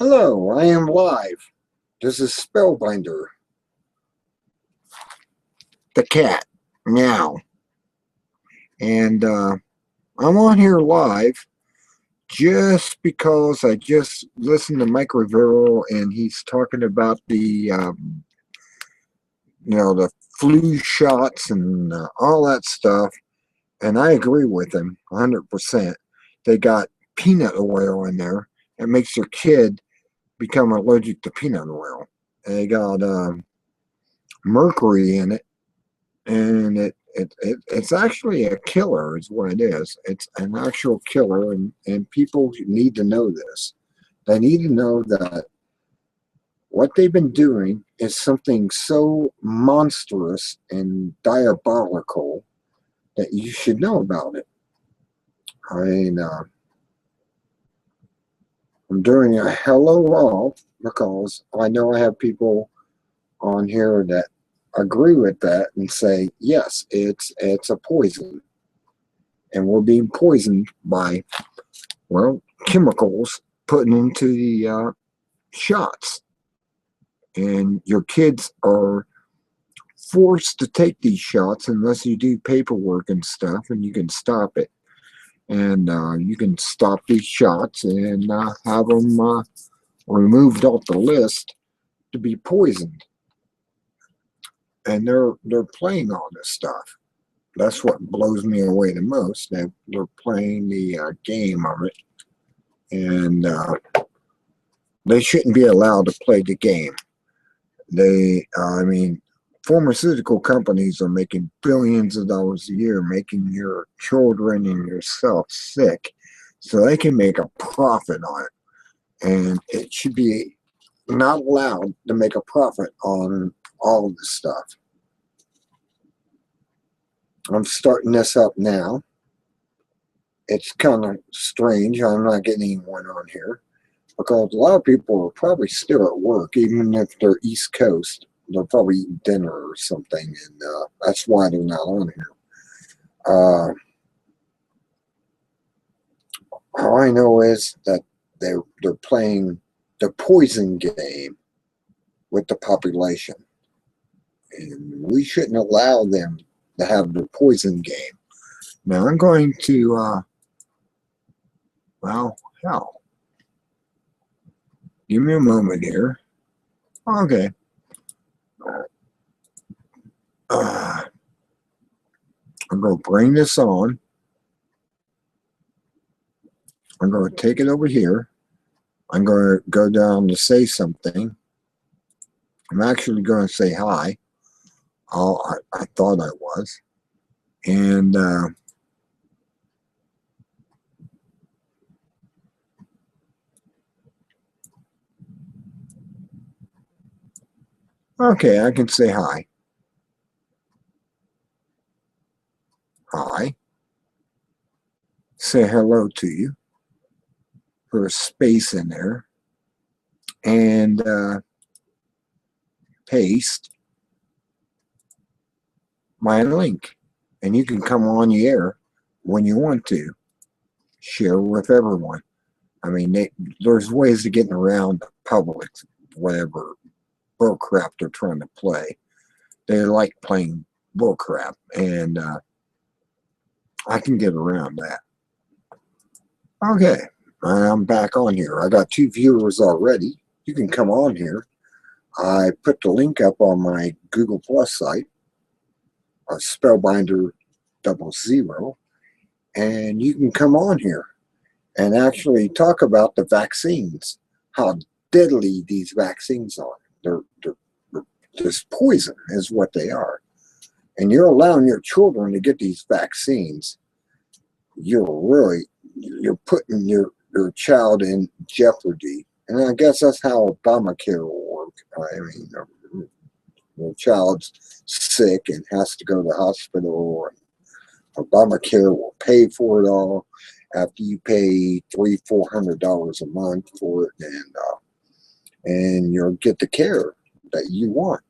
Hello, I am live. This is Spellbinder, the cat, meow. And I'm on here live just because I just listened to Mike Rivero and he's talking about the flu shots and all that stuff. And I agree with him 100%. They got peanut oil in there. It makes your kid become allergic to peanut oil. They got mercury in it, and it's actually a killer is what it is. It's an actual killer, and people need to know this. They need to know that what they've been doing is something so monstrous and diabolical that you should know about it. I mean, I'm doing a hello all because I know I have people on here that agree with that and say, yes, it's a poison. And we're being poisoned by, well, chemicals put into the shots. And your kids are forced to take these shots unless you do paperwork and stuff, and you can stop it. And you can stop these shots and have them removed off the list to be poisoned. And they're playing all this stuff. That's what blows me away the most. They're playing the game of it, and they shouldn't be allowed to play the game. I mean, pharmaceutical companies are making billions of dollars a year, making your children and yourself sick, so they can make a profit on it. And it should be not allowed to make a profit on all of this stuff. I'm starting this up now. It's kind of strange. I'm not getting anyone on here because a lot of people are probably still at work, even if they're East Coast. They're probably eating dinner or something, and that's why they're not on here. All I know is that they're playing the poison game with the population, and we shouldn't allow them to have the poison game. Now I'm going to, well, hell, give me a moment here. Okay. I'm going to bring this on. I'm going to take it over here. I'm going to go down to say something. I'm actually going to say hi. I thought I was. And okay, I can say hi. Hi. Say hello to you. Put a space in there. And paste my link. And you can come on the air when you want to. Share with everyone. I mean, there's ways of getting around the public, whatever bull crap they're trying to play. They like playing bull crap, and I can get around that. Okay, I'm back on here. I got 2 viewers already. You can come on here. I put the link up on my Google Plus site, Spellbinder 00, and you can come on here and actually talk about the vaccines, how deadly these vaccines are. They're this poison is what they are. And you're allowing your children to get these vaccines. You're putting your child in jeopardy. And I guess that's how Obamacare will work. I mean, the child's sick and has to go to the hospital, and Obamacare will pay for it all after you pay $300-400 a month for it, and you'll get the care that you want.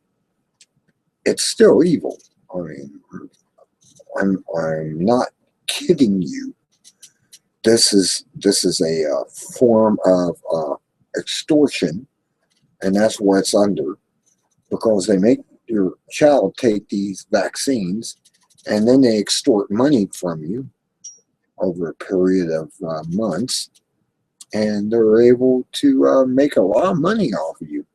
It's still evil. I mean, I'm not kidding you. This is a form of extortion, and that's what it's under, because they make your child take these vaccines, and then they extort money from you over a period of months, and they're able to make a lot of money off of you.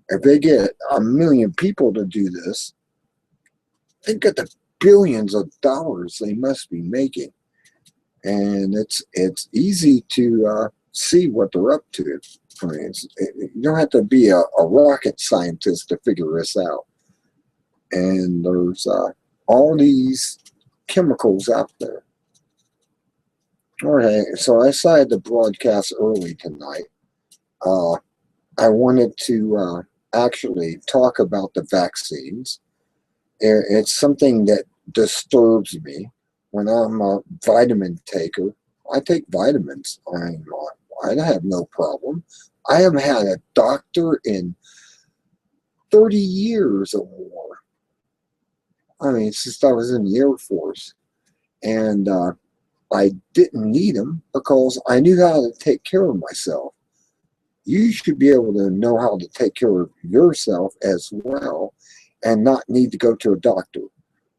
If they get 1 million people to do this, think of the billions of dollars they must be making. And it's easy to see what they're up to. I mean, you don't have to be a rocket scientist to figure this out. And there's all these chemicals out there. All right, so I decided to broadcast early tonight. I wanted to actually talk about the vaccines. It's something that disturbs me. When I'm a vitamin taker, I take vitamins. I have no problem. I haven't had a doctor in 30 years or more. I mean, since I was in the Air Force. And I didn't need them because I knew how to take care of myself. You should be able to know how to take care of yourself as well and not need to go to a doctor.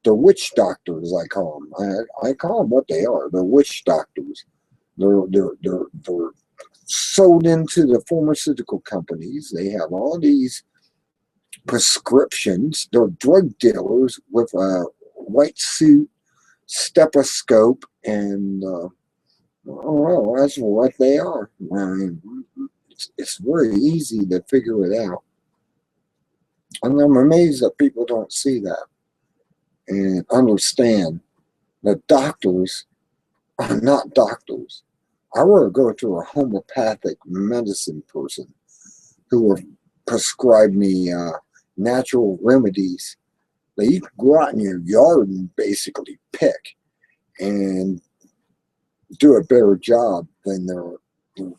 The witch doctors, I call them. I call them what they are. They're witch doctors. They're sold into the pharmaceutical companies. They have all these prescriptions. They're drug dealers with a white suit, stethoscope, and oh, well, that's what they are. I mean, it's very easy to figure it out. And I'm amazed that people don't see that and understand that doctors are not doctors. I want to go to a homeopathic medicine person who will prescribe me natural remedies that you can go out in your yard and basically pick and do a better job than their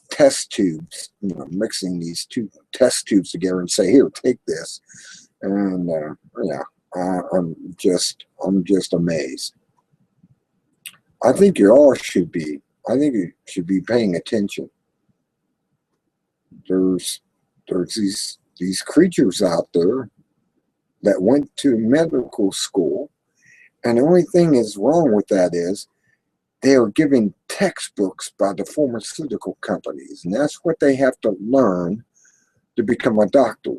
test tubes, mixing these two test tubes together and say, here, take this. And yeah, I'm just amazed. I think you all should be. I think you should be paying attention. There's these creatures out there that went to medical school, and the only thing is wrong with that is they are giving textbooks by the pharmaceutical companies, and that's what they have to learn to become a doctor,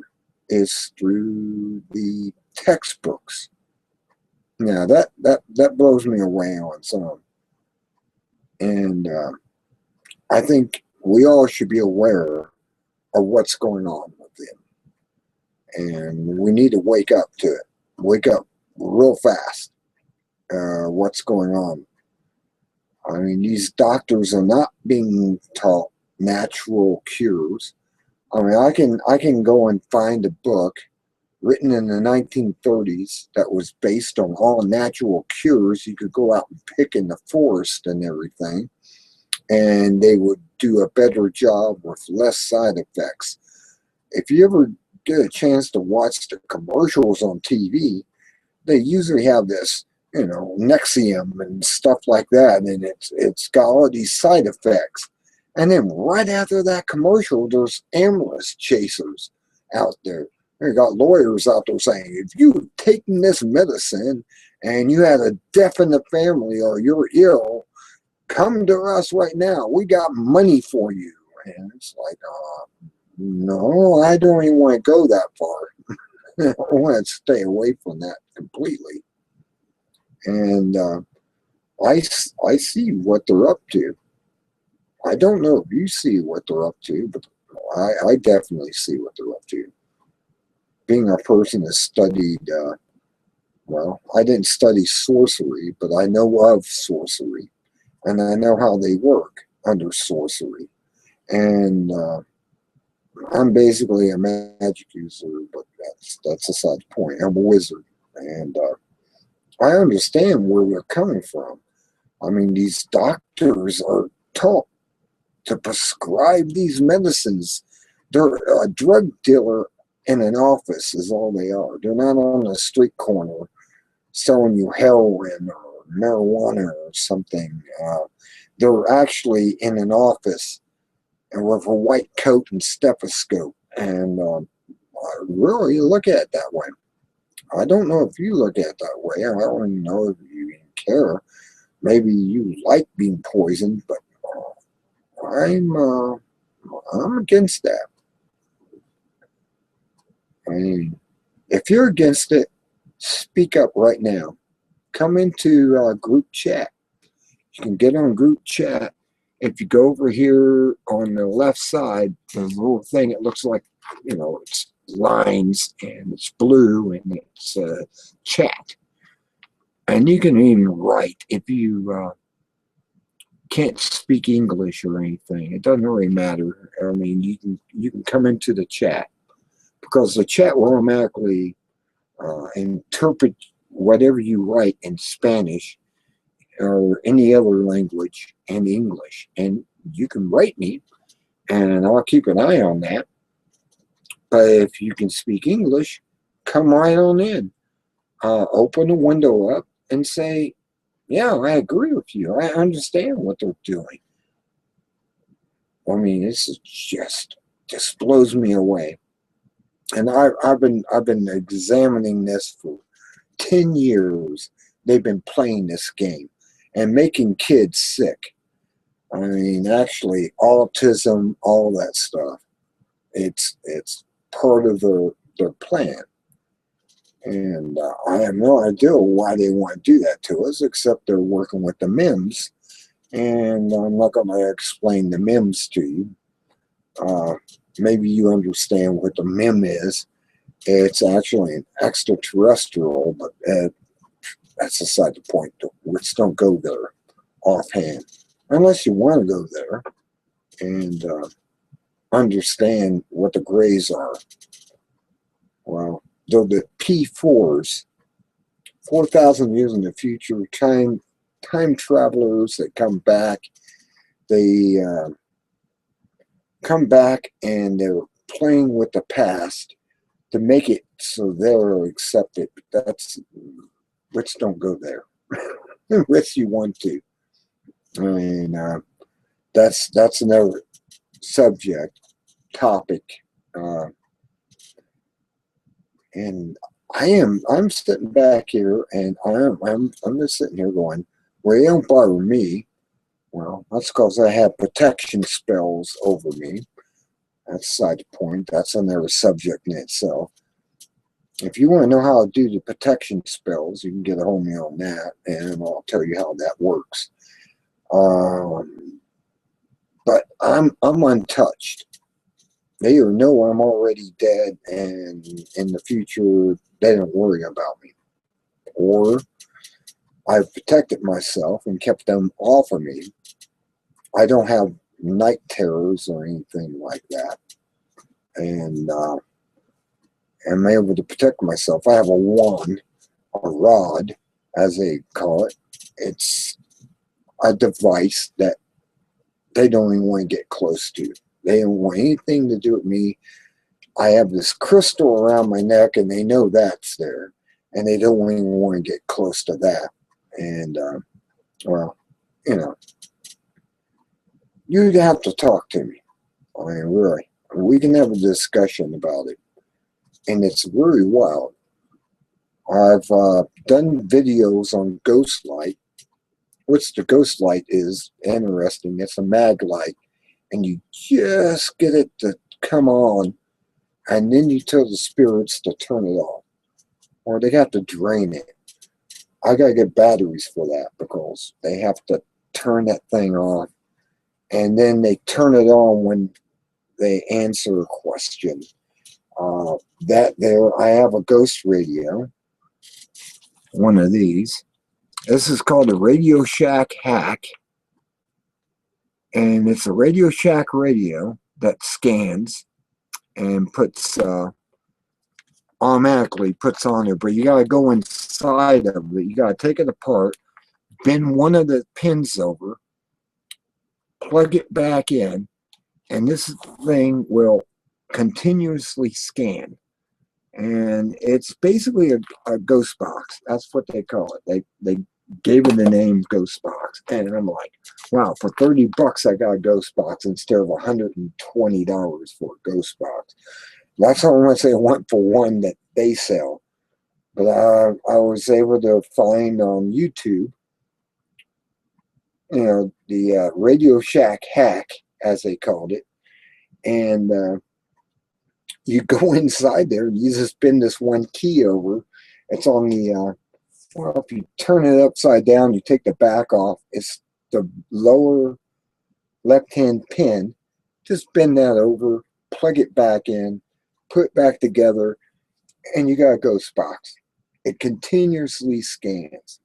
is through the textbooks. Now that blows me away on some. And I think we all should be aware of what's going on with them. And we need to wake up to it. Wake up real fast. What's going on. I mean, these doctors are not being taught natural cures. I mean, I can go and find a book written in the 1930s that was based on all natural cures you could go out and pick in the forest and everything, and they would do a better job with less side effects. If you ever get a chance to watch the commercials on TV, they usually have this, Nexium and stuff like that, and it's got all these side effects. And then right after that commercial, there's ambulance chasers out there. You got lawyers out there saying, if you've taken this medicine and you had a death in the family or you're ill, come to us right now. We got money for you. And it's like, no, I don't even want to go that far. I want to stay away from that completely. And I see what they're up to. I don't know if you see what they're up to, but I definitely see what they're up to. Being a person that studied, well, I didn't study sorcery, but I know of sorcery, and I know how they work under sorcery. And I'm basically a magic user, but that's aside the point. I'm a wizard, and I understand where they're coming from. I mean, these doctors are taught to prescribe these medicines. They're a drug dealer in an office is all they are. They're not on a street corner selling you heroin or marijuana or something. They're actually in an office with a white coat and stethoscope. And I really look at it that way. I don't know if you look at it that way. I don't even know if you even care. Maybe you like being poisoned, but I'm against that. I mean, if you're against it, speak up right now. Come into group chat. You can get on group chat. If you go over here on the left side, there's a little thing. It looks like, it's lines and it's blue and it's chat. And you can even write if you can't speak English or anything. It doesn't really matter. I mean, you can come into the chat because the chat will automatically interpret whatever you write in Spanish or any other language and English. And you can write me and I'll keep an eye on that. But if you can speak English, come right on in. Open the window up and say, yeah, I agree with you. I understand what they're doing. I mean, this is just blows me away. And I've been examining this for 10 years. They've been playing this game and making kids sick. I mean, actually, autism, all that stuff. It's part of their plan. And I have no idea why they want to do that to us, except they're working with the MIMS. And I'm not going to explain the MIMS to you. Maybe you understand what the MIM is. It's actually an extraterrestrial, but that's aside the point. Let's don't go there offhand. Unless you want to go there and understand what the grays are. Well, they're the P4s, 4,000 years in the future, time travelers that come back. They come back and they're playing with the past to make it so they're accepted. Let's don't go there unless you want to. I mean, that's another topic. And I'm sitting back here and I'm just sitting here going, well, it don't bother me. Well, that's because I have protection spells over me. That's aside the point. That's another subject in itself. If you want to know how to do the protection spells, you can get a hold of me on that, and I'll tell you how that works. But I'm untouched. They know I'm already dead, and in the future, they don't worry about me. Or I've protected myself and kept them off of me. I don't have night terrors or anything like that. And I'm able to protect myself. I have a wand, a rod, as they call it. It's a device that they don't even want to get close to. They don't want anything to do with me. I have this crystal around my neck, and they know that's there, and they don't even want to get close to that. And, well, you'd have to talk to me. I mean, really. We can have a discussion about it. And it's very wild. I've done videos on ghost light, which the ghost light is interesting. It's a mag light, and you just get it to come on, and then you tell the spirits to turn it off, or they have to drain it. I gotta get batteries for that because they have to turn that thing off, and then they turn it on when they answer a question. I have a ghost radio, one of these. This is called a Radio Shack hack, and it's a Radio Shack radio that scans and puts automatically puts on there, but you got to go inside of it. You got to take it apart, bend one of the pins over, plug it back in, and this thing will continuously scan. And it's basically a ghost box. That's what they call it. They gave it the name Ghost Box. And I'm like, wow, for 30 bucks, I got a Ghost Box instead of $120 for a Ghost Box. That's how much they want for one that they sell. But I was able to find on YouTube, the Radio Shack hack, as they called it. And you go inside there, you just spin this one key over. It's on the, well, if you turn it upside down, you take the back off. It's the lower left-hand pin. Just bend that over, plug it back in, put it back together, and you got a Ghost Box. It continuously scans.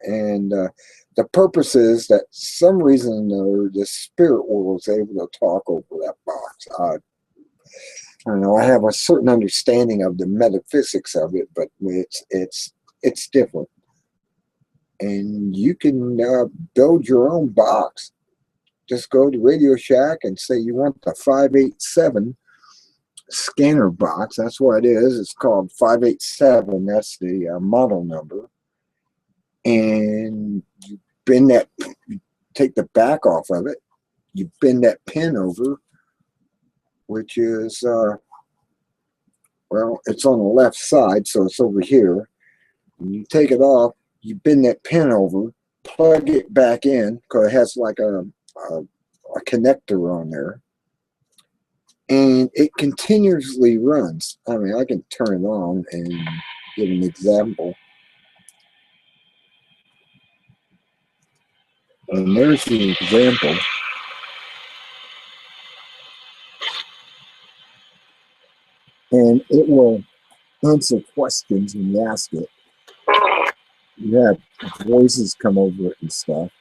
And the purpose is that some reason or the spirit world is able to talk over that box. I don't know. I have a certain understanding of the metaphysics of it, but it's different. And you can build your own box. Just go to Radio Shack and say you want the 587 scanner box. That's what it is. It's called 587. That's the model number. And you bend that, you take the back off of it. You bend that pin over, which is, well, it's on the left side, so it's over here. When you take it off, you bend that pin over, plug it back in, because it has like a connector on there. And it continuously runs. I mean, I can turn it on and give an example. And there's the example. And it will answer questions when you ask it. You have voices come over it and stuff.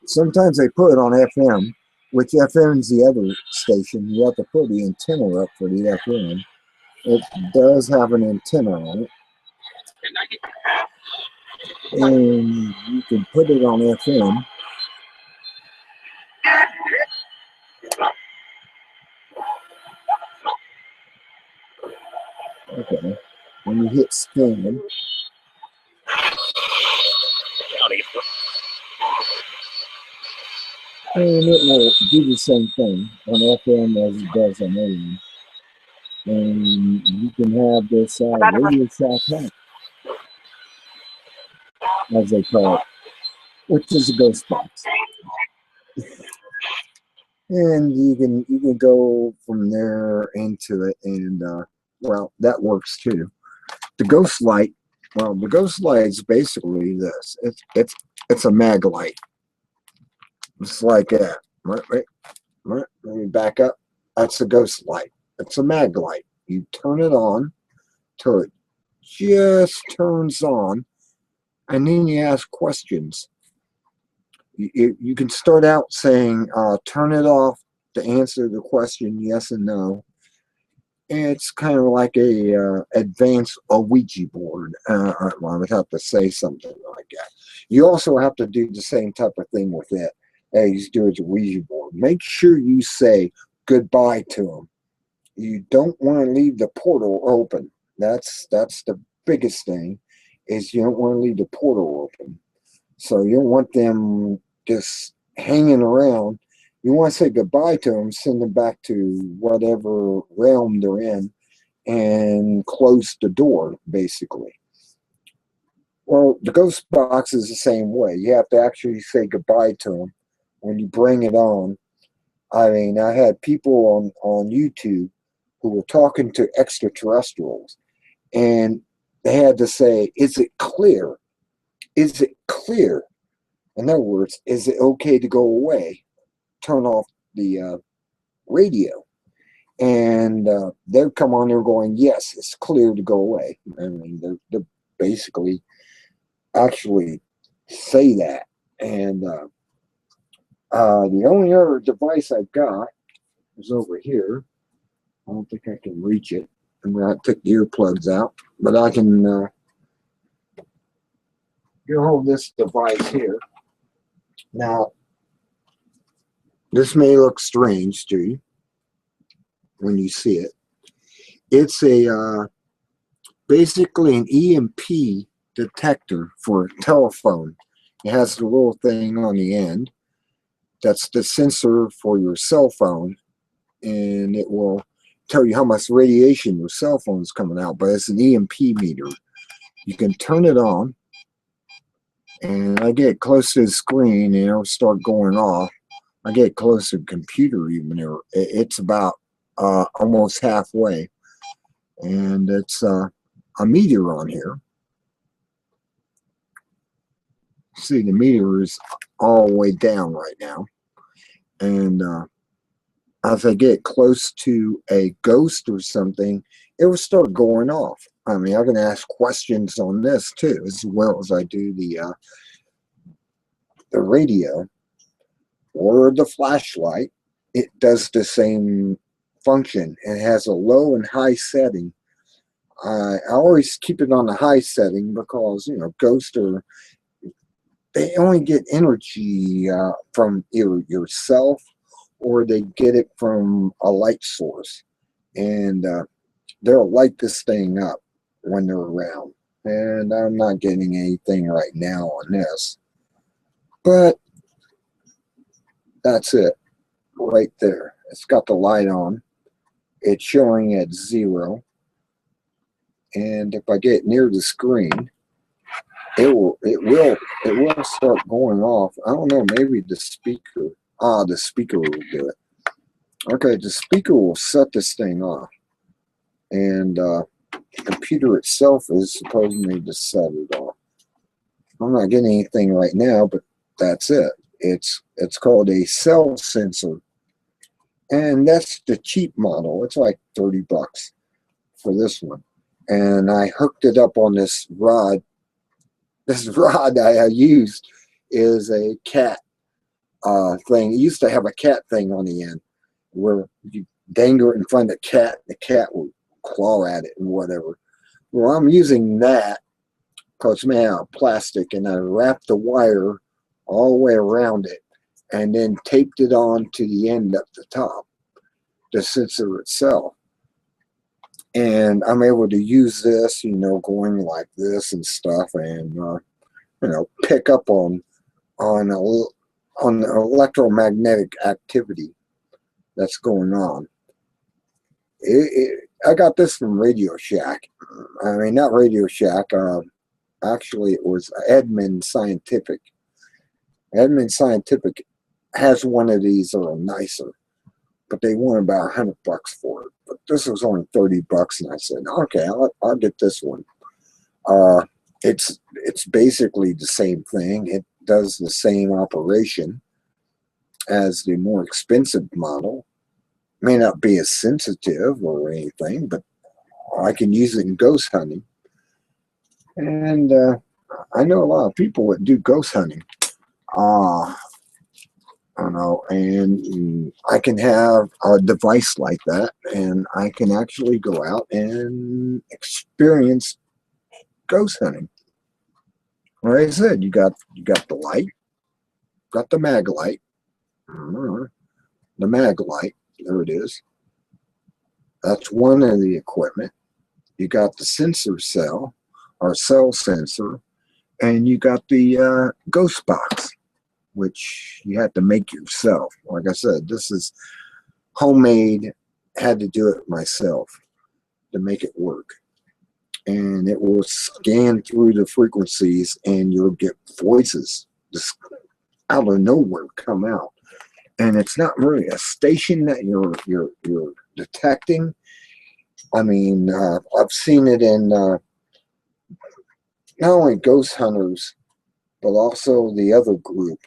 Sometimes they put it on FM, which FM is the other station. You have to put the antenna up for the FM. It does have an antenna on it. And you can put it on FM. Okay. When you hit scan, and it will do the same thing on FM as it does on AM. And you can have this Radio Shack hack, as they call it, which is a Ghost Box. And you can go from there into it, and well, that works too. The Ghost Light, well, the Ghost Light is basically this. It's a mag light. It's like that. Let me back up. That's a Ghost Light. It's a mag light. You turn it on till it just turns on, and then you ask questions. You can start out saying, turn it off to answer the question, yes and no. And it's kind of like a advanced Ouija board. Well, I would have to say something like that. You also have to do the same type of thing with it as you do as a Ouija board. Make sure you say goodbye to them. You don't want to leave the portal open. That's the biggest thing, is you don't want to leave the portal open. So you don't want them just hanging around. You want to say goodbye to them, send them back to whatever realm they're in, and close the door, basically. Well, the Ghost Box is the same way. You have to actually say goodbye to them when you bring it on. I mean, I had people on YouTube who were talking to extraterrestrials, and they had to say, is it clear? Is it clear? In other words, is it okay to go away? Turn off the radio. And they'd come on there going, yes, it's clear to go away. I mean, they're basically actually say that. And the only other device I've got is over here. I don't think I can reach it. I'm going to take the earplugs out, but I can get hold of this device here. Now, this may look strange to you when you see it. It's a basically an EMP detector for a telephone. It has the little thing on the end. That's the sensor for your cell phone, and it will tell you how much radiation your cell phone is coming out, but it's an EMP meter. You can turn it on, and I get close to the screen and it'll start going off. I get close to the computer even there. It's about almost halfway, and it's a meter on here. See, the meter is all the way down right now, and as I get close to a ghost or something, it will start going off. I mean, I can ask questions on this too, as well as I do the radio or the flashlight. It does the same function. It has a low and high setting. I always keep it on the high setting because, you know, ghosts are, they only get energy from either yourself or they get it from a light source. And they'll light this thing up when they're around. And I'm not getting anything right now on this. But that's it right there. It's got the light on. It's showing at 0. And if I get near the screen, it will start going off. I don't know, maybe the speaker. The speaker will do it. Okay, the speaker will set this thing off. And the computer itself is supposedly to set it off. I'm not getting anything right now, but that's it. It's called a cell sensor. And that's the cheap model. It's like 30 bucks for this one. And I hooked it up on this rod. This rod I used is a cat thing. It used to have a cat thing on the end where you dangle it in front of the cat will claw at it and whatever. Well, I'm using that because it's made out of plastic, and I wrapped the wire all the way around it and then taped it on to the end at the top, the sensor itself. And I'm able to use this, you know, going like this and stuff, and you know, pick up on the electromagnetic activity that's going on. I got this from Radio Shack. I mean, not Radio Shack. Actually, it was Edmund Scientific. Edmund Scientific has one of these that are nicer, but they want about 100 bucks for it. But this was only 30 bucks, and I said, okay, I'll get this one. It's basically the same thing. It does the same operation as the more expensive model. May not be as sensitive or anything, but I can use it in ghost hunting. And I know a lot of people that do ghost hunting. I don't know, and I can have a device like that, and I can actually go out and experience ghost hunting. Like I said, you got the light, got the mag light, there it is. That's one of the equipment. You got the sensor cell, or cell sensor, and you got the ghost box, which you have to make yourself. Like I said, this is homemade. Had to do it myself to make it work. And it will scan through the frequencies, and you'll get voices just out of nowhere come out. And it's not really a station that you're detecting. I mean, I've seen it in not only ghost hunters, but also the other group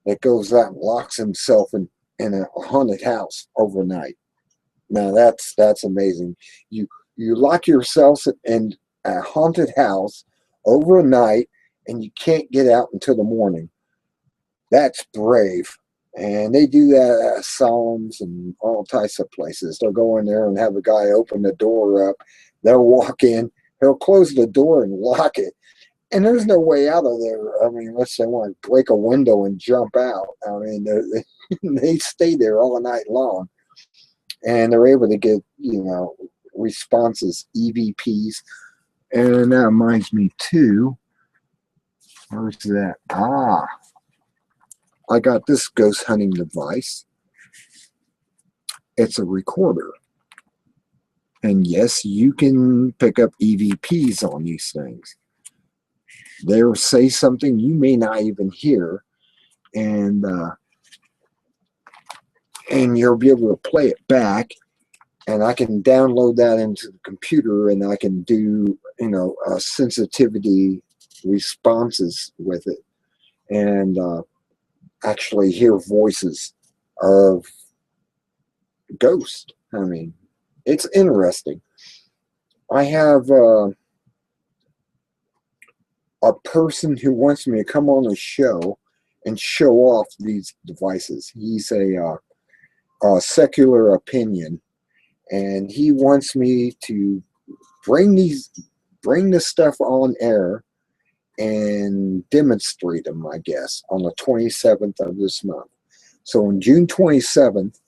that goes out and locks himself in a haunted house overnight. Now that's amazing. You lock yourself in a haunted house overnight, and you can't get out until the morning. That's brave. And they do that at asylums and all types of places. They'll go in there and have a guy open the door up. They'll walk in. He'll close the door and lock it. And there's no way out of there. I mean, unless they want to break a window and jump out. I mean, they stay there all night long. And they're able to get, you know, responses, EVPs. And that reminds me, too, Where's that? Ah, I got this ghost hunting device. It's a recorder. And yes, you can pick up EVPs on these things. They'll say something you may not even hear, and you'll be able to play it back. And I can download that into the computer, and I can do, sensitivity responses with it, and actually hear voices of ghosts. I mean, it's interesting. I have a person who wants me to come on the show and show off these devices. He's a secular opinion, and he wants me to bring this stuff on air and demonstrate them, I guess, on the 27th of this month. So on June 27th,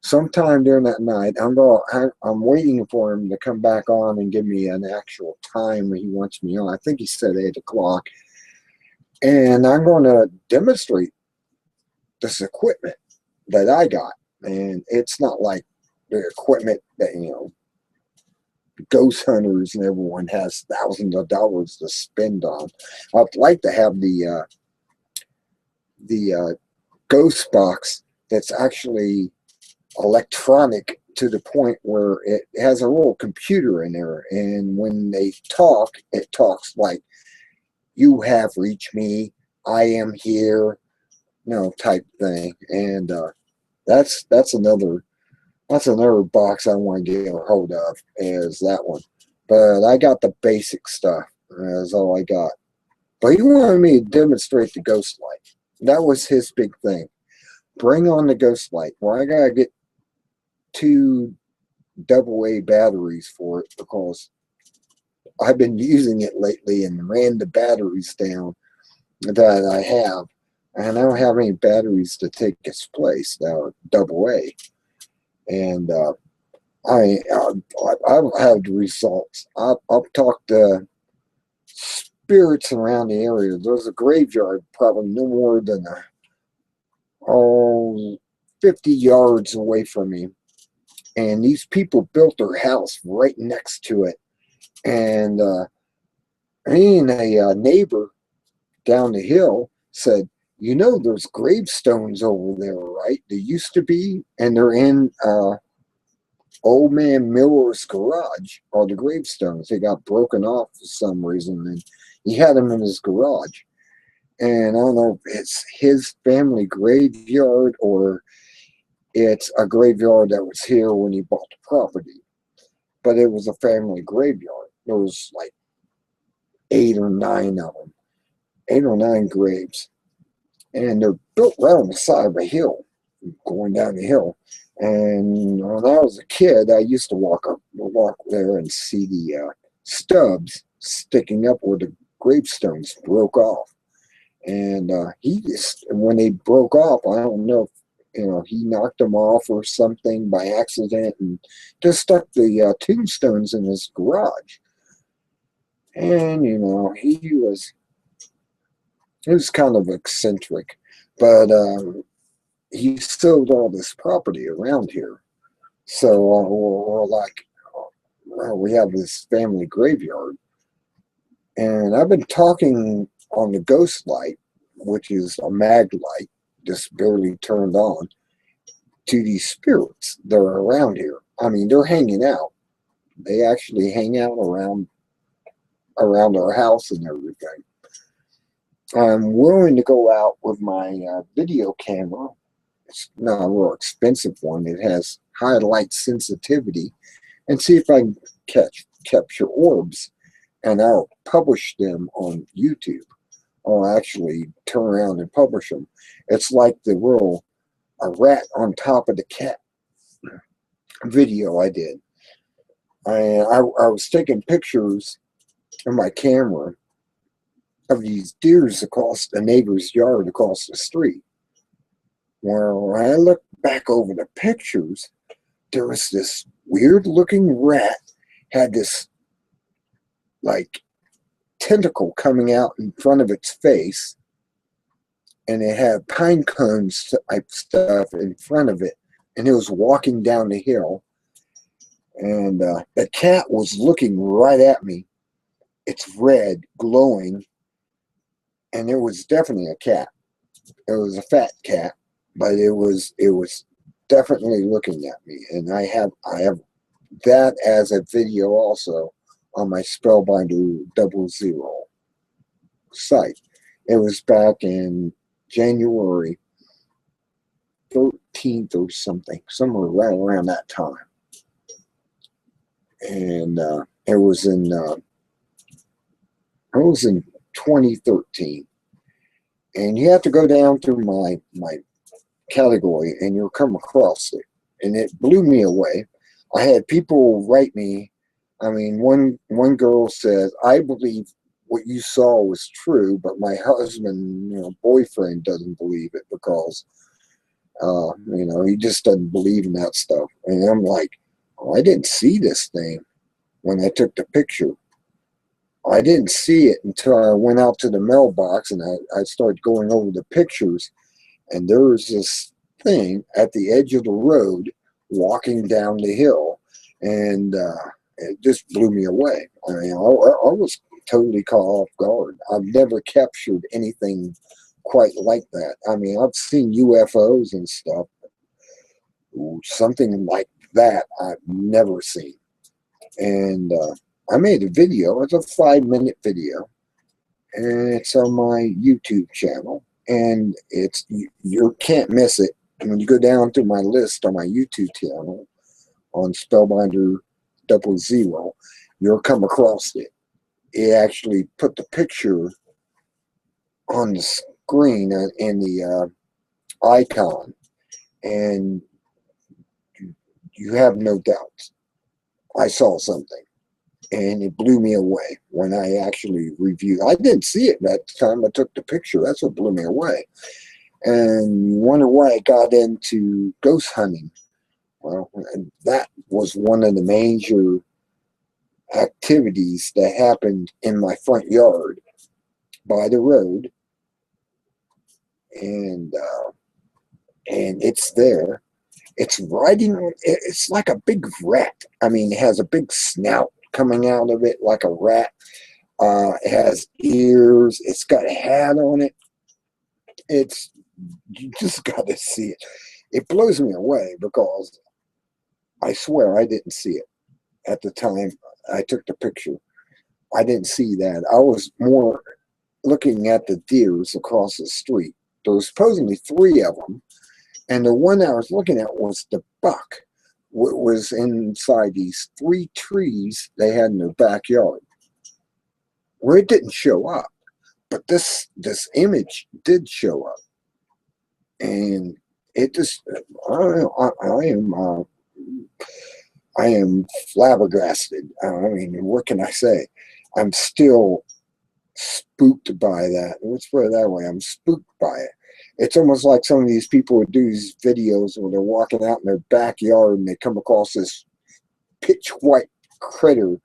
sometime during that night, I'm waiting for him to come back on and give me an actual time he wants me on. I think he said 8 o'clock. And I'm going to demonstrate this equipment that I got. And it's not like the equipment that, ghost hunters and everyone has thousands of dollars to spend on. I'd like to have the ghost box that's actually electronic to the point where it has a little computer in there, and when they talk, it talks like, "You have reached me, I am here," type thing. And that's another box I want to get a hold of, is that one. But I got the basic stuff. That's all I got. But he wanted me to demonstrate the ghost light. That was his big thing. Bring on the ghost light. Well, I gotta get 2 AA batteries for it, because I've been using it lately and ran the batteries down that I have. And I don't have any batteries to take its place now, AA. And I've had the results. I've talked to spirits around the area. There's a graveyard probably no more than 50 yards away from me. And these people built their house right next to it. And me and a neighbor down the hill said, there's gravestones over there, right? There used to be, and they're in Old Man Miller's garage, or the gravestones. They got broken off for some reason, and he had them in his garage. And I don't know if it's his family graveyard or it's a graveyard that was here when he bought the property. But it was a family graveyard. There was like 8 or 9 of them. 8 or 9 graves. And they're built right on the side of a hill, going down the hill. And when I was a kid, I used to walk there and see the stubs sticking up where the gravestones broke off. And when they broke off, I don't know if he knocked them off or something by accident, and just stuck the tombstones in his garage. And he was kind of eccentric, but he sold all this property around here. So we're like, well, we have this family graveyard. And I've been talking on the ghost light, which is a mag light, just barely turned on, to these spirits that are around here. I mean, they're hanging out. They actually hang out around our house and everything. I'm willing to go out with my video camera. It's not a real expensive one. It has high light sensitivity, and see if I can capture orbs, and I'll publish them on YouTube. I'll actually turn around and publish them. It's like a rat on top of the cat video I did. I was taking pictures in my camera of these deers across the neighbor's yard across the street. Well, when I looked back over the pictures, there was this weird looking rat, had this like tentacle coming out in front of its face, and it had pine cones type stuff in front of it, and it was walking down the hill, and the cat was looking right at me. It's red, glowing, and it was definitely a cat. It was a fat cat, but it was definitely looking at me. And I have that as a video also on my Spellbinder 00 site. It was back in January 13th or something, somewhere right around that time. And it was in 2013. And you have to go down through my category and you'll come across it. And it blew me away. I had people write me. I mean, one girl says, I believe what you saw was true, but my husband, boyfriend doesn't believe it because, he just doesn't believe in that stuff. And I'm like, oh, I didn't see this thing when I took the picture. I didn't see it until I went out to the mailbox and I started going over the pictures, and there was this thing at the edge of the road walking down the hill, and it just blew me away. I mean, I was totally caught off guard. I've never captured anything quite like that. I mean, I've seen UFOs and stuff. Something like that I've never seen. And I made a video. It's a 5-minute video, and it's on my YouTube channel. And you can't miss it. And when you go down through my list on my YouTube channel on Spellbinder 00, you'll come across it. It actually put the picture on the screen in the icon, and you have no doubts. I saw something, and it blew me away when I actually reviewed. I didn't see it at the time I took the picture. That's what blew me away. And you wonder why I got into ghost hunting. Well, that was one of the major activities that happened in my front yard by the road. And it's there. It's riding. It's like a big rat. I mean, it has a big snout coming out of it like a rat. It has ears. It's got a hat on it. You just got to see it. It blows me away because I swear I didn't see it at the time I took the picture. I didn't see that. I was more looking at the deers across the street. There was supposedly 3 of them. And the one I was looking at was the buck. Was inside these 3 trees they had in their backyard, where it didn't show up, but this image did show up, and it just I don't know. I am flabbergasted. I mean, what can I say? I'm still spooked by that. Let's put it that way. I'm spooked by it. It's almost like some of these people would do these videos where they're walking out in their backyard and they come across this pitch white critter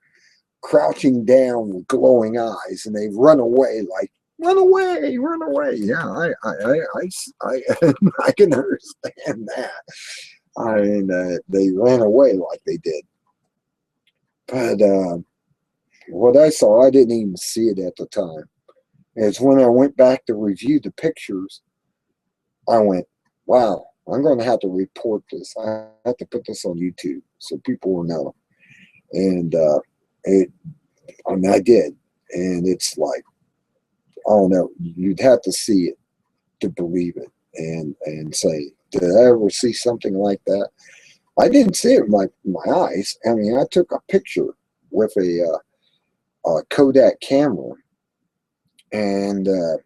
crouching down with glowing eyes, and they run away like, run away, run away. Yeah, I can understand that. I mean, they ran away like they did. But what I saw, I didn't even see it at the time. It's when I went back to review the pictures, I went, wow, I'm going to have to report this. I have to put this on YouTube so people will know. And I did. And it's like, I don't know, you'd have to see it to believe it and say, did I ever see something like that? I didn't see it with my eyes. I mean, I took a picture with a Kodak camera, and it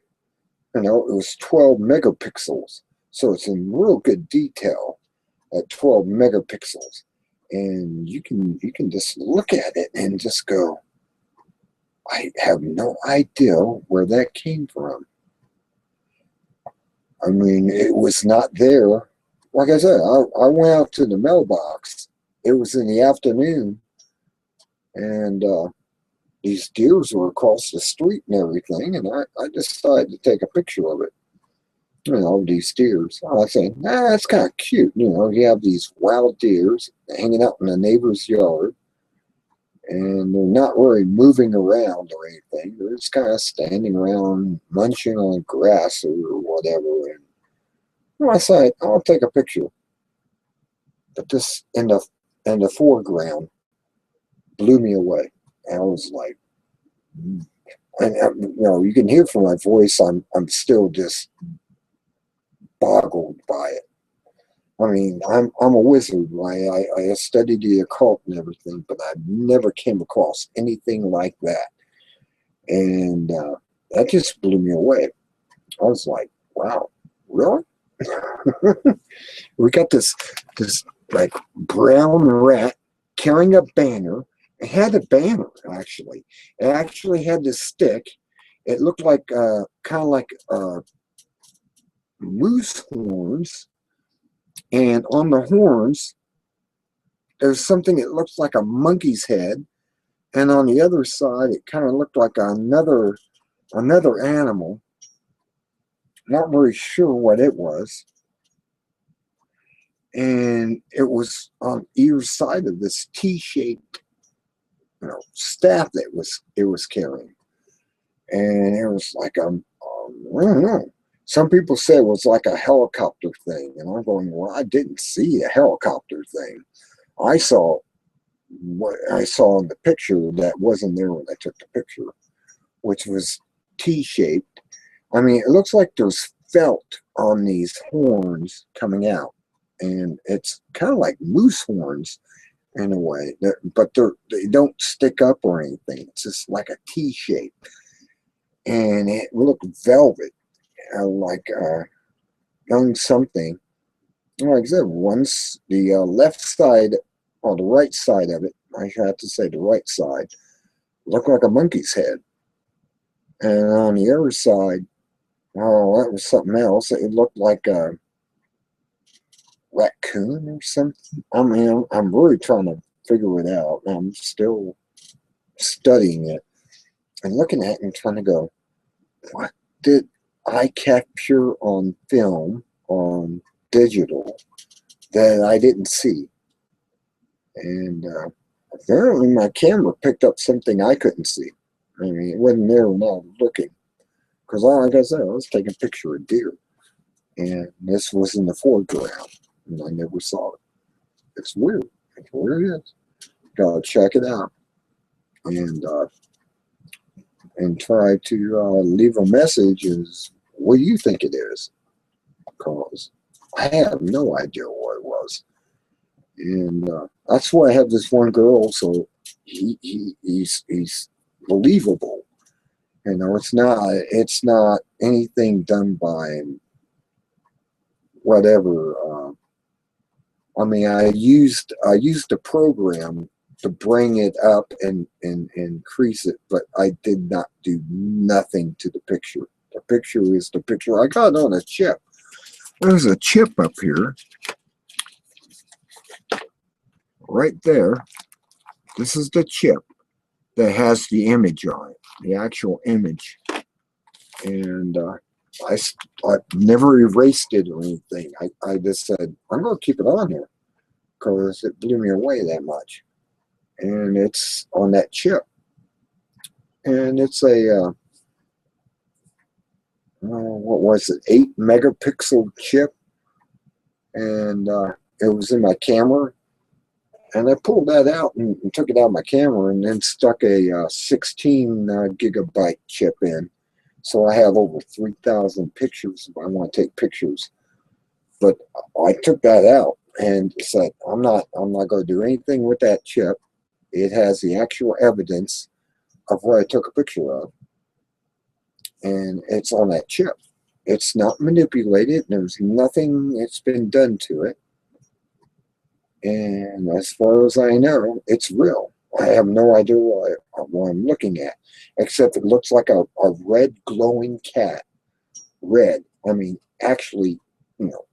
was 12 megapixels, so it's in real good detail at 12 megapixels, and you can just look at it and just go, I have no idea where that came from. I mean, it was not there. Like I said, I went out to the mailbox. It was in the afternoon, and these deers were across the street and everything, and I decided to take a picture of it. You know, these deers. I said, nah, that's kind of cute. You know, you have these wild deers hanging out in the neighbor's yard, and they're not really moving around or anything. They're just kind of standing around munching on grass or whatever. And well, I said, I'll take a picture. But this in the foreground blew me away. And I was like, and you know, you can hear from my voice, I'm still just boggled by it. I mean, I'm a wizard. I studied the occult and everything, but I never came across anything like that. And that just blew me away. I was like, wow, really? We got this like brown rat carrying a banner. It had a banner, actually. It actually had this stick. It looked like kind of like moose horns, and on the horns there's something that looks like a monkey's head, and on the other side it kind of looked like another animal. Not very sure what it was, and it was on either side of this T-shaped, you know, staff that it was carrying, and it was like I don't know. Some people say it was like a helicopter thing, and I'm going, well, I didn't see a helicopter thing. I saw what I saw in the picture that wasn't there when I took the picture, which was T-shaped. I mean, it looks like there's felt on these horns coming out, and it's kind of like moose horns in a way, but they don't stick up or anything. It's just like a T shape, and it looked velvet, like young something. Like I said, once the left side or the right side of it, I have to say the right side, looked like a monkey's head, and on the other side, oh, that was something else. It looked like a raccoon or something. I mean, I'm really trying to figure it out. I'm still studying it and looking at it and trying to go, what did I capture on film, on digital, that I didn't see? And apparently my camera picked up something I couldn't see. I mean, it wasn't there when I was looking. Because like I said, I was taking a picture of deer. And this was in the foreground. And I never saw it. It's weird. It's where it is. Gotta check it out. And try to leave a message as what do you think it is? Because I have no idea what it was. And that's why I have this one girl, so he's believable. You know, it's not anything done by whatever. I mean, I used the program to bring it up and increase it, but I did not do nothing to the picture. The picture is the picture I got on a chip. There's a chip up here, right there. This is the chip that has the image on it, the actual image. And I never erased it or anything. I just said, I'm going to keep it on here because it blew me away that much. And it's on that chip. And it's a, what was it, 8 megapixel chip. And it was in my camera. And I pulled that out and took it out of my camera and then stuck a 16 gigabyte chip in. So I have over 3,000 pictures if I want to take pictures. But I took that out and said, I'm not going to do anything with that chip. It has the actual evidence of what I took a picture of. And it's on that chip. It's not manipulated. There's nothing that's been done to it. And as far as I know, it's real. I have no idea what I'm looking at, except it looks like a red glowing cat. Red. I mean, actually, you know,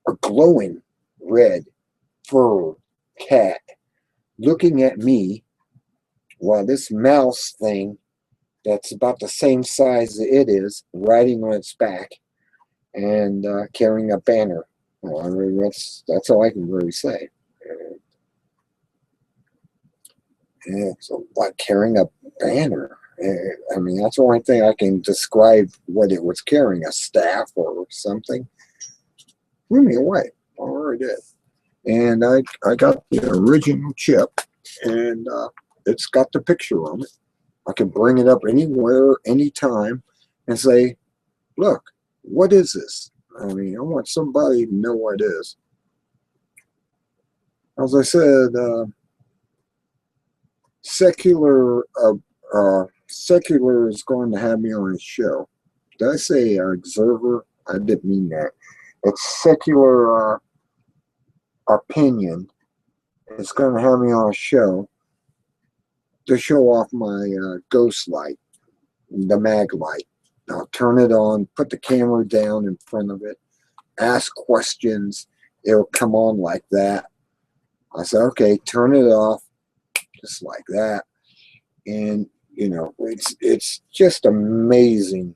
a glowing red fur cat looking at me Well, this mouse thing that's about the same size as it is, riding on its back and carrying a banner. Well, I mean, that's all I can really say. It's like carrying a banner. I mean, that's the only thing I can describe what it was carrying, a staff or something. Blew me away. I already did. And I got the original chip, and it's got the picture on it. I can bring it up anywhere, anytime, and say, look, what is this? I mean, I want somebody to know what it is. As I said, Secular is going to have me on his show. Did I say Observer? I didn't mean that. It's Secular Opinion. It's going to have me on a show to show off my ghost light, the mag light. I'll turn it on, put the camera down in front of it, ask questions. It'll come on like that. I said, okay, turn it off, just like that. And you know, it's just amazing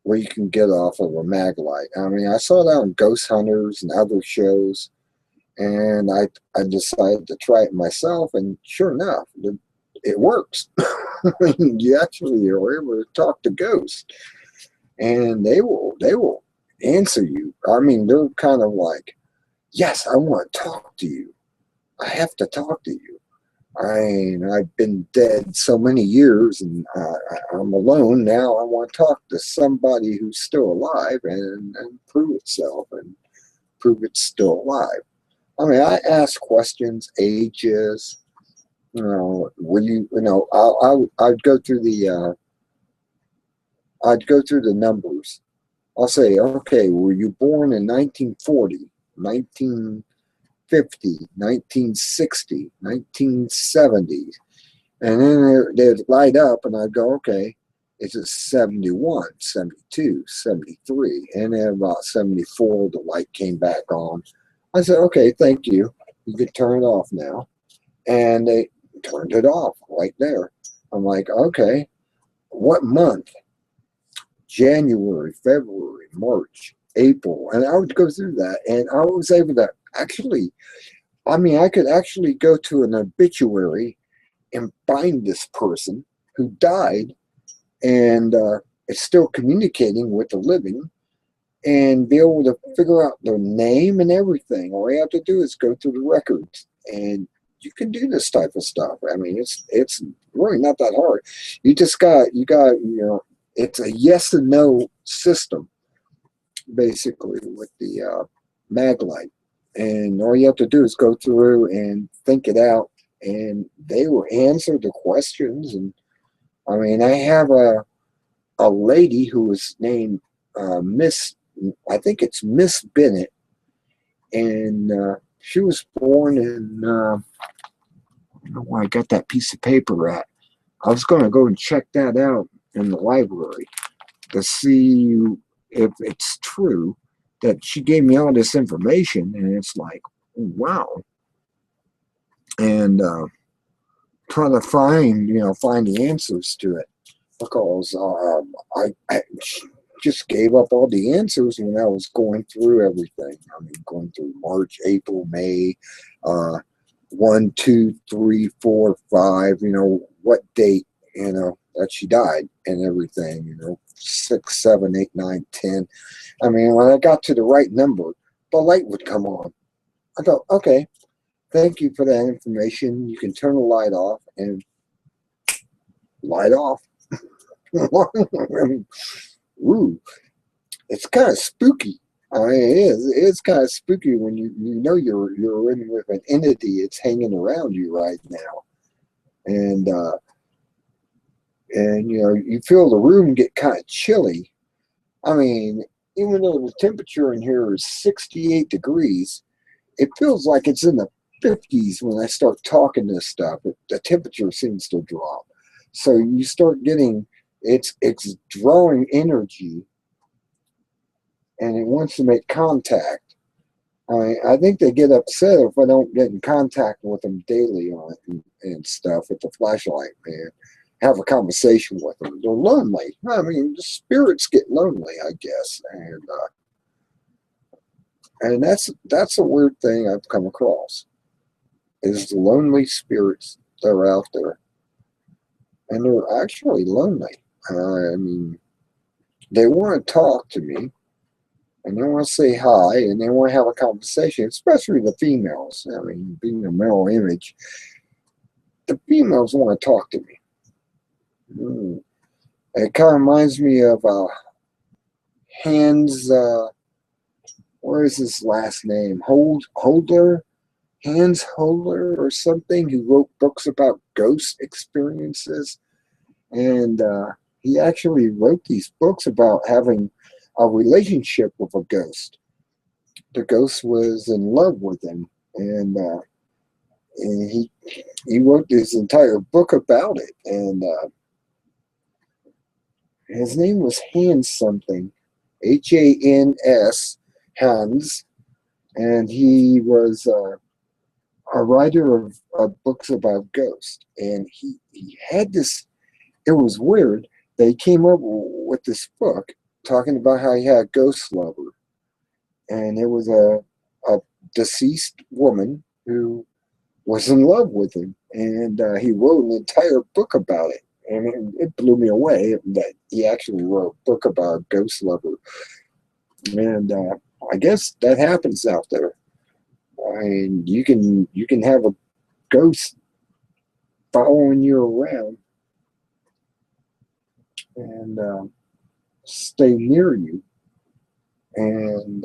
what you can get off of a mag light. I mean, I saw that on Ghost Hunters and other shows, and I decided to try it myself, and sure enough, it works. You actually are able to talk to ghosts, and they will answer you. I mean, they're kind of like, yes, I want to talk to you. I have to talk to you. I've been dead so many years, and I'm alone now. I want to talk to somebody who's still alive and prove itself and prove it's still alive. I mean, I ask questions, ages. You know, I'd go through the numbers. I'll say, okay, were you born in 1940, 1950, 1960, 1970? And then they'd light up, and I'd go, okay, it's a 71, 72, 73. And then about 74, the light came back on. I said, okay, thank you. You can turn it off now. And they turned it off right there. I'm like, okay, what month? January, February, March, April. And I would go through that. And I was able to actually, I mean, I could actually go to an obituary and find this person who died and is still communicating with the living and be able to figure out their name and everything. All you have to do is go through the records, and you can do this type of stuff. I mean, it's really not that hard. You it's a yes and no system basically with the mag light, and all you have to do is go through and think it out, and they will answer the questions. And I mean, I have a lady who was named Miss, I think it's Miss Bennett, and she was born in, I don't know where I got that piece of paper at. I was going to go and check that out in the library to see if it's true that she gave me all this information, and it's like, wow. And trying to find the answers to it, because I just gave up all the answers when I was going through everything. I mean, going through March, April, May, 1, 2, 3, 4, 5, what date, that she died and everything, 6, 7, 8, 9, 10. I mean, when I got to the right number, the light would come on. I go, okay, thank you for that information. You can turn the light off, and light off. Ooh, it's kind of spooky. I mean, it is. It's kind of spooky when you're in with an entity. It's hanging around you right now, and you feel the room get kind of chilly. I mean, even though the temperature in here is 68 degrees, it feels like it's in the 50s when I start talking this stuff. The temperature seems to drop, so you start getting it's drawing energy, and it wants to make contact. I think they get upset if I don't get in contact with them daily on it and stuff with the flashlight, man. Have a conversation with them. They're lonely. I mean, the spirits get lonely, I guess, and that's a weird thing I've come across is the lonely spirits that are out there, and they're actually lonely. I mean, they want to talk to me, and they want to say hi, and they want to have a conversation, especially the females. I mean, being a male image, the females want to talk to me. It kind of reminds me of Hans, what is his last name? Holder? Hans Holder or something, who wrote books about ghost experiences. And he actually wrote these books about having a relationship with a ghost. The ghost was in love with him. And he wrote this entire book about it. And his name was Hans something, Hans, Hans, and he was a writer of books about ghosts. And he had this, it was weird. They came up with this book talking about how he had a ghost lover. And it was a deceased woman who was in love with him. And he wrote an entire book about it. And it blew me away that he actually wrote a book about a ghost lover. And I guess that happens out there. I mean, you can have a ghost following you around and stay near you. And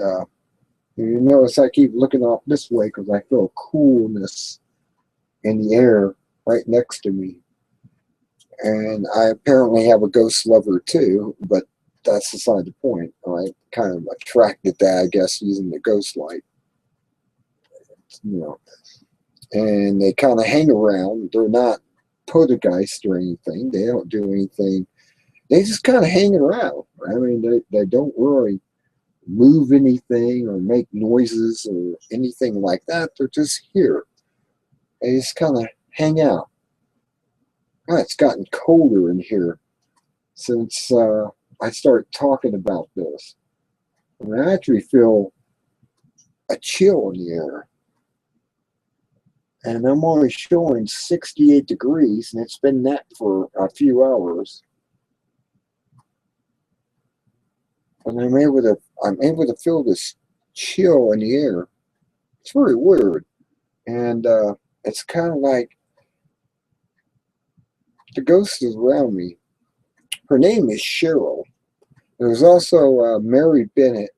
you notice I keep looking off this way because I feel coolness in the air right next to me. And I apparently have a ghost lover too, but that's beside the point. I kind of attracted that, I guess, using the ghost light. You know, and they kind of hang around. They're not poltergeist or anything. They don't do anything. They just kind of hang around. I mean, they don't really move anything or make noises or anything like that. They're just here. They just kind of hang out. Oh, it's gotten colder in here since I started talking about this. And I actually feel a chill in the air. And I'm only showing 68 degrees, and it's been that for a few hours. And I'm able to feel this chill in the air. It's very weird. And it's kind of like the ghost is around me. Her name is Cheryl. There's also Mary Bennett.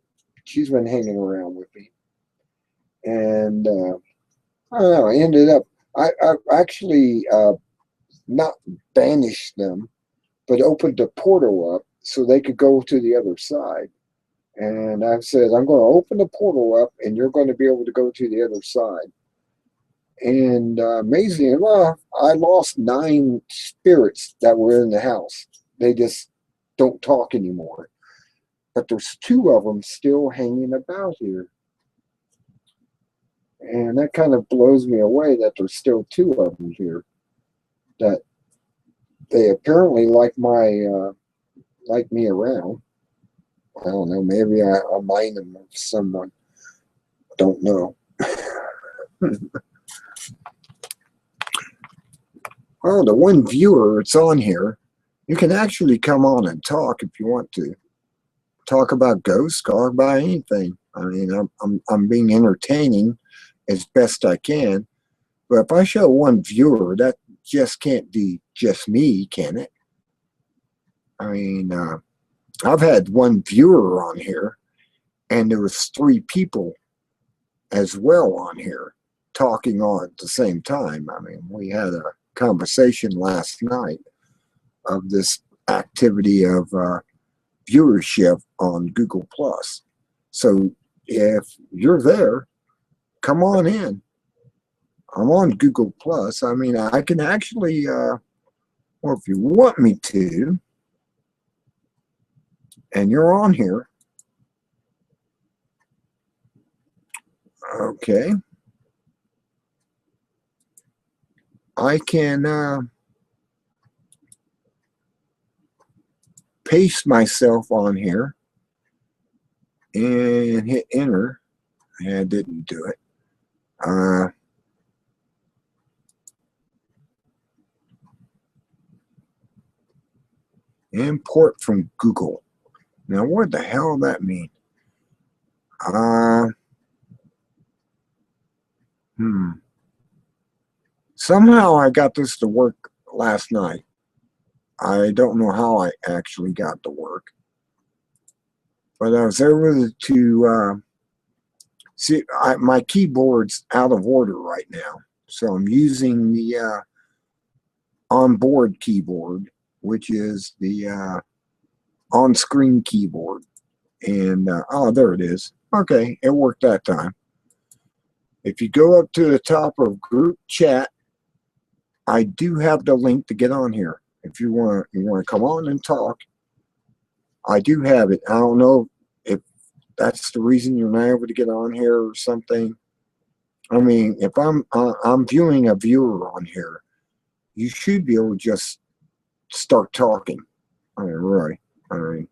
She's been hanging around with me. And I don't know, I ended up, I actually not banished them, but opened the portal up so they could go to the other side. And I've said, I'm going to open the portal up and you're going to be able to go to the other side. And amazingly enough, I lost 9 spirits that were in the house. They just don't talk anymore. But there's 2 of them still hanging about here. And that kind of blows me away that there's still 2 of them here. That they apparently like me around. I don't know. Maybe I mind them of someone. Don't know. Oh, the one viewer that's on here, you can actually come on and talk if you want to. Talk about ghosts, talk about anything. I mean, I'm being entertaining as best I can. But if I show one viewer, that just can't be just me, can it? I mean, I've had one viewer on here, and there was 3 people as well on here talking on at the same time. I mean, we had a conversation last night of this activity of viewership on Google Plus. So if you're there, come on in. I'm on Google Plus. I mean, I can actually, or if you want me to, and you're on here, Okay. I can paste myself on here and hit enter. And I didn't do it. Import from Google. Now, what the hell does that mean? Somehow I got this to work last night. I don't know how I actually got to work, but I was able to see. My keyboard's out of order right now, so I'm using the onboard keyboard, which is the on-screen keyboard. And oh, there it is. Okay, it worked that time. If you go up to the top of group chat, I do have the link to get on here. If you want to come on and talk, I do have it. I don't know if that's the reason you're not able to get on here or something. I mean, if I'm viewing a viewer on here, you should be able to just start talking. All right, all right.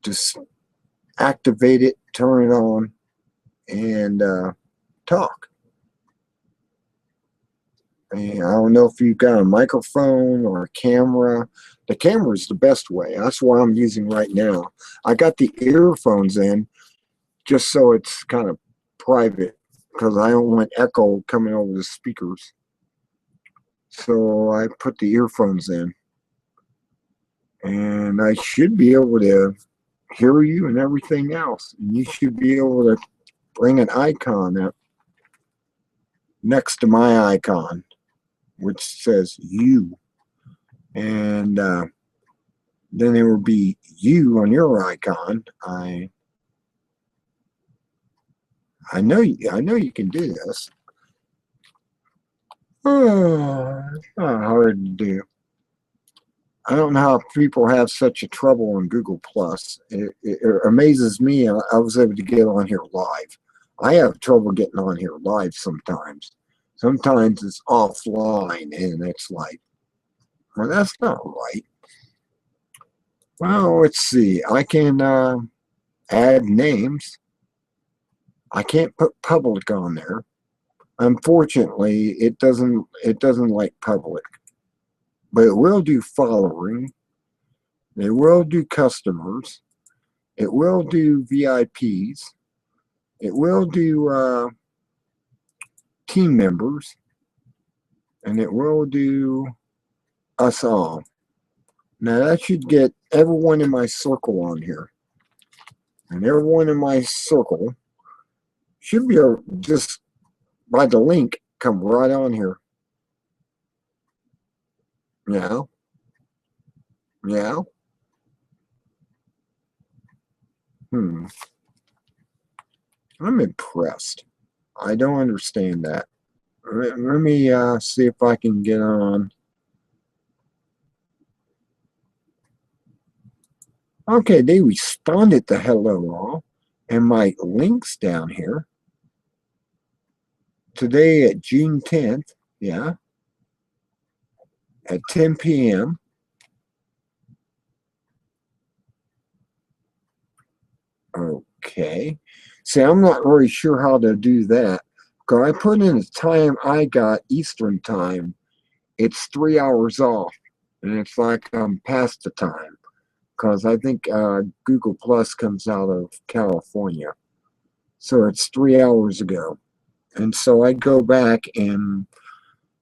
Just activate it, turn it on, and talk. And I don't know if you've got a microphone or a camera. The camera is the best way. That's what I'm using right now. I got the earphones in just so it's kind of private because I don't want echo coming over the speakers. So I put the earphones in. And I should be able to hear you and everything else. And you should be able to bring an icon up next to my icon, which says you. And then there will be you on your icon. I know you can do this. Oh, it's not hard to do. I don't know how people have such a trouble on Google Plus. It amazes me. I was able to get on here live. I have trouble getting on here live sometimes. Sometimes it's offline, and it's like, well, that's not right. Well, let's see. I can add names. I can't put public on there. Unfortunately, it doesn't like public, but it will do following. It will do customers. It will do VIPs. It will do team members, and it will do us all. Now that should get everyone in my circle on here, and everyone in my circle should be able just by the link come right on here. Yeah. Yeah. I'm impressed. I don't understand that. Let me see if I can get on. Okay, they responded to hello all, and my links down here. Today at June 10th, yeah, at 10 p.m. Okay. See, I'm not really sure how to do that. Because I put in the time I got Eastern time. It's 3 hours off. And it's like I'm past the time. Because I think Google Plus comes out of California. So it's 3 hours ago. And so I go back and,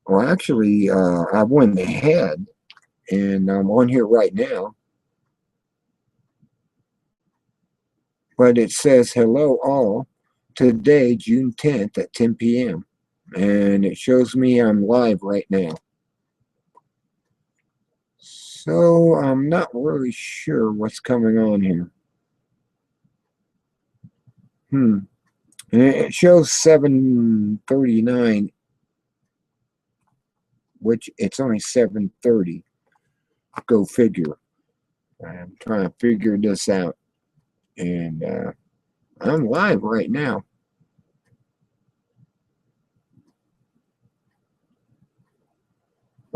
well, actually, I went ahead and I'm on here right now. But it says hello all today, June 10th at 10 p.m. And it shows me I'm live right now. So I'm not really sure what's coming on here. And it shows 7:39, which it's only 7:30. Go figure. I'm trying to figure this out. And I'm live right now.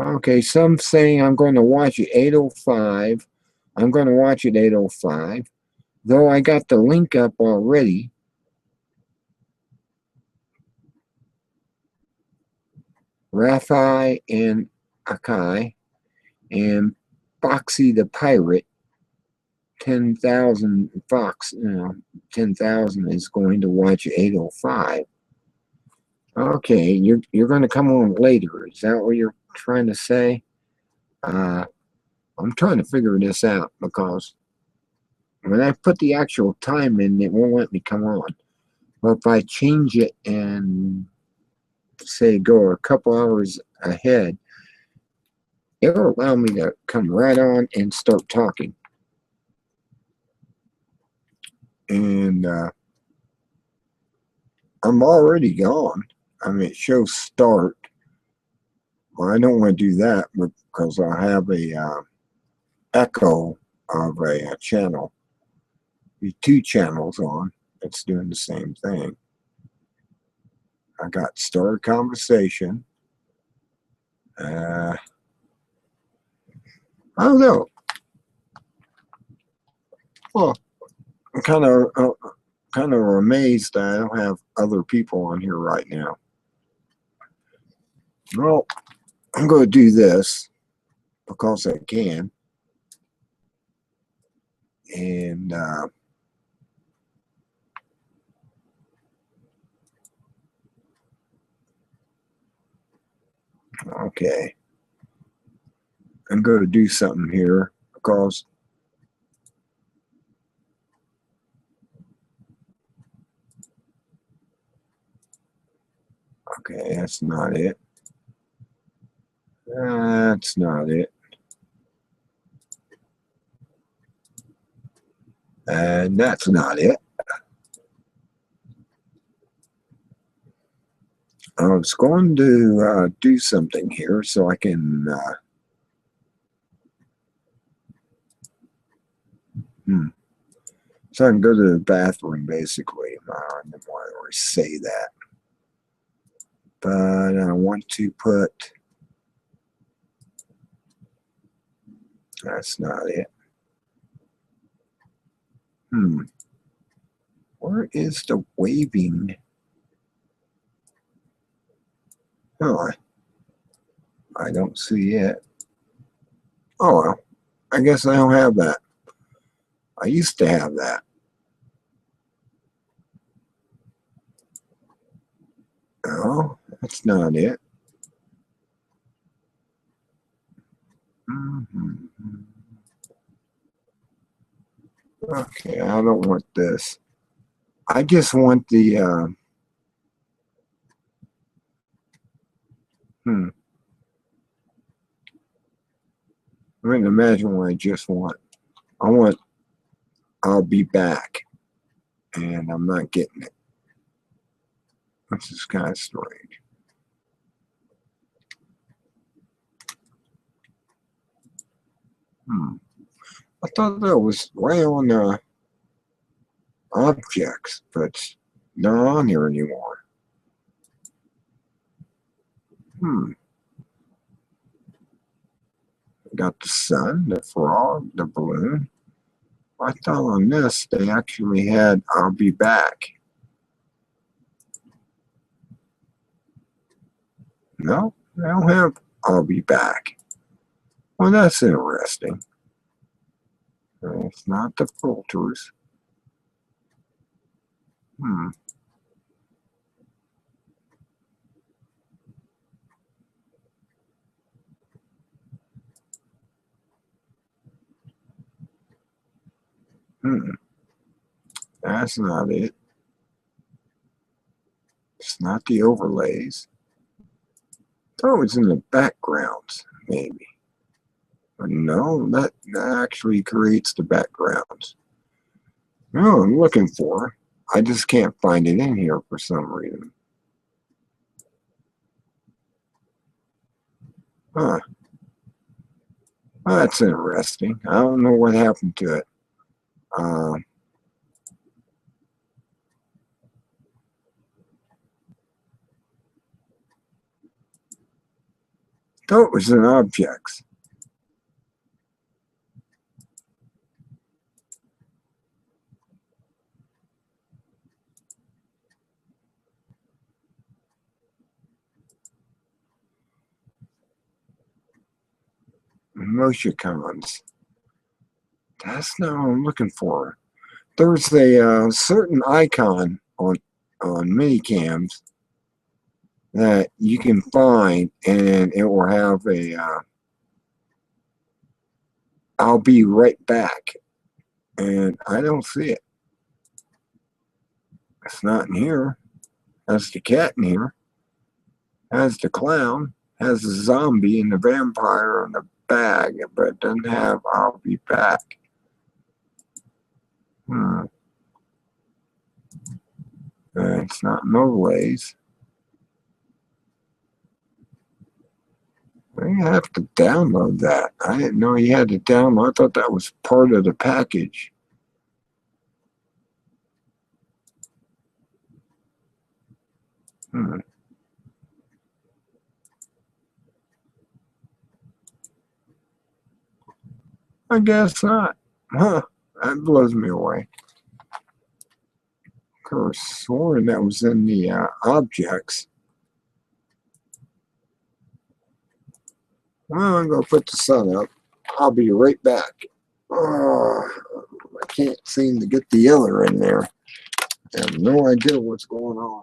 Okay, some saying I'm going to watch at 8:05. I'm going to watch at 8:05. Though I got the link up already. Rafi and Akai and Foxy the Pirate, 10,000 Fox, 10,000 is going to watch at 8:05. Okay, you're going to come on later. Is that what you're trying to say? I'm trying to figure this out because when I put the actual time in, it won't let me come on. But if I change it and say go a couple hours ahead, it'll allow me to come right on and start talking. And I'm already gone. I mean, it shows start. Well, I don't want to do that because I have a echo of a channel. The two channels on. It's doing the same thing. I got start conversation. I don't know. Well, I'm kind of amazed that I don't have other people on here right now. Well, I'm going to do this because I can. And okay, I'm going to do something here because okay, that's not it. That's not it. And that's not it. I was going to do something here so I can so I can go to the bathroom basically. I didn't want to say that. But I want to put that's not it. Where is the waving? Oh, I don't see it. Oh, well, I guess I don't have that. I used to have that. Oh, that's not it. Okay, I don't want this. I just want the, I mean, imagine what I just want. I want, I'll be back. And I'm not getting it. This is kind of strange. I thought that was right on objects, but it's not on here anymore. Got the sun, the frog, the balloon. I thought on this they actually had I'll be back. No, they don't have I'll be back. Well, that's interesting. It's not the filters. That's not it. It's not the overlays. Oh, it's in the backgrounds, maybe. But no, that actually creates the backgrounds. No, I'm looking for. I just can't find it in here for some reason. Huh. Well, that's interesting. I don't know what happened to it. Oh, it was in objects. Emoticons. That's not what I'm looking for. There's a certain icon on minicams that you can find, and it will have a I'll be right back, and I don't see it. It's not in here. Has the cat in here. Has the clown. Has the zombie and the vampire in the bag, but it doesn't have I'll be back. Hmm. It's not in overlays. You have to download that. I didn't know you had to download. I thought that was part of the package. Hmm. I guess not. Huh. That blows me away. Could have sworn that was in the objects. Well, I'm going to put the sun up. I'll be right back. Oh, I can't seem to get the other in there. I have no idea what's going on.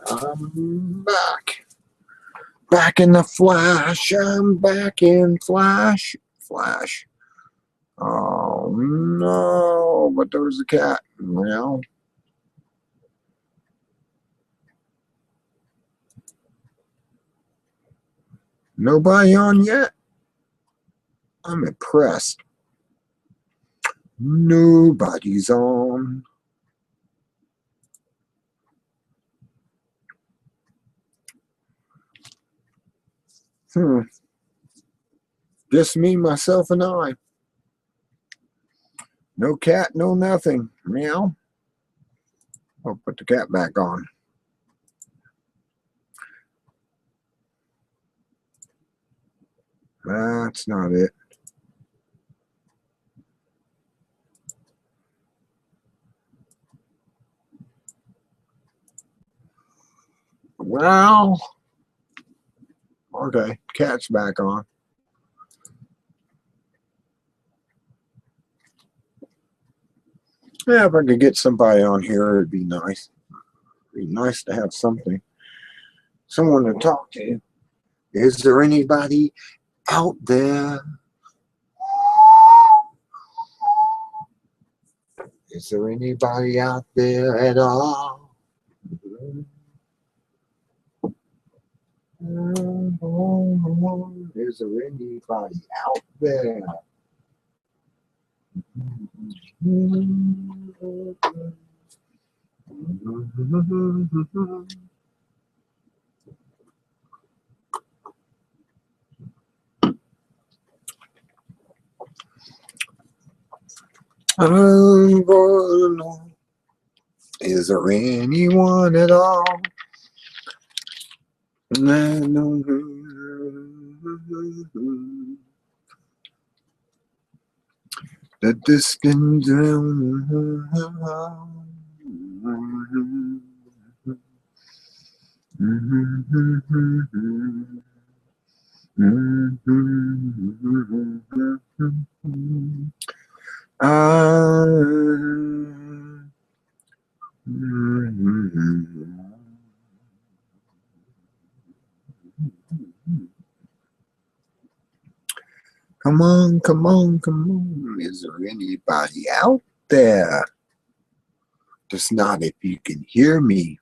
I'm back. Back in the flash. I'm back in flash. Flash. Oh no, but there was a cat. Well, nobody on yet? I'm impressed. Nobody's on. Hmm. Just me, myself, and I. No cat, no nothing. Meow. I'll put the cat back on. That's not it. Well, okay, cat's back on. Yeah, if I could get somebody on here, it'd be nice. It'd be nice to have someone to talk to. Is there anybody out there? Is there anybody out there at all? Is there anybody out there? I'm gonna know. Is there anyone at all? That this can do. Come on, come on, come on. Is there anybody out there? Just not if you can hear me.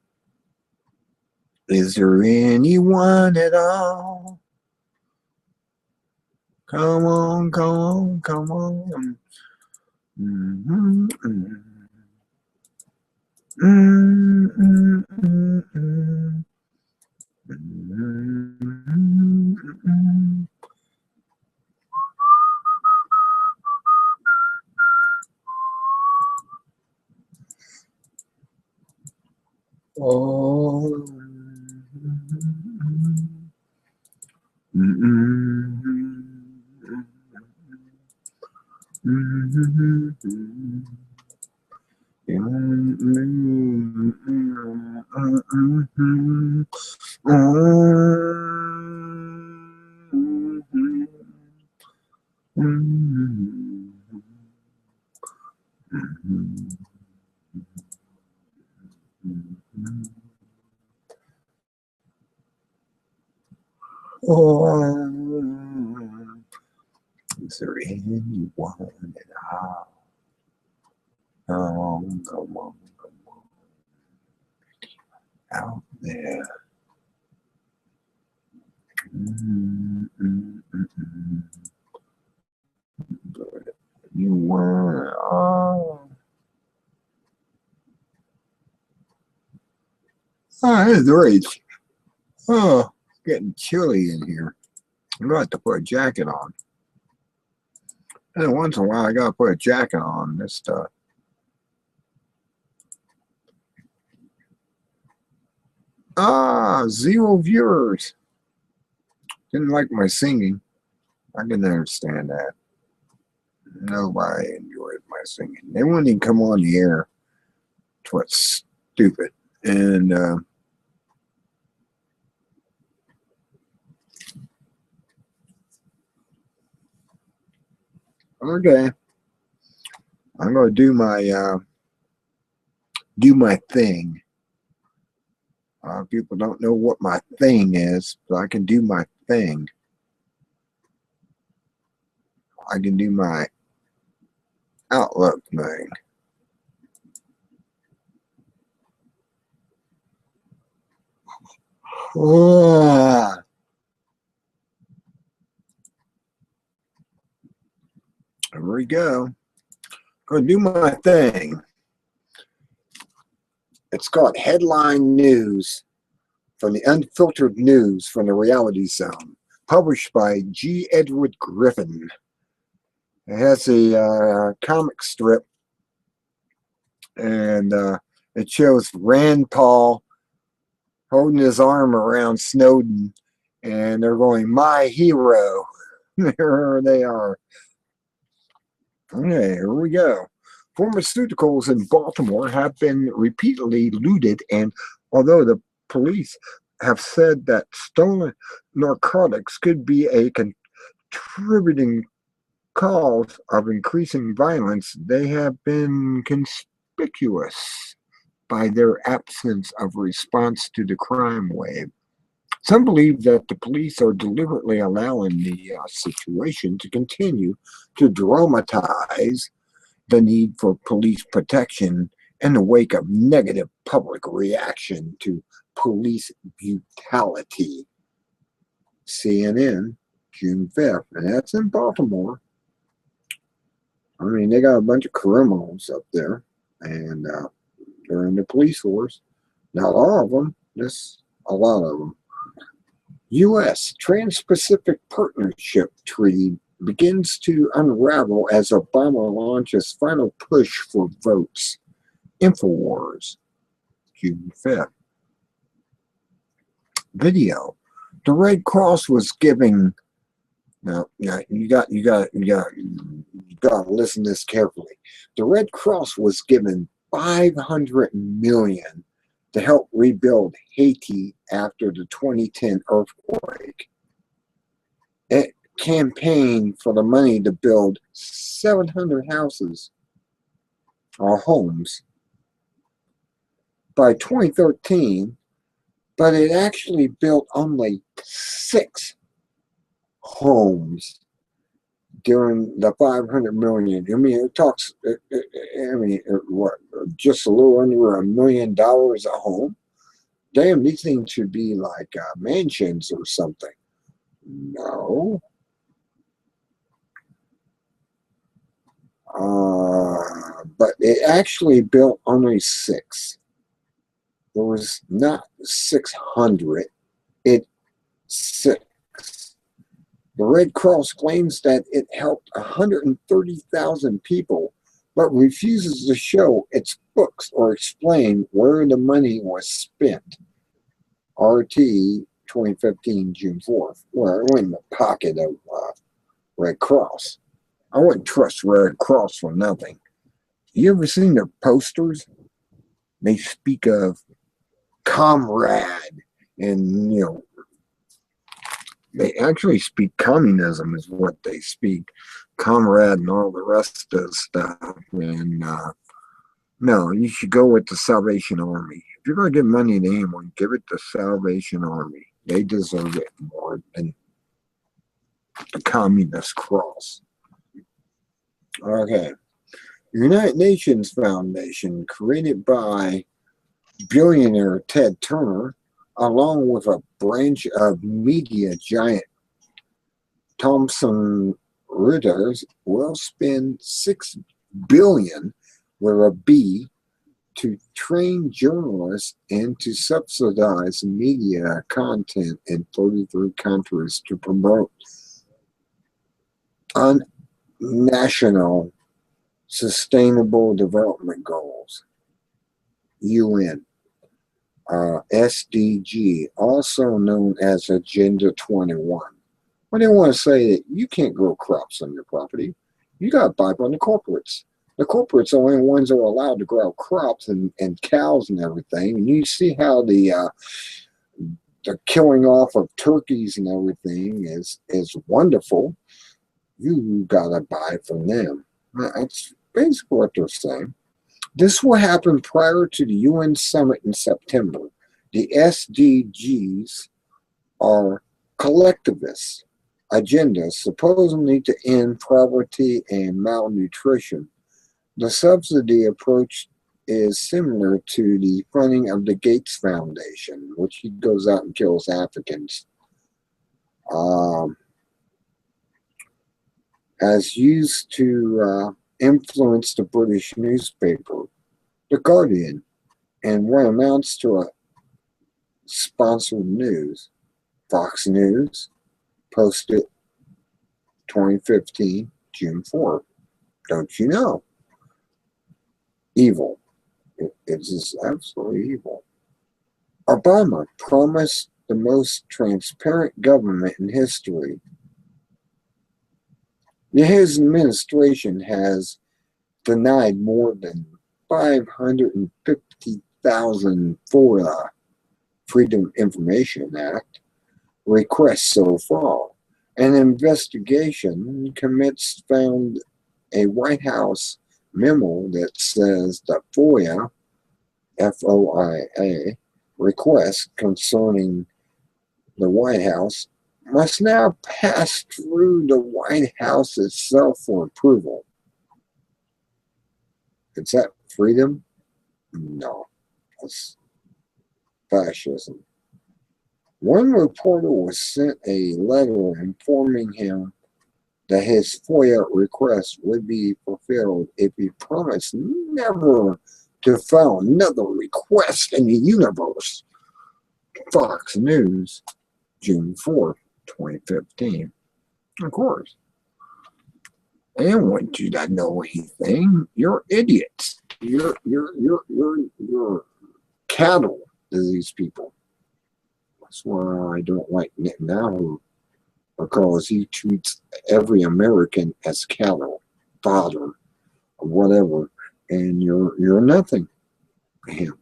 Is there anyone at all? Come on, come on, come on. Oh. Is there anyone at all? Oh, come on, out there. You were, it's great. Oh, getting chilly in here. I'm going to have to put a jacket on. And once in a while, I got to put a jacket on this stuff. Zero viewers. Didn't like my singing. I can understand that. Nobody enjoyed my singing. They wouldn't even come on the air. It's what's stupid. And okay, I'm gonna do my thing. People don't know what my thing is, but I can do my thing. I can do my Outlook thing. There we go. Gonna do my thing. It's called Headline News from the Unfiltered News from the Reality Zone, published by G. Edward Griffin. It has a comic strip, and it shows Rand Paul holding his arm around Snowden, and they're going, "My hero." There they are. Okay, here we go. Pharmaceuticals in Baltimore have been repeatedly looted, and although the police have said that stolen narcotics could be a contributing cause of increasing violence, they have been conspicuous by their absence of response to the crime wave. Some believe that the police are deliberately allowing the situation to continue to dramatize the need for police protection in the wake of negative public reaction to police brutality. CNN, June 5th, and that's in Baltimore. I mean, they got a bunch of criminals up there, and they're in the police force. Not all of them, just a lot of them. U.S. Trans-Pacific Partnership Treaty begins to unravel as Obama launches final push for votes. InfoWars, June 5th. Video. The Red Cross was giving. Now, you got to listen to this carefully. The Red Cross was given $500 million to help rebuild Haiti after the 2010 earthquake. It campaigned for the money to build 700 houses or homes by 2013, but it actually built only 6 homes during the 500 million. I mean, it talks. What? Just a little under $1 million a home. Damn, these things should be like mansions or something. No. But it actually built only 6. There was not 600. It's 6. The Red Cross claims that it helped 130,000 people, but refuses to show its books or explain where the money was spent. RT 2015, June 4th. Well, it went in the pocket of Red Cross. I wouldn't trust Red Cross for nothing. You ever seen their posters? They speak of comrade and, they actually speak communism is what they speak. Comrade and all the rest of the stuff. And no, you should go with the Salvation Army. If you're going to give money to anyone, give it to Salvation Army. They deserve it more than the Communist Cross. Okay. United Nations Foundation, created by billionaire Ted Turner, along with a branch of media giant Thomson Reuters, will spend $6 billion with a B to train journalists and to subsidize media content in 33 countries to promote national sustainable development goals. UN. SDG, also known as Agenda 21. Well, they want to say that you can't grow crops on your property. You got to buy from the corporates. The corporates are the only ones that are allowed to grow crops and cows and everything. And you see how the killing off of turkeys and everything is wonderful. You got to buy from them. That's basically what they're saying. This will happen prior to the UN summit in September. The SDGs are collectivist agendas supposedly to end poverty and malnutrition. The subsidy approach is similar to the funding of the Gates Foundation, which he goes out and kills Africans. As used to influence the British newspaper, The Guardian, and what amounts to a sponsored news. Fox News posted 2015, June 4th. Don't you know? Evil. It's just absolutely evil. Obama promised the most transparent government in history. His administration has denied more than 550,000 FOIA Freedom Information Act request so far. An investigation commits found a White House memo that says that FOIA, FOIA, requests concerning the White House must now pass through the White House itself for approval. Is that freedom? No, that's fascism. One reporter was sent a letter informing him that his FOIA request would be fulfilled if he promised never to file another request in the universe. Fox News, June 4th, 2015. Of course. They don't want you to know anything. You're idiots. You're cattle to these people. That's why I don't like Netanyahu, because he treats every American as cattle, fodder, or whatever, and you're nothing to him.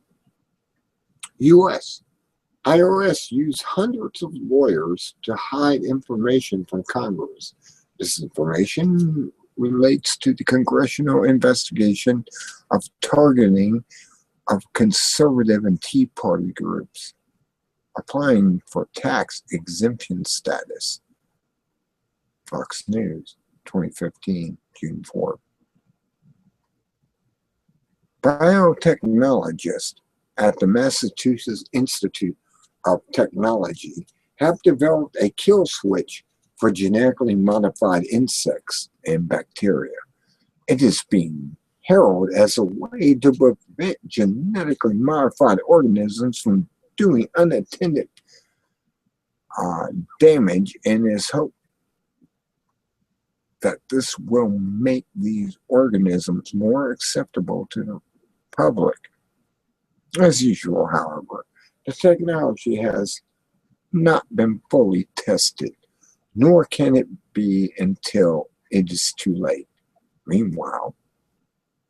U.S. IRS used hundreds of lawyers to hide information from Congress. This information relates to the congressional investigation of targeting of conservative and Tea Party groups applying for tax exemption status. Fox News, 2015, June 4th. Biotechnologists at the Massachusetts Institute of Technology have developed a kill switch for genetically modified insects and bacteria. It is being heralded as a way to prevent genetically modified organisms from doing unattended damage, and is hoped that this will make these organisms more acceptable to the public. As usual, however, the technology has not been fully tested, nor can it be until it is too late. Meanwhile,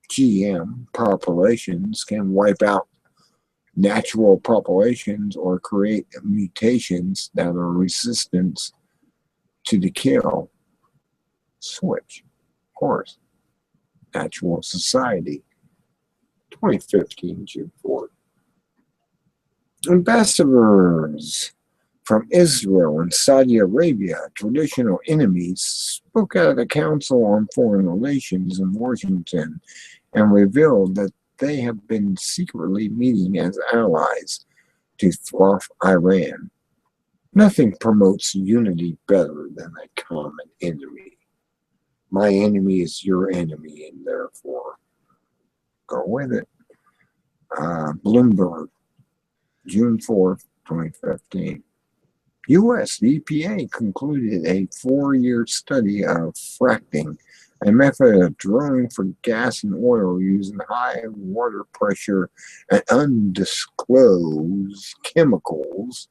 GM populations can wipe out natural populations or create mutations that are resistant to the kill switch. Of course, Natural Society, 2015, June 4th. Ambassadors from Israel and Saudi Arabia, traditional enemies, spoke at the Council on Foreign Relations in Washington and revealed that they have been secretly meeting as allies to thwart Iran. Nothing promotes unity better than a common enemy. My enemy is your enemy, and therefore, go with it. Bloomberg, June 4th, 2015. U.S. EPA concluded a 4-year study of fracking, a method of drilling for gas and oil using high water pressure and undisclosed chemicals,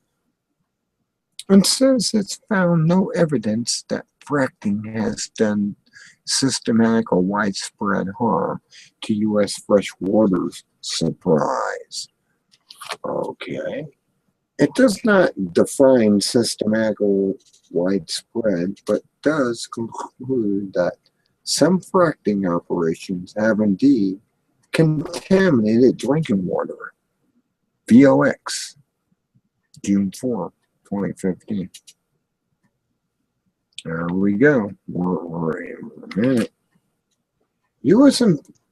and says it's found no evidence that fracking has done systematic or widespread harm to U.S. fresh waters. Surprise. Okay. It does not define systematic or widespread, but does conclude that some fracking operations have indeed contaminated drinking water. VOX, June 4, 2015. There we go. We're in a minute. U.S.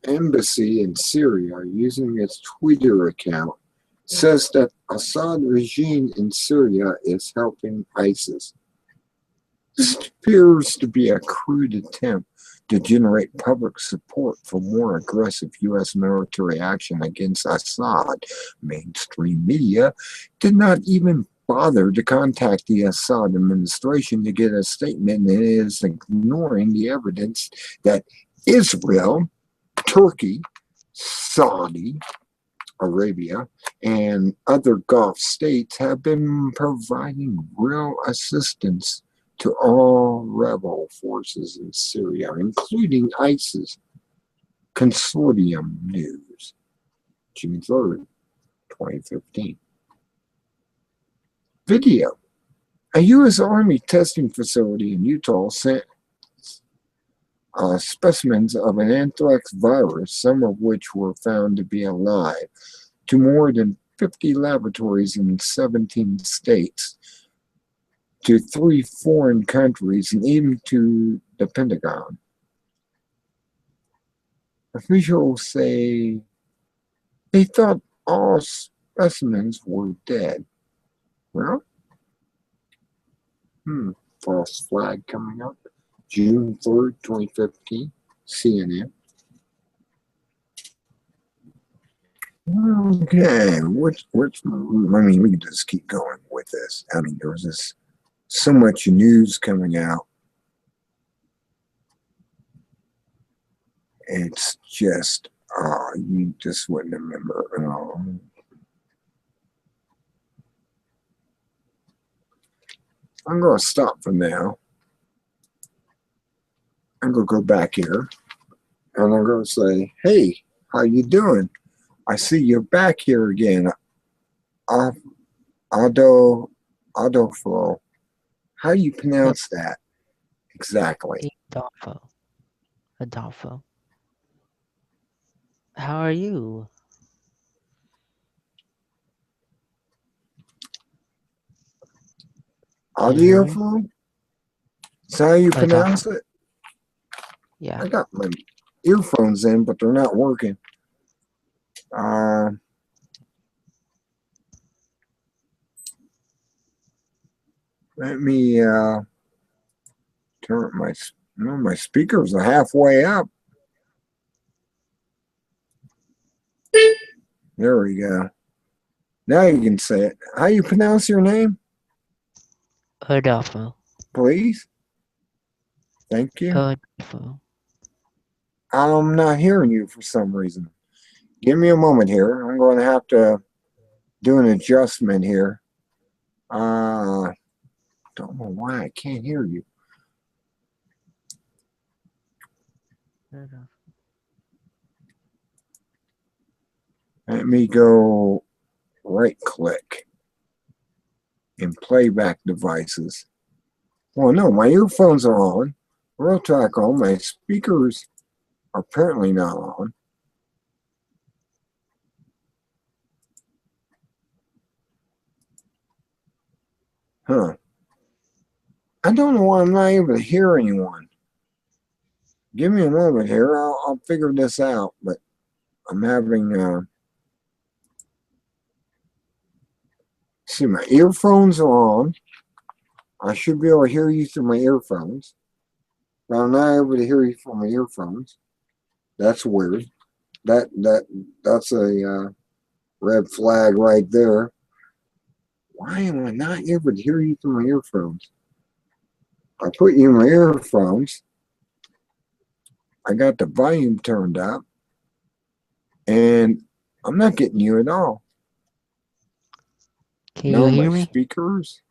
Embassy in Syria, using its Twitter account, says that Assad regime in Syria is helping ISIS. This appears to be a crude attempt to generate public support for more aggressive U.S. military action against Assad. Mainstream media did not even bother to contact the Assad administration to get a statement, and is ignoring the evidence that Israel, Turkey, Saudi Arabia, and other Gulf states have been providing real assistance to all rebel forces in Syria, including ISIS. Consortium News, June 3rd, 2015. Video. A U.S. Army testing facility in Utah sent specimens of an anthrax virus, some of which were found to be alive, to more than 50 laboratories in 17 states, to 3 foreign countries, and even to the Pentagon. Officials say they thought all specimens were dead. Well, false flag coming up. June 3rd, 2015, CNN. Okay, I mean, we can just keep going with this. I mean, there was this so much news coming out. It's just, you just wouldn't remember. I'm going to stop for now. I'm going to go back here, and I'm going to say, hey, how you doing? I see you're back here again. Adolfo. How do you pronounce that exactly? Adolfo. How are you? Adolfo? Is that how you pronounce it? Yeah. I got my earphones in, but they're not working. Let me turn my speakers are halfway up. There we go. Now you can say it. How you pronounce your name? Adolfo. Please. Thank you. Adolfo. I'm not hearing you for some reason. Give me a moment here. I'm going to have to do an adjustment here. Don't know why I can't hear you. Let me go right click in playback devices. Well, no, my earphones are on. Real talk on. My speakers are apparently not on. Huh. I don't know why I'm not able to hear anyone. Give me a moment here. I'll figure this out, but I'm having, see, my earphones are on. I should be able to hear you through my earphones, but I'm not able to hear you from my earphones. That's weird. That's a red flag right there. Why am I not able to hear you through my earphones? I put you in my earphones. I got the volume turned up, and I'm not getting you at all. Can you hear me? Speakers.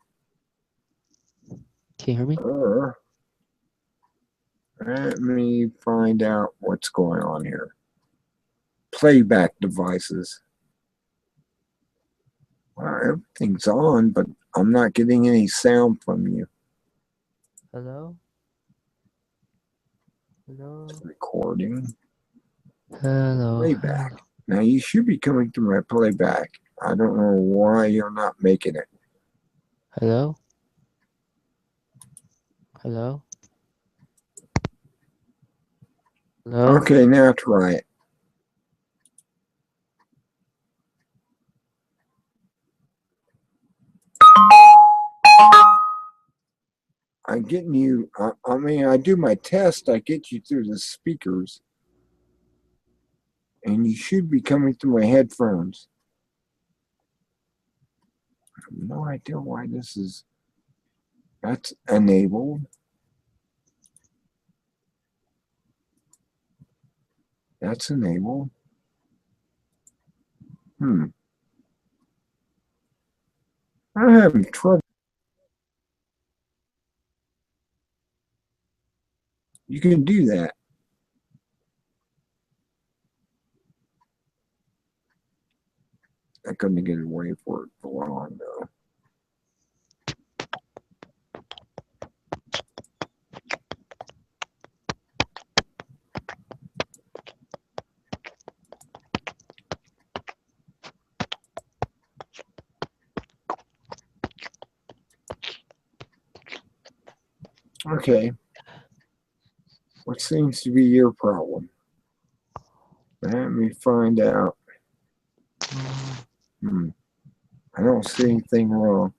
Can you hear me? Let me find out what's going on here. Playback devices. Well, everything's on, but I'm not getting any sound from you. Hello? Hello? Recording. Hello. Playback. Now you should be coming through my playback. I don't know why you're not making it. Hello? Hello? Hello? Okay, now try it. I'm getting you, I mean, I do my test, I get you through the speakers, and you should be coming through my headphones. I have no idea why this is, that's enabled. That's enabled. I'm having trouble. You can do that. I couldn't get away for it for long though. Okay. What seems to be your problem? Let me find out. I don't see anything wrong.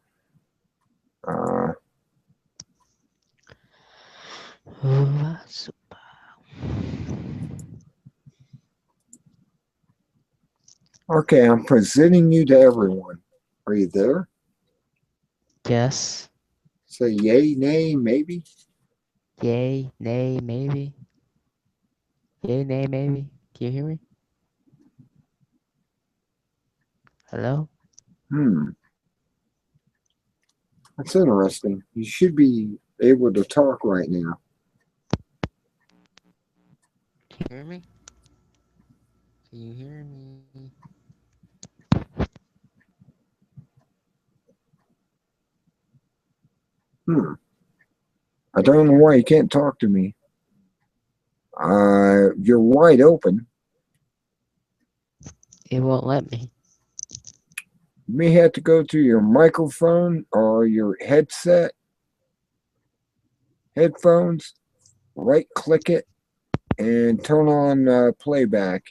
Okay, I'm presenting you to everyone. Are you there? Yes. Say yay, nay, maybe. Yay, nay, maybe. Yay, nay, maybe. Can you hear me? Hello? That's interesting. You should be able to talk right now. Can you hear me? Can you hear me? I don't know why you can't talk to me. You're wide open. It won't let me. You may have to go to your microphone or your headphones, right click it, and turn on playback.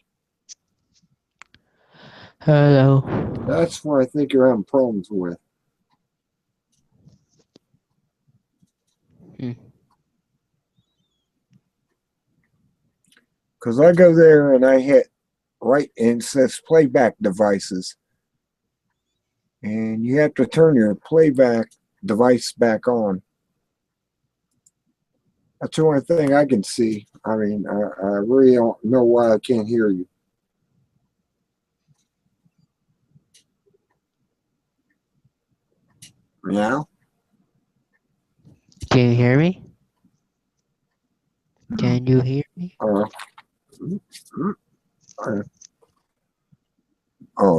Hello. That's what I think you're having problems with. Because I go there and I hit right and it says playback devices. And you have to turn your playback device back on. That's the only thing I can see. I mean, I really don't know why I can't hear you. Now? Can you hear me? Can you hear me? Oh,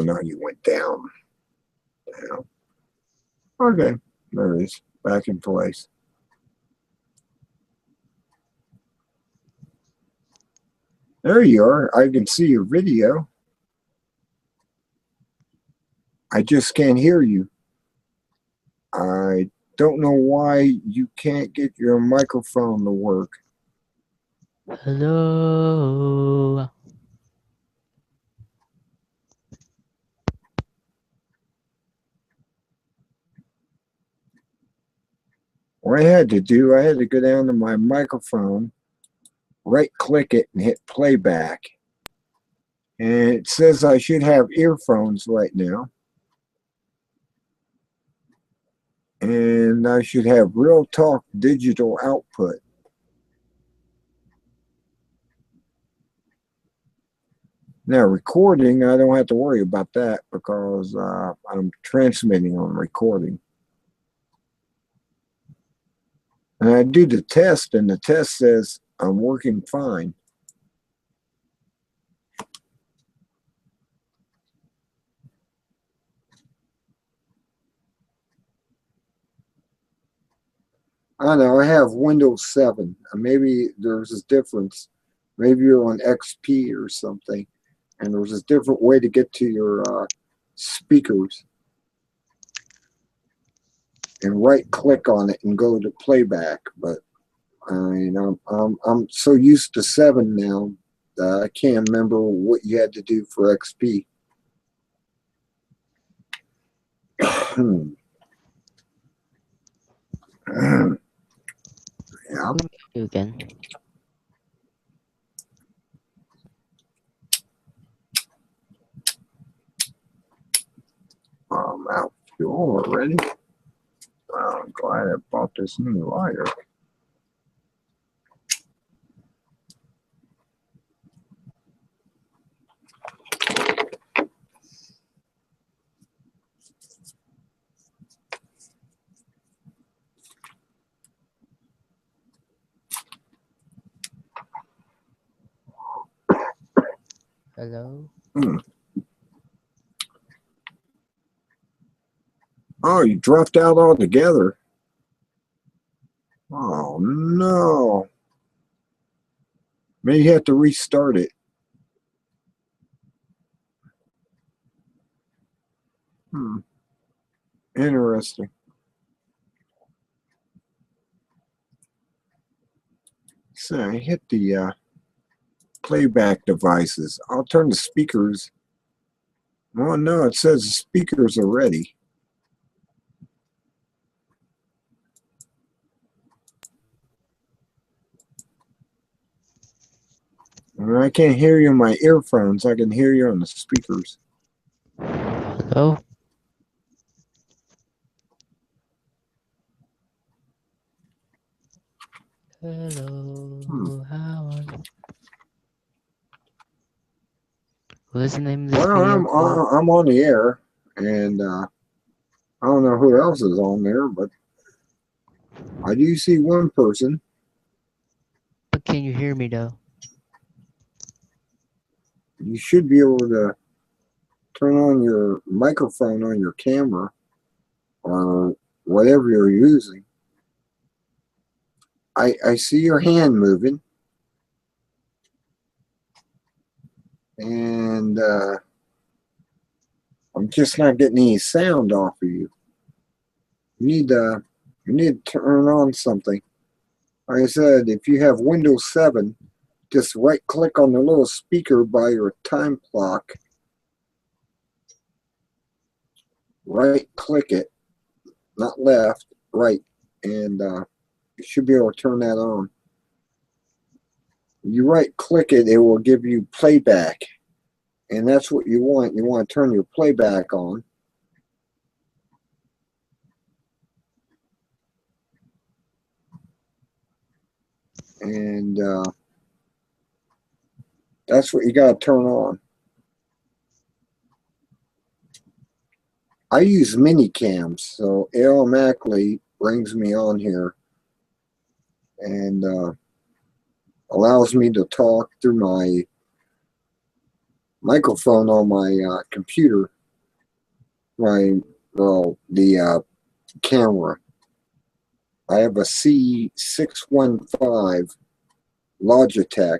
no, you went down. Okay, there it is. Back in place. There you are. I can see your video. I just can't hear you. I don't know why you can't get your microphone to work. Hello. What I had to do, I had to go down to my microphone, right click it, and hit playback. And it says I should have earphones right now. And I should have Real Talk digital output. Now, recording, I don't have to worry about that because I'm transmitting on recording. And I do the test, and the test says I'm working fine. I know, I have Windows 7. Maybe there's a difference. Maybe you're on XP or something. And there's a different way to get to your speakers. And right click on it and go to playback. But I mean, I'm so used to 7 now that I can't remember what you had to do for XP. Yeah. Let me you again. I'm out of fuel already. I'm glad I bought this new lighter. Hello. Oh, you dropped out altogether. Oh no. Maybe you have to restart it. Interesting. So I hit the playback devices. I'll turn the speakers. Oh no, it says the speakers are ready. And I can't hear you in my earphones. I can hear you on the speakers. Hello? Hello, how are you? What's the name of this Well, video called? I'm on the air, and I don't know who else is on there, but I do see one person. But can you hear me though? You should be able to turn on your microphone on your camera or whatever you're using. I see your hand moving, and I'm just not getting any sound off of you. You need to turn on something. Like I said, if you have Windows 7, just right click on the little speaker by your time clock. Right click it, not left, right, and you should be able to turn that on. You right click it, it will give you playback, and that's what you want. You want to turn your playback on. And that's what you got to turn on. I use mini cams, so it automatically brings me on here and allows me to talk through my microphone on my computer, the camera. I have a C615 Logitech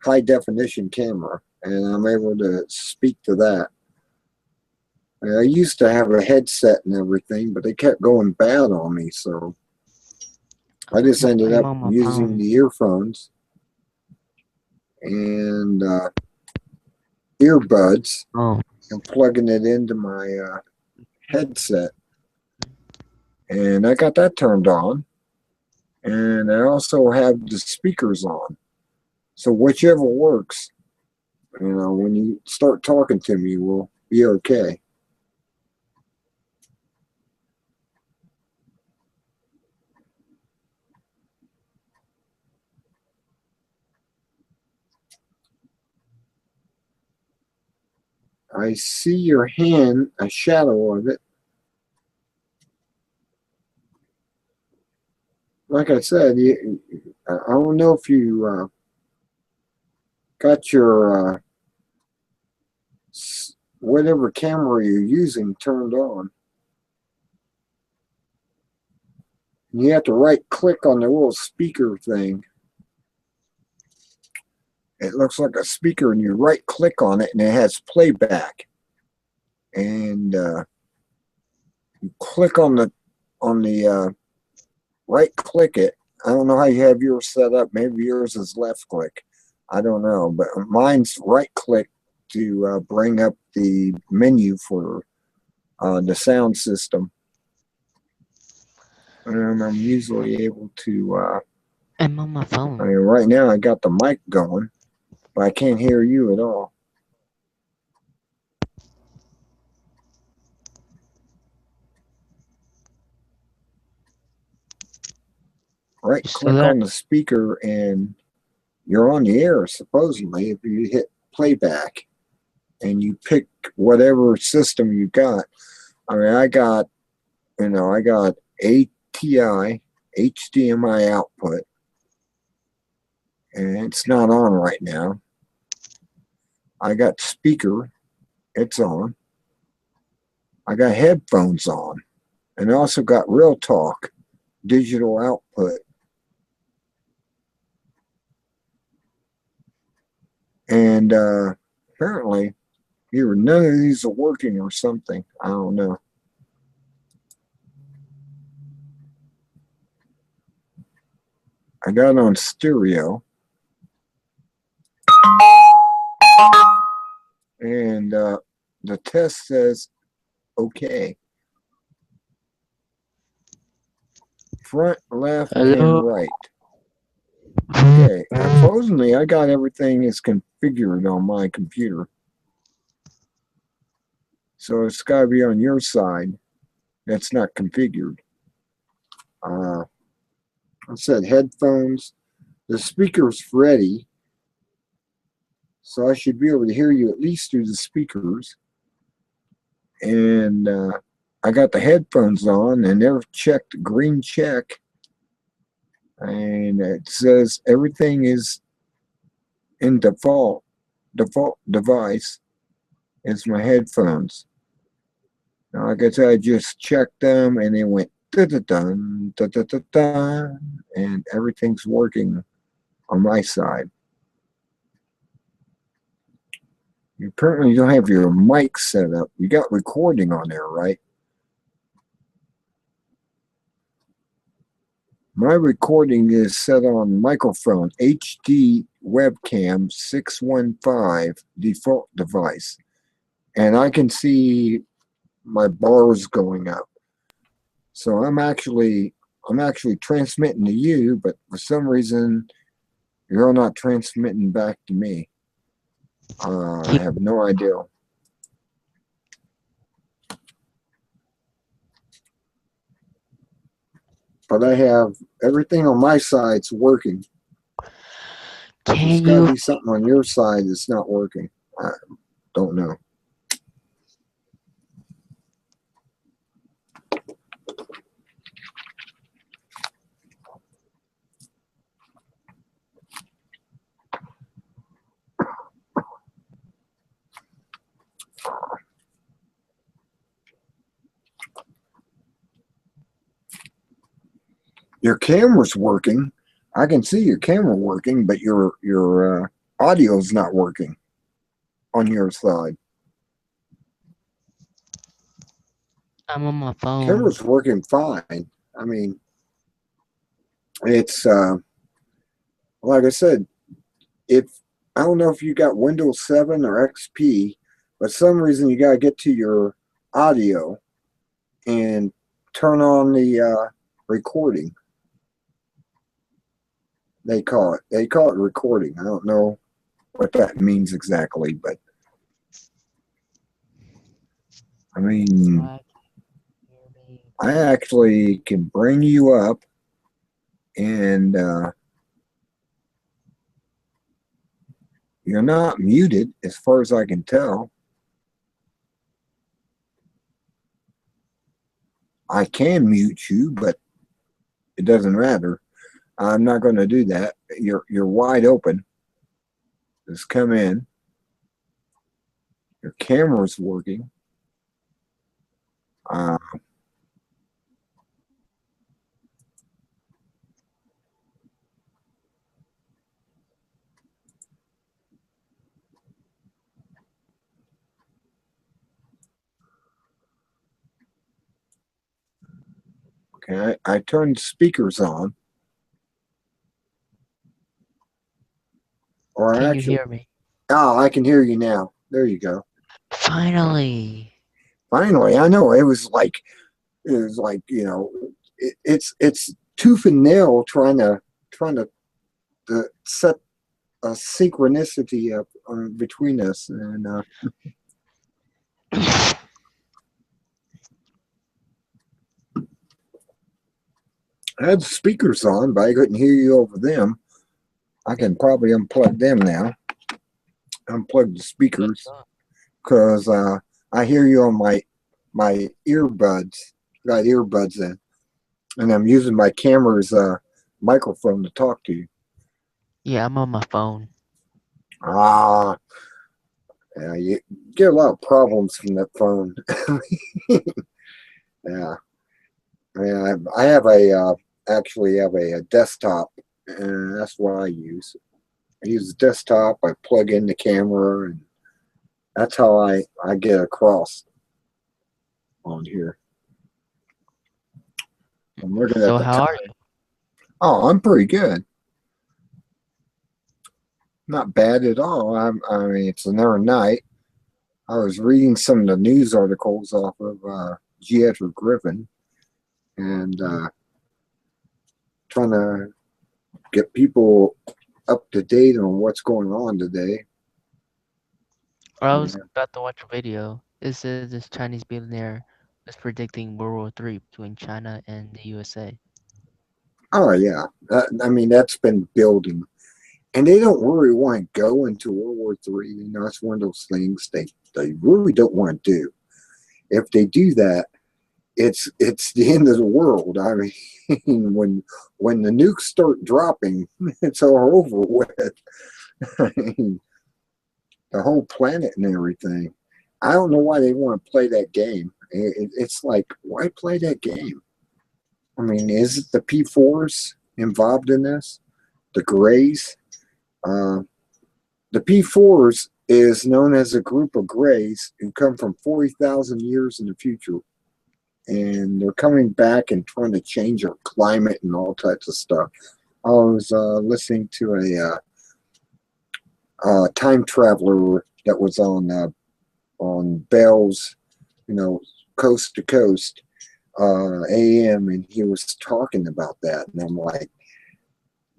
high definition camera, and I'm able to speak to that. I used to have a headset and everything, but they kept going bad on me, so I just ended I'm up on my using phone. the earphones and earbuds Oh, and plugging it into my headset. And I got that turned on. And I also have the speakers on. So whichever works, when you start talking to me, we'll be okay. I see your hand, a shadow of it. Like I said, I don't know if you got your whatever camera you're using turned on. You have to right click on the little speaker thing. It looks like a speaker, and you right click on it, and it has playback. And you click on the right click it. I don't know how you have yours set up. Maybe yours is left click. I don't know, but mine's right click to bring up the menu for the sound system. And I'm usually able to, I'm on my I phone. mean, right now I got the mic going, but I can't hear you at all. Right You still click there? on the speaker and you're on the air, supposedly, if you hit playback and you pick whatever system you got. I mean, I got ATI, HDMI output, and it's not on right now. I got speaker, it's on. I got headphones on, and I also got Real Talk, digital output. And apparently, either none of these are working or something. I don't know. I got it on stereo. And the test says okay. Front, left, Hello. and right. Okay. Supposedly, I got everything is configured on my computer. So it's got to be on your side that's not configured. I said headphones. The speaker's ready. So I should be able to hear you at least through the speakers. And I got the headphones on and they're checked green check. And it says everything is in default device is my headphones. Now, like I said, I just checked them and they went da-da-dun, da-da-da-dun, and everything's working on my side. You apparently don't have your mic set up. You got recording on there, right? My recording is set on microphone HD webcam 615 default device. And I can see my bars going up. So I'm actually transmitting to you, but for some reason you're not transmitting back to me. I have no idea. But I have everything on my side's working. There's Can got to you? be something on your side that's not working. I don't know. Your camera's working. I can see your camera working, but your audio's not working on your side. I'm on my phone. Camera's working fine. I mean, it's like I said, if I don't know if you got Windows 7 or XP, but some reason you got to get to your audio and turn on the recording. They call it recording. I don't know what that means exactly, but I mean, Why can't you hear me? I actually can bring you up and you're not muted as far as I can tell. I can mute you, but it doesn't matter. I'm not going to do that. You're wide open. Just come in. Your camera's working. Okay, I turned speakers on. Or Can you actually, hear me? oh, I can hear you now. There you go. Finally. Finally, I know it was like it's tooth and nail trying to set a synchronicity up between us, and I had the speakers on, but I couldn't hear you over them. I can probably unplug them now. Unplug the speakers because I hear you on my earbuds. Got earbuds in, and I'm using my camera's microphone to talk to you. Yeah, I'm on my phone. Ah, yeah, you get a lot of problems from that phone. Yeah, I have actually have a desktop, and that's what I use. I use the desktop. I plug in the camera, and that's how I get across on here. I'm looking at So the how time. are you? Oh, I'm pretty good. not bad at all. I mean, it's another night. I was reading some of the news articles off of G. Edward Griffin and trying to get people up to date on what's going on today. I was Yeah. about to watch a video. It says this Chinese billionaire was predicting World War III between China and the USA. Oh yeah, I mean that's been building, and they don't really want to go into World War III. You know, it's one of those things they really don't want to do. If they do that, it's the end of the world. I mean, when the nukes start dropping, it's all over with. I mean, the whole planet and everything. I don't know why they want to play that game. It's like, why play that game? I mean, is it the P4s involved in this? The Greys? Uh, the P4s is known as a group of Greys who come from 40,000 years in the future. And they're coming back and trying to change our climate and all types of stuff. I was listening to a time traveler that was on Bell's, coast to coast AM, and he was talking about that, and I'm like,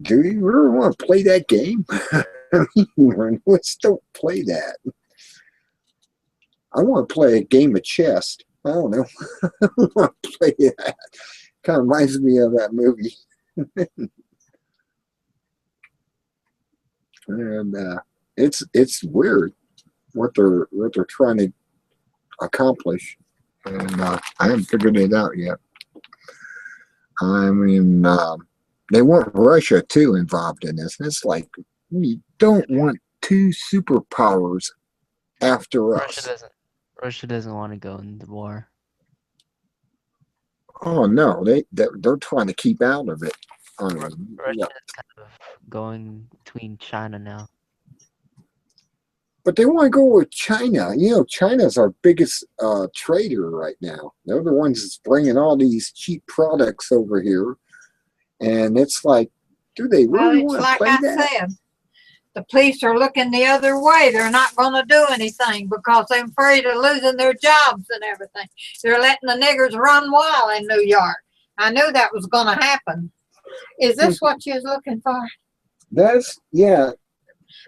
do you really want to play that game? I mean, let's don't play that. I want to play a game of chess. I don't know. I want to play that. Kind of reminds me of that movie. And it's weird what they're trying to accomplish, and I haven't figured it out yet. I mean, they want Russia too involved in this. And it's like, we don't want two superpowers after Russia us. doesn't. Russia doesn't want to go in the war. Oh no, they're trying to keep out of it. Russia Yeah. is kind of going between China now. But they want to go with China. You know, China's our biggest trader right now. They're the ones that's bringing all these cheap products over here. And it's like, do they really Well, it's want to like play I that? said, the police are looking the other way. They're not going to do anything because they're afraid of losing their jobs and everything. They're letting the niggers run wild in New York. I knew that was going to happen. Is this what you was looking for? That's, yeah.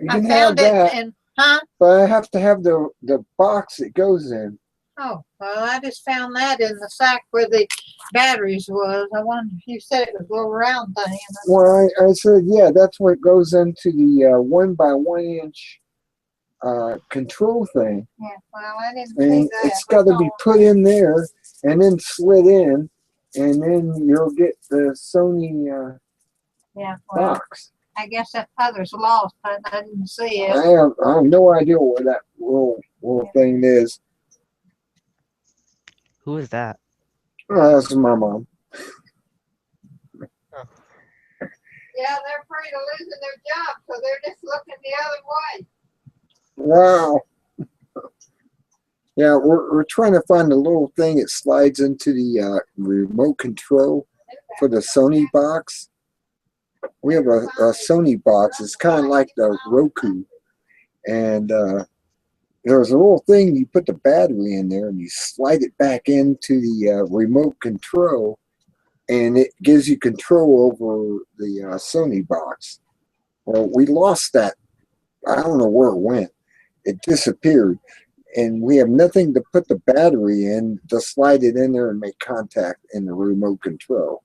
You I can have found it that, in, huh? but I have to have the box it goes in. Oh, well, I just found that in the sack where the batteries was. I wonder if you said it was a little round thing. Well, I said, yeah, that's what goes into the 1x1 inch control thing. Yeah, well, I didn't And see that. it's got to be put in there and then slid in, and then you'll get the Sony Yeah, well, box. I guess that others lost, but I didn't see it. I have no idea what that little thing is. Who is that? Oh, that's my mom. Yeah, they're afraid of losing their job, so they're just looking the other way. Wow. Yeah, we're trying to find a little thing that slides into the remote control for the Sony box. We have a Sony box. It's kind of like the Roku. And there's a little thing, you put the battery in there and you slide it back into the remote control, and it gives you control over the Sony box. Well, we lost that. I don't know where it went. It disappeared. And we have nothing to put the battery in to slide it in there and make contact in the remote control.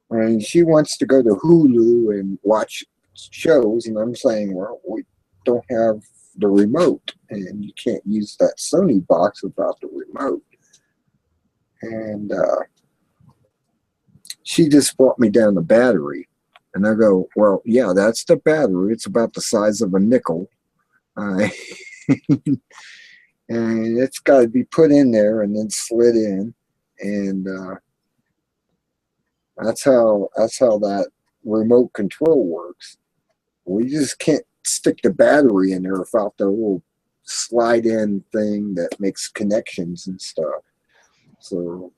And she wants to go to Hulu and watch shows, and I'm saying, well, we don't have the remote, and you can't use that Sony box without the remote. And she just brought me down the battery. And I go, well, yeah, that's the battery. It's about the size of a nickel. And it's got to be put in there and then slid in, and that's how that remote control works. We just can't stick the battery in there without the little slide in thing that makes connections and stuff. So,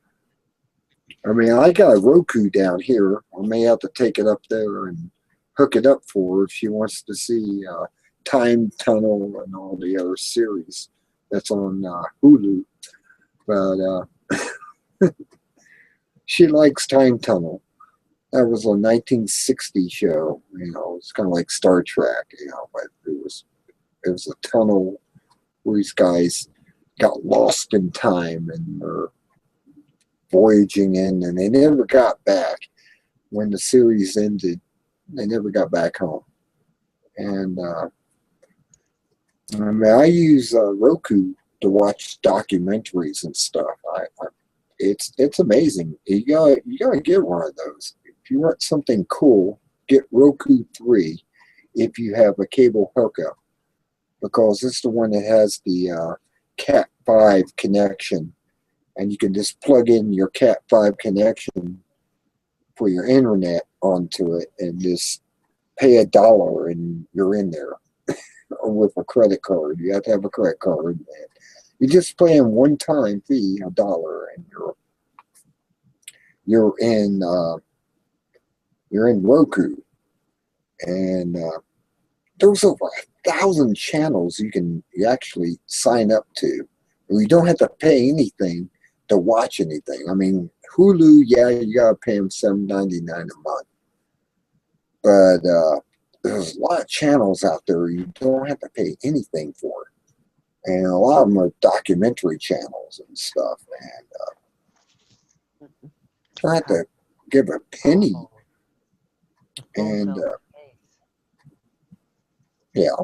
I mean, I got a Roku down here. I may have to take it up there and hook it up for her if she wants to see Time Tunnel and all the other series that's on Hulu. But she likes Time Tunnel. That was a 1960 show. You know, it's kind of like Star Trek. You know, but it was a tunnel where these guys got lost in time and were voyaging in, and they never got back. When the series ended, they never got back home. And I mean, I use Roku to watch documentaries and stuff. It's amazing. You gotta get one of those. If you want something cool, get Roku 3 if you have a cable hookup, because it's the one that has the Cat 5 connection, and you can just plug in your Cat 5 connection for your internet onto it and just pay $1 and you're in there. Or with a credit card. You have to have a credit card. And you're just paying one-time fee, $1, and you're in Roku. And there's over 1,000 channels you actually sign up to. You don't have to pay anything to watch anything. I mean, Hulu, yeah, you gotta pay them $7.99 a month. But there's a lot of channels out there you don't have to pay anything for. And a lot of them are documentary channels and stuff. And I have to give a penny. And yeah.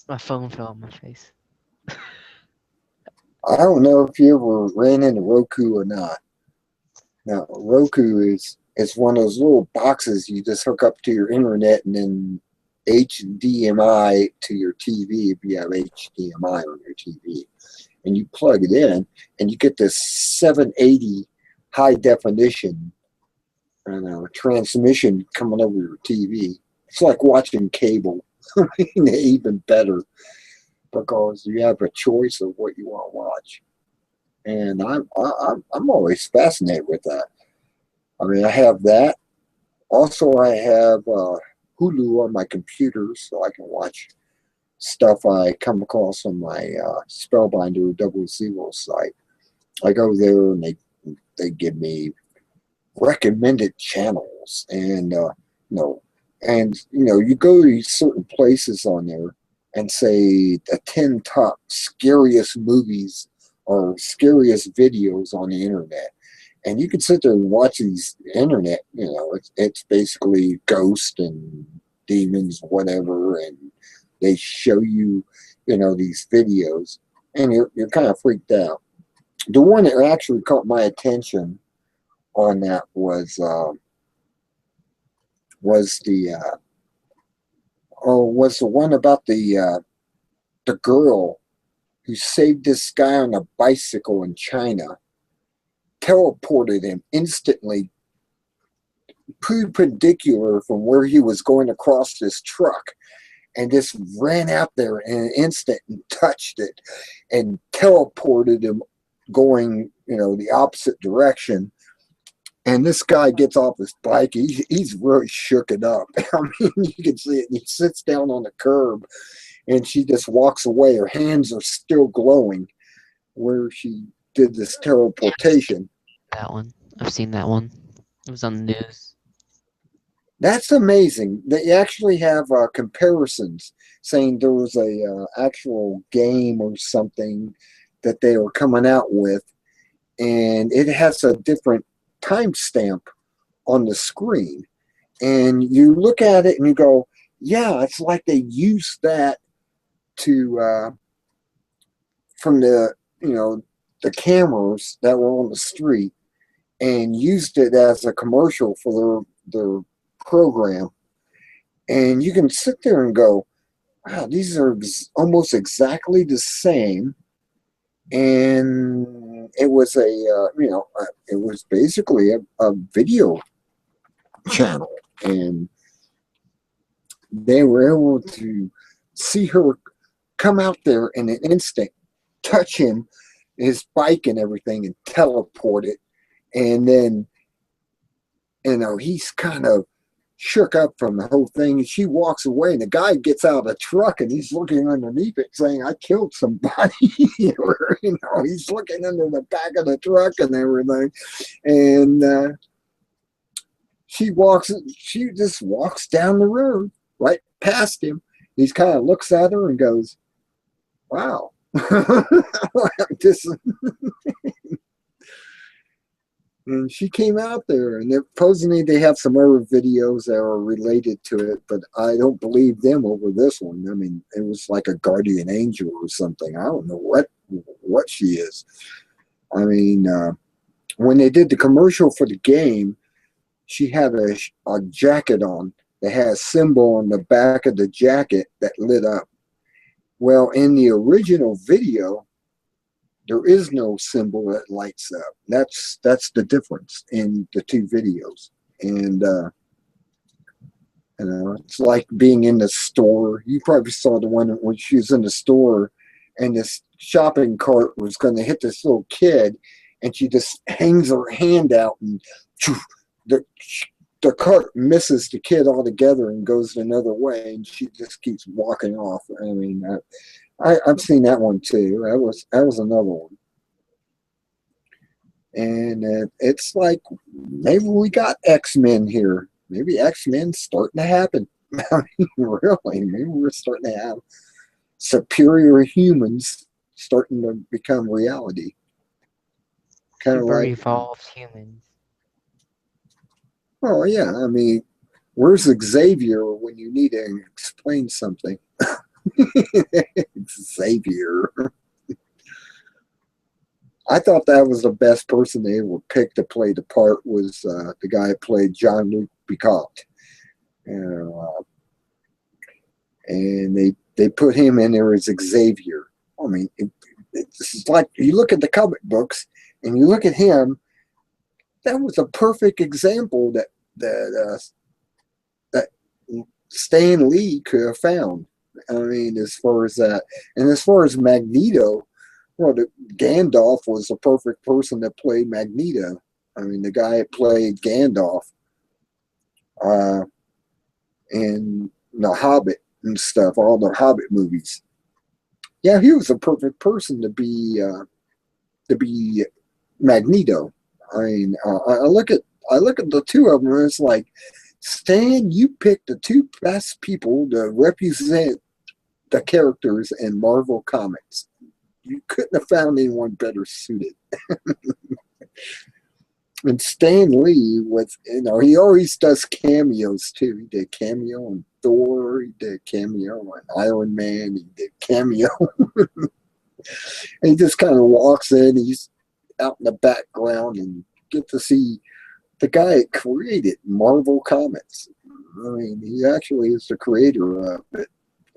My phone fell on my face. I don't know if you ever ran into Roku or not. Now, Roku is one of those little boxes you just hook up to your internet and then HDMI to your TV if you have HDMI on your TV. And you plug it in and you get this 780 high definition transmission coming over your TV. It's like watching cable. I mean, even better, because you have a choice of what you want to watch. And I'm always fascinated with that. I mean, I have that. Also, I have Hulu on my computer, so I can watch stuff I come across on my Spellbinder 00 site. I go there and they give me recommended channels, and you go to certain places on there and say the 10 top scariest movies or scariest videos on the internet. And you can sit there and watch these internet, it's basically ghosts and demons, whatever, and they show you, these videos, and you're kind of freaked out. The one that actually caught my attention on that was the one about the girl who saved this guy on a bicycle in China, teleported him instantly, perpendicular from where he was going across this truck, and just ran out there in an instant and touched it and teleported him going, the opposite direction. And this guy gets off his bike. He's really shook it up. I mean, you can see it. He sits down on the curb, and she just walks away. Her hands are still glowing where she did this teleportation. That one. I've seen that one. It was on the news. That's amazing. They actually have comparisons saying there was a actual game or something that they were coming out with, and it has a different timestamp on the screen. And you look at it and you go, yeah, it's like they used that to from the the cameras that were on the street and used it as a commercial for their program. And you can sit there and go, wow, these are almost exactly the same. And it was it was basically a video channel, and they were able to see her come out there in an instant, touch him, his bike and everything, and teleport it. And then, he's kind of shook up from the whole thing, and she walks away, and the guy gets out of the truck, and he's looking underneath it saying, I killed somebody. He's looking under the back of the truck and everything. And she just walks down the road right past him. He kind of looks at her and goes, wow. And she came out there, and supposedly they have some other videos that are related to it, but I don't believe them over this one. I mean, it was like a guardian angel or something. I don't know what she is. I mean, when they did the commercial for the game, she had a jacket on that had a symbol on the back of the jacket that lit up. Well, in the original video, there is no symbol that lights up. That's the difference in the two videos. And it's like being in the store. You probably saw the one when she was in the store, and this shopping cart was going to hit this little kid, and she just hangs her hand out, and the cart misses the kid altogether and goes another way, and she just keeps walking off. I mean, I've seen that one too. That was another one. And it's like, maybe we got X-Men here. Maybe X-Men's starting to happen. I mean, really, maybe we're starting to have superior humans starting to become reality. Kind of Super like, evolved humans. oh yeah, I mean, where's Xavier when you need to explain something? Xavier. I thought that was the best person they ever picked to play the part was the guy who played Jean-Luc Picard. And they put him in there as Xavier. I mean, it's like you look at the comic books and you look at him. That was a perfect example that Stan Lee could have found. I mean, as far as that, and as far as Magneto, well, Gandalf was the perfect person to play Magneto. I mean, the guy that played Gandalf in The Hobbit and stuff, all the Hobbit movies. Yeah, he was the perfect person to be Magneto. I mean, I look at the two of them, and it's like, Stan, you picked the two best people to represent the characters in Marvel Comics. You couldn't have found anyone better suited. And Stan Lee was, he always does cameos too. He did cameo on Thor. He did cameo on Iron Man. He did cameo. And he just kind of walks in. He's out in the background, and get to see the guy that created Marvel Comics. I mean, he actually is the creator of it.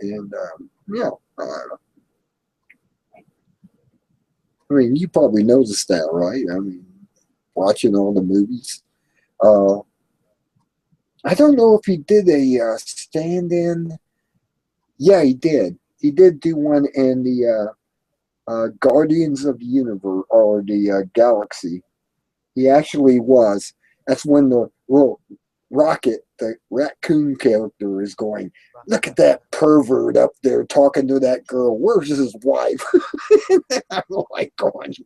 And I mean, you probably noticed that, right? I mean, watching all the movies. I don't know if he did a stand-in. Yeah, he did. He did do one in the Guardians of the Universe or the Galaxy. He actually was. That's when the little Rocket, the raccoon character, is going, look at that pervert up there talking to that girl. Where's his wife? I'm like going,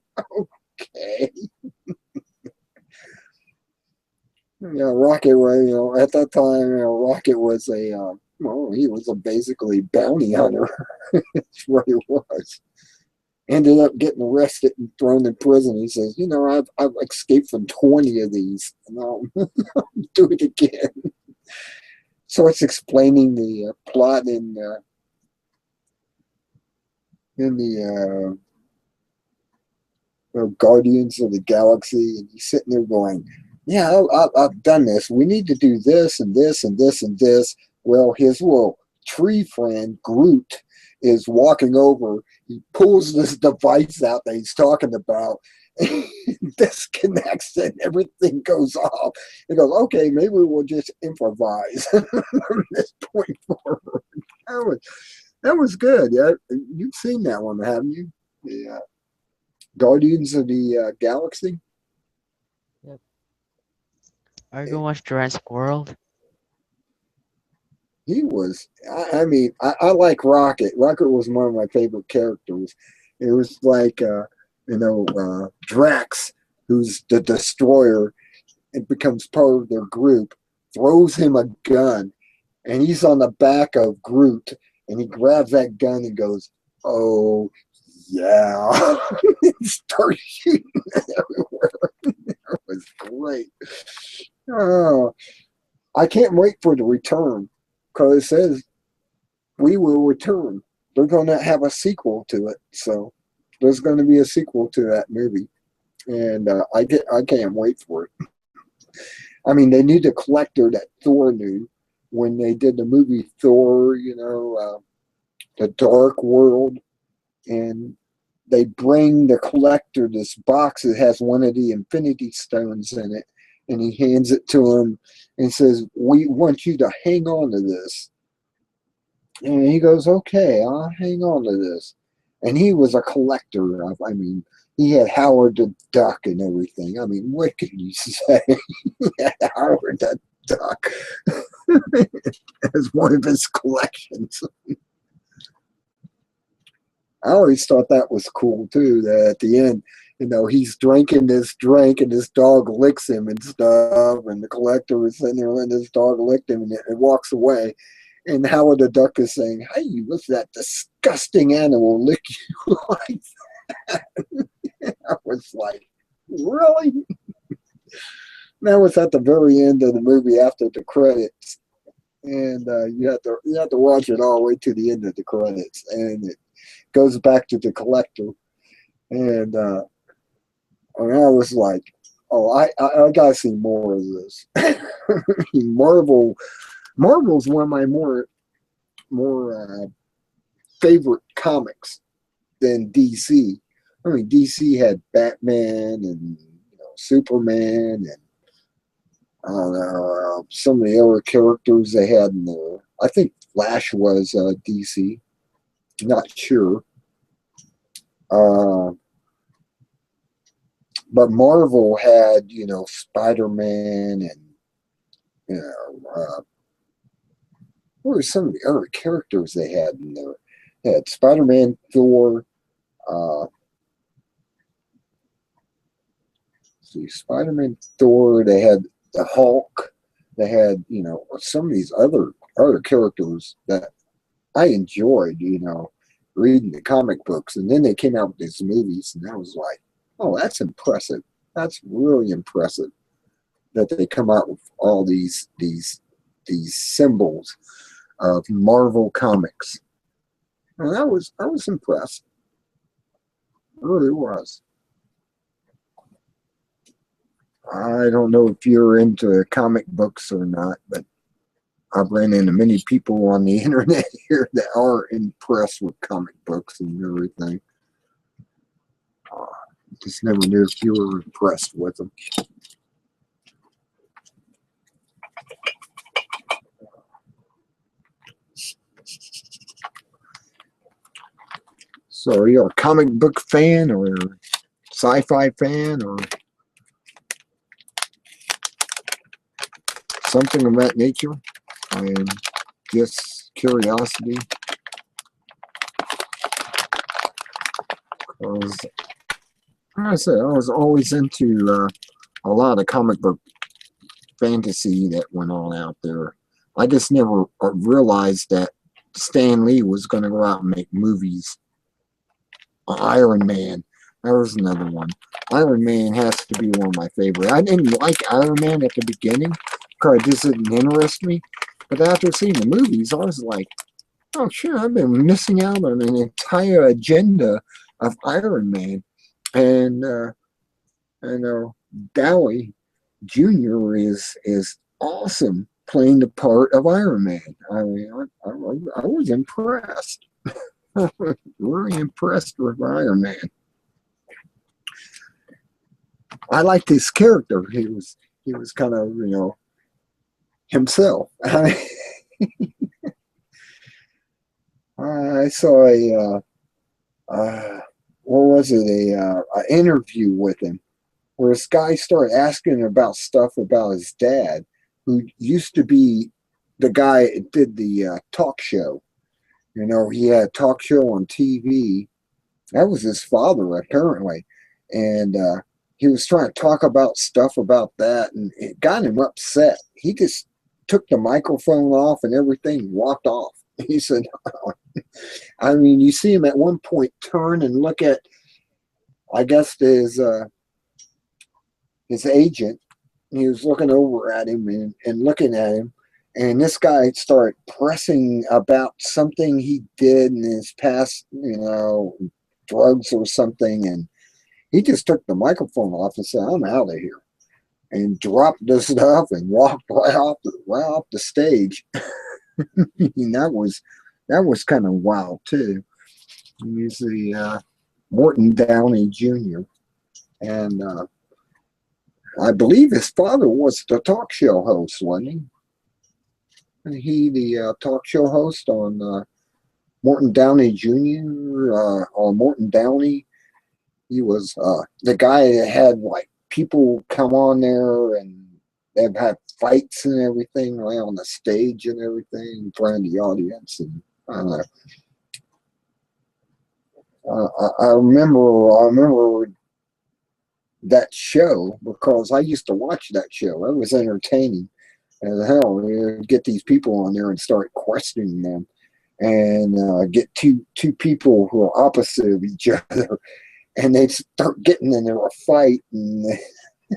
okay. Rocket was, at that time, Rocket was he was a basically bounty hunter. That's what he was. Ended up getting arrested and thrown in prison. He says, I've escaped from 20 of these, and I'll do it again. Starts explaining the plot in the Guardians of the Galaxy, and he's sitting there going, yeah, I've done this. We need to do this and this and this and this. Well, his little tree friend, Groot, is walking over. He pulls this device out that he's talking about, disconnects it, everything goes off. He goes, okay, maybe we'll just improvise from this point forward. That was good. Yeah, you've seen that one, haven't you? The Guardians of the Galaxy. Yep. Are you gonna watch Jurassic World? he was. I mean, I like Rocket. Rocket was one of my favorite characters. It was like, Drax, who's the destroyer, and becomes part of their group, throws him a gun, and he's on the back of Groot, and he grabs that gun and goes, "Oh yeah," and starts shooting everywhere. It was great. Oh, I can't wait for the return because it says we will return. They're going to have a sequel to it, so there's going to be a sequel to that movie, and I can't wait for it. I mean, they knew the collector that Thor knew when they did the movie Thor, the Dark World, and they bring the collector this box that has one of the Infinity Stones in it, and he hands it to him and says, "We want you to hang on to this." And he goes, "Okay, I'll hang on to this." And he was a collector of, I mean, he had Howard the Duck and everything. I mean, what can you say? He had Howard the Duck as one of his collections. I always thought that was cool too, that at the end, he's drinking this drink and this dog licks him and stuff, and the collector is sitting there letting this dog lick him, and it walks away. And Howard the Duck is saying, "Hey, what's that disgusting animal lick you like that?" I was like, really? That was at the very end of the movie after the credits. And you have to watch it all the way to the end of the credits. And it goes back to the collector. And I was like, oh, I gotta see more of this. Marvel's one of my more favorite comics than DC. I mean, DC had Batman and Superman and I don't know some of the other characters they had in there. I think Flash was DC. Not sure. But Marvel had Spider-Man and what were some of the other characters they had in there? They had Spider-Man, Thor. Spider-Man, Thor. They had the Hulk. They had some of these other characters that I enjoyed. Reading the comic books, and then they came out with these movies, and I was like, oh, that's impressive. That's really impressive that they come out with all these symbols of Marvel Comics. And I was impressed. I really was. I don't know if you're into comic books or not, but I've ran into many people on the internet here that are impressed with comic books and everything. Just never knew if you were impressed with them. So are you a comic book fan or sci-fi fan or something of that nature? And just curiosity. Because, like I said, I was always into a lot of comic book fantasy that went on out there. I just never realized that Stan Lee was going to go out and make movies. Iron Man. That was another one. Iron Man has to be one of my favorite. I didn't like Iron Man at the beginning because it just didn't interest me. But after seeing the movies, I was like, oh, sure, I've been missing out on an entire agenda of Iron Man. And Downey Jr. is awesome playing the part of Iron Man. I mean, I was impressed. Really impressed with Iron Man. I liked his character. He was kind of, himself. I saw an interview with him where this guy started asking about stuff about his dad, who used to be the guy did the talk show. You know, he had a talk show on TV. That was his father, apparently. And he was trying to talk about stuff about that, and it got him upset. He just took the microphone off and everything, walked off. He said, I mean, you see him at one point turn and look at, I guess, his agent. He was looking over at him and looking at him. And this guy started pressing about something he did in his past, you know, drugs or something. And he just took the microphone off and said, I'm out of here. And dropped the stuff and walked right off the stage. And that was kind of wild too. He's the Morton Downey Jr. And I believe his father was the talk show host, wasn't he? And he the talk show host on Morton Downey Jr. Or Morton Downey. He was the guy that had like people come on there and they've had fights and everything right on the stage and everything in front of the audience. And I remember that show because I used to watch that show. It was entertaining as hell. You'd get these people on there and start questioning them, and get two people who are opposite of each other, and they'd start getting into a fight, and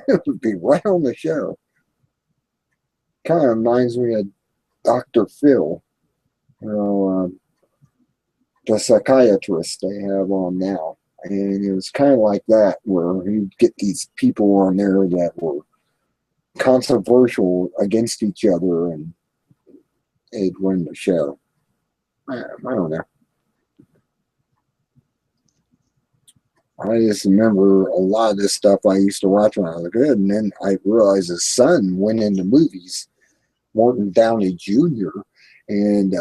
it would be right on the show. Kind of reminds me of Dr. Phil, you know, the psychiatrist they have on now. And it was kind of like that, where you'd get these people on there that were controversial against each other, and it'd win the show. I don't know. I just remember a lot of this stuff I used to watch when I was a kid, and then I realized his son went into movies, Morton Downey Jr., and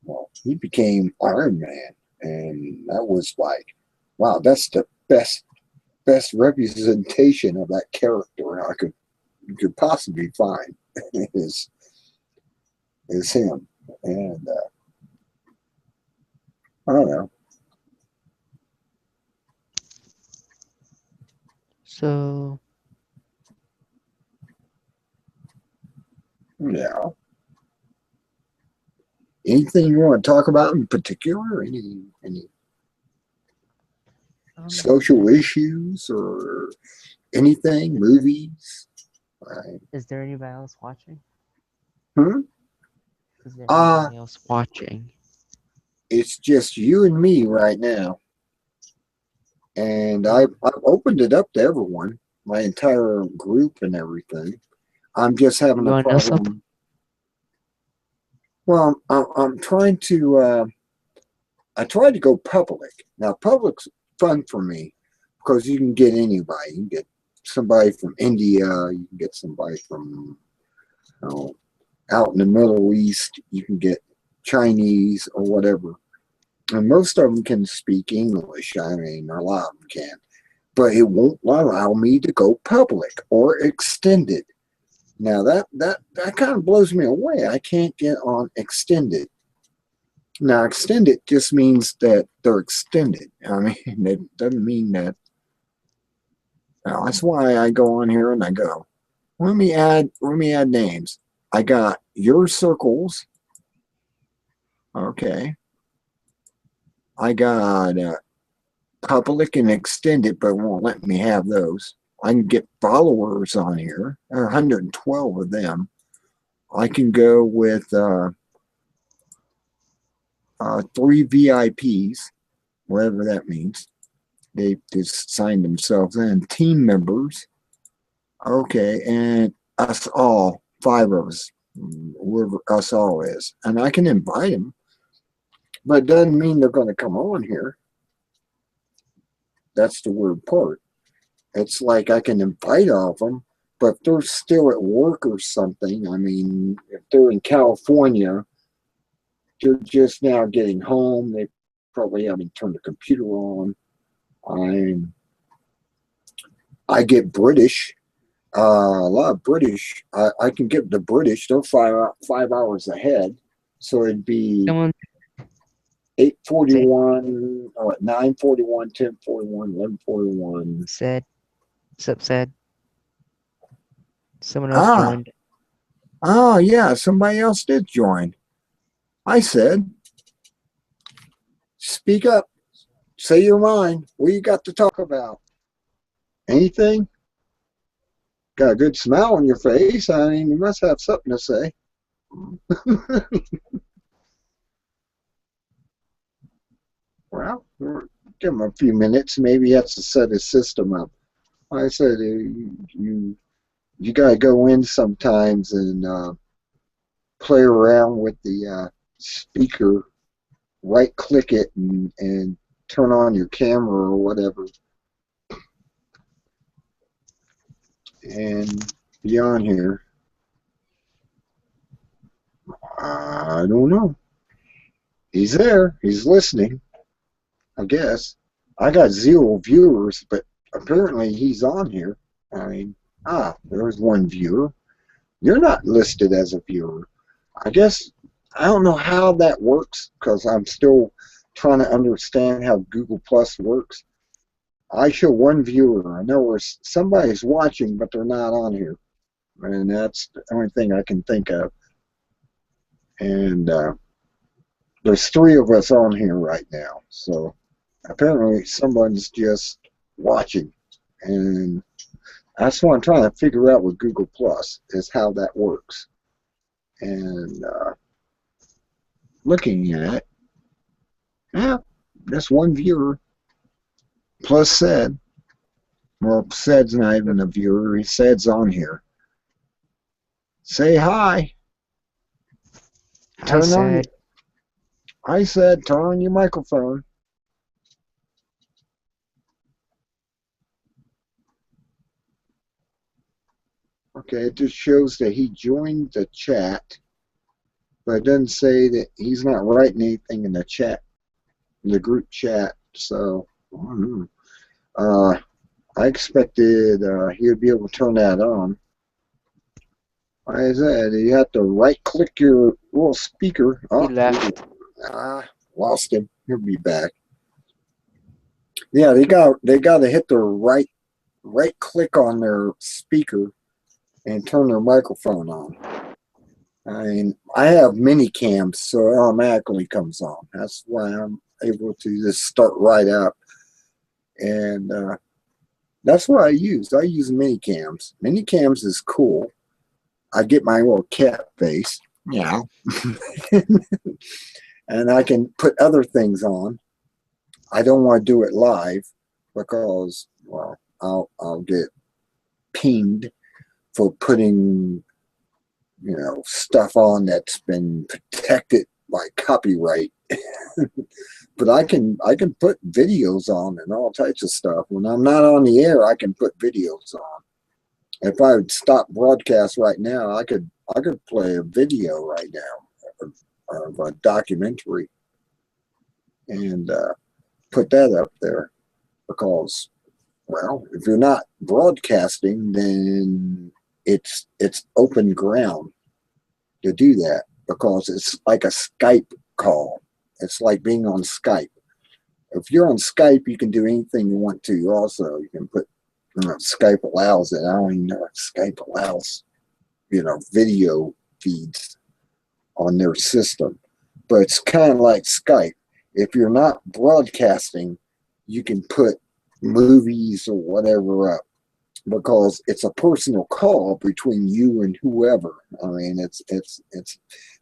well, he became Iron Man, and that was like, wow, that's the best representation of that character I could possibly find is him. And I don't know. So, Yeah. Anything you want to talk about in particular? Any social issues or anything? Movies? is there anybody else watching? Hmm? Is there Uh, anybody else watching? It's just you and me right now. And I've opened it up to everyone, my entire group and everything. I'm just having You a wanna know something? problem. Well, I'm trying to, I tried to go public. Now, public's fun for me because you can get anybody. You can get somebody from India. You can get somebody from, you know, out in the Middle East. You can get Chinese or whatever. And most of them can speak English. I mean, a lot of them can. But it won't allow me to go public or extended. Now, that kind of blows me away. I can't get on extended. Now, extended just means that they're extended. I mean, it doesn't mean that. Now, that's why I go on here and I go, let me add names. I got your circles. Okay. I got public and extended, but it won't let me have those. I can get followers on here. There are 112 of them. I can go with 3 VIPs, whatever that means. They just signed themselves in. Team members. Okay, and us all, 5 of us, whoever us all is. And I can invite them, but it doesn't mean they're going to come on here. That's the weird part. It's like I can invite all of them, but if they're still at work or something, I mean, if they're in California, they're just now getting home. They probably haven't turned the computer on. I get British. A lot of British. I can get the British. They're 5 hours ahead, so it'd be Someone 8:41, or 9:41, 10:41, 11:41. said, said, someone else Ah, joined. oh yeah, somebody else did join. I said, speak up, say your mind. What you got to talk about? Anything? Got a good smile on your face. I mean, you must have something to say. Well, give him a few minutes. Maybe he has to set his system up. Like I said, you got to go in sometimes and play around with the speaker, right click it and turn on your camera or whatever, and be on here. I don't know. He's there. He's listening, I guess. I got 0 viewers, but apparently he's on here. I mean, there's 1 viewer. You're not listed as a viewer. I guess I don't know how that works because I'm still trying to understand how Google Plus works. I show 1 viewer. I know where somebody's watching, but they're not on here. And that's the only thing I can think of. And there's 3 of us on here right now. So apparently someone's just watching. And that's what I'm trying to figure out with Google Plus, is how that works. And looking at it, yeah, that's 1 viewer. Plus said. Well, said's not even a viewer. He said's on here. Say hi. I said, I said, turn on your microphone. Okay, it just shows that he joined the chat, but it doesn't say that he's not writing anything in the chat, in the group chat. So, I don't know. I expected he would be able to turn that on. Like I said, you have to right-click your little speaker. he left. Lost him. He'll be back. Yeah, they got to hit their right click on their speaker and turn their microphone on. I mean, I have mini cams, so it automatically comes on. That's why I'm able to just start right up. And that's what I use. I use mini cams. Mini cams is cool. I get my little cat face. Yeah. And I can put other things on. I don't want to do it live because, well, I'll get pinged for putting, stuff on that's been protected by copyright. But I can put videos on and all types of stuff. When I'm not on the air, I can put videos on. If I would stop broadcast right now, I could play a video right now of a documentary and put that up there, because, well, if you're not broadcasting, then it's open ground to do that, because it's like a Skype call. It's like being on Skype. If you're on Skype, you can do anything you want to. Also, you can put, Skype allows it. I don't even know if Skype allows, video feeds on their system. But it's kind of like Skype. If you're not broadcasting, you can put movies or whatever up, because it's a personal call between you and whoever. I mean, it's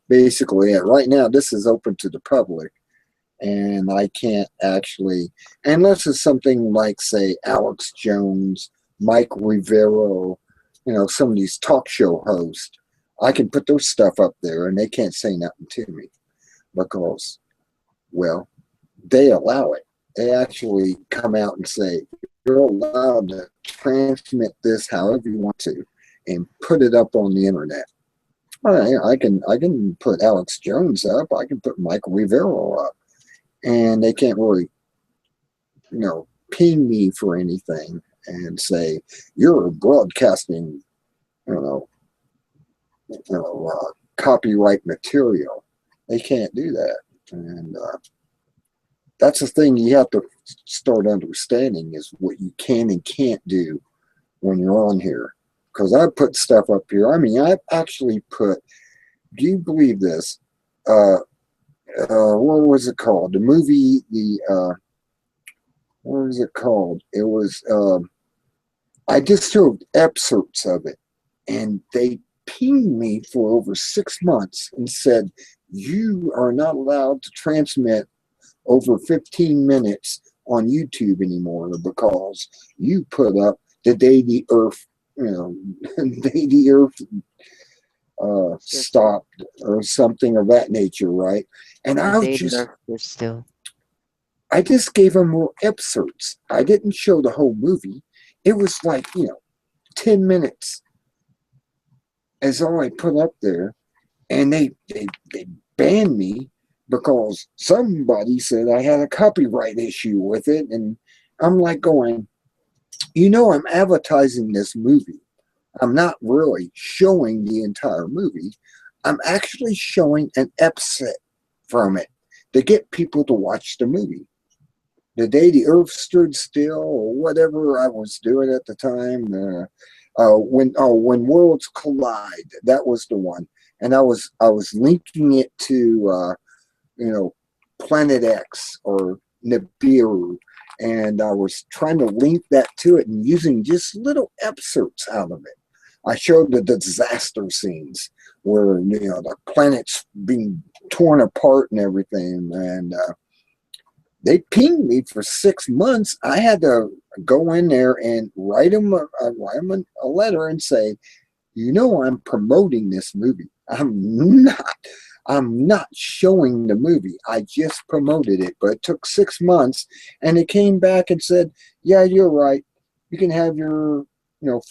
basically it. Right now, this is open to the public, and I can't actually, unless it's something like, say, Alex Jones, Mike Rivero, some of these talk show hosts, I can put their stuff up there and they can't say nothing to me, because, well, they allow it. They actually come out and say, you're allowed to transmit this however you want to and put it up on the internet. All right, I can put Alex Jones up. I can put Mike Rivero up. And they can't really, ping me for anything. and say you're broadcasting, copyright material. They can't do that, and that's the thing you have to start understanding is what you can and can't do when you're on here. Because I put stuff up here. I mean, I've actually put. Do you believe this? What was it called? The movie, what was it called? It was, I just showed excerpts of it, and they pinged me for over 6 months and said, you are not allowed to transmit over 15 minutes on YouTube anymore because you put up the day the earth, the day the earth stopped or something of that nature, right? And I was I just gave them more excerpts. I didn't show the whole movie. It was like 10 minutes is all I put up there, and they banned me because somebody said I had a copyright issue with it, and I'm like going, I'm advertising this movie. I'm not really showing the entire movie. I'm actually showing an excerpt from it to get people to watch the movie. The day the earth stood still, or whatever I was doing at the time, when worlds collide, that was the one. And I was linking it to Planet X or Nibiru, and I was trying to link that to it and using just little excerpts out of it. I showed the disaster scenes where the planet's being torn apart and everything, and they pinged me for 6 months. I had to go in there and write them a letter and say, I'm promoting this movie. I'm not showing the movie. I just promoted it, but it took 6 months, and it came back and said, yeah, you're right. You can have your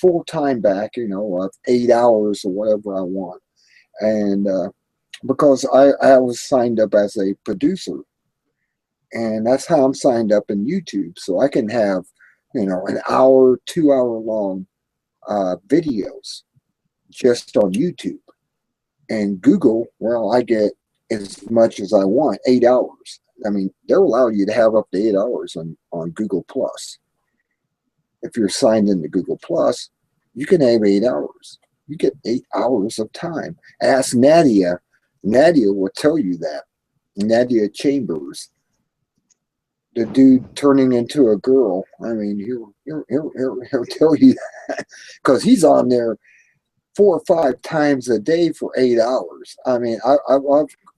full time back, of 8 hours or whatever I want. And because I was signed up as a producer, and that's how I'm signed up in YouTube. So I can have, an hour, 2 hour long videos just on YouTube. And Google, well, I get as much as I want, 8 hours. I mean, they'll allow you to have up to 8 hours on Google Plus. If you're signed into Google Plus, you can have 8 hours. You get 8 hours of time. Ask Nadia. Nadia will tell you that. Nadia Chambers, the dude turning into a girl. I mean, he'll tell you that because he's on there 4 or 5 times a day for 8 hours. I mean, I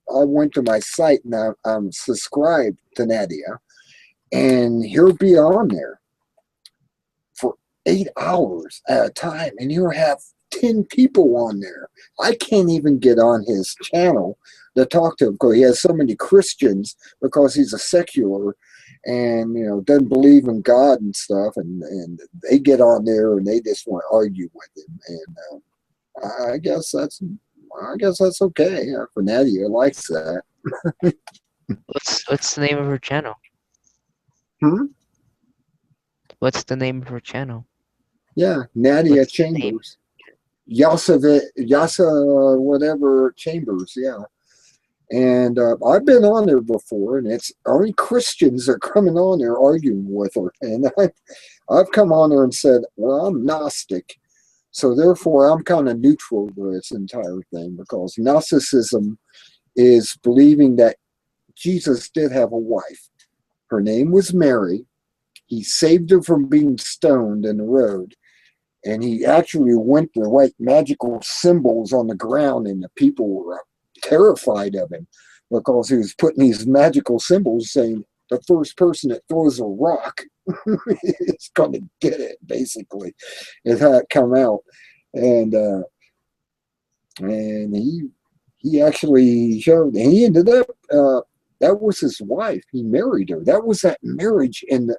went to my site and I'm subscribed to Nadia, and he'll be on there for 8 hours at a time, and you'll have 10 people on there. I can't even get on his channel to talk to him because he has so many Christians, because he's a secular and doesn't believe in God and stuff, and they get on there and they just want to argue with him, and I guess that's okay. For Nadia likes that. What's the name of her channel? What's the name of her channel? Yeah, Nadia Chambers. Yasa whatever Chambers, yeah. And I've been on there before, and it's only Christians that are coming on there arguing with her. And I've come on there and said, well, I'm Gnostic, so therefore I'm kind of neutral to this entire thing, because Gnosticism is believing that Jesus did have a wife. Her name was Mary. He saved her from being stoned in the road. And he actually went to write magical symbols on the ground, and the people were terrified of him because he was putting these magical symbols saying the first person that throws a rock is going to get it, basically, is how it come out. And he actually showed, and he ended up, that was his wife. He married her. That was that marriage in the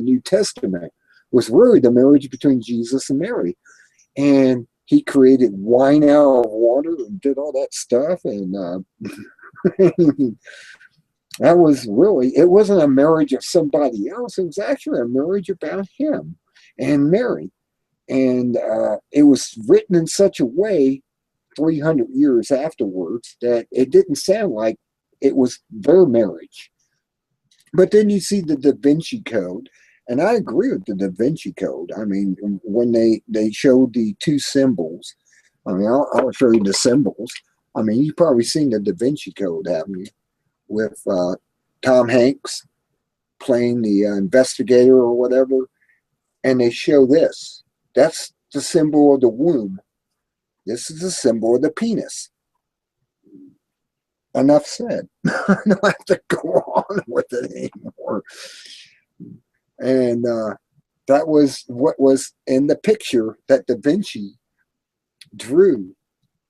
New Testament, was really the marriage between Jesus and Mary. And he created wine out of water and did all that stuff. And that was really, it wasn't a marriage of somebody else. It was actually a marriage about him. and Mary. And it was written in such a way 300 years afterwards that it didn't sound like it was their marriage. But then you see the Da Vinci Code, and I agree with the Da Vinci Code. I mean, when they showed the two symbols, I mean, I'll show you the symbols. I mean, you've probably seen the Da Vinci Code, haven't you? With Tom Hanks playing the investigator or whatever, and they show this. That's the symbol of the womb. This is the symbol of the penis. Enough said. I don't have to go on with it anymore. And that was what was in the picture that Da Vinci drew,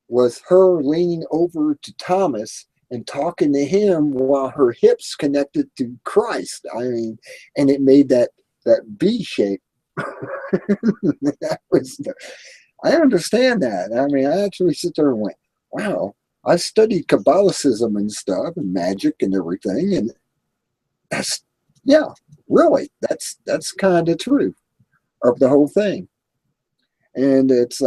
was her leaning over to Thomas and talking to him while her hips connected to Christ. I mean, and it made that V shape. That was I understand that. I mean, I actually sit there and went, wow, I studied Kabbalicism and stuff and magic and everything, and that's, yeah, really, that's kind of true of the whole thing. And it's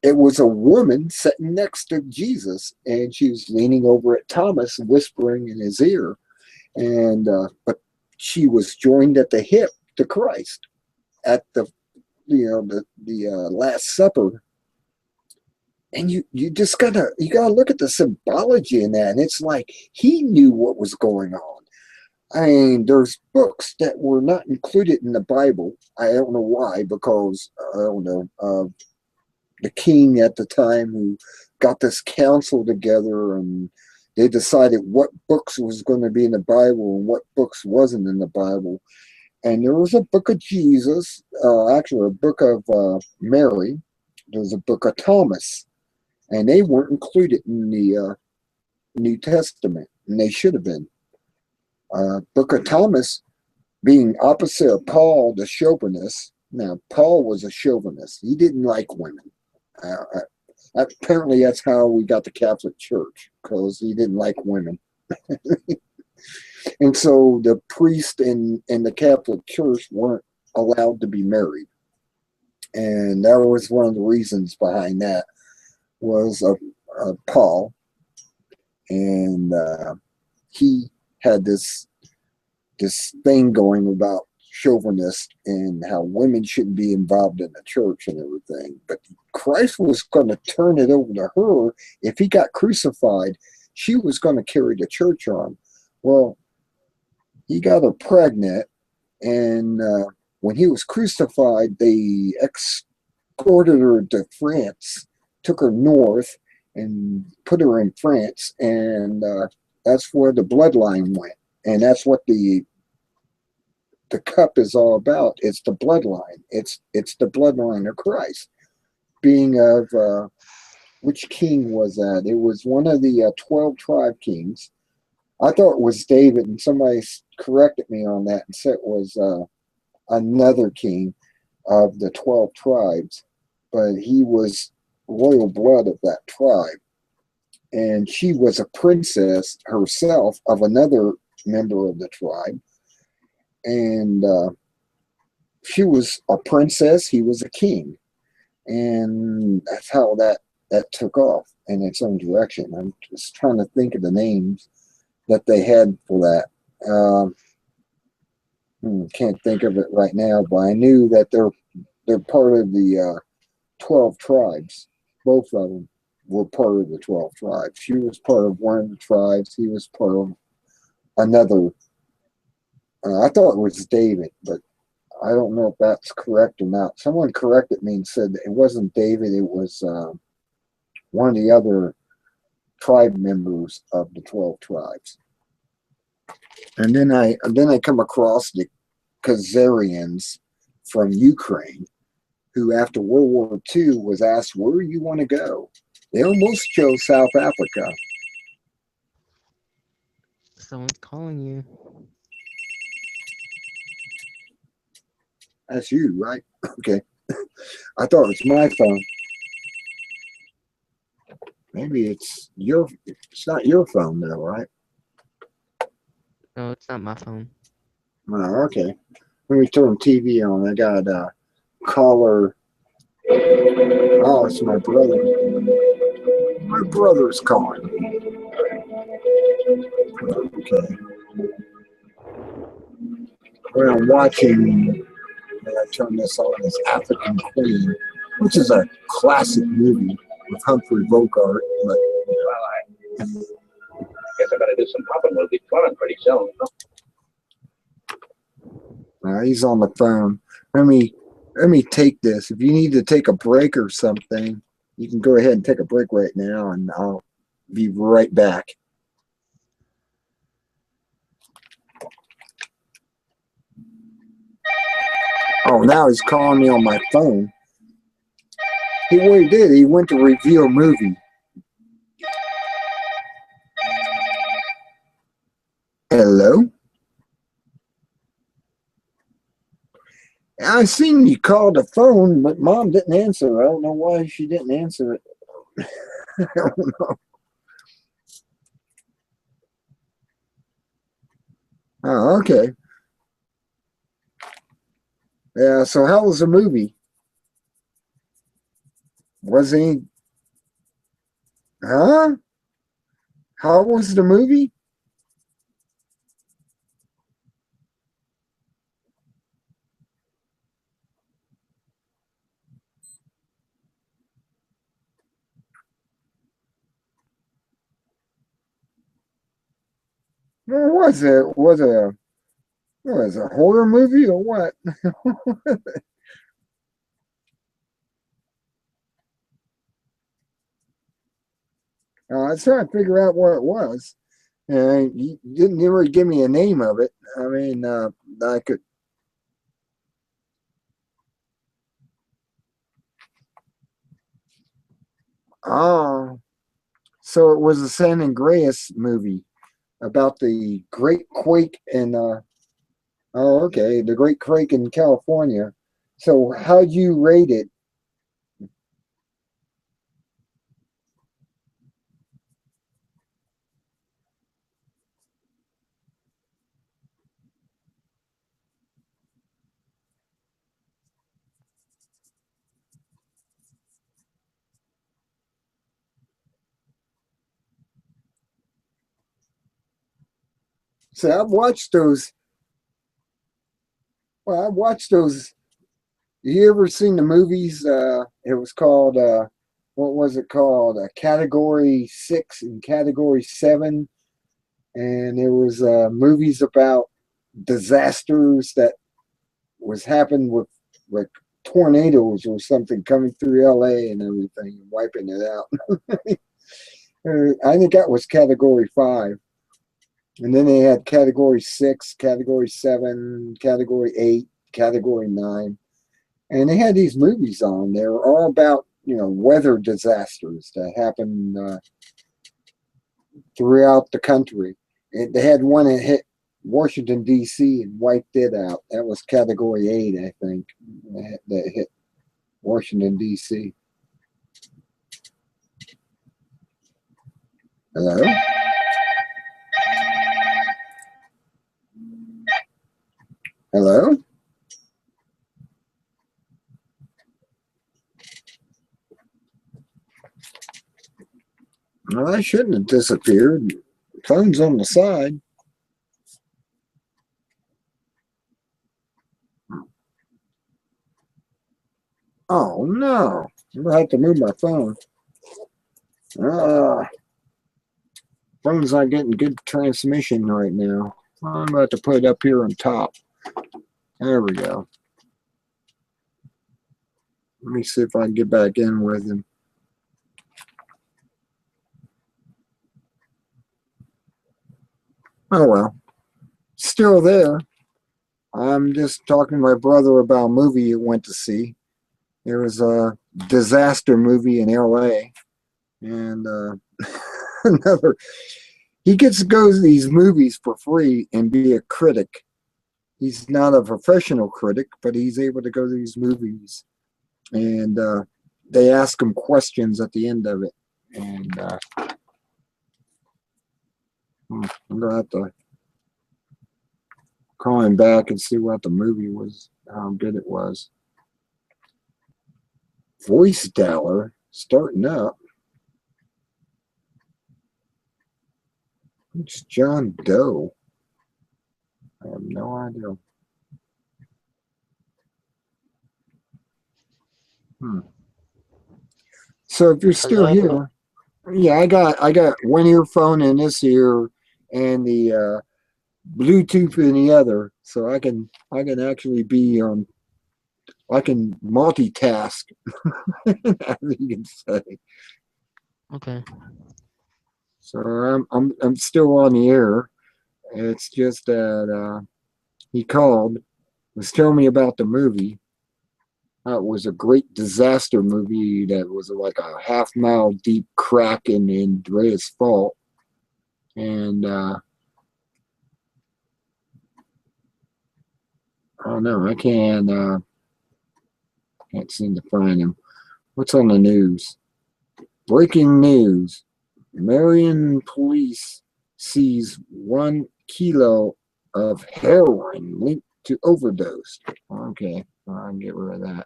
it was a woman sitting next to Jesus, and she was leaning over at Thomas, whispering in his ear, and but she was joined at the hip to Christ at the Last Supper. And you just gotta look at the symbology in that, and it's like he knew what was going on. I mean, there's books that were not included in the Bible. I don't know why, because I don't know, the king at the time who got this council together, and they decided what books was going to be in the Bible and what books wasn't in the Bible. And there was a book of Jesus, actually a book of Mary. There was a book of Thomas, and they weren't included in the New Testament, and they should have been. Book of Thomas being opposite of Paul, the chauvinist. Now, Paul was a chauvinist. He didn't like women. Apparently, that's how we got the Catholic Church, because he didn't like women. And so the priest in the Catholic Church weren't allowed to be married. And that was one of the reasons behind that, was Paul. And he had this thing going about chauvinist and how women shouldn't be involved in the church and everything. But Christ was going to turn it over to her. If he got crucified, she was going to carry the church on. Well, he got her pregnant, and when he was crucified, they escorted her to France, took her north, and put her in France, and that's where the bloodline went. And that's what the cup is all about. It's the bloodline. It's the bloodline of Christ. Being of which king was that? It was one of the 12 tribe kings. I thought it was David, and somebody corrected me on that and said it was another king of the 12 tribes, but he was royal blood of that tribe. And she was a princess herself of another member of the tribe. And she was a princess, he was a king. And that's how that took off in its own direction. I'm just trying to think of the names that they had for that. Can't think of it right now, but I knew that they're part of the 12 tribes. Both of them were part of the 12 tribes. She was part of one of the tribes. He was part of another. I thought it was David, but I don't know if that's correct or not. Someone corrected me and said that it wasn't David. It was one of the other tribe members of the 12 tribes. And then I come across the Khazarians from Ukraine, who after World War II was asked, where do you want to go? They almost chose South Africa. Someone's calling you. That's you, right? Okay. I thought it was my phone. Maybe it's not your phone though, right? No, it's not my phone. Oh, okay. Let me turn TV on. I got a caller. Oh, it's my brother. My brother's calling me. Okay. What I'm watching when I turn this on is African Queen, which is a classic movie with Humphrey Bogart. But I guess I better do some popping. We'll be calling pretty soon. he's on the phone. Let me take this. If you need to take a break or something, you can go ahead and take a break right now, and I'll be right back. Oh, now he's calling me on my phone. What he did, he went to review a movie. Hello? I seen you call the phone, but Mom didn't answer. I don't know why she didn't answer it. I don't know. Oh, okay. Yeah, so how was the movie? Was he... Huh? How was the movie? What was it? Was it a horror movie or what? I was trying to figure out what it was. And you didn't ever give me a name of it. I mean, I could. Oh, so it was a San Andreas movie about the Great Quake in. Oh, okay, the Great Quake in California. So how'd you rate it? So I've watched those. Well, I've watched those. You ever seen the movies? It was called. What was it called? Category 6 and Category 7, and it was movies about disasters that was happening with like tornadoes or something coming through LA and everything, wiping it out. I think that was Category 5. And then they had Category 6, Category 7, Category 8, Category 9. And they had these movies on. They were all about, weather disasters that happen throughout the country. They had one that hit Washington, D.C. and wiped it out. That was Category 8, I think, that hit Washington, D.C. Hello? Hello? Well, I shouldn't have disappeared. Phone's on the side. Oh, no. I'm going to have to move my phone. Phone's not getting good transmission right now. I'm about to put it up here on top. There we go. Let me see if I can get back in with him. Oh, well. Still there. I'm just talking to my brother about a movie he went to see. There was a disaster movie in LA. And another, he gets to go to these movies for free and be a critic. He's not a professional critic, but he's able to go to these movies. And they ask him questions at the end of it. And I'm going to have to calling back and see what the movie was, how good it was. Voice dialer starting up. It's John Doe. I have no idea. So if you're still Hello? here, yeah, I got one earphone in this ear and the Bluetooth in the other, so I can actually be I can multitask, as you can say. Okay. So I'm still on the air. It's just that he called, was telling me about the movie. It was a great disaster movie that was like a half-mile deep crack in Andreas Fault, and I don't know. I can't seem to find him. What's on the news? Breaking news: Marion police seize 1 kilo of heroin linked to overdose. Okay, I'll get rid of that.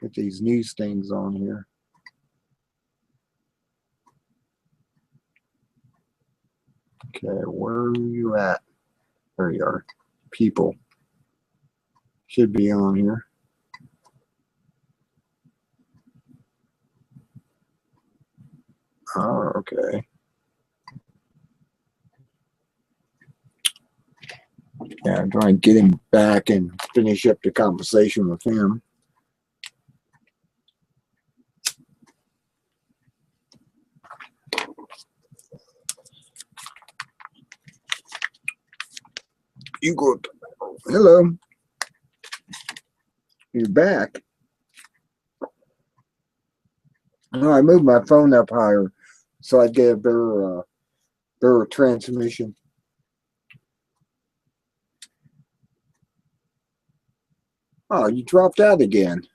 Get these news things on here. Okay, where are you at? There you are. People should be on here. Oh, okay. Yeah, I'm trying to get him back and finish up the conversation with him. You go. Hello. You're back. No, I moved my phone up higher so I'd get a better transmission. Oh, you dropped out again.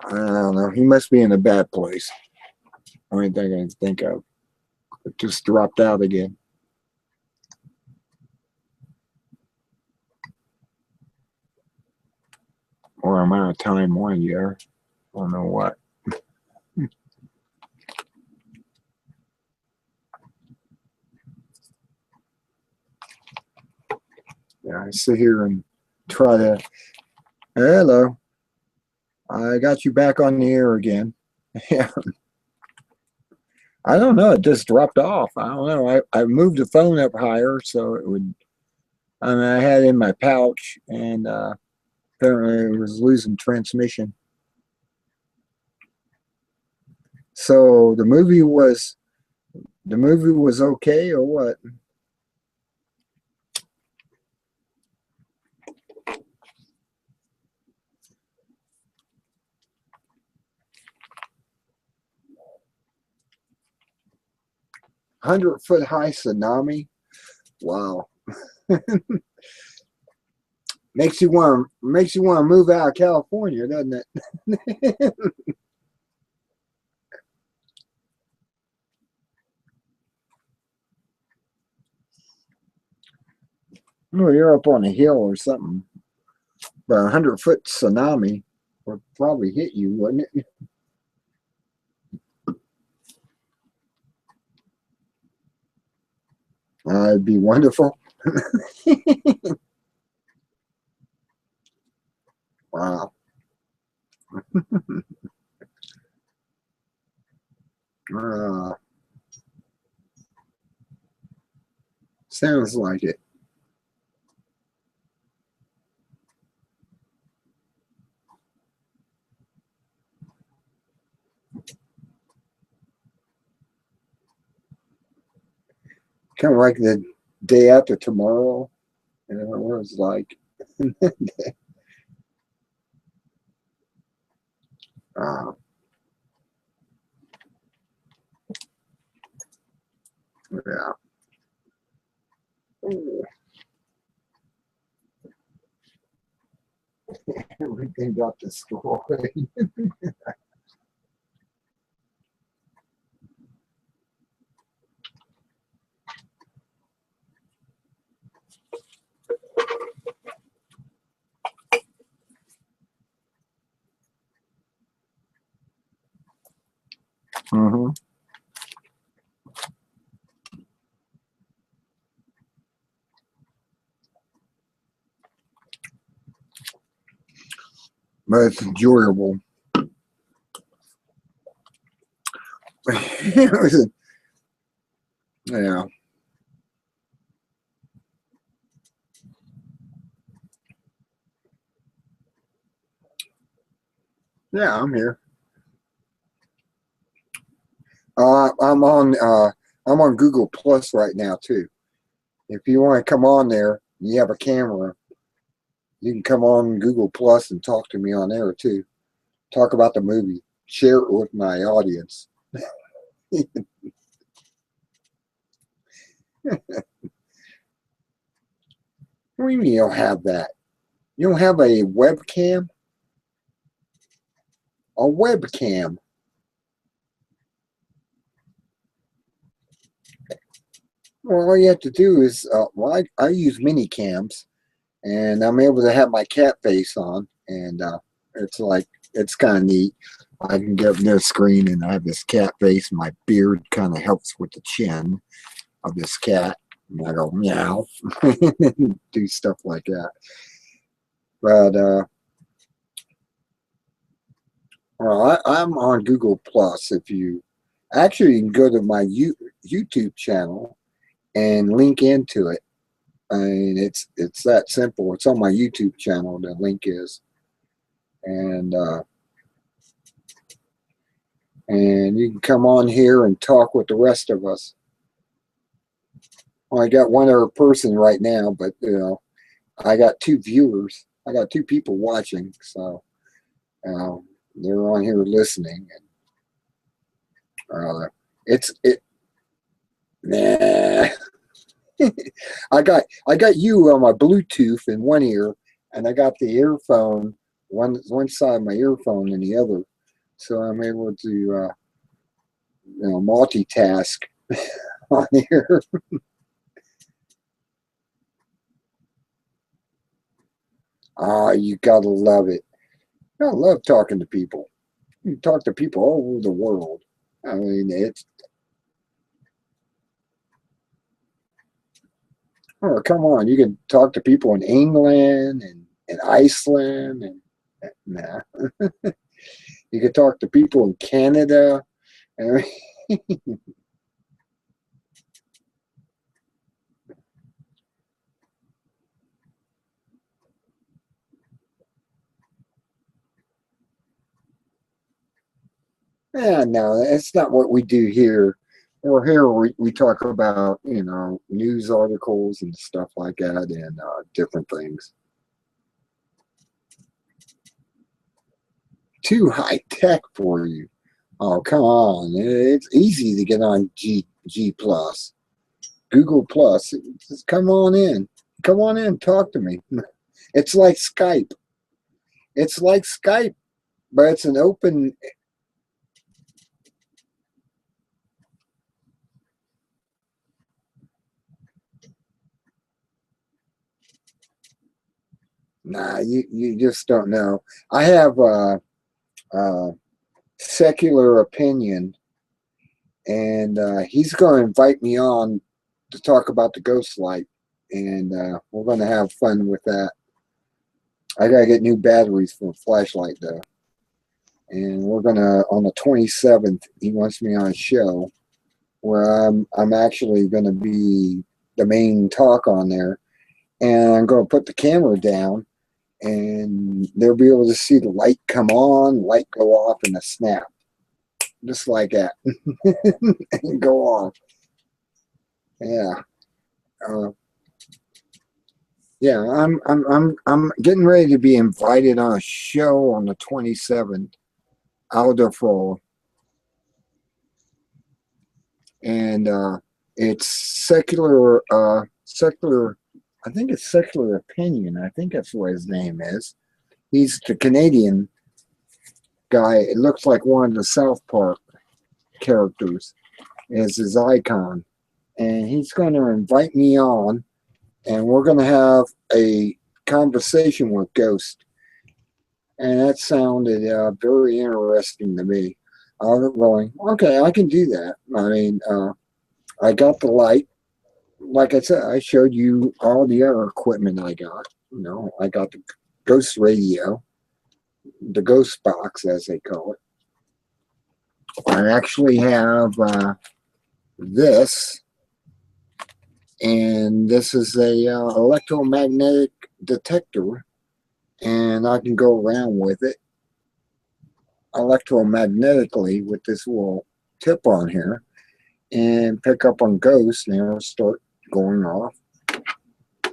I don't know. He must be in a bad place. Only thing I can think of. It just dropped out again. Or I'm out of time one year. I don't know what. Yeah, I sit here and try to. Hello. I got you back on the air again. Yeah. I don't know. It just dropped off. I don't know. I moved the phone up higher so it would. I mean, I had it in my pouch and apparently it was losing transmission. So the movie was okay or what? Hundred-foot high tsunami. Wow. Makes you want to move out of California, doesn't it? Well, you're up on a hill or something. But a 100-foot tsunami would probably hit you, wouldn't it? It'd be wonderful. Wow. Sounds like it. Kind of like the day after tomorrow. You know, where it's like, uh, yeah. Ooh. Everything got destroyed. Mm-hmm. But it's enjoyable. Yeah. Yeah, I'm here. I'm on Google Plus right now too. If you want to come on there, you have a camera, you can come on Google Plus and talk to me on there too. Talk about the movie. Share it with my audience. What do you mean you don't have that? You don't have a webcam? A webcam. Well, all you have to do is, well, I use mini cams, and I'm able to have my cat face on, and it's like, it's kind of neat. I can get up near the screen, and I have this cat face. My beard kind of helps with the chin of this cat. And I go, meow, do stuff like that. But, well, I'm on Google Plus. If you actually, you can go to my YouTube channel and link into it. I mean, it's that simple. It's on my YouTube channel. The link is, and you can come on here and talk with the rest of us. Well, I got one other person right now, but you know, I got 2 viewers. I got 2 people watching, so they're on here listening. And nah. I got you on my Bluetooth in one ear, and I got the earphone one side of my earphone in the other, so I'm able to multitask on here. You gotta love it. I love talking to people. You talk to people all over the world. I mean, come on. You can talk to people in England and Iceland and nah. You can talk to people in Canada. I mean, yeah, no, that's not what we do here. Or here we talk about, news articles and stuff like that, and different things. Too high tech for you. Oh, come on. It's easy to get on G Plus. Google Plus. Just come on in. Come on in, talk to me. It's like Skype. It's like Skype, but it's an open. Nah, you just don't know. I have Secular Opinion, and he's going to invite me on to talk about the Ghost Light, and we're going to have fun with that. I got to get new batteries for a flashlight, though. And we're going to, on the 27th, he wants me on a show where I'm actually going to be the main talk on there. And I'm going to put the camera down, and they'll be able to see the light come on, light go off in a snap. Just like that. And go off. Yeah. Yeah, I'm getting ready to be invited on a show on the 27th, Alderfall, and it's secular. I think it's Secular Opinion. I think that's what his name is. He's the Canadian guy. It looks like one of the South Park characters is his icon, and he's going to invite me on. And we're going to have a conversation with Ghost. And that sounded very interesting to me. I'll get rolling. Okay, I can do that. I mean, I got the light. Like I said, I showed you all the other equipment I got. You know, I got the Ghost radio, the Ghost box, as they call it. I actually have this, and this is a electromagnetic detector, and I can go around with it electromagnetically with this little tip on here and pick up on ghosts, and it'll start going off.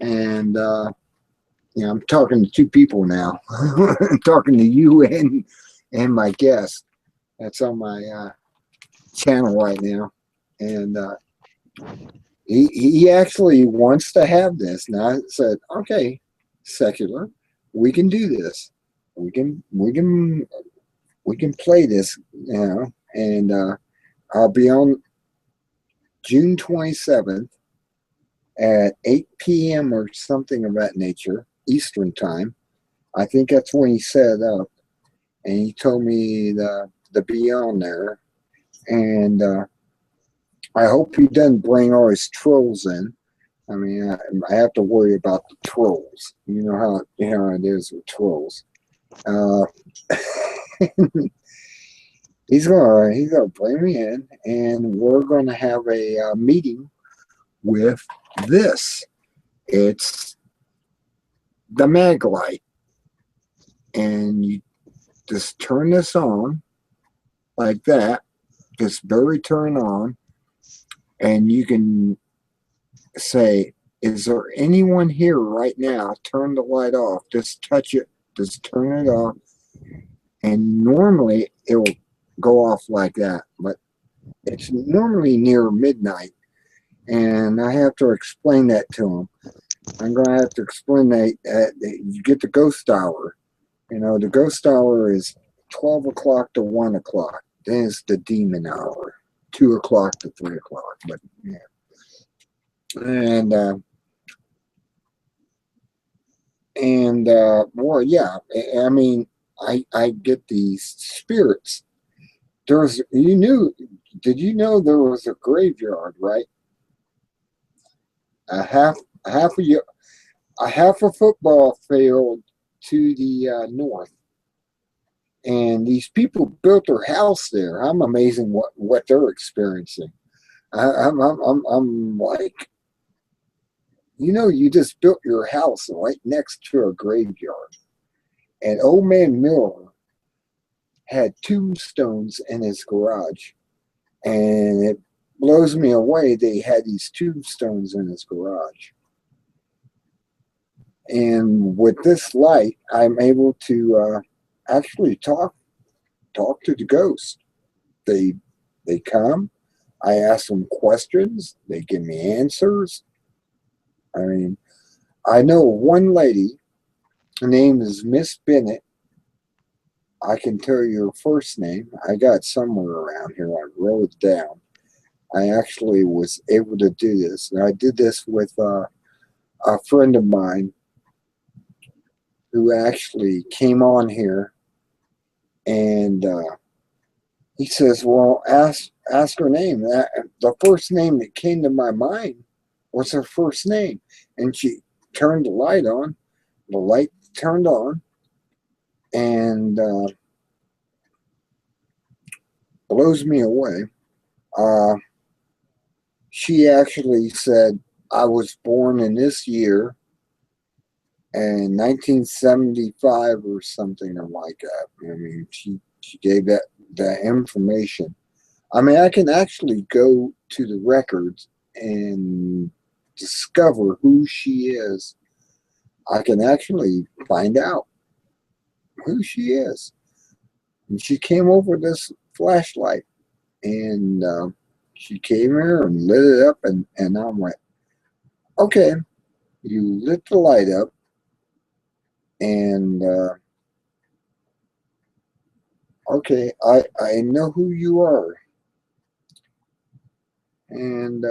And you know, I'm talking to two people now. I'm talking to you and my guest that's on my channel right now, and he actually wants to have this. And I said, okay, secular, we can do this. We can play this, you know. And I'll be on June 27th at 8 p.m. or something of that nature, Eastern time. I think that's when he set up, and he told me to be on there. And I hope he doesn't bring all his trolls in. I mean, I have to worry about the trolls. You know how it is with trolls. He's gonna bring me in, and we're gonna have a meeting with this. It's the mag light, and you just turn this on like that. Just barely turn on, and you can say, is there anyone here right now? Turn the light off. Just touch it. Just turn it off. And normally it will go off like that, but it's normally near midnight, and I have to explain that to him. I'm going to have to explain that you get the ghost hour. You know, the ghost hour is 12 o'clock to 1 o'clock. Then it's the demon hour, 2 o'clock to 3 o'clock. But yeah. And well, yeah, I mean, I get these spirits. Did you know there was a graveyard, right? A half a football field to the north, and these people built their house there. I'm amazing what they're experiencing. I'm like, you know, you just built your house right next to a graveyard. And Old Man Miller had tombstones in his garage. And it blows me away they had these tombstones in his garage. And with this light, I'm able to actually talk to the ghosts. They come. I ask them questions. They give me answers. I mean, I know one lady. Her name is Miss Bennett. I can tell you her first name. I got somewhere around here. I wrote it down. I actually was able to do this. And I did this with a friend of mine who actually came on here. And he says, well, ask her name. The first name that came to my mind was her first name. And she turned the light on. The light turned on. And blows me away. She actually said, I was born in this year in 1975 or something like that. I mean, she gave that information. I mean, I can actually go to the records and discover who she is. I can actually find out who she is. And she came over this flashlight, and she came here and lit it up, and I went, okay, you lit the light up, and okay, I know who you are. And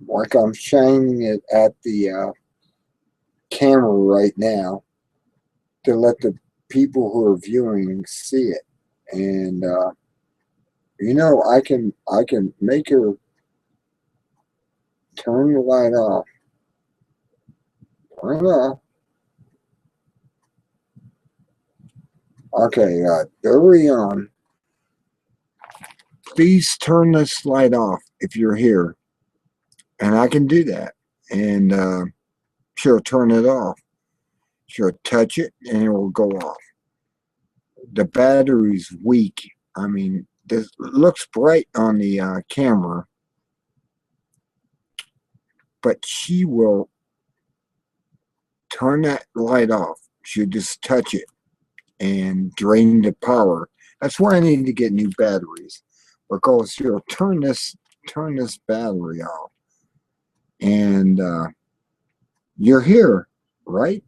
like I'm shining it at the camera right now to let the people who are viewing see it. And You know, I can make her turn the light off. Turn it off. Okay, Dorian, please turn this light off if you're here. And I can do that. And she'll turn it off. She'll touch it and it will go off. The battery's weak. I mean, this looks bright on the camera, but she will turn that light off. She'll just touch it and drain the power. That's why I need to get new batteries, because she'll turn this battery off. And you're here, right?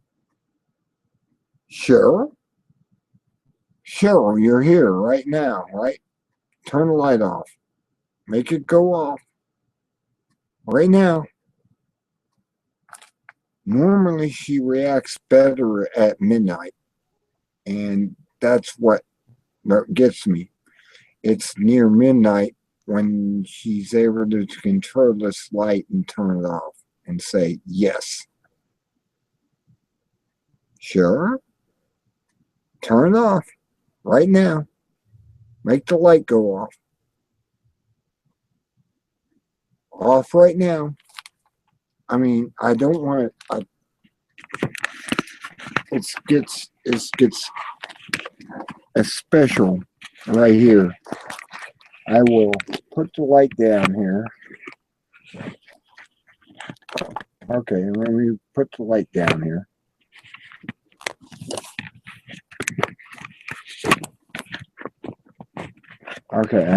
Cheryl? Cheryl, you're here right now, right? Turn the light off. Make it go off. Right now. Normally she reacts better at midnight. And that's what gets me. It's near midnight when she's able to control this light and turn it off and say yes. Sure. Turn it off right now. Make the light go off. Off right now. I mean, I don't want it. It gets a special right here. I will put the light down here. Okay, let me put the light down here. Okay,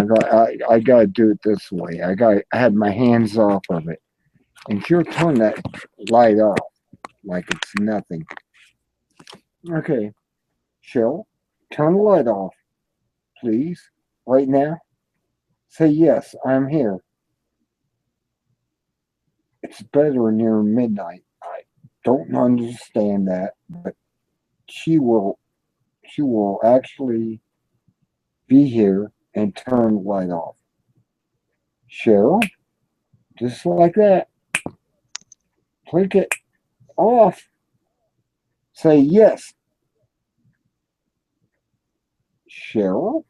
I gotta do it this way. I had my hands off of it. And she'll turn that light off like it's nothing. Okay, Cheryl, turn the light off, please, right now. Say yes, I'm here. It's better near midnight. I don't understand that, but she will actually be here and turn the light off. Cheryl, just like that. Click it off. Say yes. Cheryl,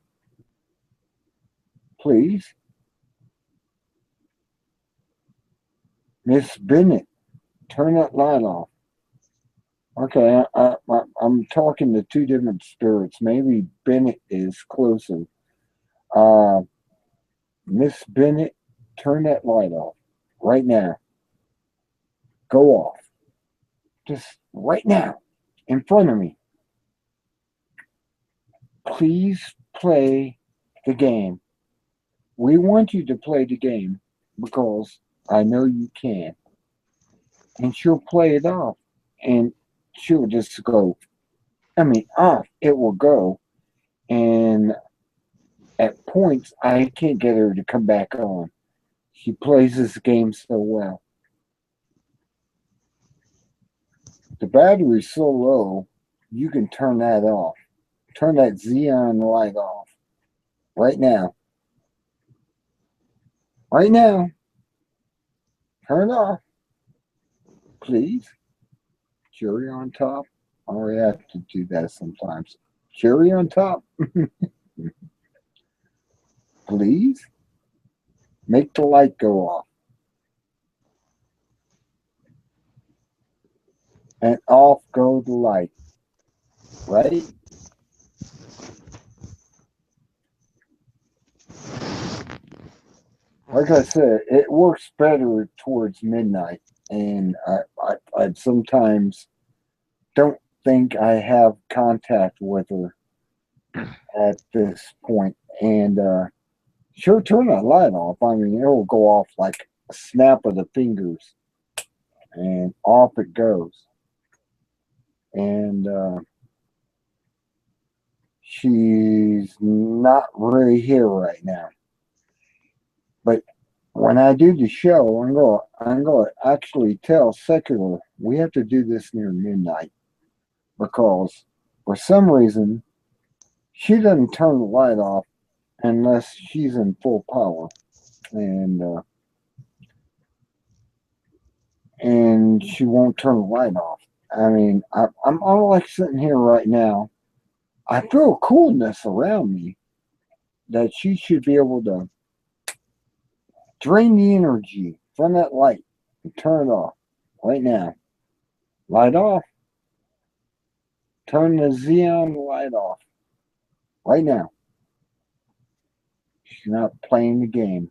please. Miss Bennett, turn that light off. Okay, I'm talking to two different spirits. Maybe Bennett is closer. Miss Bennett, turn that light off right now. Go off. Just right now, in front of me. Please play the game. We want you to play the game because I know you can. And she'll play it off. And she'll just go, off. It will go. And at points, I can't get her to come back on. She plays this game so well. The battery's so low, you can turn that off. Turn that xenon light off. Right now. Right now. Turn it off. Please. Cherry on top. I already have to do that sometimes. Cherry on top. Please. Make the light go off. And off go the light. Right? Like I said, it works better towards midnight. And I sometimes don't think I have contact with her at this point. And she'll turn that light off. I mean, it will go off like a snap of the fingers. And off it goes. And she's not really here right now. But when I do the show, I'm going to actually tell Secular we have to do this near midnight because for some reason she doesn't turn the light off unless she's in full power, and she won't turn the light off. I mean, I'm all like sitting here right now. I feel a coolness around me that she should be able to drain the energy from that light and turn it off right now. Light off. Turn the Xeon light off right now. She's not playing the game.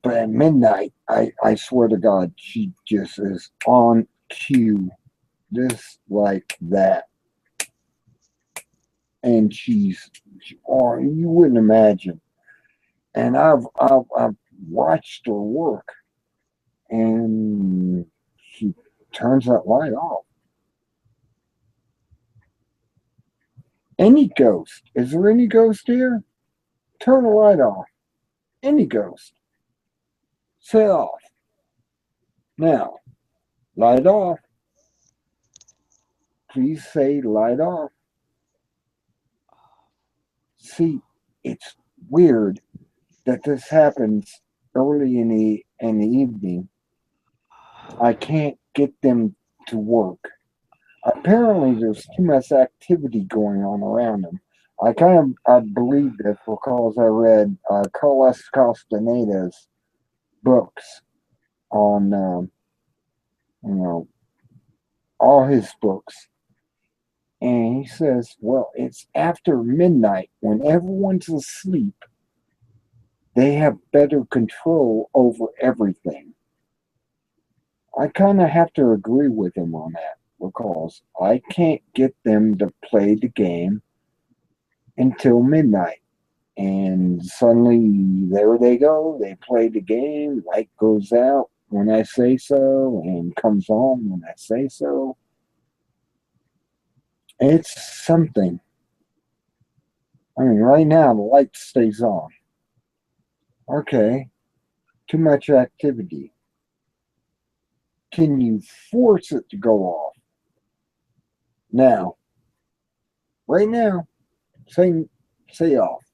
But at midnight, I swear to God, she just is on cue, just like that. And oh, you wouldn't imagine. And I've watched her work, and she turns that light off. Any ghost, is there any ghost here? Turn the light off. Any ghost. Say off. Now, light off. Please say light off. See, it's weird that this happens early in the evening. I can't get them to work. Apparently, there's too much activity going on around them. I believe this because I read Carlos Castaneda's books on, all his books. And he says, well, it's after midnight when everyone's asleep. They have better control over everything. I kind of have to agree with him on that because I can't get them to play the game until midnight. And suddenly, there they go. They play the game. Light goes out when I say so and comes on when I say so. It's something. I mean, right now, the light stays on. Okay. Too much activity. Can you force it to go off? Now. Right now. Say off.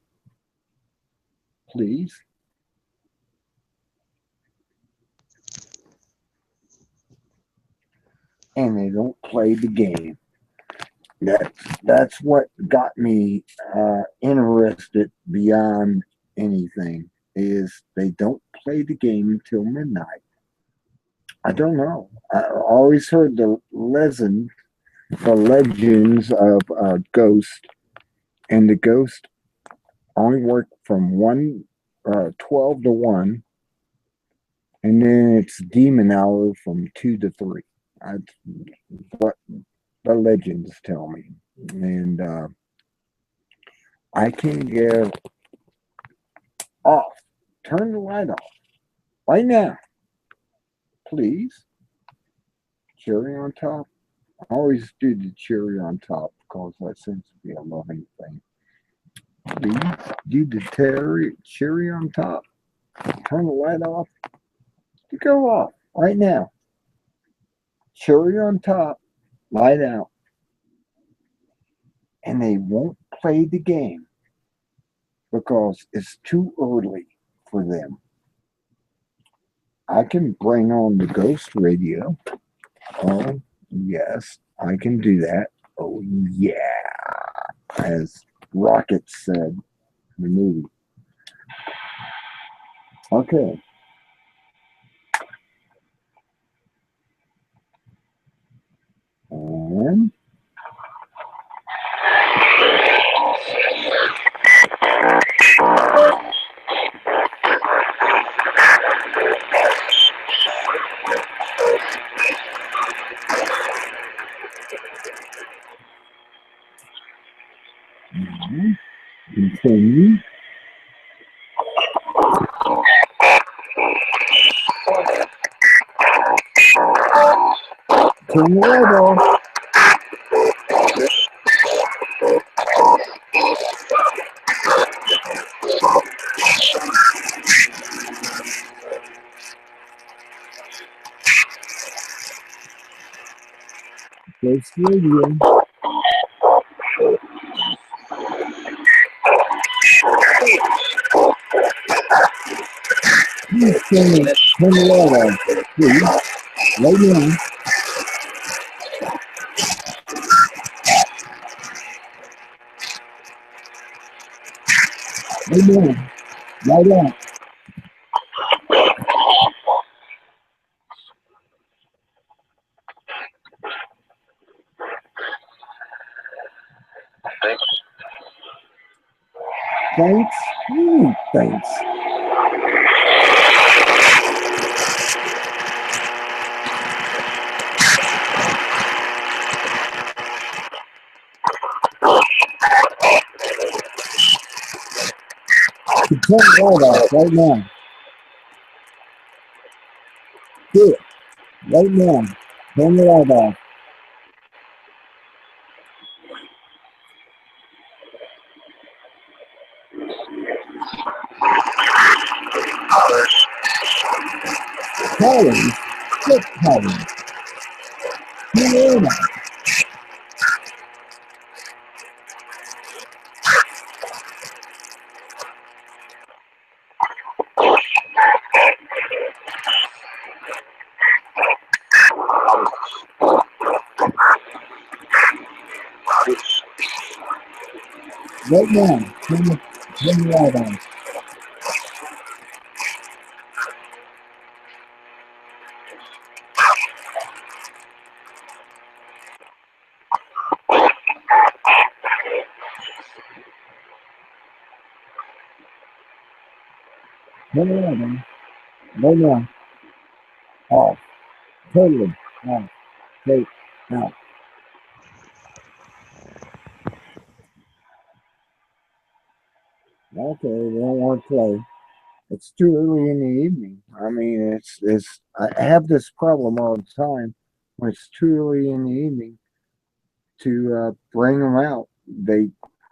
Please. And they don't play the game. That's what got me interested beyond anything, is they don't play the game until midnight. I don't know. I always heard the legends of Ghost, and the Ghost only work from 12 to 1, and then it's demon hour from 2 to 3. That's what the legends tell me. And I can get off. Turn the light off. Right now. Please. Cherry on top. I always do the cherry on top because that seems to be a loving thing. Please do the cherry on top. Turn the light off. You go off right now. Cherry on top. Light out. And they won't play the game because it's too early for them. I can bring on the ghost radio. Oh, yes, I can do that. Oh, yeah. As Rocket said in the movie. Okay. And continue. Turn the light off. Ghost radio. He's saying, turn the light off, please. Right now. Right now. Light off. Thanks. Thanks. You turn the light off right now. Do it. Right now. Turn the light off. Collins. Get Collins. Turn the light off. Right now. Turn the light on. Turn the light on. Right now. Off. Totally. Off. Take out. Okay, they don't want to play. It's too early in the evening. I mean, I have this problem all the time when it's too early in the evening to bring them out. They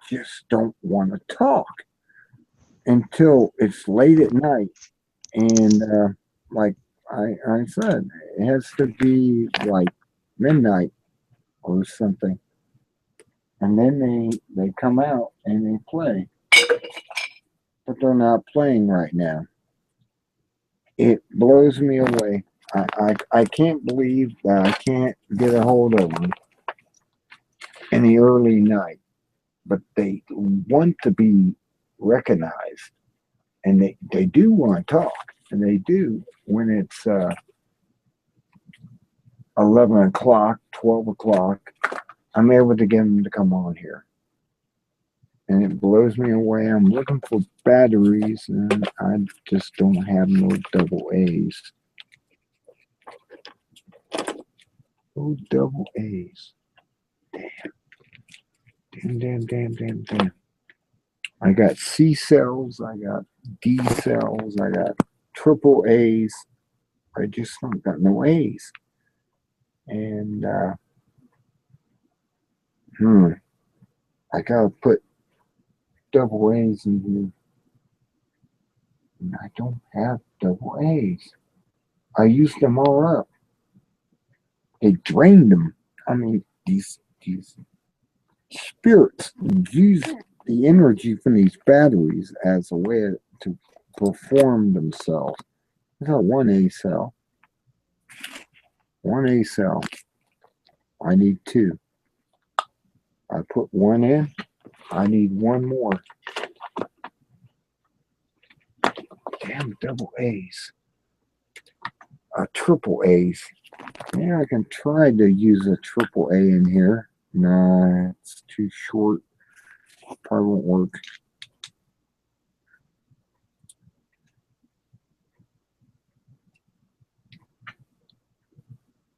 just don't want to talk until it's late at night. And like I said, it has to be like midnight or something. And then they come out and they play. But they're not playing right now. It blows me away. I can't believe that I can't get a hold of them in the early night, but they want to be recognized, and they do want to talk, and they do when it's 11 o'clock, 12 o'clock. I'm able to get them to come on here. And it blows me away. I'm looking for batteries, and I just don't have no double A's. Oh, double A's. Damn. I got C cells. I got D cells. I got triple A's. I just don't got no A's. And, I gotta put double A's in here. And I don't have double A's. I used them all up. They drained them. I mean, these spirits use the energy from these batteries as a way to perform themselves. I got one A cell. One A cell. I need two. I put one in. I need one more. Damn double A's. Triple A's. Yeah, I can try to use a triple A in here. No, it's too short. Probably won't work.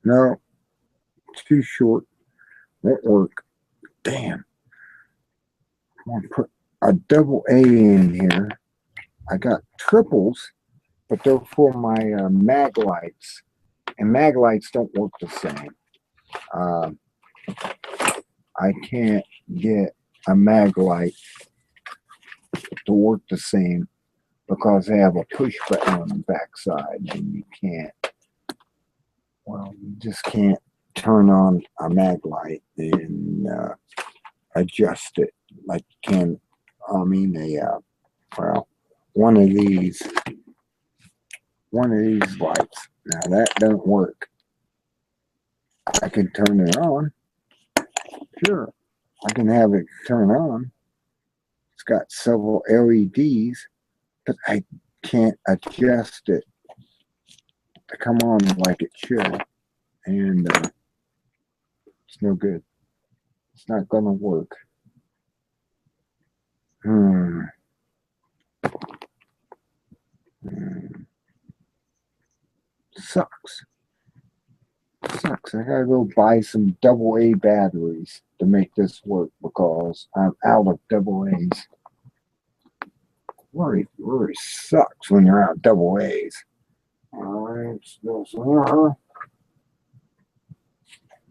No, too short. Won't work. Damn. I'm gonna put a double A in here. I got triples, but they're for my mag lights. And mag lights don't work the same. I can't get a mag light to work the same because they have a push button on the backside, and you can't. Well, you just can't turn on a mag light and adjust it like you can. I mean, well, one of these one of these lights. Now that don't work. I can turn it on. Sure, I can have it turn on. It's got several LEDs, but I can't adjust it to come on like it should. And it's no good. It's not gonna work. Sucks. Sucks. I gotta go buy some AA batteries to make this work because I'm out of AA's. Really sucks when you're out AA's. Alright, so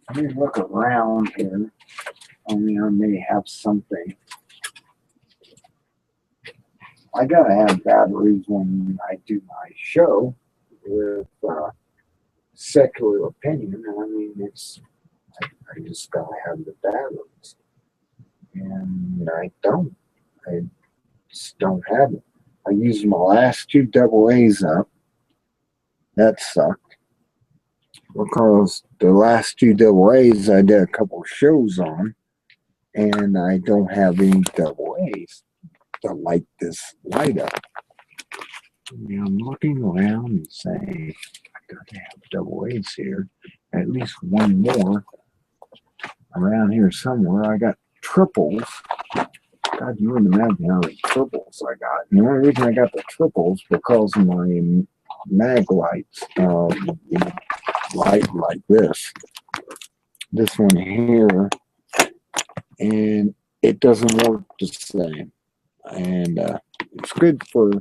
let me look around here. I mean, I may have something. I gotta have batteries when I do my show with secular opinion. I mean, I just gotta have the batteries, and I just don't have it. I used my last two AA's up. That sucked because the last two AA's I did a couple shows on, and I don't have any AA's to light this light up. I mean, I'm looking around and saying, I gotta have AA's here. At least one more around here somewhere. I got triples. God, you wouldn't imagine how many triples I got. And the only reason I got the triples because of my mag lights. Light like this. This one here. And it doesn't work the same. And it's good for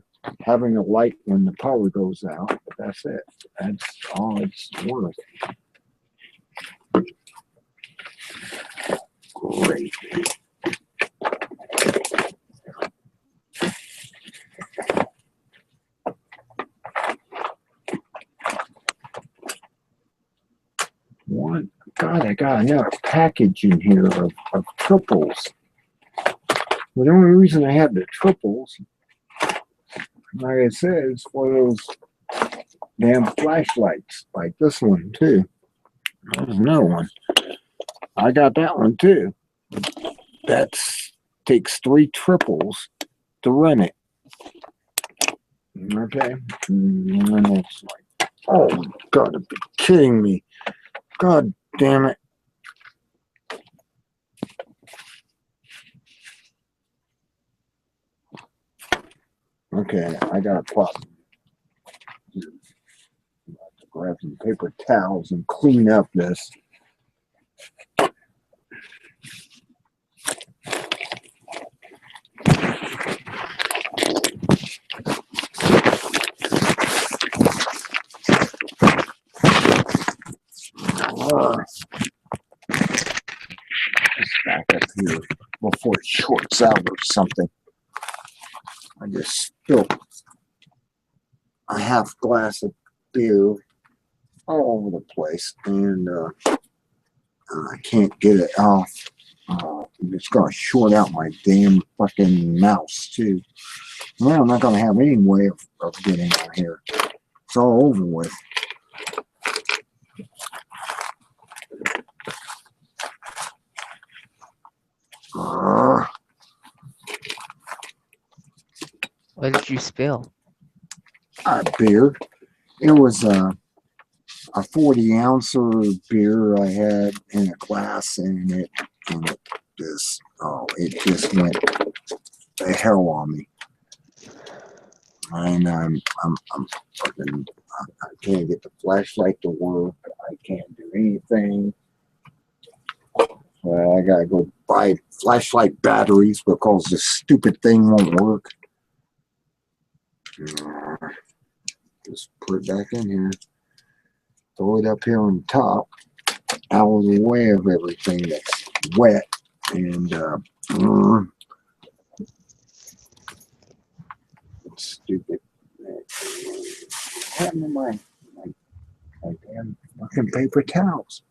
having a light when the power goes out, but that's it. That's all it's worth. Great. What? God, I got another package in here of triples. Well, the only reason I have the triples, like I said, is for those damn flashlights, like this one too. There's another one. I got that one too. That takes 3 triples to run it. Okay, and it's like, oh, you gotta be kidding me! God damn it! Okay, I got a problem. I have to grab some paper towels and clean up this. Let's back up here before it shorts out or something. I just spilled a half glass of beer all over the place, and I can't get it off. It's gonna short out my damn fucking mouse too. Well, I'm not gonna have any way of getting out here. It's all over with. What did you spill? A beer. It was a 40-ouncer beer I had in a glass, and it just went the hell on me. And I'm fucking, I can't get the flashlight to work. I can't do anything. I gotta go buy flashlight batteries because this stupid thing won't work. Just put it back in here. Throw it up here on top, out of the way of everything that's wet. And it's stupid. What happened to my damn fucking paper towels?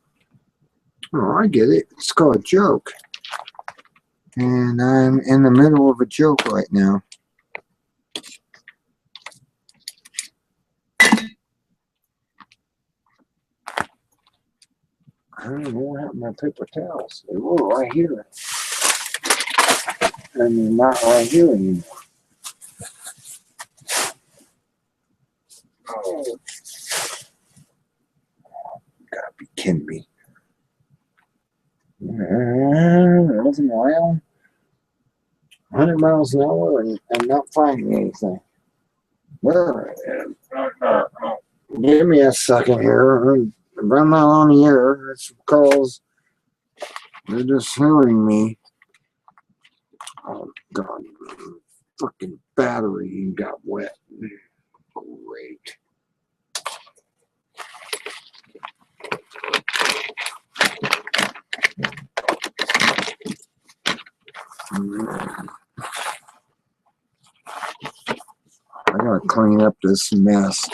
Oh, I get it. It's called a joke. And I'm in the middle of a joke right now. don't know what happened to my paper towels. They were right here. And they're not right here anymore. Oh. Gotta be kidding me. Nothing around. 100 miles an hour and not finding anything. Well, give me a second here. I'm not on the air. It's because they're just hearing me. Oh, God. Freaking battery got wet. Great. I gotta clean up this mess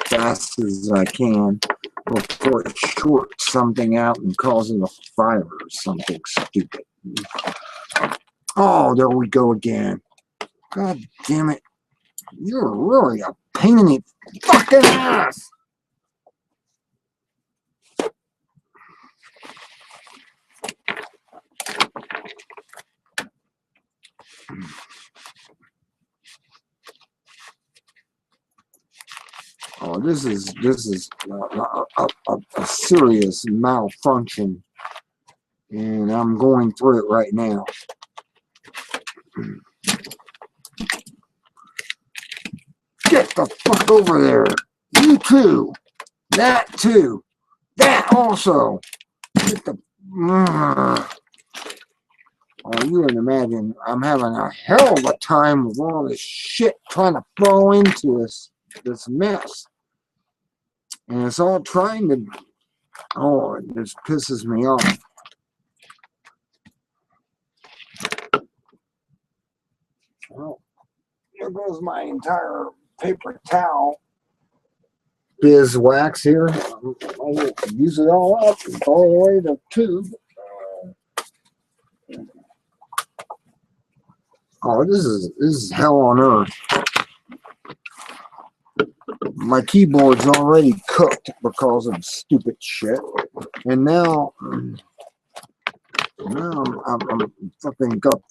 fast as I can before it shorts something out and causes a fire or something stupid. Oh, there we go again. God damn it. You're really a pain in the fucking ass. Oh, this is a serious malfunction, and I'm going through it right now. Get the fuck over there. You too. That too. That also. Get the. Oh, you can imagine I'm having a hell of a time with all this shit trying to fall into this mess. And it's all trying to. Oh, it just pisses me off. Well, there goes my entire paper towel beeswax here. I'll use it all up all the way to 2. Oh, this is hell on earth. My keyboard's already cooked because of stupid shit, and now I'm fucking got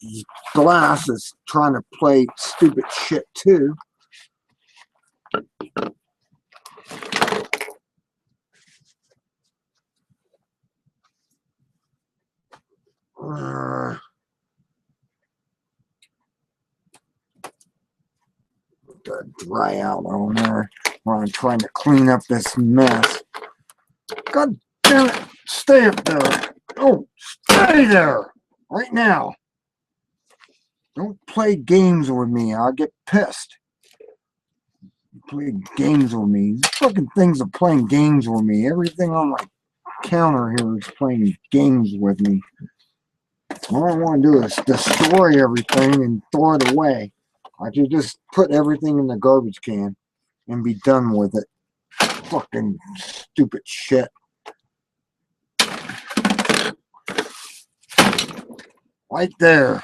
glass that's trying to play stupid shit too. Dry out on there while I'm trying to clean up this mess. God damn it! Stay up there! Oh, stay there! Right now! Don't play games with me. I'll get pissed. Play games with me. These fucking things are playing games with me. Everything on my counter here is playing games with me. All I want to do is destroy everything and throw it away. I could just put everything in the garbage can and be done with it. Fucking stupid shit. Right there.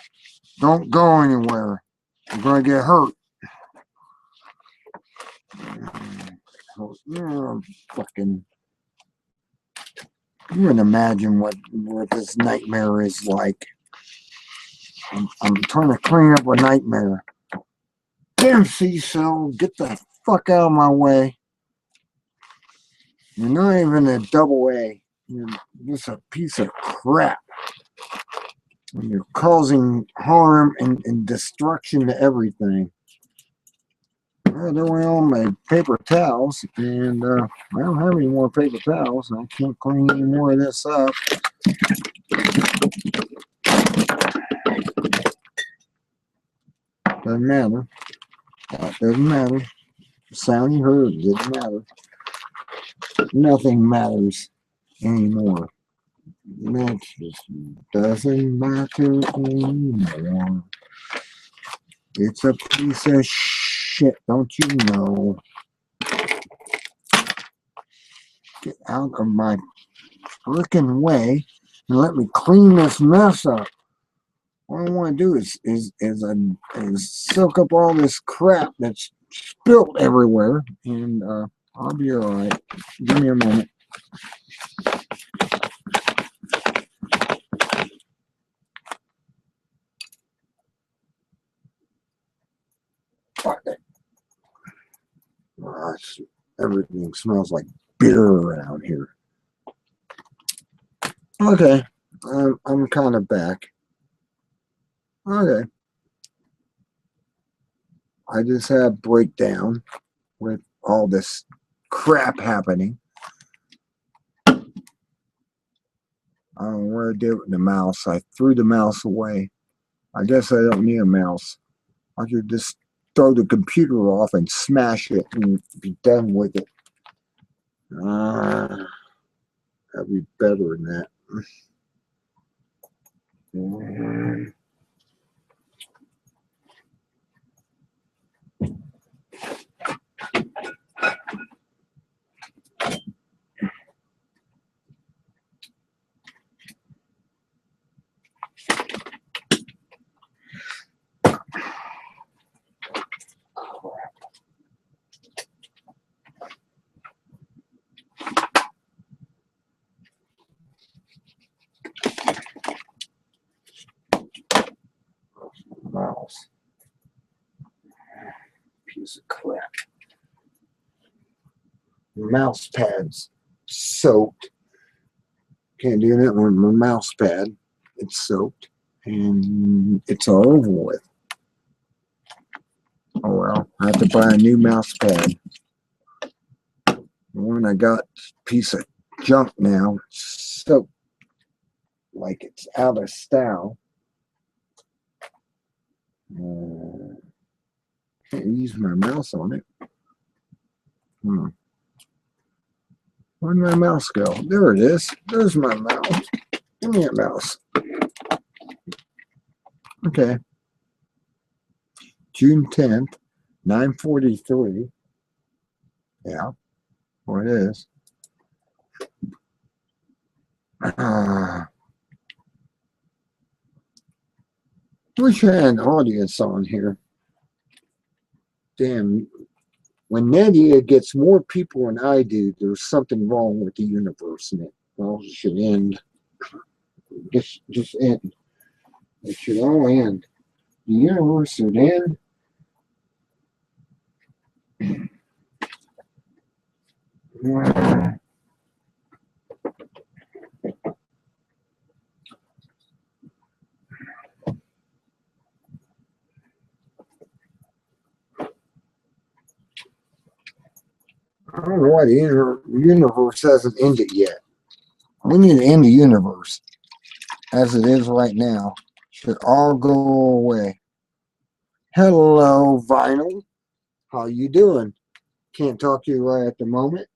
Don't go anywhere. You're going to get hurt. Fucking. You can imagine what this nightmare is like. I'm trying to clean up a nightmare. Damn C-Cell, get the fuck out of my way. You're not even a double A. You're just a piece of crap. And you're causing harm and destruction to everything. Well, there went all my paper towels, and I don't have any more paper towels. I can't clean any more of this up. Doesn't matter. That doesn't matter. The sound you heard didn't matter. Nothing matters anymore. That just doesn't matter anymore. It's a piece of shit, don't you know? Get out of my frickin' way and let me clean this mess up. What I want to do is soak up all this crap that's spilt everywhere, and I'll be all right. Give me a moment. Gosh, everything smells like beer around here. Okay, I'm kind of back. Okay. I just had breakdown with all this crap happening. I don't know what I did with the mouse. I threw the mouse away. I guess I don't need a mouse. I could just throw the computer off and smash it and be done with it. That'd be better than that. Mouse. Piece of crap. Mouse pad's soaked. Can't do that with my mouse pad. It's soaked and it's all over with. Oh well, I have to buy a new mouse pad. The one I got, piece of junk now, soaked like it's out of style. Can't use my mouse on it. Where'd my mouse go? There it is. There's my mouse. Give me a mouse. Okay. June 10th, 9:43. Yeah, what it is. Wish I had an audience on here. Damn. When Nadia gets more people than I do, there's something wrong with the universe, and it should end. Just end. It should all end. The universe should end. I don't know why the universe hasn't ended yet. We need to end the universe as it is right now. Should all go away. Hello, Vinyl. How you doing? Can't talk to you right at the moment.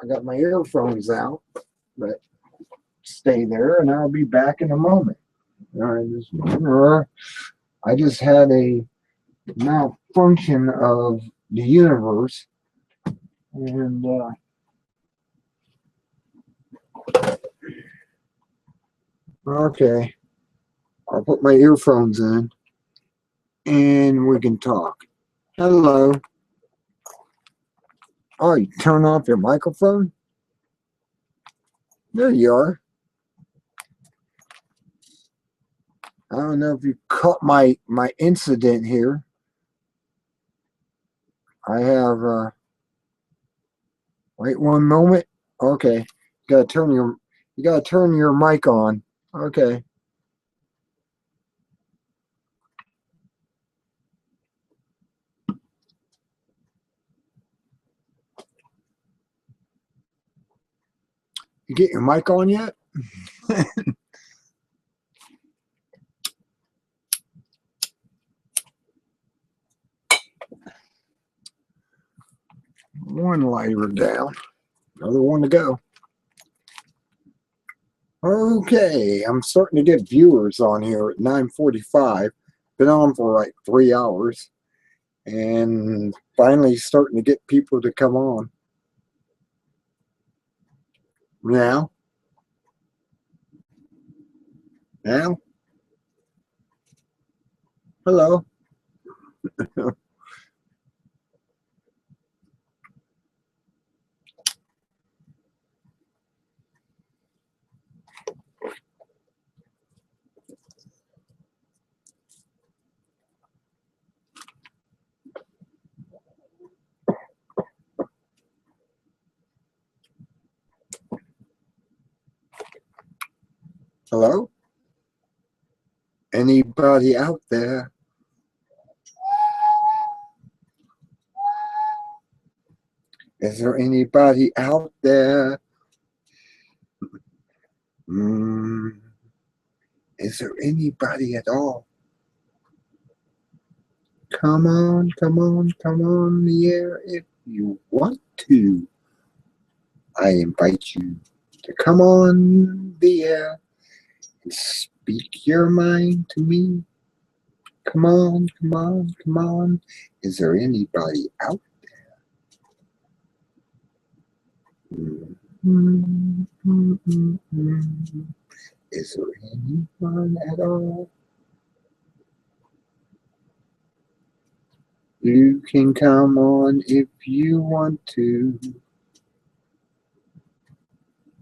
I got my earphones out, but stay there and I'll be back in a moment. I just had a malfunction of the universe. And okay, I'll put my earphones in and we can talk. Hello. Oh, you turn off your microphone? There you are. I don't know if you caught my incident here. I have wait one moment. Okay. You gotta turn your mic on. Okay. You get your mic on yet? One lighter down. Another one to go. Okay, I'm starting to get viewers on here at 9:45. Been on for like 3 hours. And finally starting to get people to come on. Now? Now? Hello? Hello? Anybody out there? Is there anybody out there? Is there anybody at all? Come on, come on, come on the air if you want to. I invite you to come on the air and speak your mind to me. Come on, come on, come on. Is there anybody out there? Is there anyone at all? You can come on if you want to.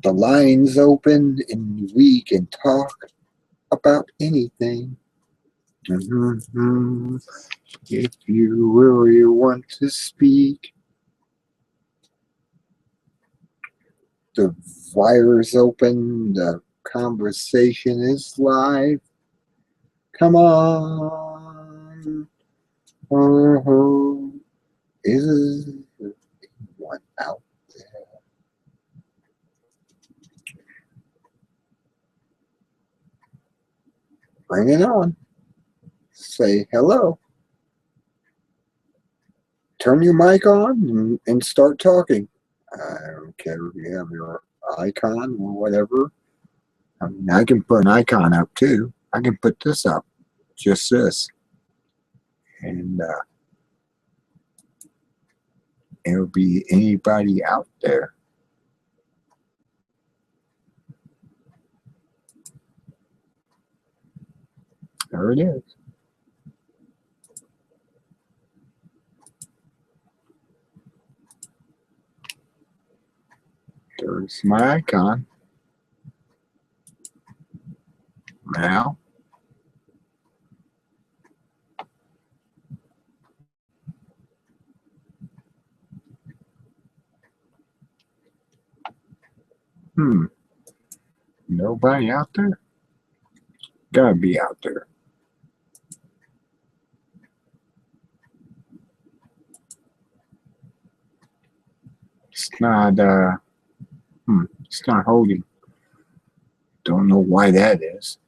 The line's open and we can talk about anything. If you really want to speak, the wire's open, the conversation is live. Come on. Is anyone out there? Bring it on. Say hello. Turn your mic on and start talking. I don't care if you have your icon or whatever. I mean, I can put an icon up too. I can put this up, just this. And it'll be anybody out there. There it is. There's my icon. Now, nobody out there? Gotta be out there. It's not, it's not holding. Don't know why that is.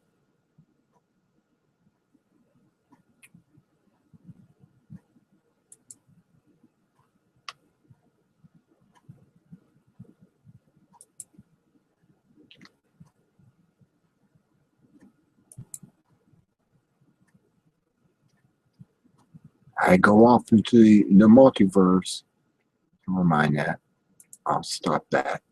I go off into the multiverse. Never mind that. I'll stop that.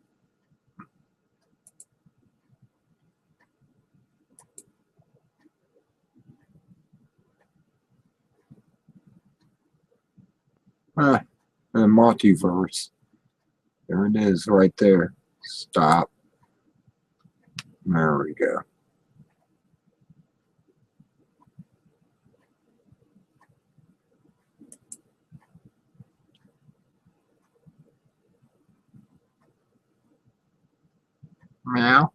The multiverse. There it is right there. Stop. There we go. Meow.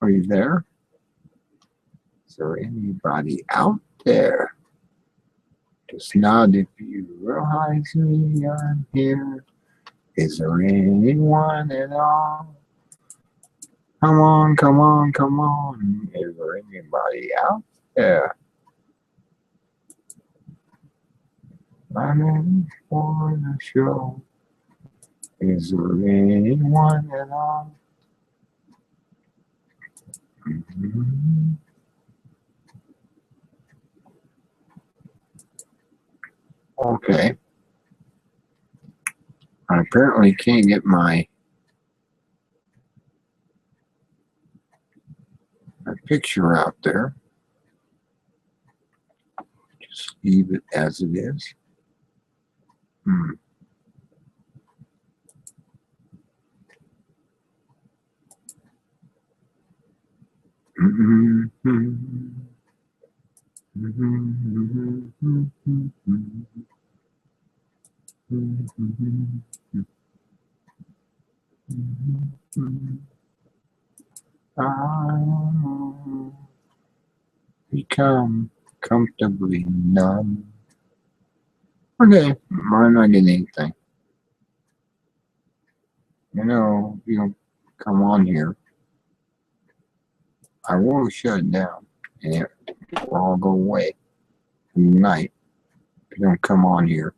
Are you there? Is there anybody out there? Just nod if you realize me, I'm here. Is there anyone at all? Come on, come on, come on. Is there anybody out there? I'm in for the show. Is there anyone at all? Okay. I apparently can't get my picture out there. Just leave it as it is. Become comfortably numb. Okay, I'm not getting anything. You know, if you don't come on here, I will shut it down and it will all go away tonight if you don't come on here.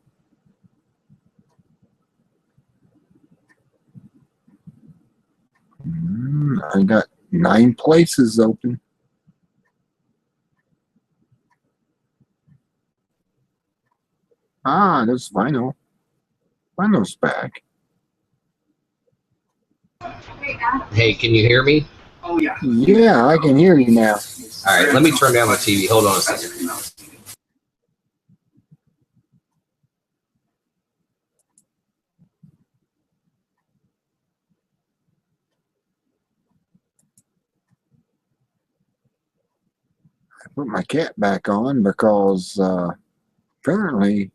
I got 9 places open. Ah, there's Vinyl. Vinyl's back. Hey, can you hear me? Yeah, I can hear you now. All right, let me turn down my TV. Hold on a second. I put my cat back on because apparently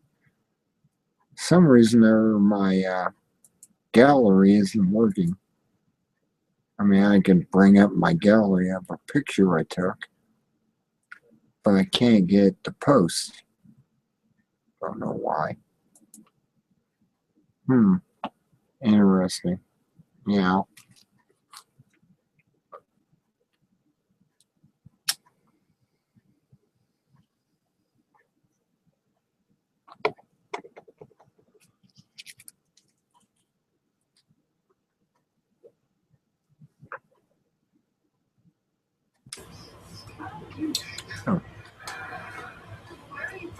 some reason my gallery isn't working. I mean, I can bring up my gallery of a picture I took, but I can't get it to post. Don't know why. Interesting. Yeah.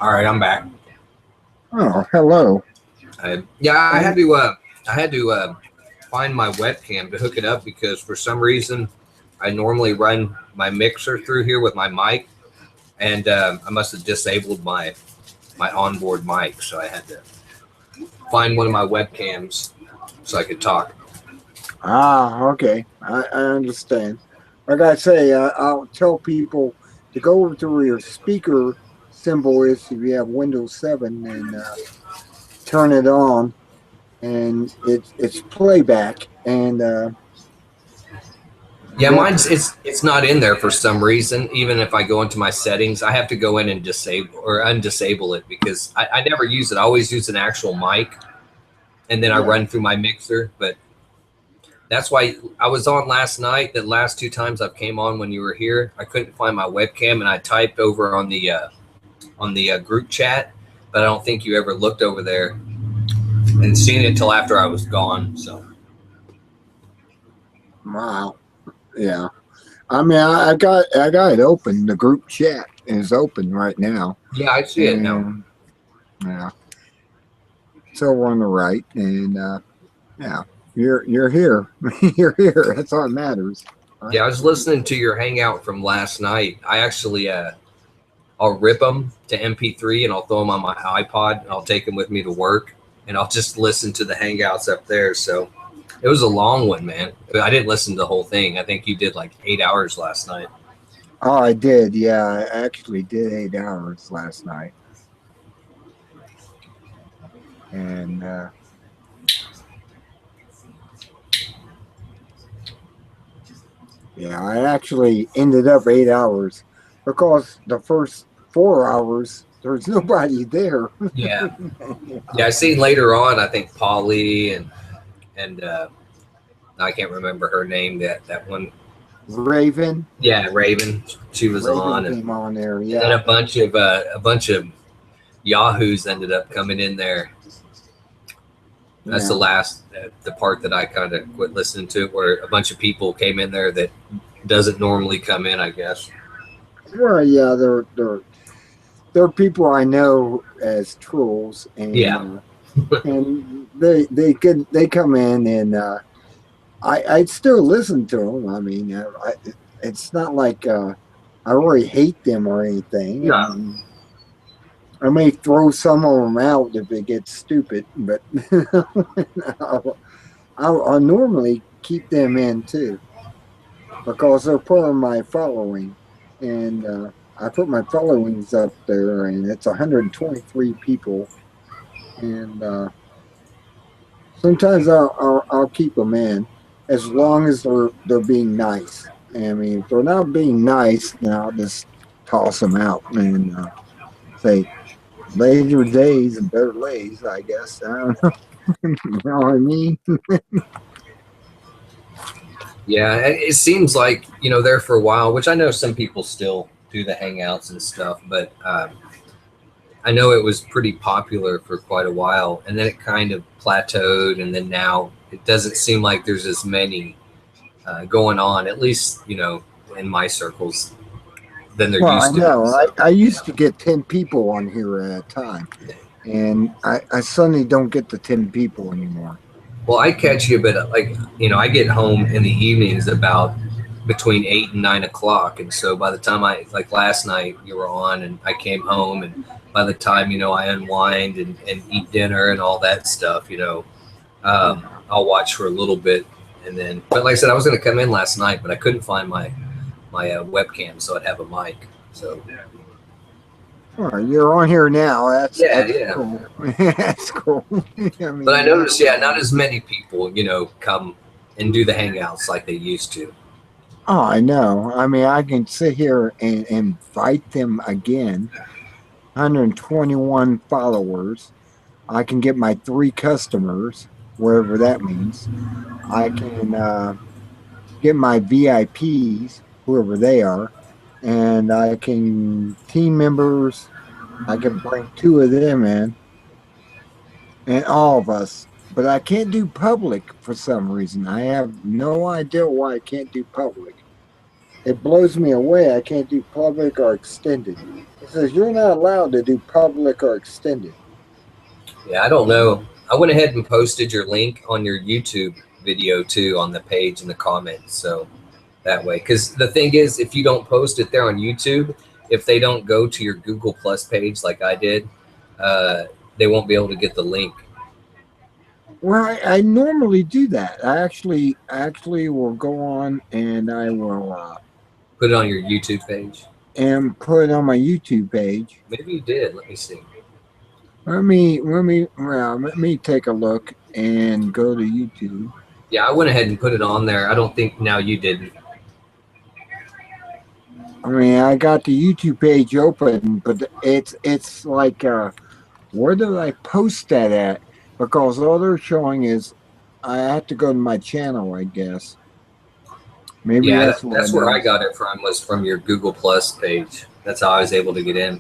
All right, I'm back. Oh, hello. Yeah, I had to find my webcam to hook it up because for some reason I normally run my mixer through here with my mic, and I must have disabled my onboard mic, so I had to find one of my webcams so I could talk. Ah, okay. I understand. Like I say, I'll tell people to go over to where your speaker symbol is if you have Windows 7 and turn it on, and it's playback. And Yeah, mine's it's not in there for some reason. Even if I go into my settings, I have to go in and disable or undisable it because I never use it. I always use an actual mic, and then I run through my mixer. But that's why I was on last night. The last 2 times I've came on when you were here, I couldn't find my webcam, and I typed over on the group chat, but I don't think you ever looked over there and seen it until after I was gone. So wow, yeah. I mean, I got it open. The group chat is open right now. yeah, I see it now. Yeah. So we're on the right, and yeah, you're here. You're here. That's all that matters. Right? Yeah, I was listening to your hangout from last night. I actually I'll rip them to MP3 and I'll throw them on my iPod and I'll take them with me to work and I'll just listen to the hangouts up there. So it was a long one, man. I didn't listen to the whole thing. I think you did like 8 hours last night. Oh, I did. Yeah, I actually did 8 hours last night. And yeah, I actually ended up 8 hours because the first 4 hours there's nobody there. Yeah. Yeah, I seen later on, I think Polly and I can't remember her name, that one. Raven. Yeah, Raven. She was Raven on. came on there. And Yeah. then a bunch of Yahoos ended up coming in there. That's the last, the part that I kind of quit listening to, where a bunch of people came in there that doesn't normally come in, I guess. Well, yeah, they're people I know as trolls, and and they come in, and I still listen to them. I mean, it's not like I really hate them or anything. No. I may throw some of them out if it gets stupid, but I'll normally keep them in too because they're part of my following, and I put my followings up there, and it's 123 people, and sometimes I'll keep them in as long as they're being nice. I mean, if they're not being nice, then I'll just toss them out and say, later days and better lays, I guess. I don't know. You know what I mean? Yeah, it seems like, there for a while, which I know some people still do the hangouts and stuff, but I know it was pretty popular for quite a while, and then it kind of plateaued, and then now it doesn't seem like there's as many going on, at least, in my circles, than there Well, used I to be. know. So, I used to get 10 people on here at a time, and I suddenly don't get the 10 people anymore. well, I catch you, but I get home in the evenings about between 8 and 9 o'clock, and so by the time like last night you were on, and I came home, and by the time I unwind and eat dinner and all that stuff, I'll watch for a little bit, and then. But like I said, I was going to come in last night, but I couldn't find my webcam, so I'd have a mic. So Well, you're on here now. That's yeah. cool. That's cool. I mean, But I noticed, not as many people, come and do the hangouts like they used to. Oh, I know. I mean, I can sit here and invite them again. 121 followers. I can get my 3 customers, wherever that means. I can get my VIPs, whoever they are, and I can team members. I can bring 2 of them in, and all of us. But I can't do public for some reason. I have no idea why I can't do public. It blows me away. I can't do public or extended. It says you're not allowed to do public or extended. Yeah, I don't know. I went ahead and posted your link on your YouTube video too on the page in the comments. So that way, because the thing is, if you don't post it there on YouTube, if they don't go to your Google Plus page like I did, they won't be able to get the link. Well, I normally do that. I actually will go on and I will Put it on your YouTube page. and put it on my YouTube page. Maybe you did. Let me see. Let me take a look and go to YouTube. Yeah, I went ahead and put it on there. I don't think now you didn't. I mean, I got the YouTube page open, but it's like, where did I post that at? Because all they're showing is I have to go to my channel, I guess. Maybe Yeah, that's that's what where I got it from, was from your Google Plus page. That's how I was able to get in.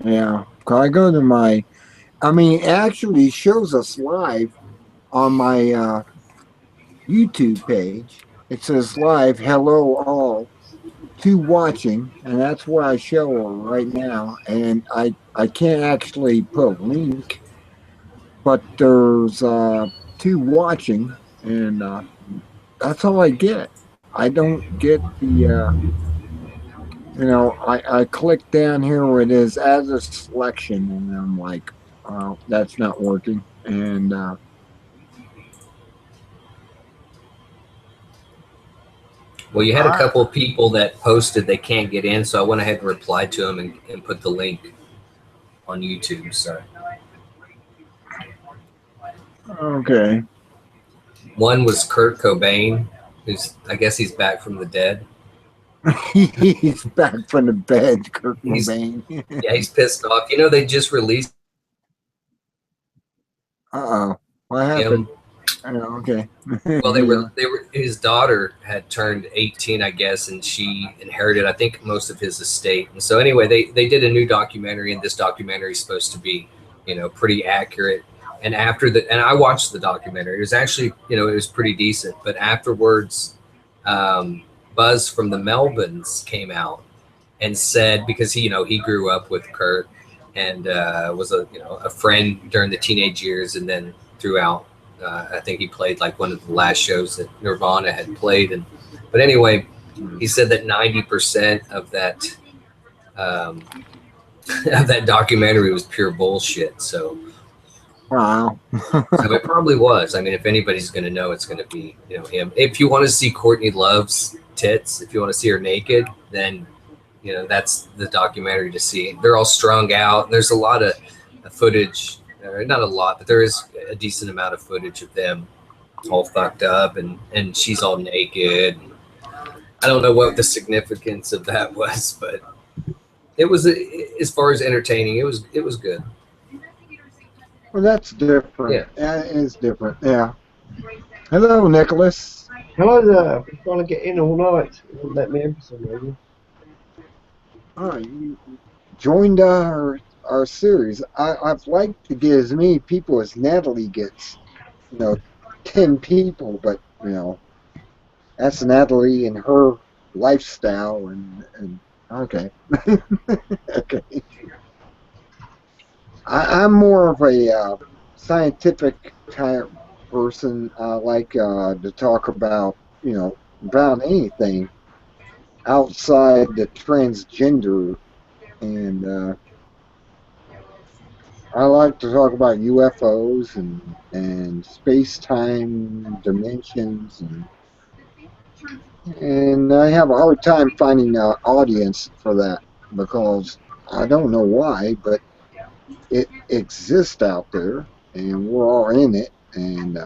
Yeah, 'cause I go to my. I mean, it actually shows us live on my YouTube page. It says live, hello all to watching, and that's where I show right now. And I can't actually put a link, but there's 2 watching, and that's all I get. I don't get the I click down here where it is as a selection, and I'm like, oh, that's not working. And Well, you had a couple of people that posted they can't get in, so I went ahead and replied to them and put the link on YouTube. So okay. one was Kurt Cobain, who's, I guess he's back from the dead. He's back from the bed, Kurt He's- Cobain. Yeah, he's pissed off. They just released Uh-oh. What happened? Oh, okay. Well, they were his daughter had turned 18, I guess, and she inherited, I think, most of his estate. And so anyway, they did a new documentary, and this documentary is supposed to be, pretty accurate. And and I watched the documentary. It was actually, it was pretty decent. But afterwards, Buzz from the Melvins came out and said, because he grew up with Kurt and was a friend during the teenage years, and then throughout. I think he played like one of the last shows that Nirvana had played. But anyway, he said that 90% of that of that documentary was pure bullshit. So, Wow. so it probably was. I mean, if anybody's going to know, it's going to be him. If you want to see Courtney Love's tits, if you want to see her naked, then that's the documentary to see. They're all strung out. And there's a lot of footage. Not a lot, but there is a decent amount of footage of them all fucked up, and she's all naked. I don't know what the significance of that was, but it was, as far as entertaining, it was good. Well, that's different. Yeah. That is different. Yeah. Hello, Nicholas. Hello there. I've been trying to get in all night. It won't let me in for some reason. All right, you joined our series. I'd like to get as many people as Natalie gets. 10 people, but that's Natalie and her lifestyle and okay. Okay. I'm more of a scientific type person. I like to talk about about anything outside the transgender, and I like to talk about UFOs and space-time dimensions, and I have a hard time finding an audience for that because I don't know why, but it exists out there, and we're all in it, and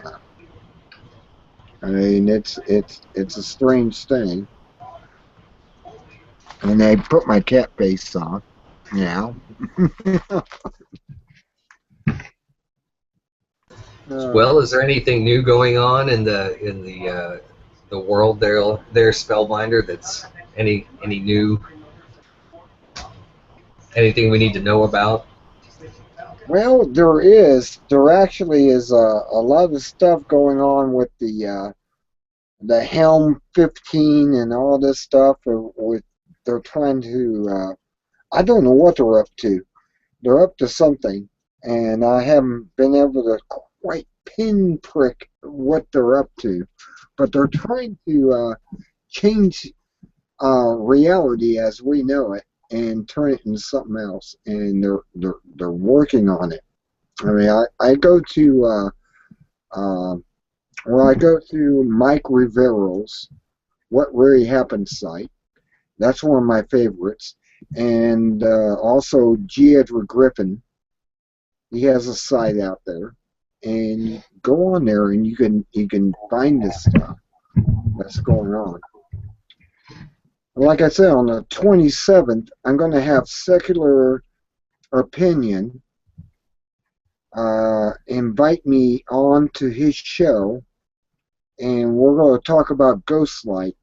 I mean it's a strange thing. And they put my cat face on. Yeah. Well, is there anything new going on in the world there, Spellbinder? That's any new, anything we need to know about? Well, there actually is a lot of stuff going on with the Helm 15 and all this stuff. They're trying to. I don't know what they're up to. They're up to something, and I haven't been able to quite pinprick what they're up to. But they're trying to change reality as we know it and turn it into something else, and they're working on it. I mean, I go to I go to Mike Rivero's What Really Happened site. That's one of my favorites, and also G. Edward Griffin. He has a site out there, and you go on there and you can find this stuff that's going on. Like I said, on the 27th, I'm going to have Secular Opinion invite me on to his show, and we're going to talk about Ghostlight,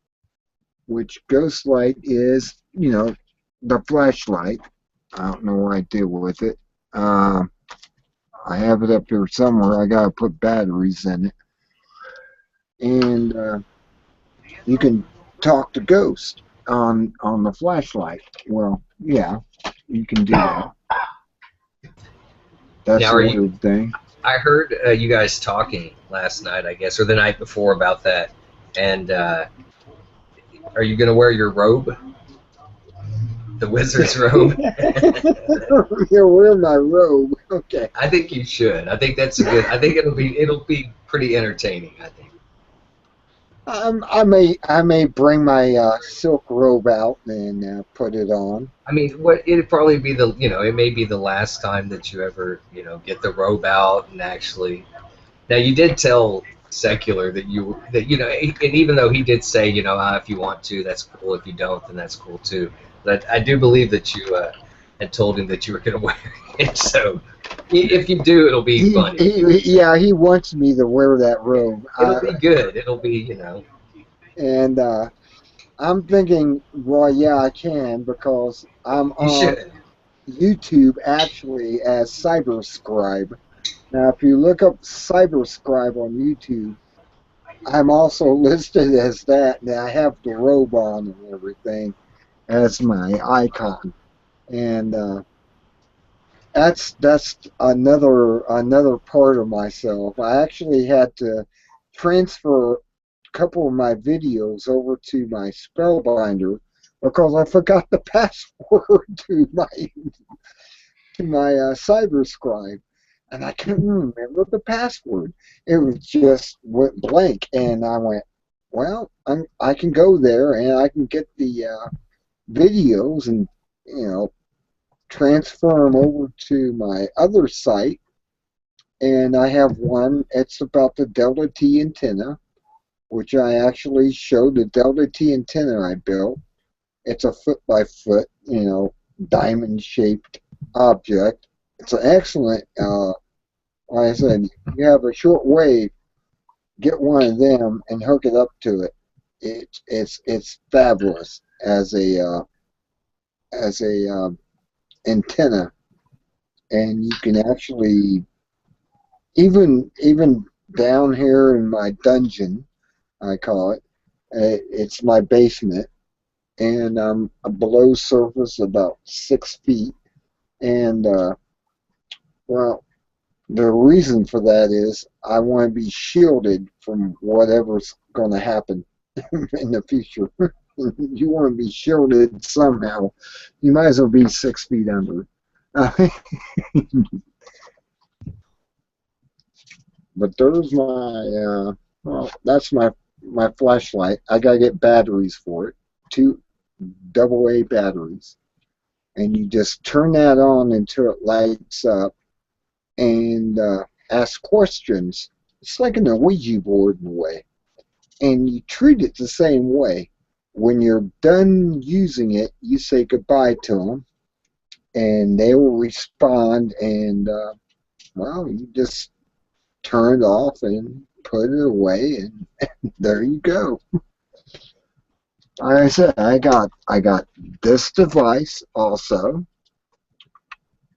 which Ghostlight is, the flashlight. I don't know what I did with it. I have it up here somewhere. I got to put batteries in it. And you can talk to ghosts on the flashlight. Well, yeah, you can do that. That's Now, a weird thing. I heard you guys talking last night, I guess, or the night before about that. And are you going to wear your robe? The wizard's robe? You're wearing my robe. Okay. I think you should. I think that's a good. I think it'll be pretty entertaining. I think. I may bring my silk robe out and put it on. I mean, it'd probably be it may be the last time that you ever get the robe out and actually. Now you did tell Secular that and even though he did say if you want to, that's cool. If you don't, then that's cool too. But I do believe that you had told him that you were going to wear it. So if you do, it'll be funny. He wants me to wear that robe. It'll be good. It'll be And I'm thinking, well, yeah, I can because I'm on YouTube actually as Cyberscribe. Now, if you look up Cyberscribe on YouTube, I'm also listed as that, and I have the robe on and everything as my icon, and that's another part of myself. I actually had to transfer a couple of my videos over to my Spellbinder because I forgot the password to my Cyberscribe, and I couldn't remember the password. It was just went blank, and I went, well, I can go there and I can get the videos and transfer them over to my other site, and I have one. It's about the Delta T antenna, which I actually showed the Delta T antenna I built. It's a foot by foot, diamond shaped object. It's an excellent, like I said, you have a short wave, get one of them and hook it up to it. It's fabulous as a antenna, and you can actually even down here in my dungeon, I call it. It's my basement, and I'm below surface about 6 feet. And well, the reason for that is I want to be shielded from whatever's going to happen in the future. You want to be shielded somehow. You might as well be 6 feet under. But there's my, well, that's my flashlight. I got to get batteries for it. 2 AA batteries. And you just turn that on until it lights up and ask questions. It's like a Ouija board in a way. And you treat it the same way. When you're done using it, you say goodbye to them, and they will respond, and, well, you just turn it off and put it away, and there you go. Like I said, I got this device also.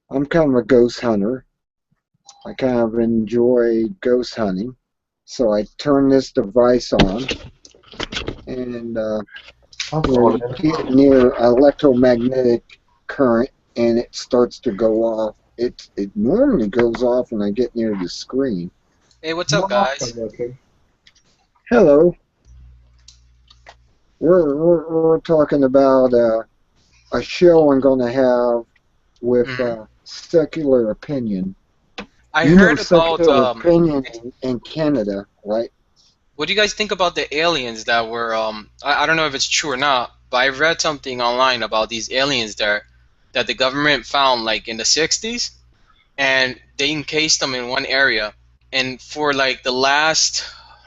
I'm kind of a ghost hunter. I kind of enjoy ghost hunting. So I turn this device on, and when you get near electromagnetic current and it starts to go off, it normally goes off when I get near the screen. Hey, what's up, guys? Hello. We're talking about a show I'm going to have with Secular Opinion. I You heard know Secular about Opinion in Canada, right? what do you guys think about the aliens that were I don't know if it's true or not, but I read something online about these aliens there that the government found like in the 60s, and they encased them in one area, and for like the last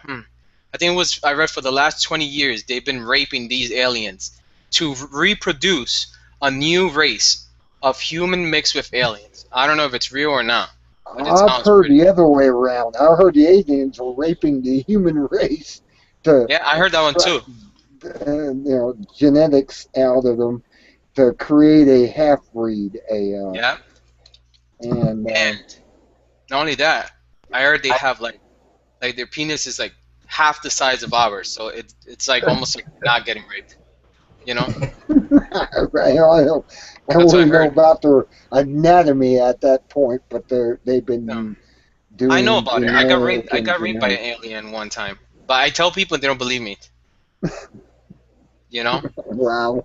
I think it was, I read for the last 20 years they've been raping these aliens to reproduce a new race of human mixed with aliens. I don't know if it's real or not. But it I've sounds heard pretty. the other way around. I heard the aliens were raping the human race to Yeah, I heard that one too. Genetics out of them to create a half-breed. Yeah, And and not only that, I heard they have like their penis is like half the size of ours, so it's like almost like not getting raped, you know? I don't That's what I really know heard. about their anatomy at that point, but they've been No. doing I know about it. I got raped. genetic I and got raped by an genetic. alien one time, but I tell people and they don't believe me. You know, Wow.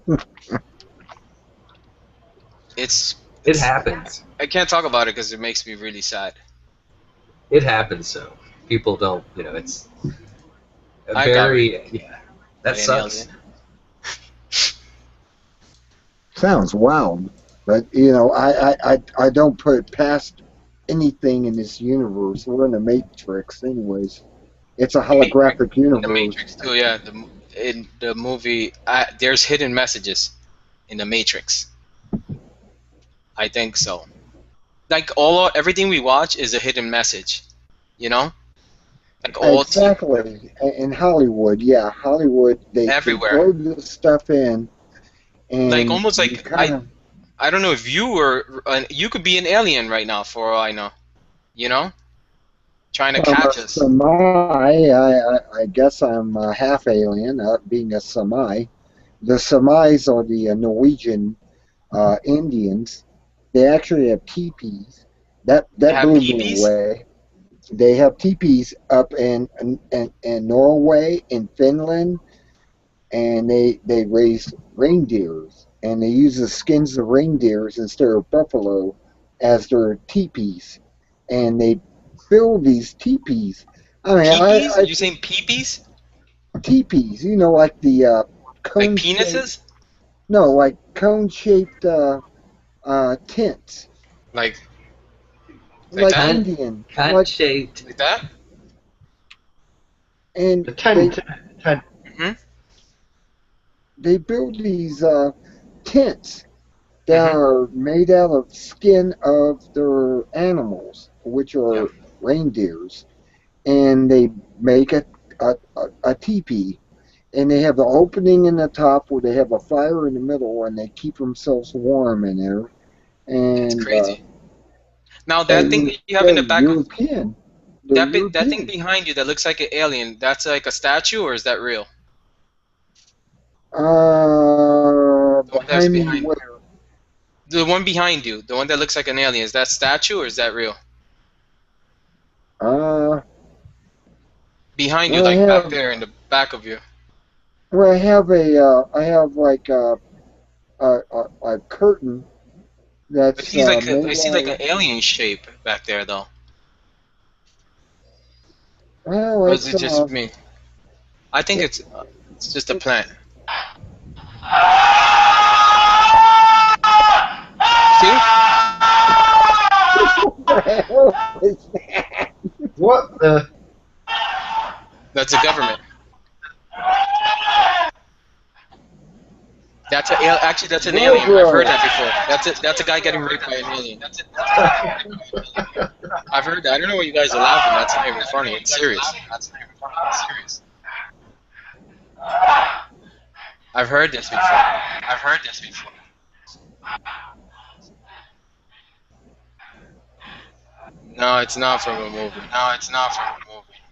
it's It happens. I can't talk about it because it makes me really sad. It happens. So people don't. It's a I got very raped yeah. by That an sucks. alien. Sounds wild, but I don't put it past anything in this universe. We're in the Matrix, anyways. It's a holographic In the universe. Matrix too, yeah. In the movie, there's hidden messages in the Matrix. I think so. Like everything we watch is a hidden message, you know? Like all Exactly. In Hollywood, yeah, Hollywood, they everywhere. throw this stuff in, and Like almost you like kind of. I don't know if you could be an alien right now for all I know, you know? Trying to catch us. I guess I'm a half alien, being a Sami. The Samis are the Norwegian Indians. They actually have teepees. That Have blew me peepees? away. They have teepees up in Norway, in Finland, and they raise reindeers, and they use the skins of reindeers instead of buffalo as their teepees, and they build these teepees. I mean, Peepees? You saying peepees? teepees, like the Like cone shaped. penises? No, like cone shaped tents, Like like that? Indian, Cut like shaped. Like that? And The tent. they build these tents that Mhm. are made out of skin of their animals, which are Yeah. reindeers, and they make a teepee, and they have the opening in the top where they have a fire in the middle, and they keep themselves warm in there. That's And crazy. Now that thing and that you have in they're the back of European. They're that thing European. behind you that looks like an alien, that's like a statue or is that real? The one that's Behind me behind where? the one behind you, the one that looks like an alien, is that statue or is that real? Uh, Behind you, well, I like back have, there in the back of you. well, I have like a curtain that's I made see out like of, an alien shape back there though. well, Or is it's it just me? I think it's just a it's plant. See? what the hell is that? What the? That's the government. Actually that's an alien. I've heard that before. That's a guy getting raped by an alien. I've heard that. I don't know why you guys are laughing. That's not even funny. It's serious. I've heard this before. No, it's not from a movie.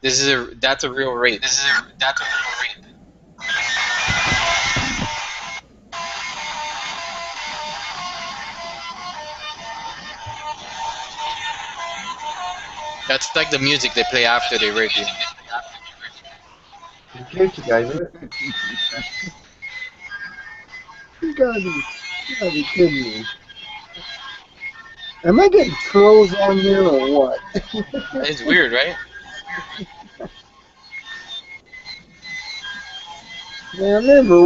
That's a real rape. That's like the music they play after they rape you. Computer game, isn't it? You gotta be kidding me. Am I getting trolls on here or what? It's weird, right? Now remember,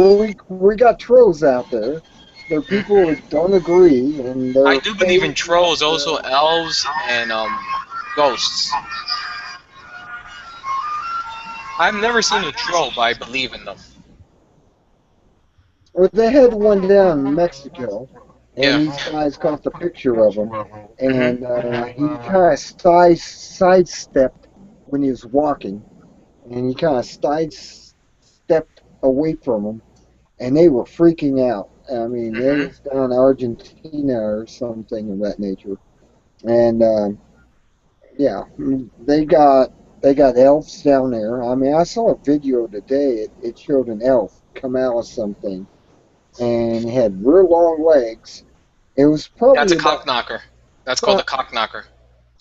we got trolls out there. There are people that don't agree, and I they're do believe in paid trolls, also elves and ghosts. I've never seen a troll, but I believe in them. Well, they had one down in Mexico, and Yeah. these guys caught a picture of him, and Mhm. he kind of sidestepped when he was walking, and he kind of sidestepped away from them, and they were freaking out. I mean, it Mhm. was down in Argentina or something of that nature, and yeah, they got elves down there. I mean, I saw a video today. It showed an elf come out of something, and it had real long legs. It was That's probably a cock about knocker. That's called a cock knocker.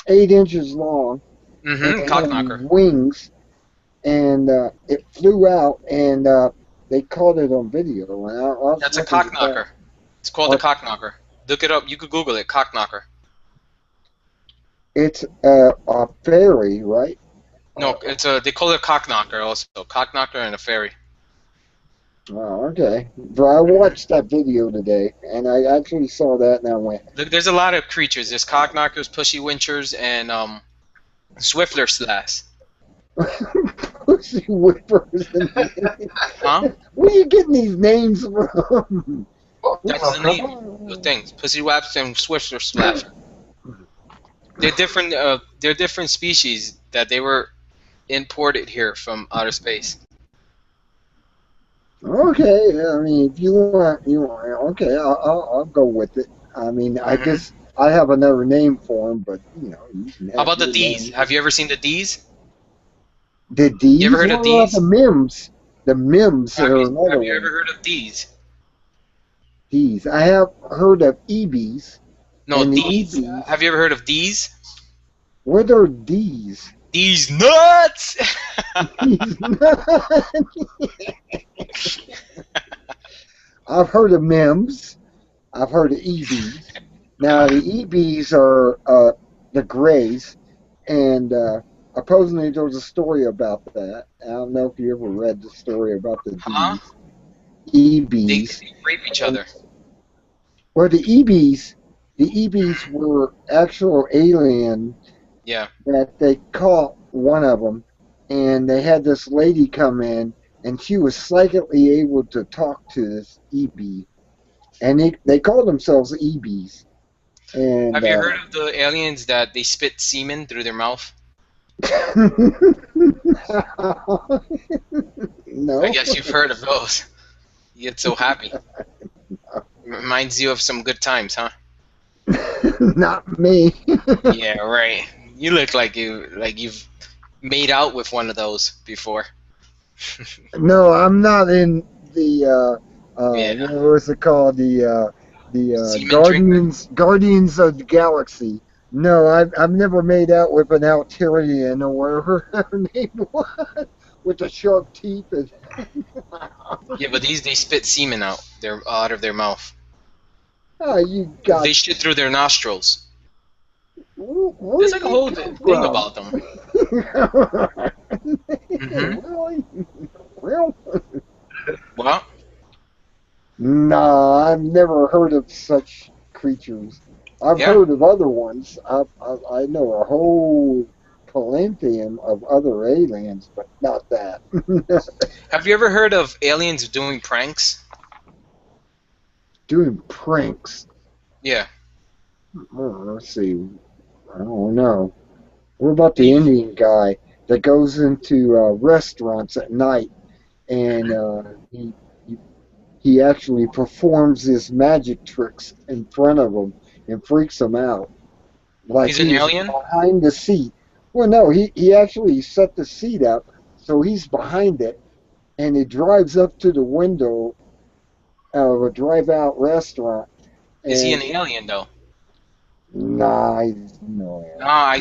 8 inches long, and Mhm. it Cock had knocker. wings, and it flew out, and they caught it on video. And I was That's a looking cock at that. knocker. It's called a cock knocker. Look it up. You could Google it. Cock knocker. It's a fairy, right? No, they call it a cock knocker also. Cock knocker and a fairy. Oh, okay. But I watched that video today, and I actually saw that, and I went, Look, there's a lot of creatures. There's cock knockers, pushy winchers, and swiftler slash. pussy whippers. Huh? Where are you getting these names from? That's the name. The things. Pussy waps and swiftler slash. They're different. They're different species that they were imported here from outer space. Okay, I mean, if you want, okay, I'll go with it. I mean, I Mhm. guess I have another name for them, but you can have How about the your D's? name. Have you ever seen the D's? The D's? You ever heard of What about D's? the Mims? The Mims are another Have you ever one. heard of D's? D's. I have heard of EBs. No, And the D's. EBs. Have you ever heard of D's? What are D's? These nuts! I've heard of Mims. I've heard of EBs. Now the EBs are the Greys, and supposedly there was a story about that. I don't know if you ever read the story about the Huh? D's. They EBs. rape each other. Well, the EBs were actual alien Yeah. that they caught one of them, and they had this lady come in, and she was psychically able to talk to this EB, and they called themselves EBs. And Have you heard of the aliens that they spit semen through their mouth? no, I guess you've heard of those. You get so happy. Reminds you of some good times, huh? not me. Yeah, right. You look like you've made out with one of those before. No, I'm not in the Yeah. what was it called? The Semen Guardians of the Galaxy. No, I've never made out with an Altarian or whatever her name was with the sharp teeth. And Yeah, but these they spit semen out of their mouth. oh, you got. They shit through their nostrils. Where There's did like a you whole come thing from? about them. Mhm. Really? Well, Well, nah, I've never heard of such creatures. I've Yeah. heard of other ones. I know a whole pantheon of other aliens, but not that. have you ever heard of aliens doing pranks? Doing pranks. Yeah. Let's see. I don't know. What about the Indian guy that goes into restaurants at night and he actually performs his magic tricks in front of them and freaks them out? Like He's an alien? behind the seat. Well, no, he actually set the seat up so he's behind it, and he drives up to the window of a drive-out restaurant. Is he and- an alien though? Nah, he's no. No, I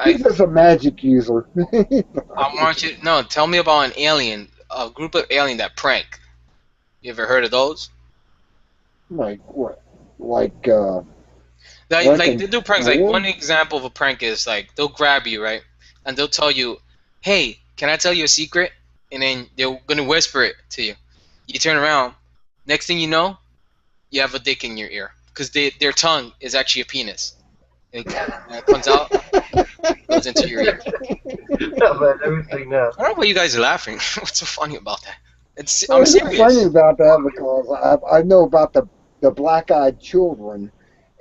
He's just a magic user. want you. No, tell me about an alien, a group of alien that prank. You ever heard of those? Like what? Like Like they do pranks. Like alien? one example of a prank is like they'll grab you, right, and they'll tell you, "Hey, can I tell you a secret?" And then they're gonna whisper it to you. You turn around. Next thing you know, you have a dick in your ear because their tongue is actually a penis. It comes out, goes into your ear. Not bad, everything now. I don't know why you guys are laughing. What's so funny about that? Well, I'm it's not funny serious. about that because I know about the black-eyed children,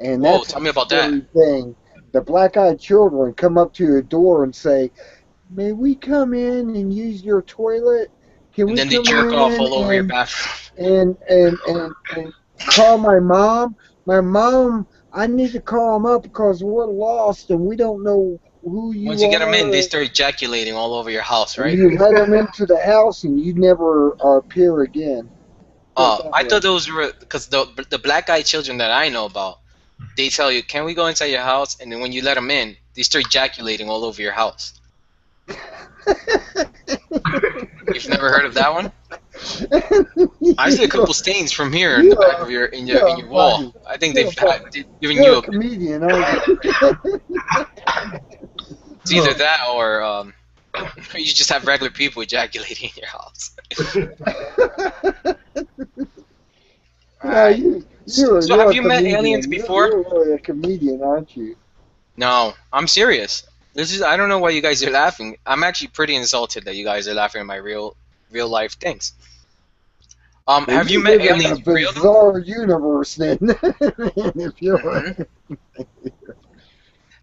and Whoa, that's tell me about the that. very thing. The black-eyed children come up to your door and say, "May we come in and use your toilet? Can And we then they come jerk off in all over your and, bathroom. and call my mom? My mom, I need to call them up because we're lost and we don't know who you are." Once you get them in, they start ejaculating all over your house, And right? you let them into the house and you never appear again. Oh, I thought those were because the black-eyed children that I know about, they tell you, "Can we go inside your house?" And then when you let them in, they start ejaculating all over your house. You've never heard of that one? I see a couple stains from here in the back of your in your wall. I think they've given You're you a comedian, aren't you? it's either that or you just have regular people ejaculating in your house. Yeah, you're have a you met comedian. aliens before? You're really a comedian, aren't you? No, I'm serious. I don't know why you guys are laughing. I'm actually pretty insulted that you guys are laughing at my real life things. Have you met live in aliens a for real? bizarre universe then. If you're Mhm.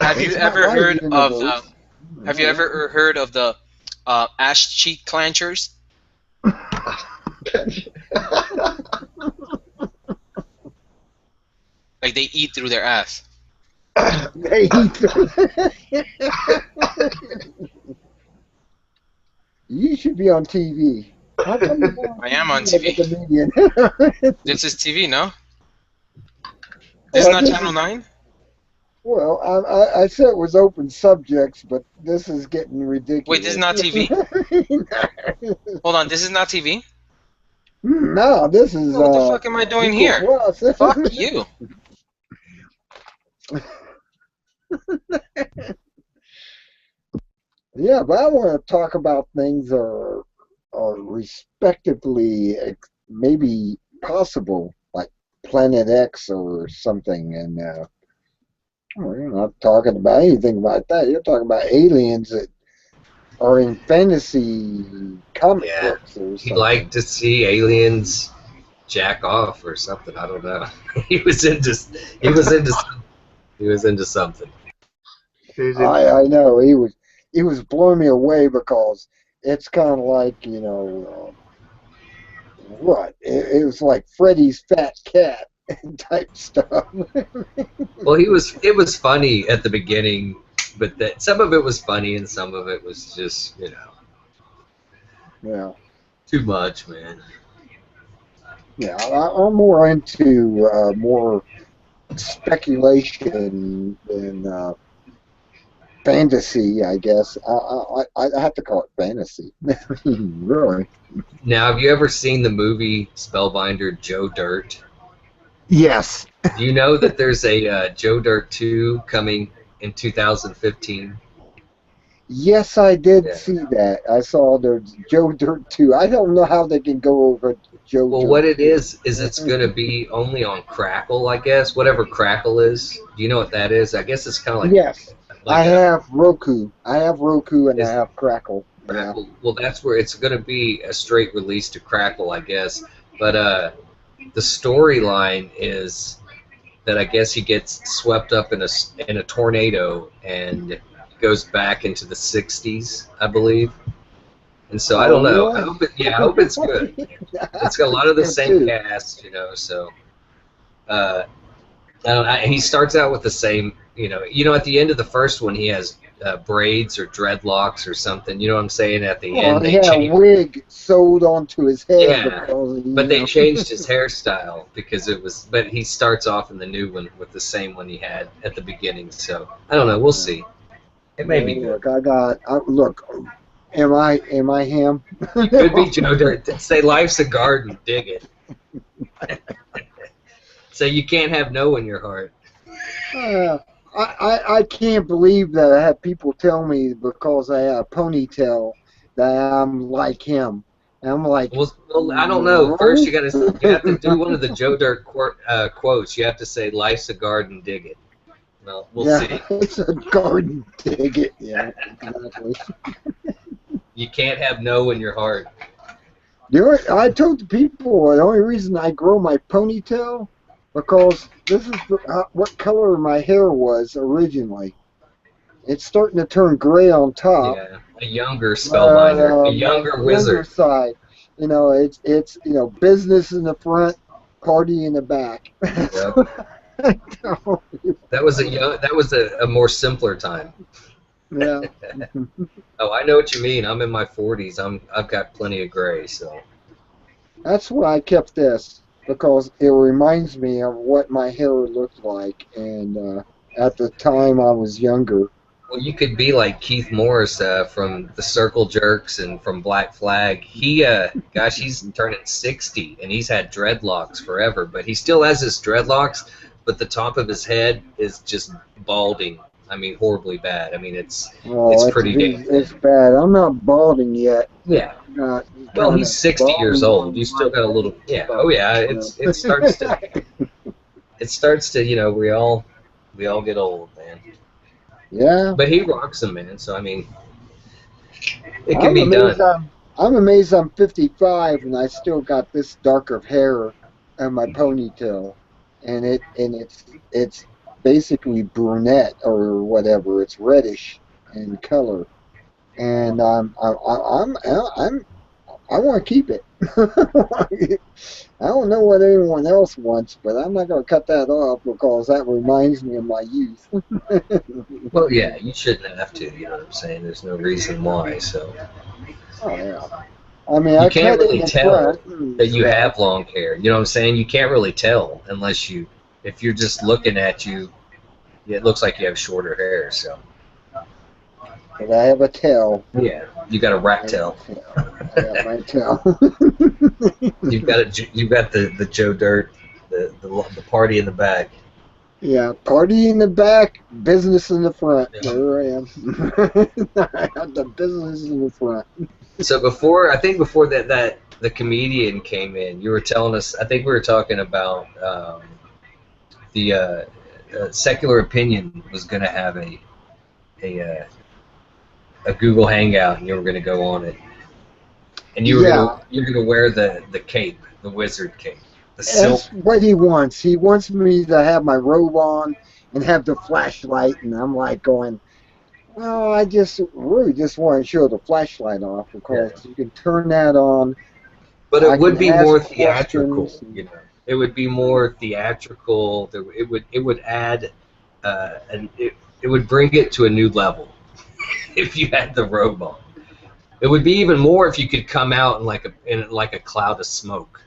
Have you It's not ever my heard of the universe. Have you ever heard of the ass cheek clenchers? Like they eat through their ass. They eat You should be on TV. How come you're not I am on as a TV. comedian? This is TV, no? This is Well, not this Channel is- 9? Well, I said it was open subjects, but this is getting ridiculous. Wait, this is not TV? Hold on, this is not TV? No, this is. What the fuck am I doing Equal here? Plus. Fuck you. Yeah, but I want to talk about things that are respectively maybe possible, like Planet X or something. And well, you're not talking about anything about that. You're talking about aliens that or in fantasy comic Yeah. books or He something. liked to see aliens jack off or something. I don't know. he was into something. There's I know he was blowing me away because it's kind of like, you know, what it was like Freddy's Fat Cat type stuff. Well, it was funny at the beginning, but that some of it was funny and some of it was just, Yeah, too much, man. yeah. I'm more into more speculation than fantasy, I guess. I have to call it fantasy. Really? Now, have you ever seen the movie Spellbinder Joe Dirt? Yes. Do you know that there's a Joe Dirt 2 coming in 2015? Yes, I did Yeah. see that. I saw the Joe Dirt 2. I don't know how they can go over Joe Well, Dirt. what it is it's going to be only on Crackle, I guess. Whatever Crackle is. Do you know what that is? I guess it's kind of like, Yes, like I a have Roku. I have Roku and Is- I have Crackle. Yeah. Crackle. Well, that's where it's going to be a straight release to Crackle, I guess. But the storyline is that I guess he gets swept up in a tornado and goes back into the 60s, I believe. And so I don't know. really? I hope it's good. It's got a lot of the Me same too. cast, so he starts out with the same, at the end of the first one he has braids or dreadlocks or something. You know what I'm saying? At the Well, end he they had a changed, wig sewed onto his head. Yeah, Because, but they changed his hairstyle because but he starts off in the new one with the same one he had at the beginning. So I don't know. We'll see. It may be good. Look, look. Am I him? You could be Joe Dirt. Say life's a garden. Dig it. So you can't have no in your heart. I can't believe that I have people tell me because I have a ponytail that I'm like him. And I'm like, Well, I don't know. First, you have to do one of the Joe Dirt quotes. You have to say, "Life's a garden, dig it." Well, we'll see. It's a garden ticket. Yeah, exactly. You can't have no in your heart. I told the people the only reason I grow my ponytail because this is what color my hair was originally. It's starting to turn gray on top. Yeah, a younger spellbinder, a younger on the wizard. other side, it's business in the front, party in the back. Yep. That was a more simpler time. Yeah. Oh, I know what you mean. I'm in my 40s. I've got plenty of gray, so. That's why I kept this because it reminds me of what my hair looked like, and at the time I was younger. Well, you could be like Keith Morris from the Circle Jerks and from Black Flag. He's turning 60 and he's had dreadlocks forever, but he still has his dreadlocks, but the top of his head is just balding. I mean, horribly bad. I mean, it's pretty damn. It's bad. I'm not balding yet. Yeah. Not Well, kinda he's 60 years balding old. You still got a little. Yeah. Oh yeah. It starts to. It starts to. We all get old, man. Yeah. But he rocks them, man. So I mean, it can be done. I'm amazed I'm 55 and I still got this dark of hair in my ponytail, and it's basically brunette or whatever. It's reddish in color, and I want to keep it. I don't know what anyone else wants, but I'm not going to cut that off because that reminds me of my youth. Well, yeah, you shouldn't have to. You know what I'm saying? There's no reason why. So. Oh yeah. I mean, You I can't cut it really in tell front. that you have long hair. You know what I'm saying? You can't really tell unless if you're just looking at you, it looks like you have shorter hair. So. But I have a tail. Yeah, you got a rat tail. I have my tail. You've got the Joe Dirt, the party in the back. Yeah, party in the back, business in the front. Yeah. There I am. I have the business in the front. So before that the comedian came in, you were telling us. I think we were talking about the Secular Opinion was going to have a a Google Hangout, and you were going to go on it, and you're gonna wear the cape, the wizard cape, the silk. That's what he wants. He wants me to have my robe on and have the flashlight, and I'm like going, well, I just really just want to show the flashlight off because you can turn that on. But I it would can be ask more theatrical, questions. you know. It would be more theatrical. It would add, and it would bring it to a new level if you had the robe on. It would be even more if you could come out in like a cloud of smoke.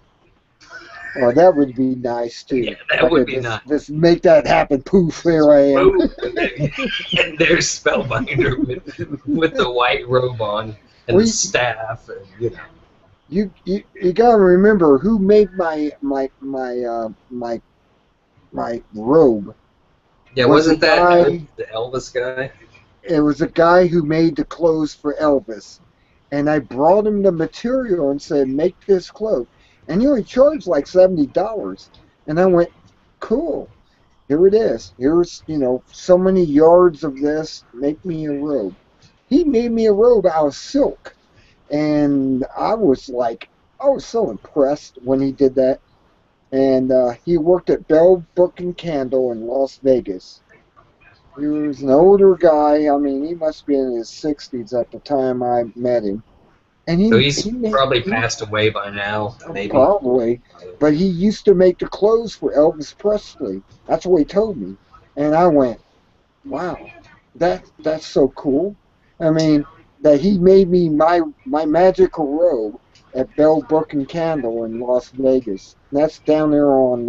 Oh, that would be nice too. Yeah, that would be nice. Just make that happen. Poof, there I am. Boom, and there's Spellbinder with the white robe on and the staff, and you know. You gotta remember who made my robe. Yeah, wasn't that the Elvis guy? It was a guy who made the clothes for Elvis, and I brought him the material and said, "Make this cloak," and he only charged like $70. And I went, "Cool, here it is. Here's so many yards of this. Make me a robe." He made me a robe out of silk. And I was so impressed when he did that. And he worked at Bell Book and Candle in Las Vegas. He was an older guy. I mean, he must be in his 60s at the time I met him. And he's probably passed away by now, maybe. Probably. But he used to make the clothes for Elvis Presley. That's what he told me. And I went, wow, that's so cool. I mean, that he made me my magical robe at Bell Book and Candle in Las Vegas. And that's down there on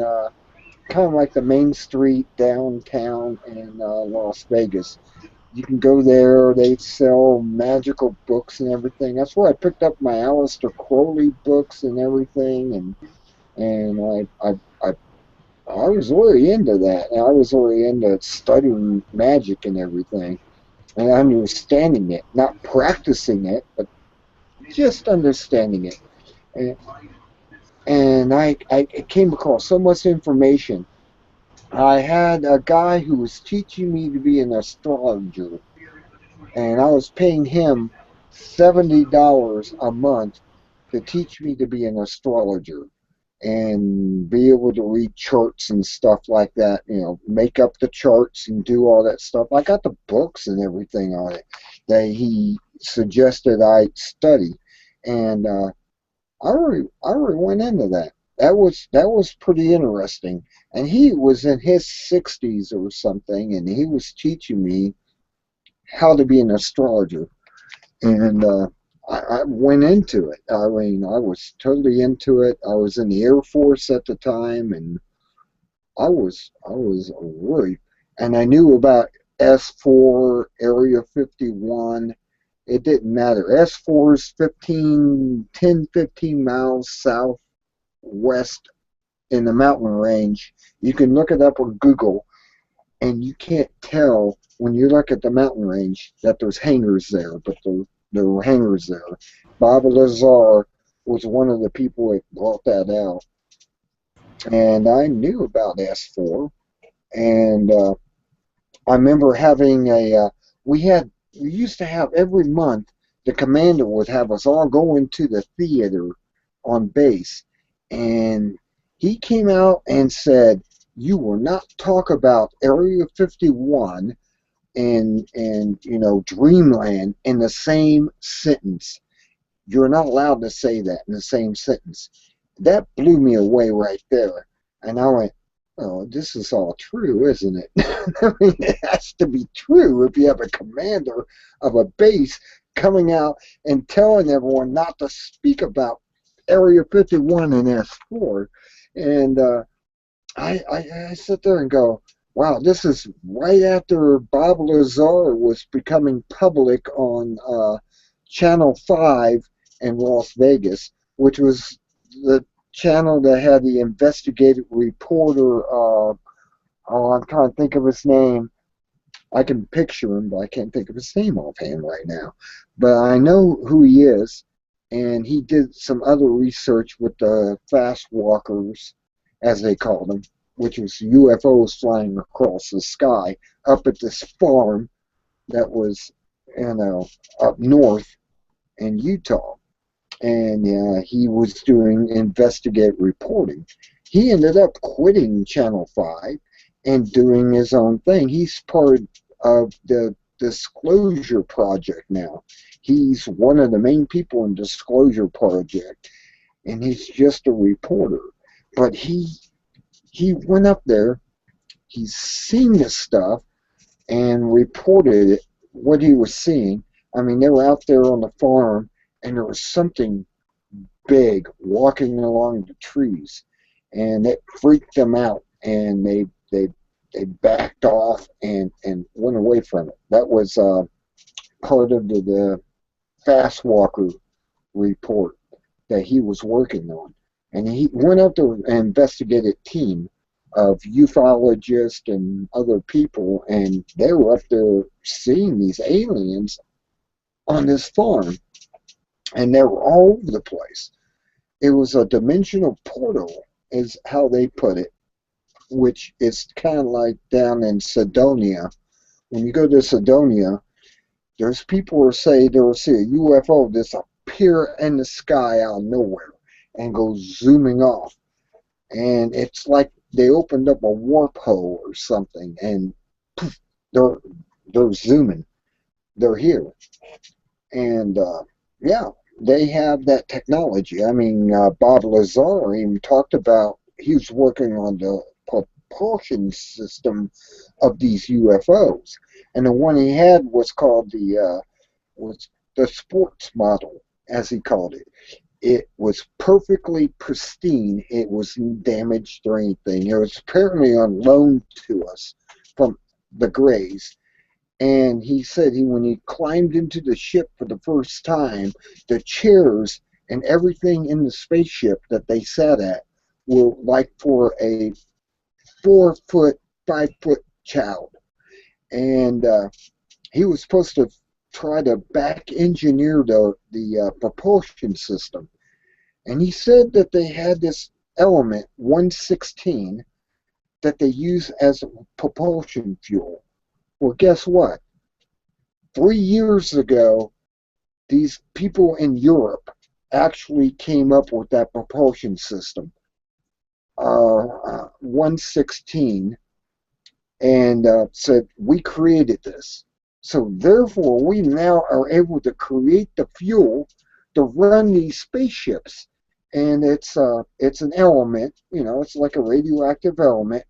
kind of like the main street downtown in Las Vegas. You can go there. They sell magical books and everything. That's where I picked up my Aleister Crowley books and everything. And I was really into that. I was really into studying magic and everything. And understanding it, not practicing it, but just understanding it. And I came across so much information. I had a guy who was teaching me to be an astrologer, and I was paying him $70 a month to teach me to be an astrologer and be able to read charts and stuff like that, make up the charts and do all that stuff. I got the books and everything on it that he suggested I study, and I really went into that. That was pretty interesting. And he was in his 60s or something, and he was teaching me how to be an astrologer. And I went into it. I mean, I was totally into it. I was in the Air Force at the time, and I was really, and I knew about S4, Area 51. It didn't matter. S4 is 15 miles southwest in the mountain range. You can look it up on Google, and you can't tell when you look at the mountain range that there's hangars there, but there were hangars there. Bob Lazar was one of the people that brought that out. And I knew about S4. And I remember having we used to have every month, the commander would have us all go into the theater on base. And he came out and said, you will not talk about Area 51 and Dreamland in the same sentence. You're not allowed to say that in the same sentence. That blew me away right there. And I went, oh, this is all true, isn't it? I mean, it has to be true if you have a commander of a base coming out and telling everyone not to speak about Area 51 and S4. And I sit there and go, wow, this is right after Bob Lazar was becoming public on Channel 5 in Las Vegas, which was the channel that had the investigative reporter, I'm trying to think of his name. I can picture him, but I can't think of his name offhand right now. But I know who he is, and he did some other research with the fast walkers, as they called them, which was UFOs flying across the sky up at this farm that was up north in Utah, and he was doing investigative reporting. He ended up quitting Channel 5 and doing his own thing. He's part of the Disclosure Project now. He's one of the main people in Disclosure Project, and he's just a reporter. But he went up there, he's seen this stuff, and reported it, what he was seeing. I mean, they were out there on the farm, and there was something big walking along the trees, and it freaked them out, and they backed off and went away from it. That was part of the Fast Walker report that he was working on. And he went up to an investigative team of ufologists and other people, and they were up there seeing these aliens on this farm, and they were all over the place. It was a dimensional portal, is how they put it, which is kind of like down in Cydonia. When you go to Cydonia, there's people who say they will see a UFO disappear in the sky out of nowhere and go zooming off. And it's like they opened up a warp hole or something, and poof, they're zooming. They're here. And yeah, they have that technology. I mean, Bob Lazar even talked about he was working on the propulsion system of these UFOs, and the one he had was called the sports model, as he called it. It was perfectly pristine. It wasn't damaged or anything. It was apparently on loan to us from the Greys. And he said when he climbed into the ship for the first time, the chairs and everything in the spaceship that they sat at were like for a 4-foot, 5-foot child. And he was supposed to try to back engineer the propulsion system. And he said that they had this element, 116, that they use as propulsion fuel. Well, guess what? 3 years ago, these people in Europe actually came up with that propulsion system, 116, and said, we created this. So therefore, we now are able to create the fuel to run these spaceships. And it's an element, it's like a radioactive element.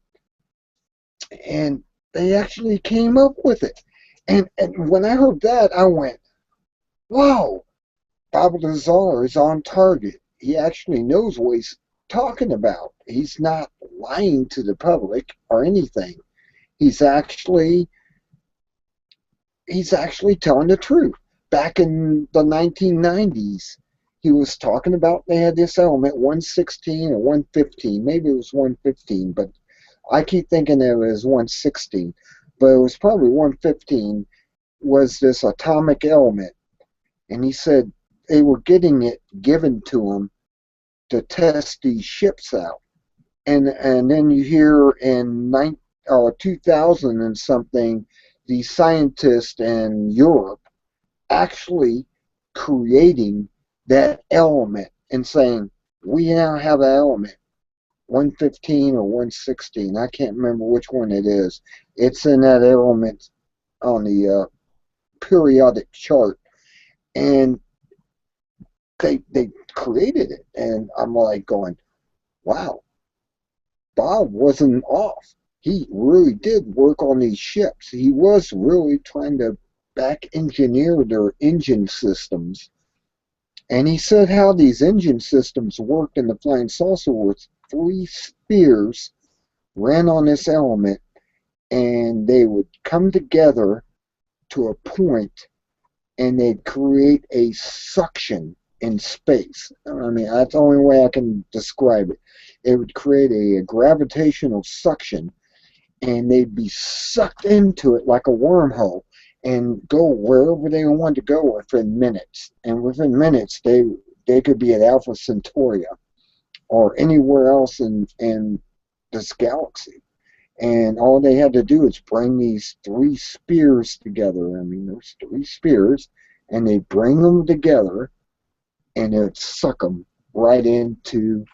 And they actually came up with it. And when I heard that, I went, wow, Bob Lazar is on target. He actually knows what he's talking about. He's not lying to the public or anything. He's actually telling the truth. Back in the 1990s, he was talking about they had this element, 116 or 115. Maybe it was 115, but I keep thinking it was 116. But it was probably 115 was this atomic element. And he said they were getting it given to them to test these ships out. And then you hear in 2000 and something, these scientists in Europe actually creating that element and saying, we now have an element, 115 or 116. I can't remember which one it is. It's in that element on the periodic chart. And they created it. And I'm like going, wow, Bob wasn't off. He really did work on these ships. He was really trying to back engineer their engine systems. And he said how these engine systems worked in the flying saucer was 3 spheres ran on this element, and they would come together to a point, and they'd create a suction in space. I mean, that's the only way I can describe it. It would create a gravitational suction, and they'd be sucked into it like a wormhole and go wherever they wanted to go within minutes. And within minutes, they could be at Alpha Centauria or anywhere else in this galaxy. And all they had to do is bring these 3 spears together. I mean, there's 3 spears, and they bring them together, and it would suck them right into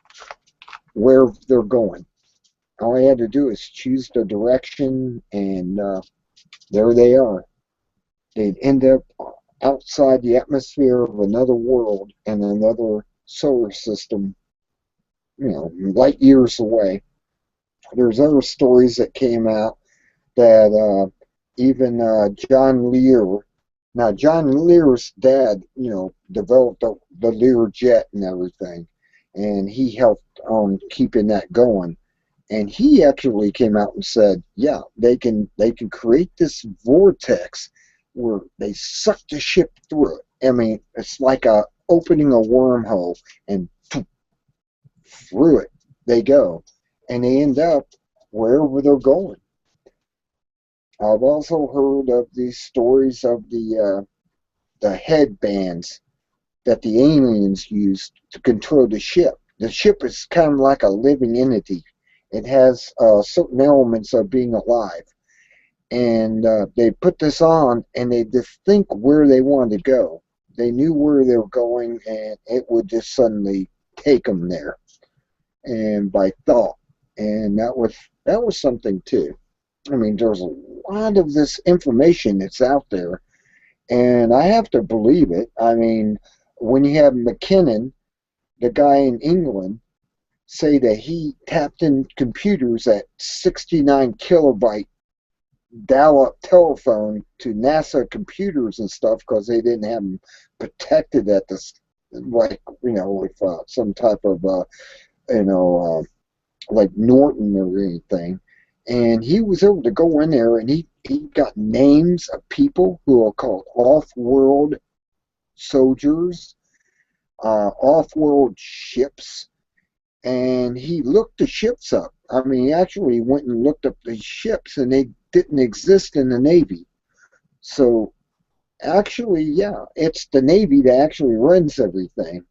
where they're going. All I had to do is choose the direction, and there they are. They'd end up outside the atmosphere of another world and another solar system, light years away. There's other stories that came out that even John Lear. Now, John Lear's dad, developed the Lear jet and everything, and he helped on keeping that going. And he actually came out and said, yeah, they can create this vortex where they suck the ship through it. I mean, it's like opening a wormhole, and through it they go, and they end up wherever they're going. I've also heard of these stories of the headbands that the aliens used to control the ship. The ship is kind of like a living entity. It has certain elements of being alive. And they put this on, and they just think where they wanted to go. They knew where they were going, and it would just suddenly take them there, and by thought. And that was something too. I mean, there's a lot of this information that's out there, and I have to believe it. I mean, when you have McKinnon, the guy in England, say that he tapped in computers at 69 kilobyte dial-up telephone to NASA computers and stuff because they didn't have them protected at this, with some type of, like Norton or anything. And he was able to go in there, and he got names of people who are called off-world soldiers, off-world ships, and he looked the ships up. I mean, he actually went and looked up the ships, and they didn't exist in the Navy. So, actually, yeah, it's the Navy that actually runs everything,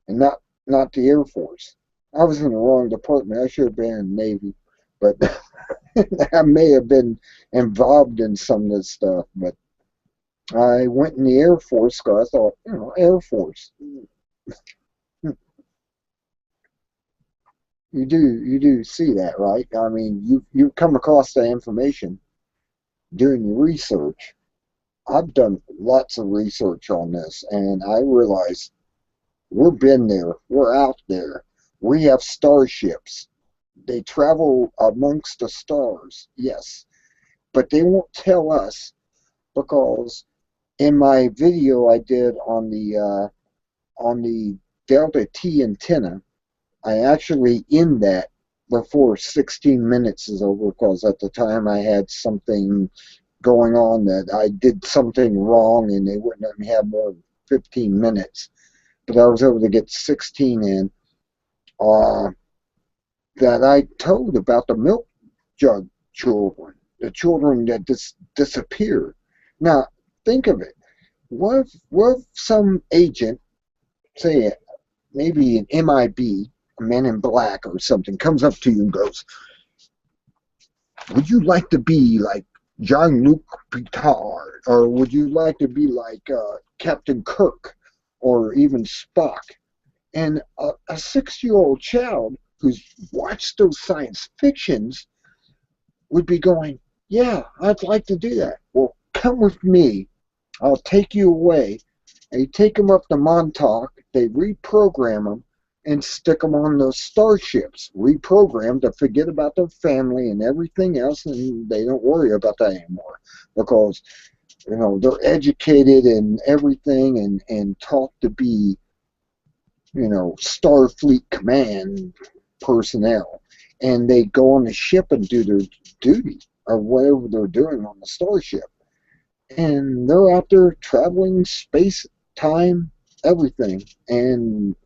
and not the Air Force. I was in the wrong department. I should have been in the Navy, but I may have been involved in some of this stuff. But I went in the Air Force because I thought, Air Force. You do see that, right? I mean, you come across that information doing your research. I've done lots of research on this, and I realize we've been there. We're out there. We have starships. They travel amongst the stars, yes, but they won't tell us, because in my video I did on the Delta T antenna, I actually end that before 16 minutes is over, because at the time I had something going on that I did something wrong and they wouldn't let me have more than 15 minutes. But I was able to get 16 in. That I told about the milk jug children, the children that disappeared. Now, think of it. What if some agent, say maybe an MIB, a Man in Black or something, comes up to you and goes, would you like to be like Jean-Luc Picard, or would you like to be like Captain Kirk, or even Spock? And a 6-year-old child who's watched those science fictions would be going, yeah, I'd like to do that. Well, come with me. I'll take you away. And you take them up to Montauk, they reprogram them and stick them on those starships, reprogram to forget about their family and everything else, and they don't worry about that anymore, because they're educated and everything, and taught to be Starfleet command personnel, and they go on the ship and do their duty or whatever they're doing on the starship, and they're out there traveling space, time, everything. And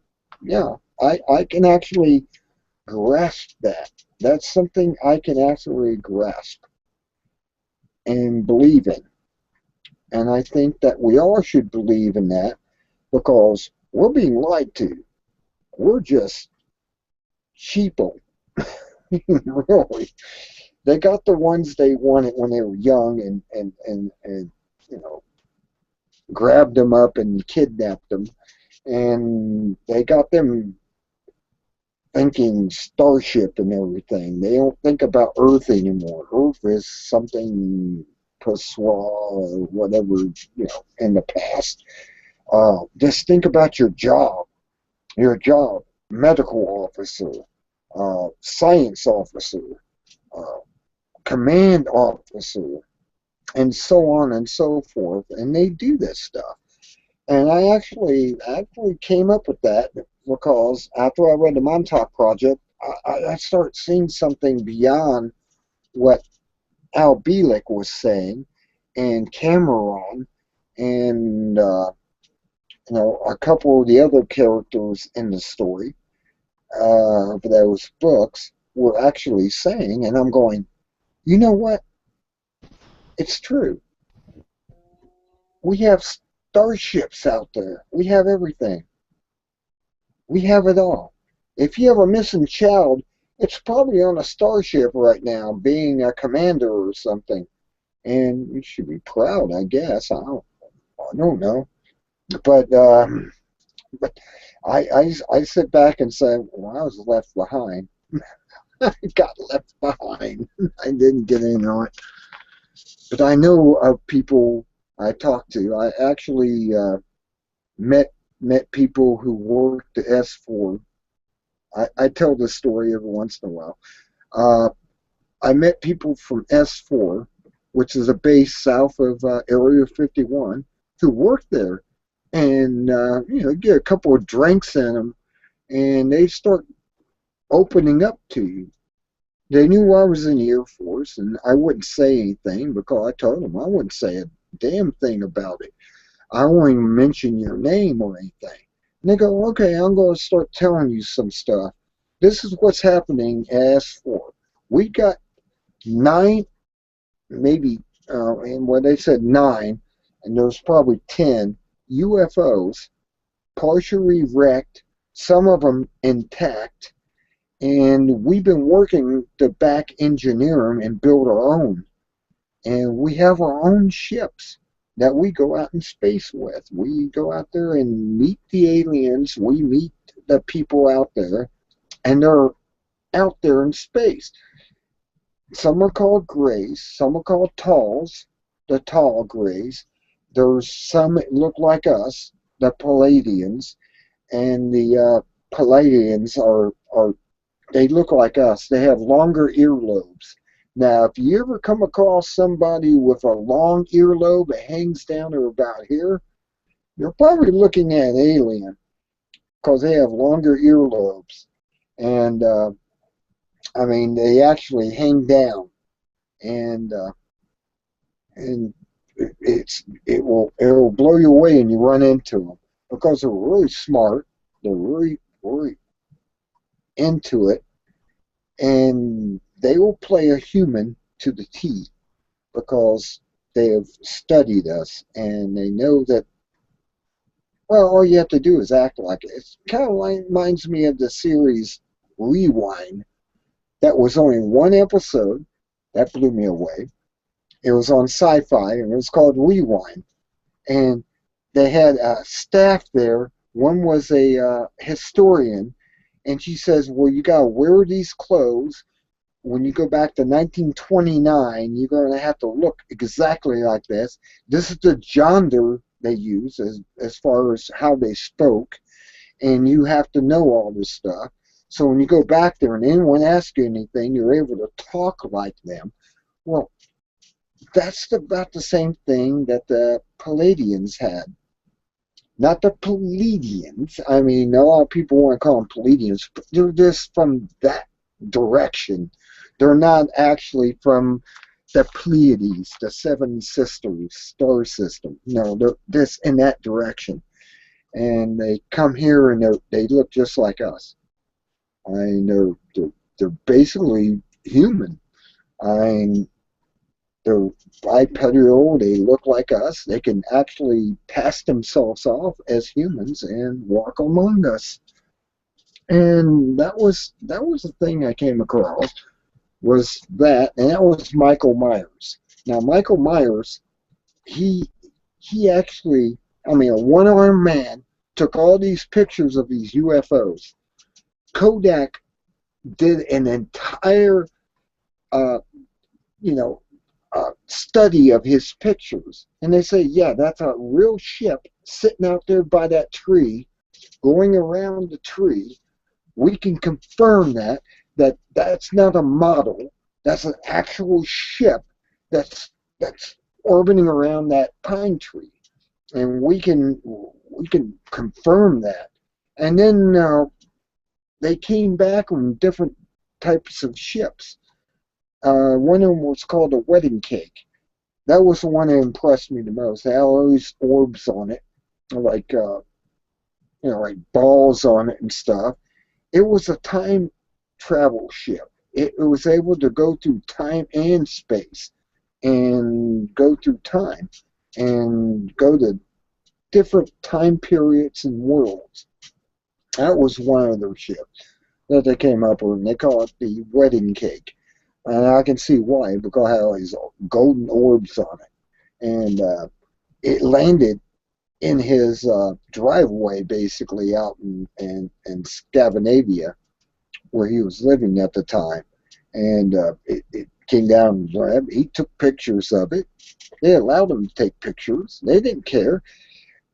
yeah, I can actually grasp that. That's something I can actually grasp and believe in, and I think that we all should believe in that, because we're being lied to. We're just sheeple, really. they got the ones they wanted when they were young and you know, grabbed them up and kidnapped them, and they got them thinking starship and everything. They don't think about Earth anymore. Earth is something passoir or whatever, you know, in the past. Just think about your job, medical officer, science officer, uh, command officer, and so on and so forth. And they do this stuff. And I actually came up with that because after I read the Montauk Project, I started seeing something beyond what Al Bielek was saying, and Cameron, and you know, a couple of the other characters in the story of those books were actually saying, and I'm going, you know what? It's true. We have starships out there. We have everything. We have it all. If you have a missing child, it's probably on a starship right now, being a commander or something. And you should be proud, I guess. I don't know. But I sit back and say, well, I was left behind. I got left behind. I didn't get in on it. But I know of people I talked to. I actually met people who worked the S4. I tell this story every once in a while. I met people from S4, which is a base south of Area 51, who worked there, and you know, get a couple of drinks in them, and they start opening up to you. They knew I was in the Air Force, and I wouldn't say anything because I told them I wouldn't say a damn thing about it. I won't even mention your name or anything. And they go, okay, I'm going to start telling you some stuff. This is what's happening at S4. We got 9, maybe, and when they said 9, and there was probably 10 UFOs, partially wrecked, some of them intact, and we've been working to back engineer them and build our own. And we have our own ships that we go out in space with. We go out there and meet the aliens. We meet the people out there, and they're out there in space. Some are called grays. Some are called talls, the tall grays. There's some that look like us, the Palladians, and the Palladians are they look like us. They have longer earlobes. Now, if you ever come across somebody with a long earlobe that hangs down to about here, you're probably looking at an alien because they have longer earlobes. And, I mean, they actually hang down. And it will blow you away when you run into them because they're really smart. They're really into it, and they will play a human to the T because they have studied us and they know that, well, all you have to do is act like it. It kind of reminds me of the series Rewind. That was only one episode. That blew me away. It was on Sci-Fi, and it was called Rewind. And they had a staff there. One was a historian, and she says, well, you got to wear these clothes. When you go back to 1929, you're going to have to look exactly like this. This is the genre they use as far as how they spoke, and you have to know all this stuff. So when you go back there and anyone asks you anything, you're able to talk like them. Well, that's about the same thing that the Palladians had. Not the Pleiadians. I mean, a lot of people want to call them Pleiadians, but they're just from that direction. They're not actually from the Pleiades, the Seven Sisters star system. No, they're just in that direction. And they come here and they look just like us. I mean, they're basically human. I mean, they're bipedal, they look like us. They can actually pass themselves off as humans and walk among us. And that was the thing I came across. was that, and that was Michael Myers. Now, Michael Myers, he actually, I mean, a one-armed man took all these pictures of these UFOs. Kodak did an entire, study of his pictures, and they say, yeah, that's a real ship sitting out there by that tree, going around the tree. We can confirm that's not a model. That's an actual ship that's orbiting around that pine tree, and we can confirm that. And then they came back on different types of ships. One of them was called a wedding cake. That was the one that impressed me the most. They had all these orbs on it, like like balls on it and stuff. It was a time travel ship. It was able to go through time and space, and go through time, and go to different time periods and worlds. That was one of their ships that they came up with, and they call it the wedding cake. And I can see why, because it had all these golden orbs on it. And it landed in his driveway, basically, out in Scandinavia, where he was living at the time. And it came down and he took pictures of it. They allowed him to take pictures. They didn't care.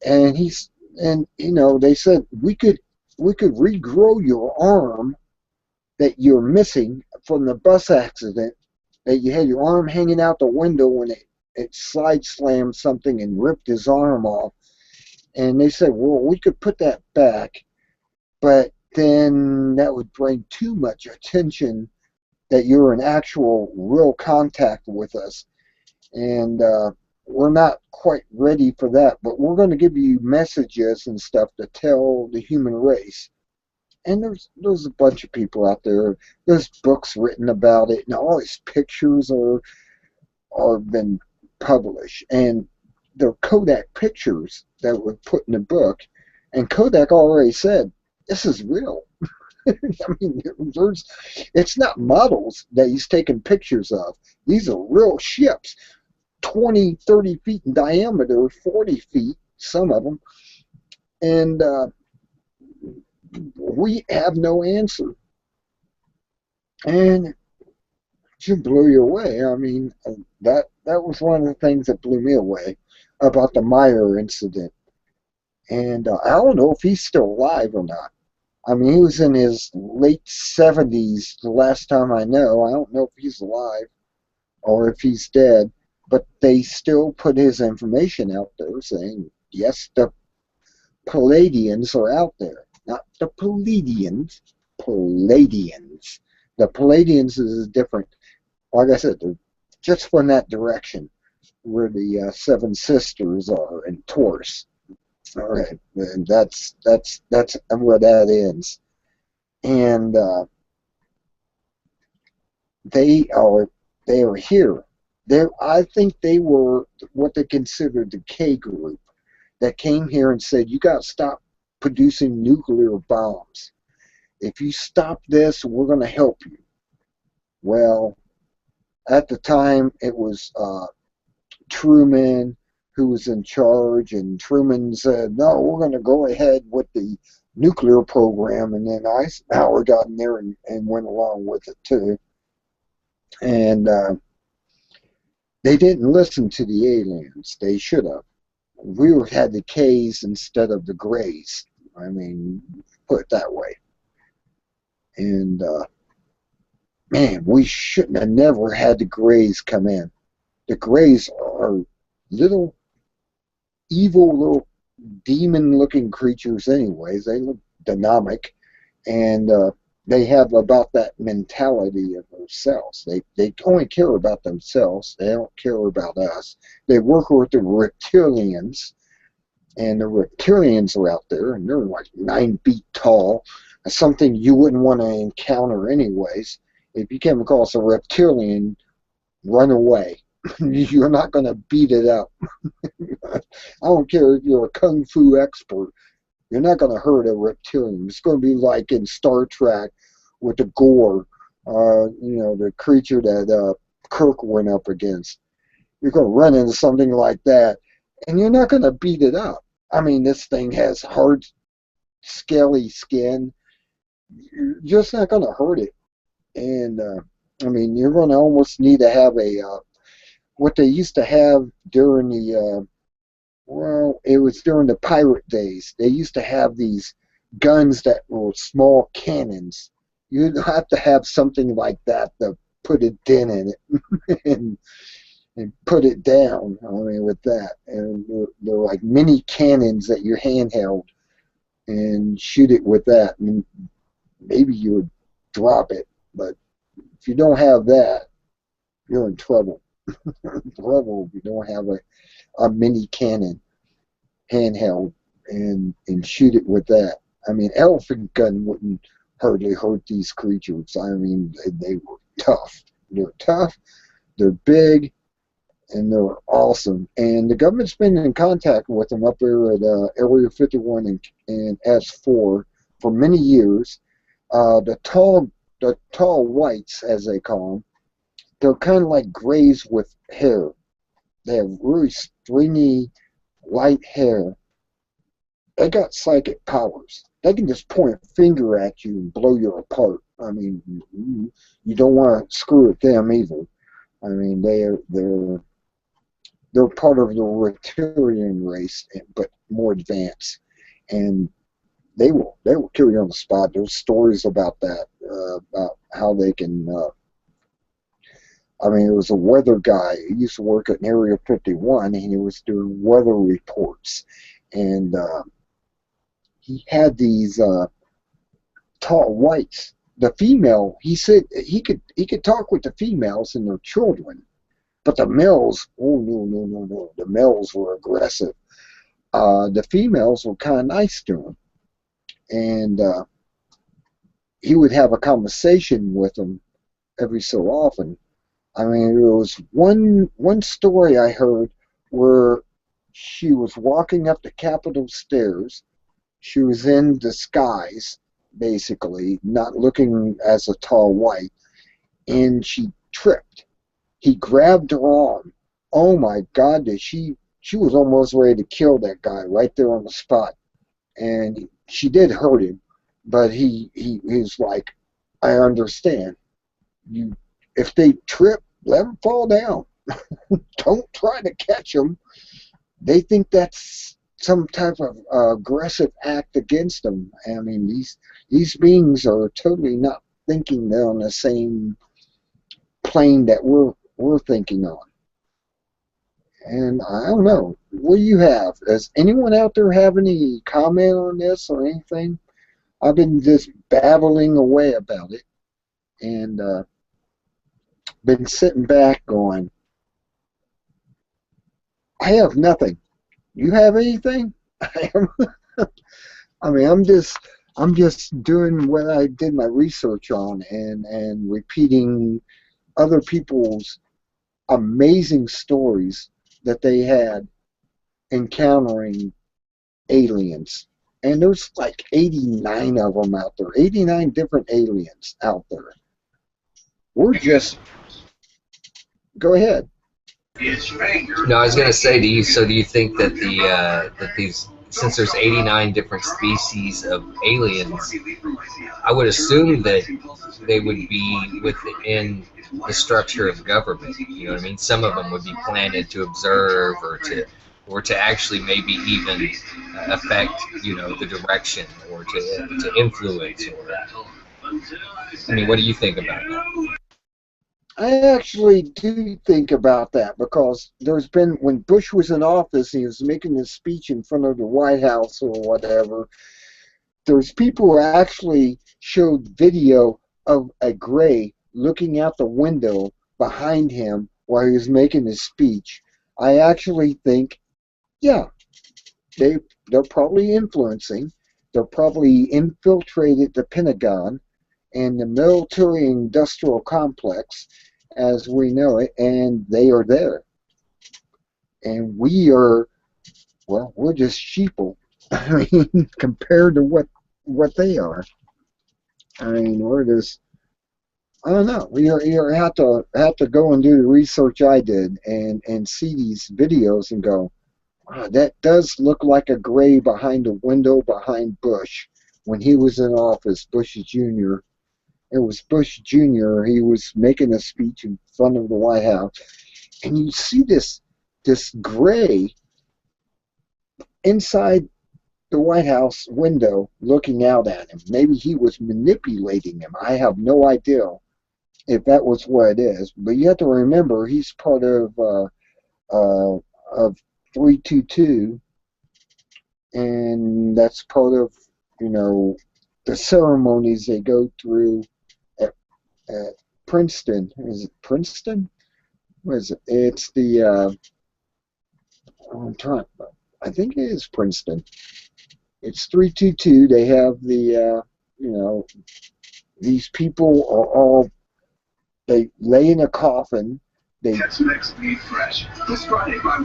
And they said, we could regrow your arm that you're missing from the bus accident, that you had your arm hanging out the window when it slide slammed something and ripped his arm off. And they said, well, we could put that back, but then that would bring too much attention that you're in actual real contact with us. And we're not quite ready for that, but we're going to give you messages and stuff to tell the human race. And there's a bunch of people out there. There's books written about it, and all these pictures are been published. And they're Kodak pictures that were put in the book, and Kodak already said, this is real. I mean, it's not models that he's taking pictures of. These are real ships, 20, 30 feet in diameter, 40 feet, some of them. And we have no answer. And it should blow you away. I mean, that was one of the things that blew me away about the Meyer incident. And I don't know if he's still alive or not. I mean, he was in his late 70s the last time I know. I don't know if he's alive or if he's dead. But they still put his information out there saying, yes, the Palladians are out there. Not the Palladians, Palladians. The Palladians is different. Like I said, they're just from that direction where the Seven Sisters are in Taurus. All right, and that's where that ends. And they are here. I think they were what they considered the K group that came here and said, you got to stop producing nuclear bombs. If you stop this, we're going to help you. Well, at the time, it was Truman who was in charge, and Truman said, no, we're going to go ahead with the nuclear program, and then Eisenhower got in there and went along with it too. And they didn't listen to the aliens. They should have. We had the K's instead of the Grays. I mean, put it that way. And, man, we shouldn't have never had the Grays come in. The Grays are little, evil, little demon-looking creatures anyways. They look dynamic, and they have about that mentality of themselves. They only care about themselves. They don't care about us. They work with the reptilians, and the reptilians are out there, and they're like 9 feet tall. Something you wouldn't want to encounter anyways. If you came across a reptilian, run away. You're not going to beat it up. I don't care if you're a kung fu expert. You're not going to hurt a reptilian. It's going to be like in Star Trek with the gore, you know, the creature that Kirk went up against. You're going to run into something like that, and you're not going to beat it up. I mean, this thing has hard, scaly skin. You're just not going to hurt it. And, I mean, you're going to almost need to have a, what they used to have during the, well, it was during the pirate days. They used to have these guns that were small cannons. You'd have to have something like that to put a dent in it and put it down. I mean, with that, and they're like mini cannons that you're handheld and shoot it with that, and maybe you would drop it. But if you don't have that, you're in trouble. Trouble if you don't have a mini cannon handheld and shoot it with that. I mean, elephant gun wouldn't hardly hurt these creatures. I mean, they were tough. They're tough. They're big. And they're awesome. And the government's been in contact with them up there at Area 51 and S4 for many years. The tall whites, as they call them, they're kind of like grays with hair. They have really stringy, light hair. They got psychic powers. They can just point a finger at you and blow you apart. I mean, you don't want to screw with them either. I mean, they're part of the Reptilian race, but more advanced, and they will kill you on the spot. There's stories about that, about how they can. I mean, it was a weather guy. He used to work at Area 51, and he was doing weather reports, and he had these tall whites. The female, he said he could talk with the females and their children. But the males, oh no. The males were aggressive. The females were kind of nice to him. And he would have a conversation with them every so often. I mean, there was one story I heard where she was walking up the Capitol stairs. She was in disguise, basically, not looking as a tall white, and she tripped. He grabbed her arm. Oh my God, she was almost ready to kill that guy right there on the spot. And she did hurt him, but he was like, I understand. If they trip, let them fall down. Don't try to catch them. They think that's some type of aggressive act against them. I mean, these beings are totally not thinking they're on the same plane that we're thinking on. And I don't know. What do you have? Does anyone out there have any comment on this or anything? I've been just babbling away about it and been sitting back going, I have nothing. You have anything? I mean, I'm just doing what I did my research on and repeating other people's amazing stories that they had encountering aliens. And there's like 89 of them out there, 89 different aliens out there. We're just, go ahead. No, I was going to say, do you think that that these, since there's 89 different species of aliens, I would assume that they would be within the structure of government. You know what I mean? Some of them would be planted to observe or to actually maybe even affect, you know, the direction or to influence. I mean, what do you think about that? I actually do think about that because there's been, when Bush was in office, he was making his speech in front of the White House or whatever, there's people who actually showed video of a gray looking out the window behind him while he was making his speech. I actually think, yeah, they're probably influencing. They're probably infiltrated the Pentagon and the military-industrial complex as we know it, and they are there. And we are, well, we're just sheeple. I mean, compared to what they are. I mean, we're just I don't know. You have to go and do the research I did and see these videos and go, wow, that does look like a gray behind a window behind Bush when he was in office, Bush Jr. It was Bush Jr. He was making a speech in front of the White House, and you see this gray inside the White House window looking out at him. Maybe he was manipulating him. I have no idea if that was what it is. But you have to remember he's part of 322, and that's part of the ceremonies they go through at Princeton. Is it Princeton? What is it? It's the I'm trying. I think it is Princeton. It's 322. They have the these people are all, they lay in a coffin. They The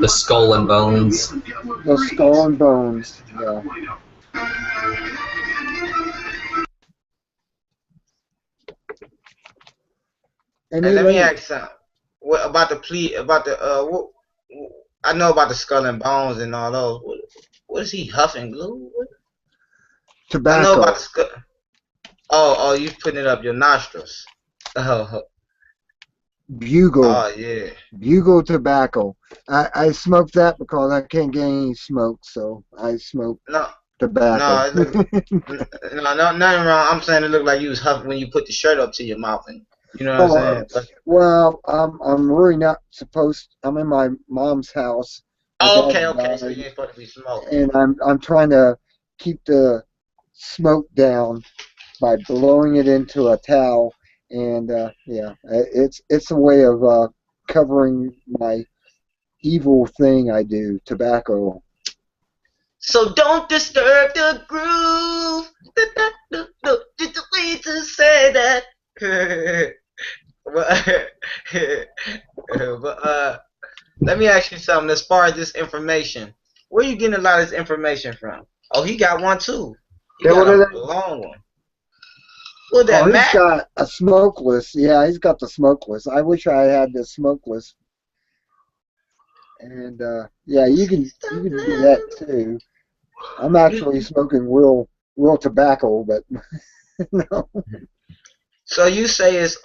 skull and bones. the skull and bones. Yeah. And Hey, they let me lay. ask you something. What about the plea? About the I know about the skull and bones and all those. What is he huffing glue? I know Tobacco. about the skull. Oh, you putting it up your nostrils. Oh, Bugle. oh yeah. Bugle tobacco. I smoke that because I can't get any smoke, so I smoke No, tobacco. no, it look, no, nothing wrong. I'm saying it looked like you was huffing when you put the shirt up to your mouth, and you know what Oh, I'm saying. But, well, I'm really not supposed. I'm in my mom's house. My dad okay. So died, you ain't supposed to be smoking. and I'm trying to keep the smoke down by blowing it into a towel, and yeah, it's a way of covering my evil thing I do, tobacco. So don't disturb the groove. Just a way to say that. but let me ask you something. As far as this information, where you getting a lot of this information from? Oh, he got one too. He Yeah, got what are a they? long one. What that Oh, he's Mac? got a smokeless. Yeah, he's got the smokeless. I wish I had the smokeless. And yeah, you can do that too. I'm actually smoking real tobacco, but no, So you say it's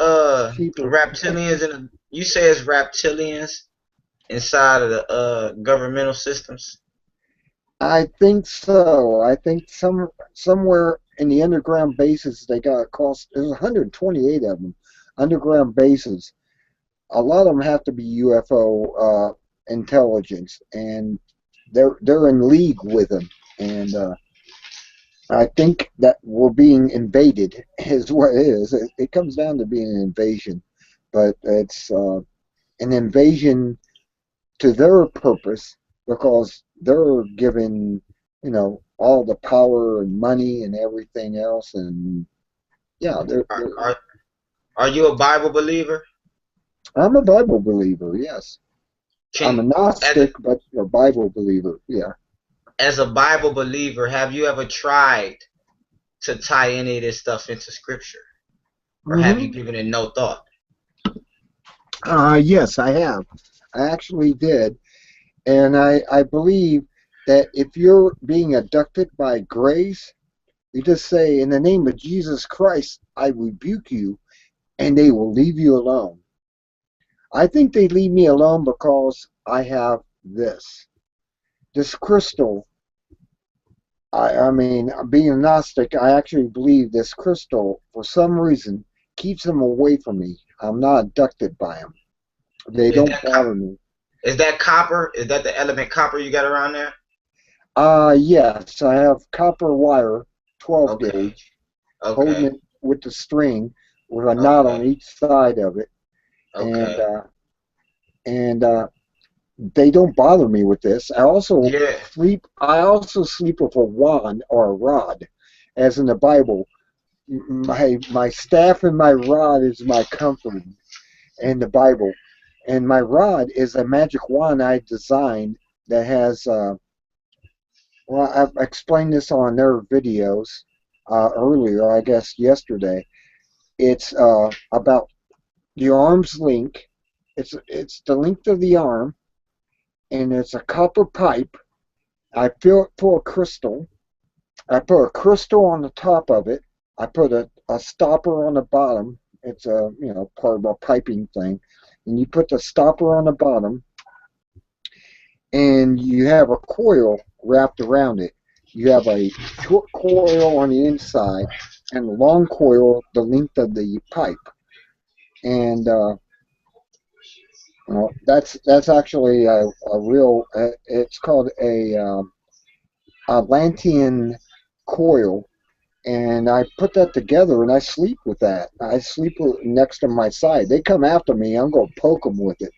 cheaper. reptilians in you say it's reptilians inside of the governmental systems? I think so. I think somewhere in the underground bases they got cost. There's 128 of them, underground bases. A lot of them have to be UFO intelligence, and they're in league with them. And I think that we're being invaded is what it is. It comes down to being an invasion, but it's an invasion to their purpose because they're given, all the power and money and everything else. And yeah, Are you a Bible believer? I'm a Bible believer. Yes, I'm a Can Gnostic, but a Bible believer. Yeah. as a Bible believer, have you ever tried to tie any of this stuff into Scripture, or have you given it no thought? Yes, I have. I actually did. And I believe that if you're being abducted by grace, you just say, in the name of Jesus Christ, I rebuke you, and they will leave you alone. I think they leave me alone because I have this crystal. I mean, being a Gnostic, I actually believe this crystal, for some reason, keeps them away from me. I'm not abducted by them. They Is don't that bother me. Is that copper? Is that the element copper you got around there? Yes, I have copper wire, 12 Okay. gauge, holding Okay. it with the string, with a knot on each side of it, Okay. and they don't bother me with this. I also Yeah. sleep. I also sleep with a wand or a rod, as in the Bible. My staff and my rod is my comfort in the Bible, and my rod is a magic wand I designed that has. Well, I've explained this on their videos earlier, I guess yesterday. It's about the arm's length. It's the length of the arm, and it's a copper pipe. I fill it full of crystal. I put a crystal on the top of it. I put a stopper on the bottom. It's a part of a piping thing, and you put the stopper on the bottom, and you have a coil wrapped around it. You have a short coil on the inside and a long coil the length of the pipe, and that's actually a real. It's called a Atlantean coil, and I put that together and I sleep with that. I sleep next to my side. They come after me, I'm gonna poke them with it.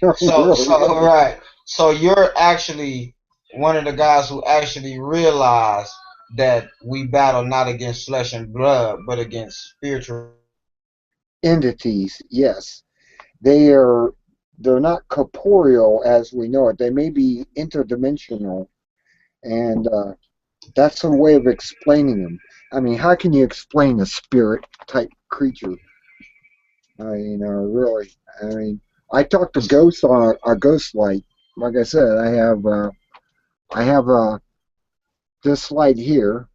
Right. So you're actually one of the guys who actually realized that we battle not against flesh and blood, but against spiritual entities. Yes, they're not corporeal as we know it. They may be interdimensional, and that's a way of explaining them. I mean, how can you explain a spirit type creature? Really. I mean, I talk to ghosts on a ghost light. Like I said, I have this light here,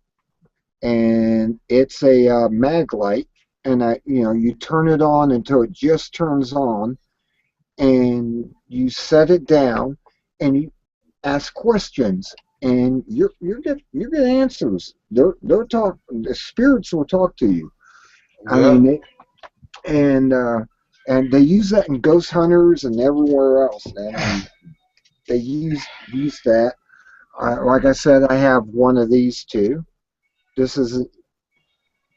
and it's a mag light, and you turn it on until it just turns on, and you set it down, and you ask questions, and you get answers. They'll talk. The spirits will talk to you. Yeah. I mean, and they use that in Ghost Hunters and everywhere else. And they use that. Like I said, I have one of these too. This is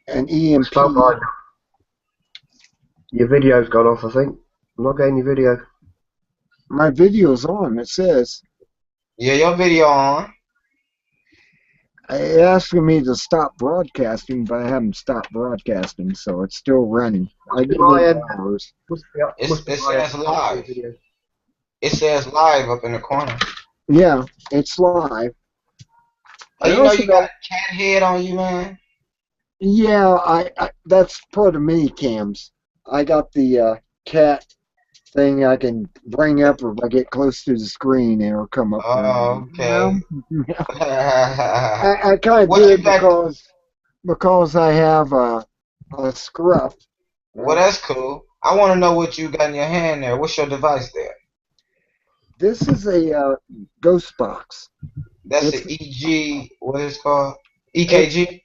an EMP. Stop right. Your video's gone off, I think. I'm not getting your video. My video's on. It says. Yeah, your video on. It asking me to stop broadcasting, but I haven't stopped broadcasting, so it's still running. I get hours. It says live. It says live up in the corner. Yeah, it's live. Oh, you got a cat head on you, man? Yeah, I that's part of mini cams. I got the cat thing I can bring up if I get close to the screen and it'll come up. Oh, okay. I kind of do it because I have a scruff. Well, that's cool. I want to know what you got in your hand there. What's your device there? This is a ghost box. That's the EG, what is it called? EKG?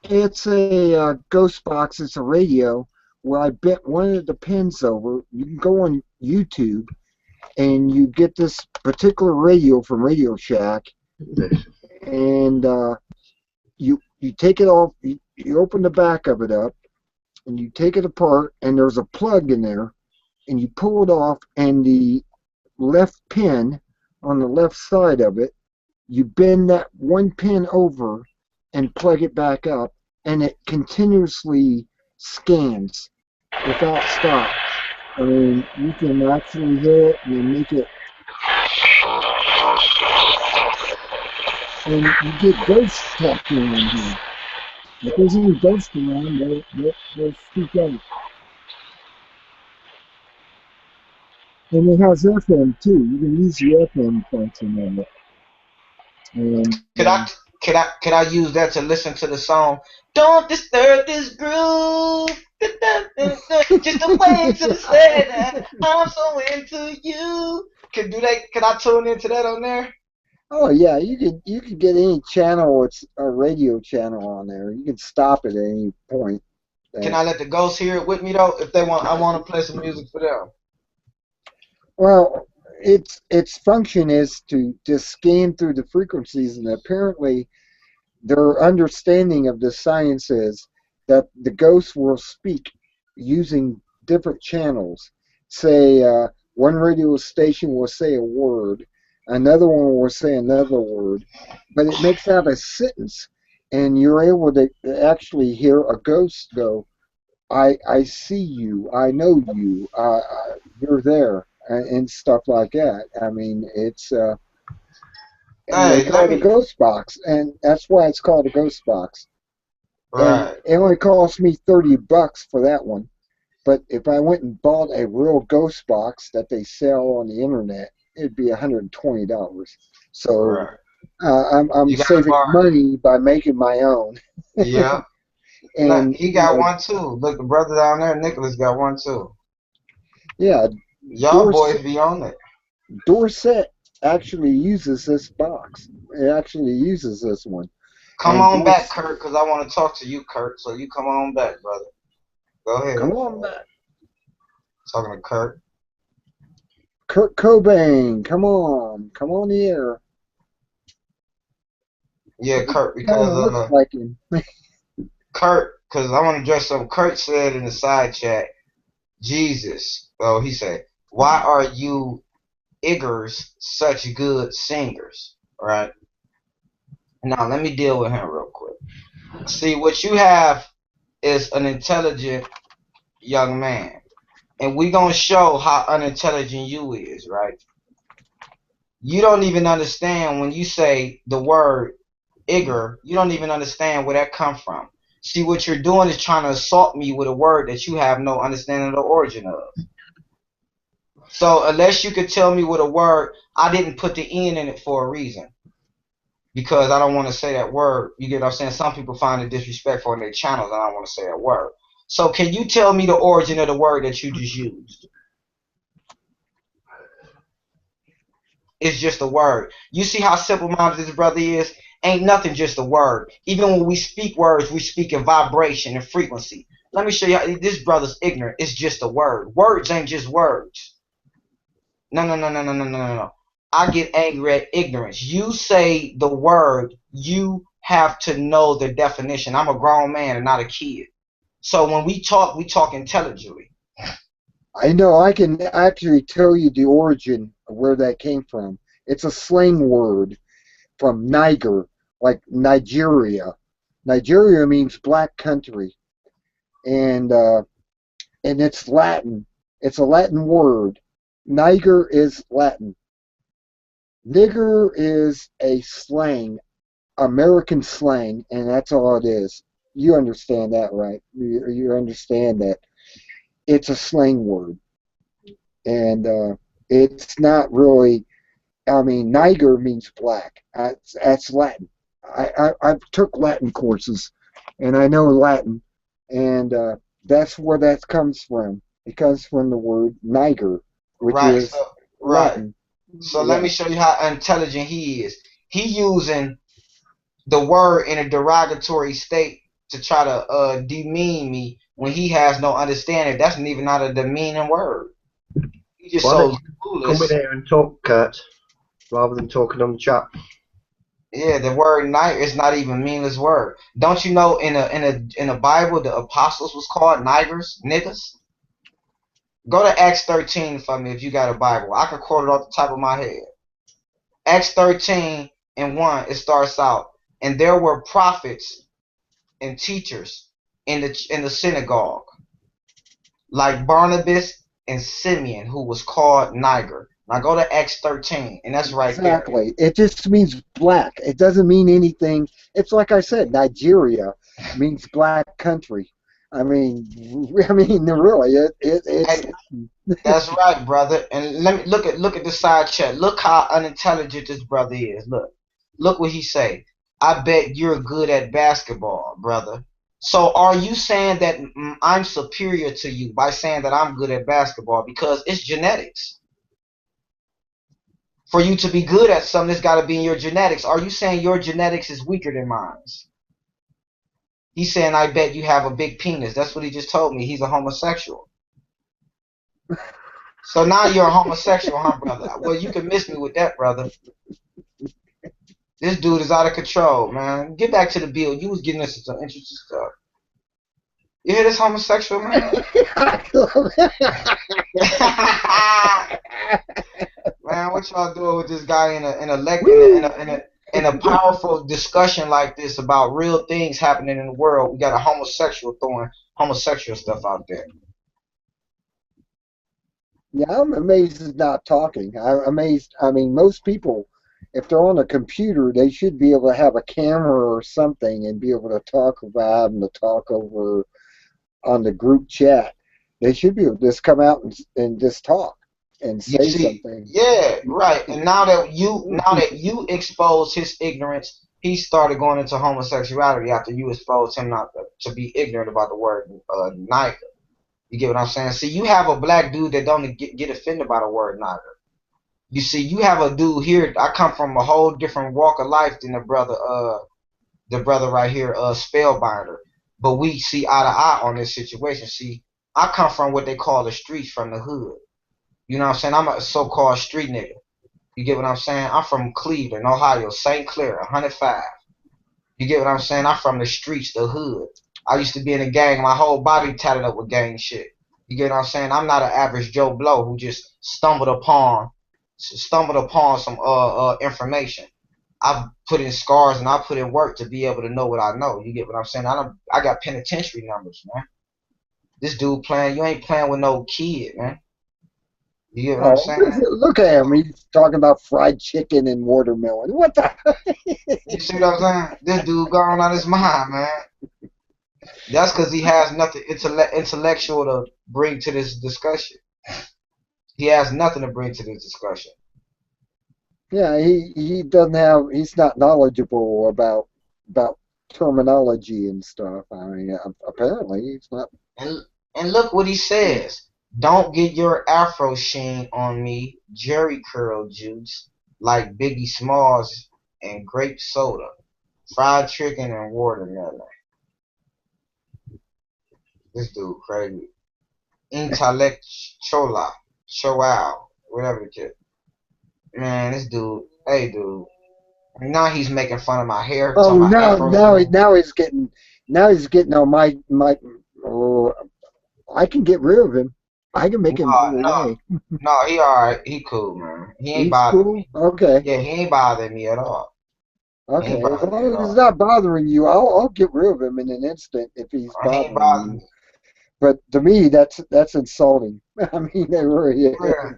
It's a ghost box. It's a radio where I bent one of the pins over. You can go on YouTube and you get this particular radio from Radio Shack, and you take it off. You open the back of it up, and you take it apart, and there's a plug in there, and you pull it off, and the left pin on the left side of it, you bend that one pin over and plug it back up, and it continuously scans without stop. I mean, you can actually hear it and make it, and you get ghosts talking around here. If there's any ghosts around, they'll speak out. And it has FM too. You can use the FM function on it. And could I use that to listen to the song? Don't disturb this groove. Just the way to say that I'm so into you. Could I tune into that on there? Oh yeah, you could get any channel. It's a radio channel on there. You can stop it at any point. Can I let the ghosts hear it with me though? If they want, I want to play some music for them. Well, its function is to just scan through the frequencies, and apparently their understanding of the science is that the ghosts will speak using different channels. Say one radio station will say a word, another one will say another word, but it makes out a sentence, and you're able to actually hear a ghost go, I see you, I know you, you're there, and stuff like that. I mean, it's they call it a ghost box, and that's why it's called a ghost box. And Right. it only cost me $30 for that one. But if I went and bought a real ghost box that they sell on the internet, it'd be $120. So Right. I'm You got to saving borrow. money by making my own. Yeah. Look, And he got one too. Look, the brother down there, Nicholas, got one too. yeah, Y'all boys Dorset, be on it. Dorset actually uses this box. It actually uses this one. Come And on back, Dorset, Kurt, because I want to talk to you, Kurt. So you come on back, brother. Go ahead. come on back. Talking to Kurt. Kurt Cobain, come on the air. Yeah, Kurt, Kind because of looks like him. Kurt, because I want to address something. Kurt said in the side chat, Jesus. Oh, he said, why are you Iggers such good singers? Right? Now, let me deal with him real quick. See, what you have is an intelligent young man. And we going to show how unintelligent you is, right? You don't even understand when you say the word Igor, you don't even understand where that come from. See, what you're doing is trying to assault me with a word that you have no understanding of the origin of. So unless you could tell me with a word, I didn't put the N in it for a reason. Because I don't want to say that word. You get what I'm saying? Some people find it disrespectful in their channels and I don't want to say that word. So can you tell me the origin of the word that you just used? It's just a word. You see how simple-minded this brother is? Ain't nothing just a word. Even when we speak words, we speak in vibration and frequency. Let me show you how this brother's ignorant. It's just a word. Words ain't just words. No. I get angry at ignorance. You say the word, you have to know the definition. I'm a grown man and not a kid. So when we talk intelligently. I know I can actually tell you the origin of where that came from. It's a slang word from Niger, like Nigeria. Nigeria means black country, and it's Latin. It's a Latin word. Niger is Latin. Nigger is a slang, American slang, and that's all it is. You understand that, right? You understand that it's a slang word, and it's not really. I mean, Niger means black. That's Latin. I took Latin courses, and I know Latin, and that's where that comes from. It comes from the word Niger, which Right. is So Latin. So let me show you how intelligent he is. He using the word in a derogatory state to try to demean me when he has no understanding. That's even not a demeaning word. He just Why don't so you come in clueless. here and talk, Kurt, rather than talking on the chat? Yeah, the word night is not even a meaningless word. Don't you know in a Bible the apostles was called niggas? Go to Acts 13 for me if you got a Bible. I can quote it off the top of my head. Acts 13:1, it starts out, and there were prophets and teachers in the synagogue, like Barnabas and Simeon, who was called Niger. Now go to Acts 13, and that's right there. Exactly. It just means black. It doesn't mean anything. It's like I said, Nigeria means black country. I mean, really, it's. And that's right, brother. And let me look at the side chat. Look how unintelligent this brother is. Look what he say. I bet you're good at basketball, brother. So are you saying that I'm superior to you by saying that I'm good at basketball? Because it's genetics. For you to be good at something, it's got to be in your genetics. Are you saying your genetics is weaker than mine? He's saying, I bet you have a big penis. That's what he just told me. He's a homosexual. So now you're a homosexual, huh, brother? Well, you can miss me with that, brother. This dude is out of control, man. Get back to the bill. You was getting us some interesting stuff. You hear this homosexual, man? Man, what y'all doing with this guy in a powerful discussion like this about real things happening in the world? We got a homosexual throwing homosexual stuff out there. Yeah, I'm amazed he's not talking. I'm amazed. I mean, most people if they're on a computer, they should be able to have a camera or something and be able to talk about having to talk over on the group chat. They should be able to just come out and just talk and You say see, something. yeah, right. And now that you exposed his ignorance, he started going into homosexuality after you exposed him not to be ignorant about the word nigger. You get what I'm saying? See, you have a black dude that don't get offended by the word nigger. You see, you have a dude here. I come from a whole different walk of life than the brother right here, Spellbinder. But we see eye to eye on this situation. See, I come from what they call the streets, from the hood. You know what I'm saying? I'm a so-called street nigga. You get what I'm saying? I'm from Cleveland, Ohio, St. Clair, 105. You get what I'm saying? I'm from the streets, the hood. I used to be in a gang, my whole body tatted up with gang shit. You get what I'm saying? I'm not an average Joe Blow who just stumbled upon some information. I've put in scars and I put in work to be able to know what I know. You get what I'm saying? I got penitentiary numbers, man. This dude you ain't playing with no kid, man. You get what I'm Oh, saying? look at him. He's talking about fried chicken and watermelon. What the? You see what I'm saying? This dude gone out his mind, man. That's because he has nothing intellectual to bring to this discussion. He has nothing to bring to this discussion. Yeah, he doesn't have. He's not knowledgeable about terminology and stuff. I mean, apparently he's not. And look what he says. Don't get your Afro sheen on me, Jerry curl juice, like Biggie Smalls and grape soda, fried chicken and watermelon. This dude crazy. Intellectual, whatever the kid. Man, this dude, hey dude. Now he's making fun of my hair. Oh, Talking about Afro. now he's getting on my. Oh, I can get rid of him. I can make him go No, away. no, he alright. He cool, man. He ain't He's bothering cool. me. Okay. Yeah, he ain't bothering me at all. He Okay. ain't As bothering me long at as it's all. not bothering you, I'll get rid of him in an instant if he's He ain't bothering bothering you. me. But to me, that's insulting. I mean, it really is. Yeah.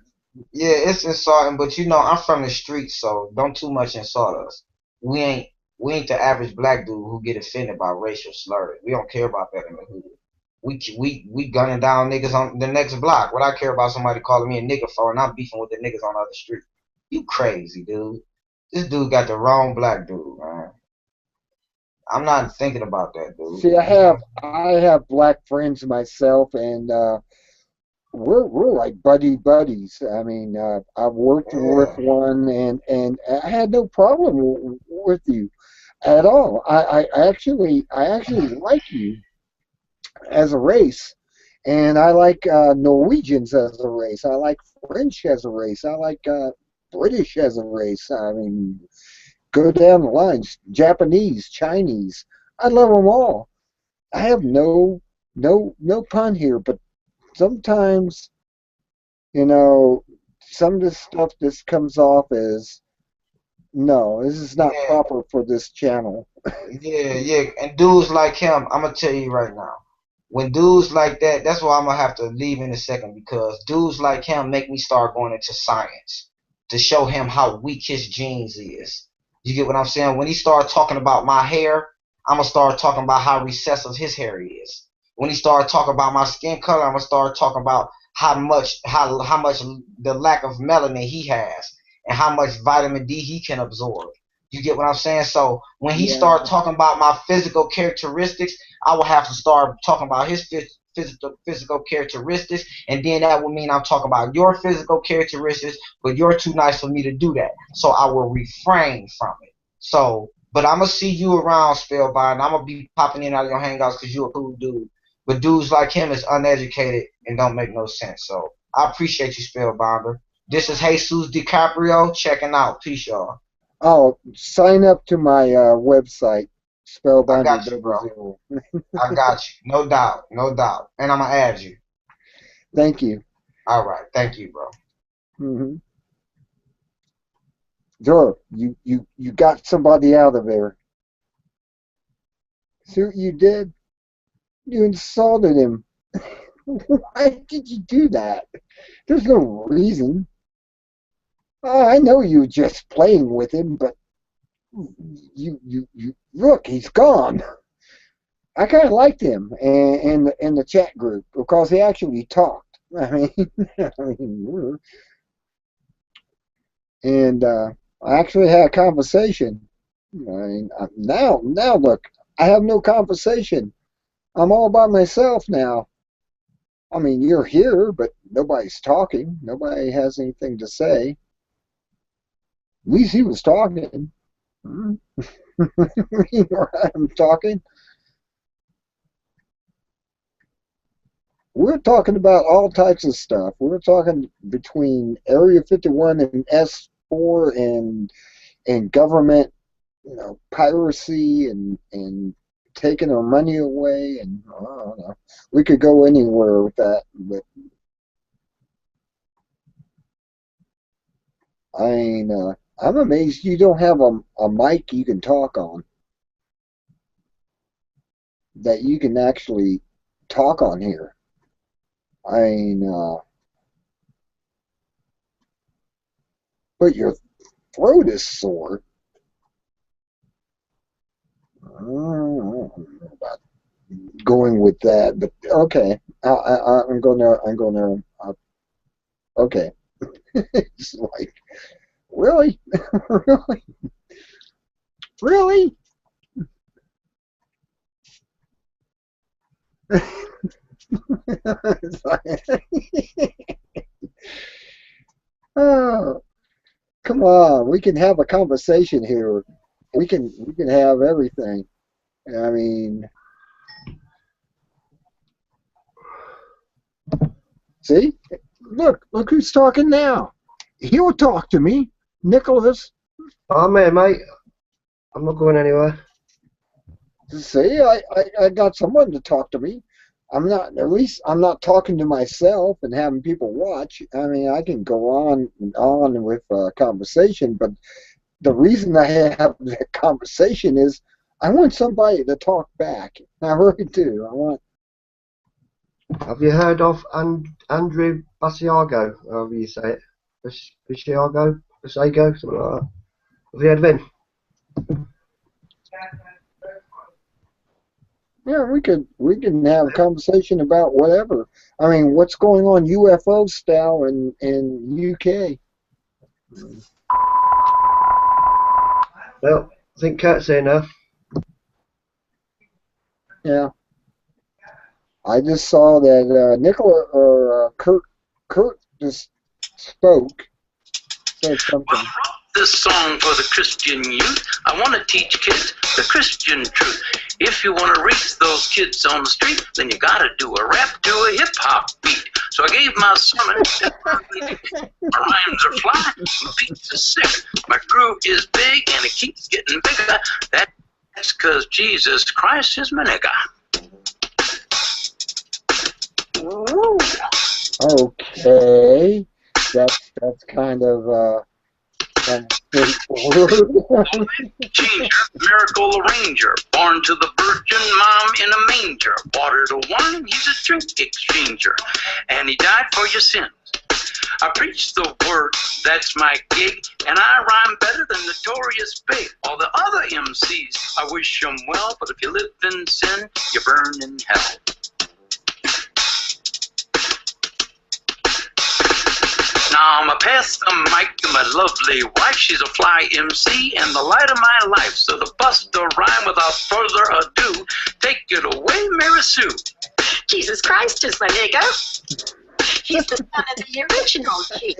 Yeah, it's insulting, but you know, I'm from the streets, so don't too much insult us. We ain't we ain't the average black dude who get offended by racial slurs. We don't care about that in the hood. We gunning down niggas on the next block. What I care about somebody calling me a nigga for, and I'm beefing with the niggas on the other street. You crazy, dude. This dude got the wrong black dude, man. I'm not thinking about that, dude. See, I have black friends myself, and we're like buddies. I mean, I've worked with Yeah, one, and I had no problem with you at all. I actually like you as a race, and I like Norwegians as a race. I like French as a race. I like British as a race. I mean, go down the lines. Japanese, Chinese. I love them all. I have no pun here, but sometimes, you know, some of this stuff just comes off as no, this is not yeah, proper for this channel. yeah. And dudes like him, I'm gonna tell you right now. When dudes like that, that's why I'm gonna have to leave in a second because dudes like him make me start going into science to show him how weak his genes is. You get what I'm saying? When he start talking about my hair, I'm gonna start talking about how recessive his hair is. When he start talking about my skin color, I'm gonna start talking about how much the lack of melanin he has and how much vitamin D he can absorb. You get what I'm saying? So when he Yeah, start talking about my physical characteristics, I will have to start talking about his physical characteristics, and then that would mean I'm talking about your physical characteristics, but you're too nice for me to do that. So I will refrain from it. So, but I'm gonna see you around, Spellbind. I'm gonna be popping in out of your hangouts because you're a cool dude. But dudes like him is uneducated and don't make no sense. So I appreciate you, Spellbinder. This is Jesus DiCaprio checking out. Peace, y'all. oh, sign up to my website, I Spellbinder got you, double bro. zero. I got you. No doubt. No doubt. And I'm gonna add you. Thank you. All right. Thank you, bro. hmm Sure, you got somebody out of there. See what you did? You insulted him. Why did you do that? There's no reason. Oh, I know you just playing with him, but you look, he's gone. I kind of liked him in the chat group because he actually talked. I mean, and I actually had a conversation. I mean, now look, I have no conversation. I'm all by myself now. I mean, you're here, but nobody's talking. Nobody has anything to say. At least he was talking. I'm talking. We're talking about all types of stuff. We're talking between Area 51 and S4 and government, piracy and taking our money away, and I don't know. We could go anywhere with that, but I mean, I'm amazed you don't have a mic you can talk on, that you can actually talk on here. I mean, but your throat is sore. I don't know about going with that, but okay. I'm gonna. Okay. It's like, really, really, really. It's like, oh, come on. We can have a conversation here. We can have everything. I mean, see, look who's talking now. He'll talk to me, Nicholas. I'm here, mate. I'm not going anywhere. See, I got someone to talk to me. I'm not talking to myself and having people watch. I mean, I can go on and on with a conversation, but the reason I have that conversation is I want somebody to talk back. I really do. I want. Have you heard of Andrew Basiago? However you say it. Basiago? Something like that. Have you heard of him? Yeah, we can have a conversation about whatever. I mean, what's going on UFO style in UK? Well, I think Kurt's here now. Yeah. I just saw that Nicola or Kurt just spoke, said something. I wrote this song for the Christian youth. I want to teach kids the Christian truth. If you want to reach those kids on the street, then you got to do a rap to a hip-hop beat. So I gave my sermon. My rhymes are fly, my beats are sick. My crew is big, and it keeps getting bigger. That's because Jesus Christ is my nigga. Ooh. Okay, that's kind of straightforward. Changer, miracle arranger, born to the virgin mom in a manger. Water to wine, he's a drink exchanger, and he died for your sins. I preach the word, that's my gig, and I rhyme better than Notorious Big. All the other MCs, I wish them well, but if you live in sin, you burn in hell. Now I'ma pass the mic to my lovely wife. She's a fly MC and the light of my life. So to bust a rhyme without further ado, take it away, Mary Sue. Jesus Christ is my nigga. He's the son of the original G.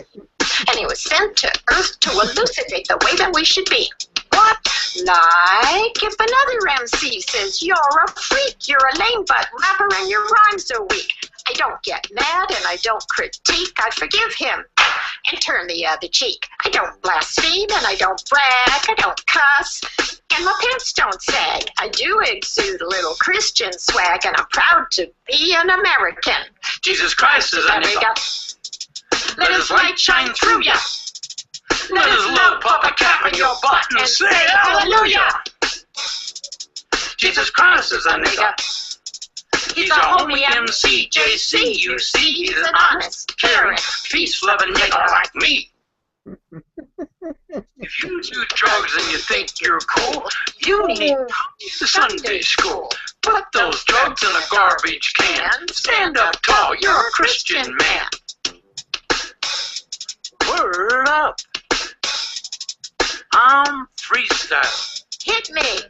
And he was sent to earth to elucidate the way that we should be. What? Like if another MC says you're a freak, you're a lame butt rapper and your rhymes are weak. I don't get mad and I don't critique. I forgive him and turn the other cheek. I don't blaspheme and I don't brag. I don't cuss and my pants don't sag. I do exude a little Christian swag and I'm proud to be an American. Jesus Christ is a nigga. Let his light shine through ya. Let his love pop a cap in your butt and say hallelujah. Jesus Christ is a nigga. He's a homie MC, JC, you see, he's an honest, caring, peace-loving nigga like me. If you do drugs and you think you're cool, you need to the Sunday school. Put those drugs in a garbage can. Stand up tall, you're a Christian man. Word up. I'm freestyle. Hit me.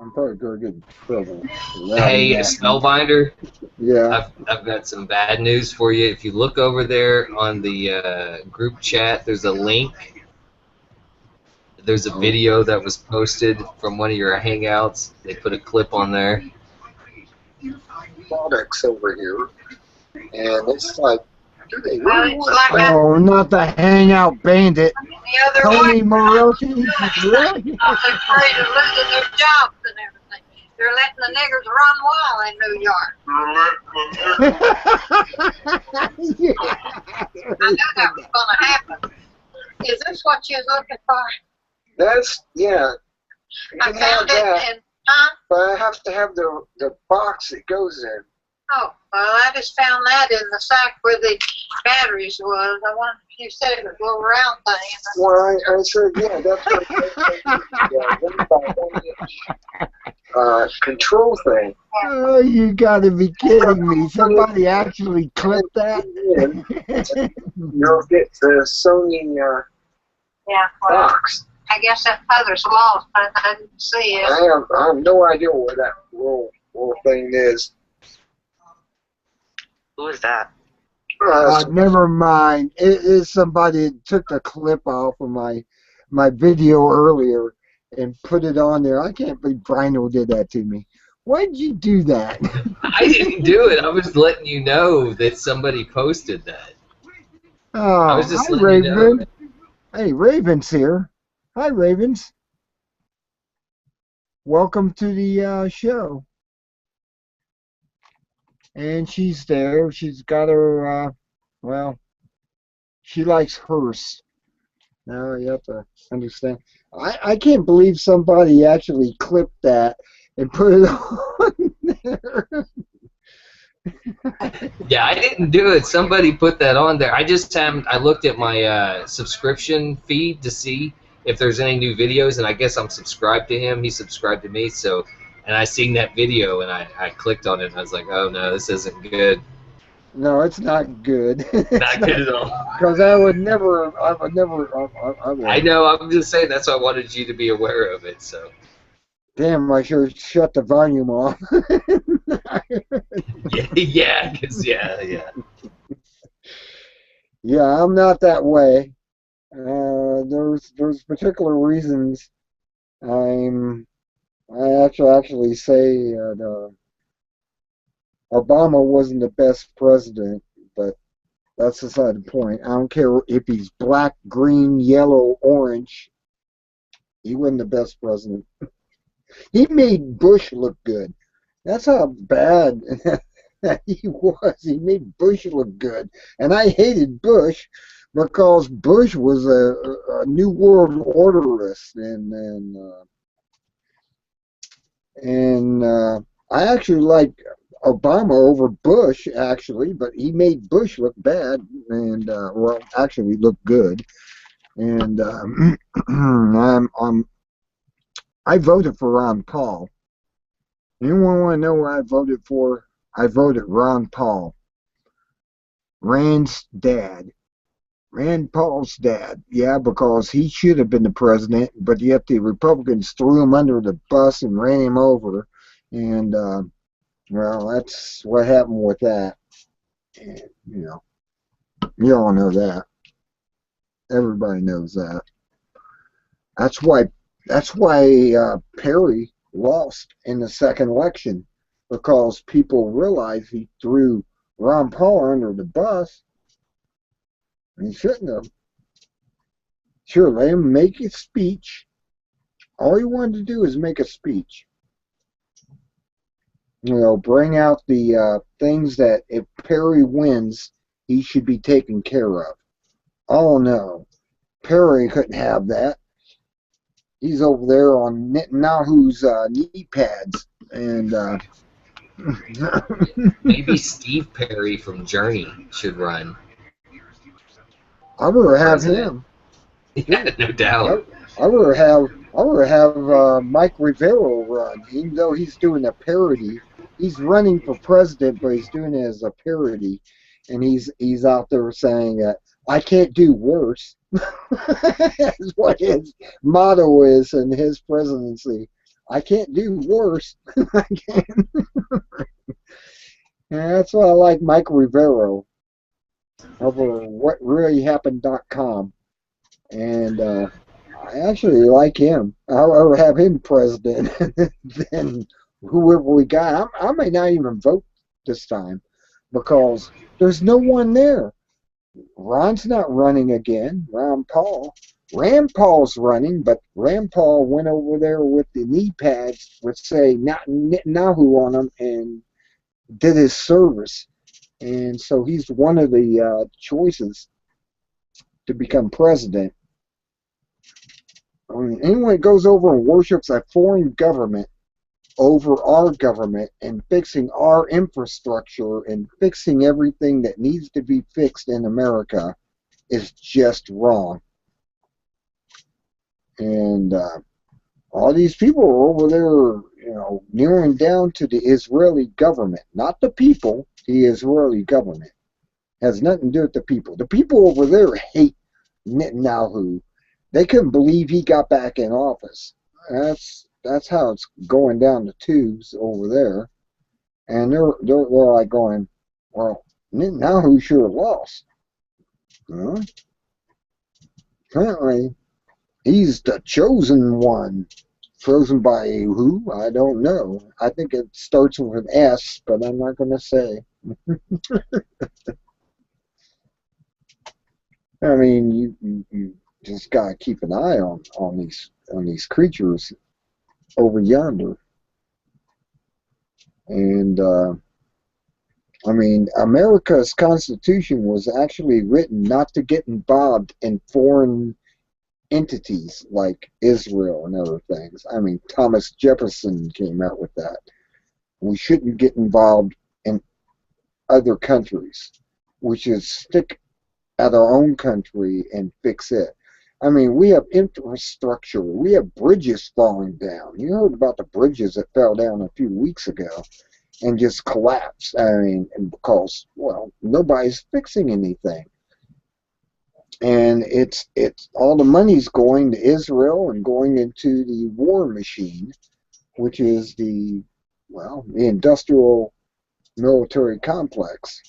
I'm probably going to get in trouble. Hey, Spellbinder, Yeah. I've got some bad news for you. If you look over there on the group chat, there's a link. There's a video that was posted from one of your hangouts. They put a clip on there. Products over here. And it's like, do they Well, really it's want like Oh, not the Hangout Bandit. the other Tony way. Morosi? Really? They're afraid of losing their jobs and everything. They're letting the niggers run wild in New York. Yeah. I knew that was going to happen. Is this what you're looking for? That's, yeah. You I can have found it that, in, huh? but I have to have the box it goes in. Oh, well, I just found that in the sack where the batteries was. I wonder if you said it was a little round thing. Well, I said, yeah, that's what control thing. Oh, you gotta be kidding me. Somebody actually clipped that? You'll get the Sony Yeah, well, box. I guess that other's lost. I didn't see it. I have no idea where that little thing is. Who is that? Never mind. It is somebody that took the clip off of my video earlier and put it on there. I can't believe Brino did that to me. Why did you do that? I didn't do it. I was letting you know that somebody posted that. Oh, I was just hi, letting you know. Raven. Hey, Raven's here. Hi, Ravens. Welcome to the show. And she's there. She's got her, well, she likes hers. Now you have to understand. I can't believe somebody actually clipped that and put it on there. Yeah, I didn't do it. Somebody put that on there. I just haven't. I looked at my subscription feed to see if there's any new videos, and I guess I'm subscribed to him. He subscribed to me, so. And I seen that video, and I clicked on it, and I was like, oh no, this isn't good. No, it's not good. Not good at all. Because I would never. I know. I'm just saying. That's why I wanted you to be aware of it. So. Damn, I sure shut the volume off. Yeah, because yeah. Yeah, I'm not that way. There's particular reasons. I actually say that Obama wasn't the best president, but that's beside the point. I don't care if he's black, green, yellow, orange. He wasn't the best president. He made Bush look good. That's how bad he was. He made Bush look good. And I hated Bush because Bush was a New World Orderist. And I actually like Obama over Bush, actually, but he made Bush look bad. And, well, actually look good. And I voted for Ron Paul. Anyone want to know what I voted for? I voted Ron Paul. Rand's dad. Rand Paul's dad. Yeah, because he should have been the president, but yet the Republicans threw him under the bus and ran him over. And, well, that's what happened with that. And, you all know that. Everybody knows that. That's why Perry lost in the second election, because people realized he threw Ron Paul under the bus. He shouldn't have. Sure, let him make a speech. All he wanted to do is make a speech. Bring out the things that if Perry wins, he should be taken care of. Oh no, Perry couldn't have that. He's over there on Netanyahu's knee pads. And Maybe Steve Perry from Journey should run. I would have President. him. Yeah, no doubt. I would have Mike Rivero run, even though he's doing a parody. He's running for president, but he's doing it as a parody, and he's out there saying, "I can't do worse." That's what his motto is in his presidency. I can't do worse. I can't. And that's why I like Mike Rivero over whatreallyhappened.com. And I actually like him. I would have him president than whoever we got. I may not even vote this time because there's no one there. Ron's not running again. Ron Paul. Rand Paul's running, but Rand Paul went over there with the knee pads, would say Netanyahu on them, and did his service. And so he's one of the choices to become president. I mean, anyone that goes over and worships a foreign government over our government and fixing our infrastructure and fixing everything that needs to be fixed in America is just wrong. And all these people are over there, kneeling down to the Israeli government, not the people. The Israeli government has nothing to do with the people. The people over there hate Netanyahu. They couldn't believe he got back in office. That's how it's going down the tubes over there. And they're like going, well, Netanyahu sure lost. Apparently, he's the chosen one. Chosen by who? I don't know. I think it starts with an S, but I'm not going to say. I mean, you just gotta keep an eye on these creatures over yonder. And I mean, America's Constitution was actually written not to get involved in foreign entities like Israel and other things. I mean, Thomas Jefferson came out with that. We shouldn't get involved in other countries. We should stick at our own country and fix it. I mean, we have infrastructure. We have bridges falling down. You heard about the bridges that fell down a few weeks ago and just collapsed. I mean, and because, well, nobody's fixing anything. And it's all the money's going to Israel and going into the war machine, which is the industrial military complex.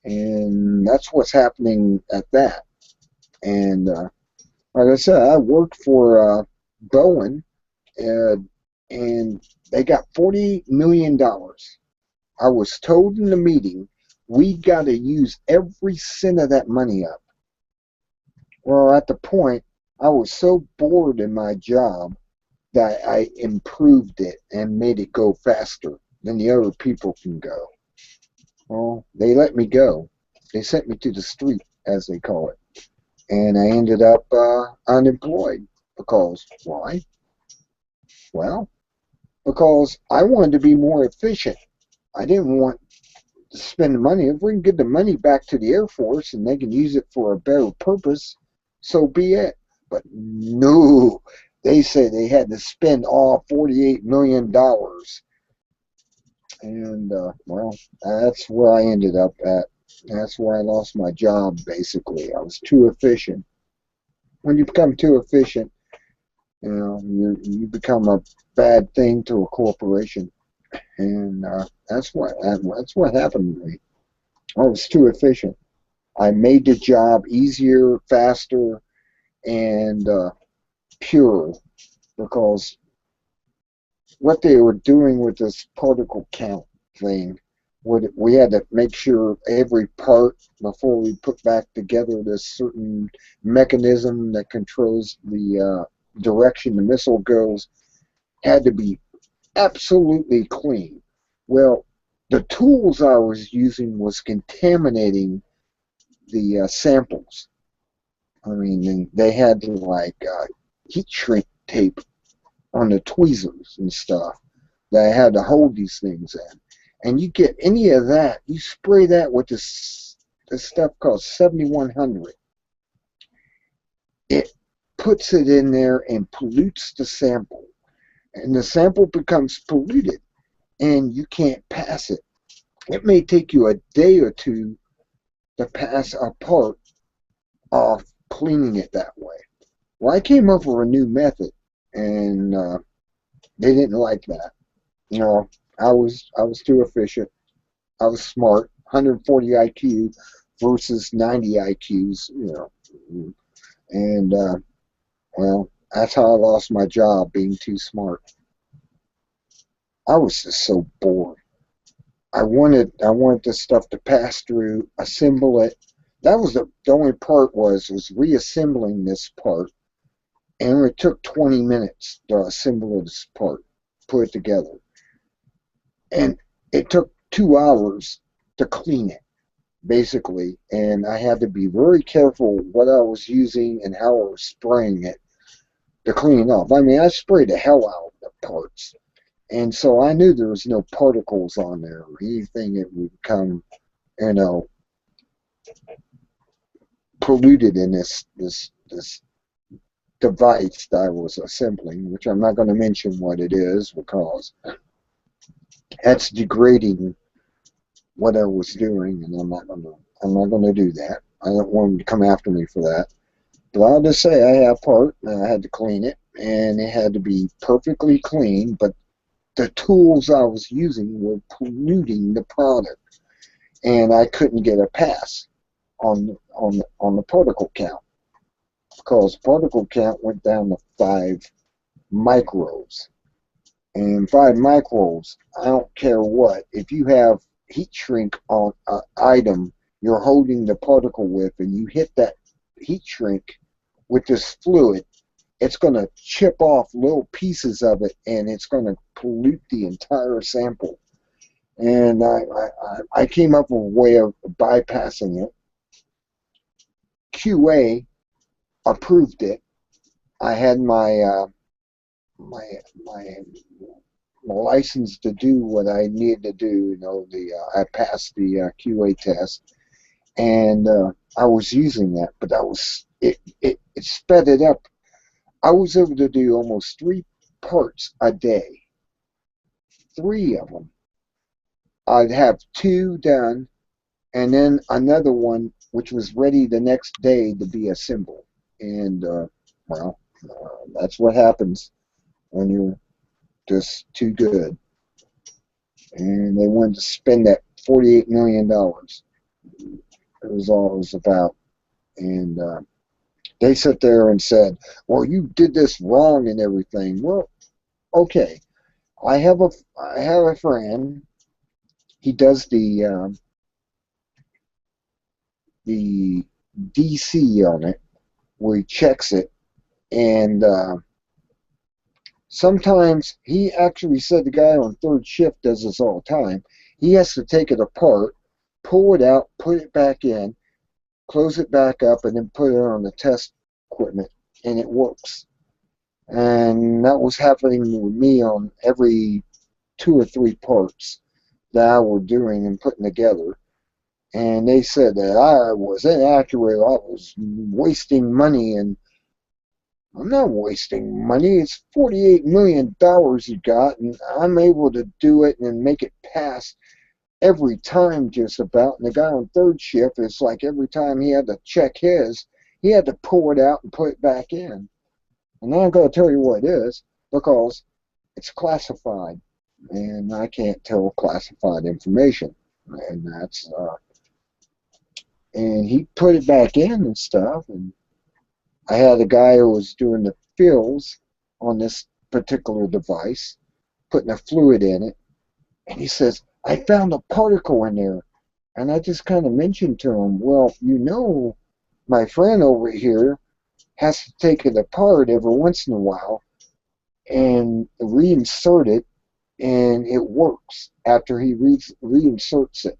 And that's what's happening at that. And like I said, I worked for Boeing, and they got $40 million. I was told in the meeting, we got to use every cent of that money up. Well, at the point, I was so bored in my job that I improved it and made it go faster than the other people can go. Well, they let me go. They sent me to the street, as they call it. And I ended up unemployed. Because, why? Well, because I wanted to be more efficient. I didn't want to spend the money. If we can get the money back to the Air Force and they can use it for a better purpose, so be it. But no, they said they had to spend all $48 million. And, well, that's where I ended up at. That's where I lost my job, basically. I was too efficient. When you become too efficient, you become a bad thing to a corporation. And that's what happened to me. I was too efficient. I made the job easier, faster, and pure, because what they were doing with this particle count thing, we had to make sure every part before we put back together this certain mechanism that controls the direction the missile goes had to be absolutely clean. Well, the tools I was using was contaminating the samples. I mean, they had heat shrink tape on the tweezers and stuff that I had to hold these things in. And you get any of that, you spray that with this stuff called 7100. It puts it in there and pollutes the sample. And the sample becomes polluted, and you can't pass it. It may take you a day or two to pass a part off cleaning it that way. Well, I came up with a new method, and they didn't like that. You know, I was too efficient. I was smart. 140 IQ versus 90 IQs. You know, and well, that's how I lost my job, being too smart. I was just so bored. I wanted this stuff to pass through, assemble it. That was the only part was reassembling this part, and it took 20 minutes to assemble this part, put it together, and it took 2 hours to clean it, basically. And I had to be very careful what I was using and how I was spraying it to clean it off. I mean, I sprayed the hell out of the parts. And so I knew there was no particles on there or anything that would become, you know, polluted in this device that I was assembling, which I'm not going to mention what it is because that's degrading what I was doing, and I'm not going to do that. I don't want them to come after me for that. But I'll just say I had a part, and I had to clean it, and it had to be perfectly clean, but the tools I was using were polluting the product, and I couldn't get a pass on the particle count because particle count went down to 5 micros. And 5 micros, I don't care what, if you have heat shrink on an item you're holding the particle with and you hit that heat shrink with this fluid, it's going to chip off little pieces of it, and it's going to pollute the entire sample. And I came up with a way of bypassing it. QA approved it. I had my license to do what I needed to do. You know, I passed the QA test, and I was using that, but it sped it up. I was able to do almost 3 parts a day. 3 of them. I'd have 2 done, and then another one which was ready the next day to be assembled. And well, that's what happens when you're just too good. And they wanted to spend that $48 million. It was all it was about. And they sat there and said, well, you did this wrong and everything. Well, okay. I have a friend. He does the DC on it, where he checks it, and sometimes he actually said the guy on 3rd shift does this all the time. He has to take it apart, pull it out, put it back in, close it back up, and then put it on the test equipment, and it works. And that was happening with me on every 2 or 3 parts that I were doing and putting together. And they said that I was inaccurate, I was wasting money, and I'm not wasting money. It's $48 million you got, and I'm able to do it and make it pass every time just about. And the guy on 3rd shift, it's like every time he had to check his, he had to pull it out and put it back in. And I'm going to tell you what it is, because it's classified, and I can't tell classified information. And that's, and he put it back in and stuff, and I had a guy who was doing the fills on this particular device, putting a fluid in it, and he says, I found a particle in there. And I just kind of mentioned to him, well, you know, my friend over here has to take it apart every once in a while and reinsert it, and it works after he reinserts it.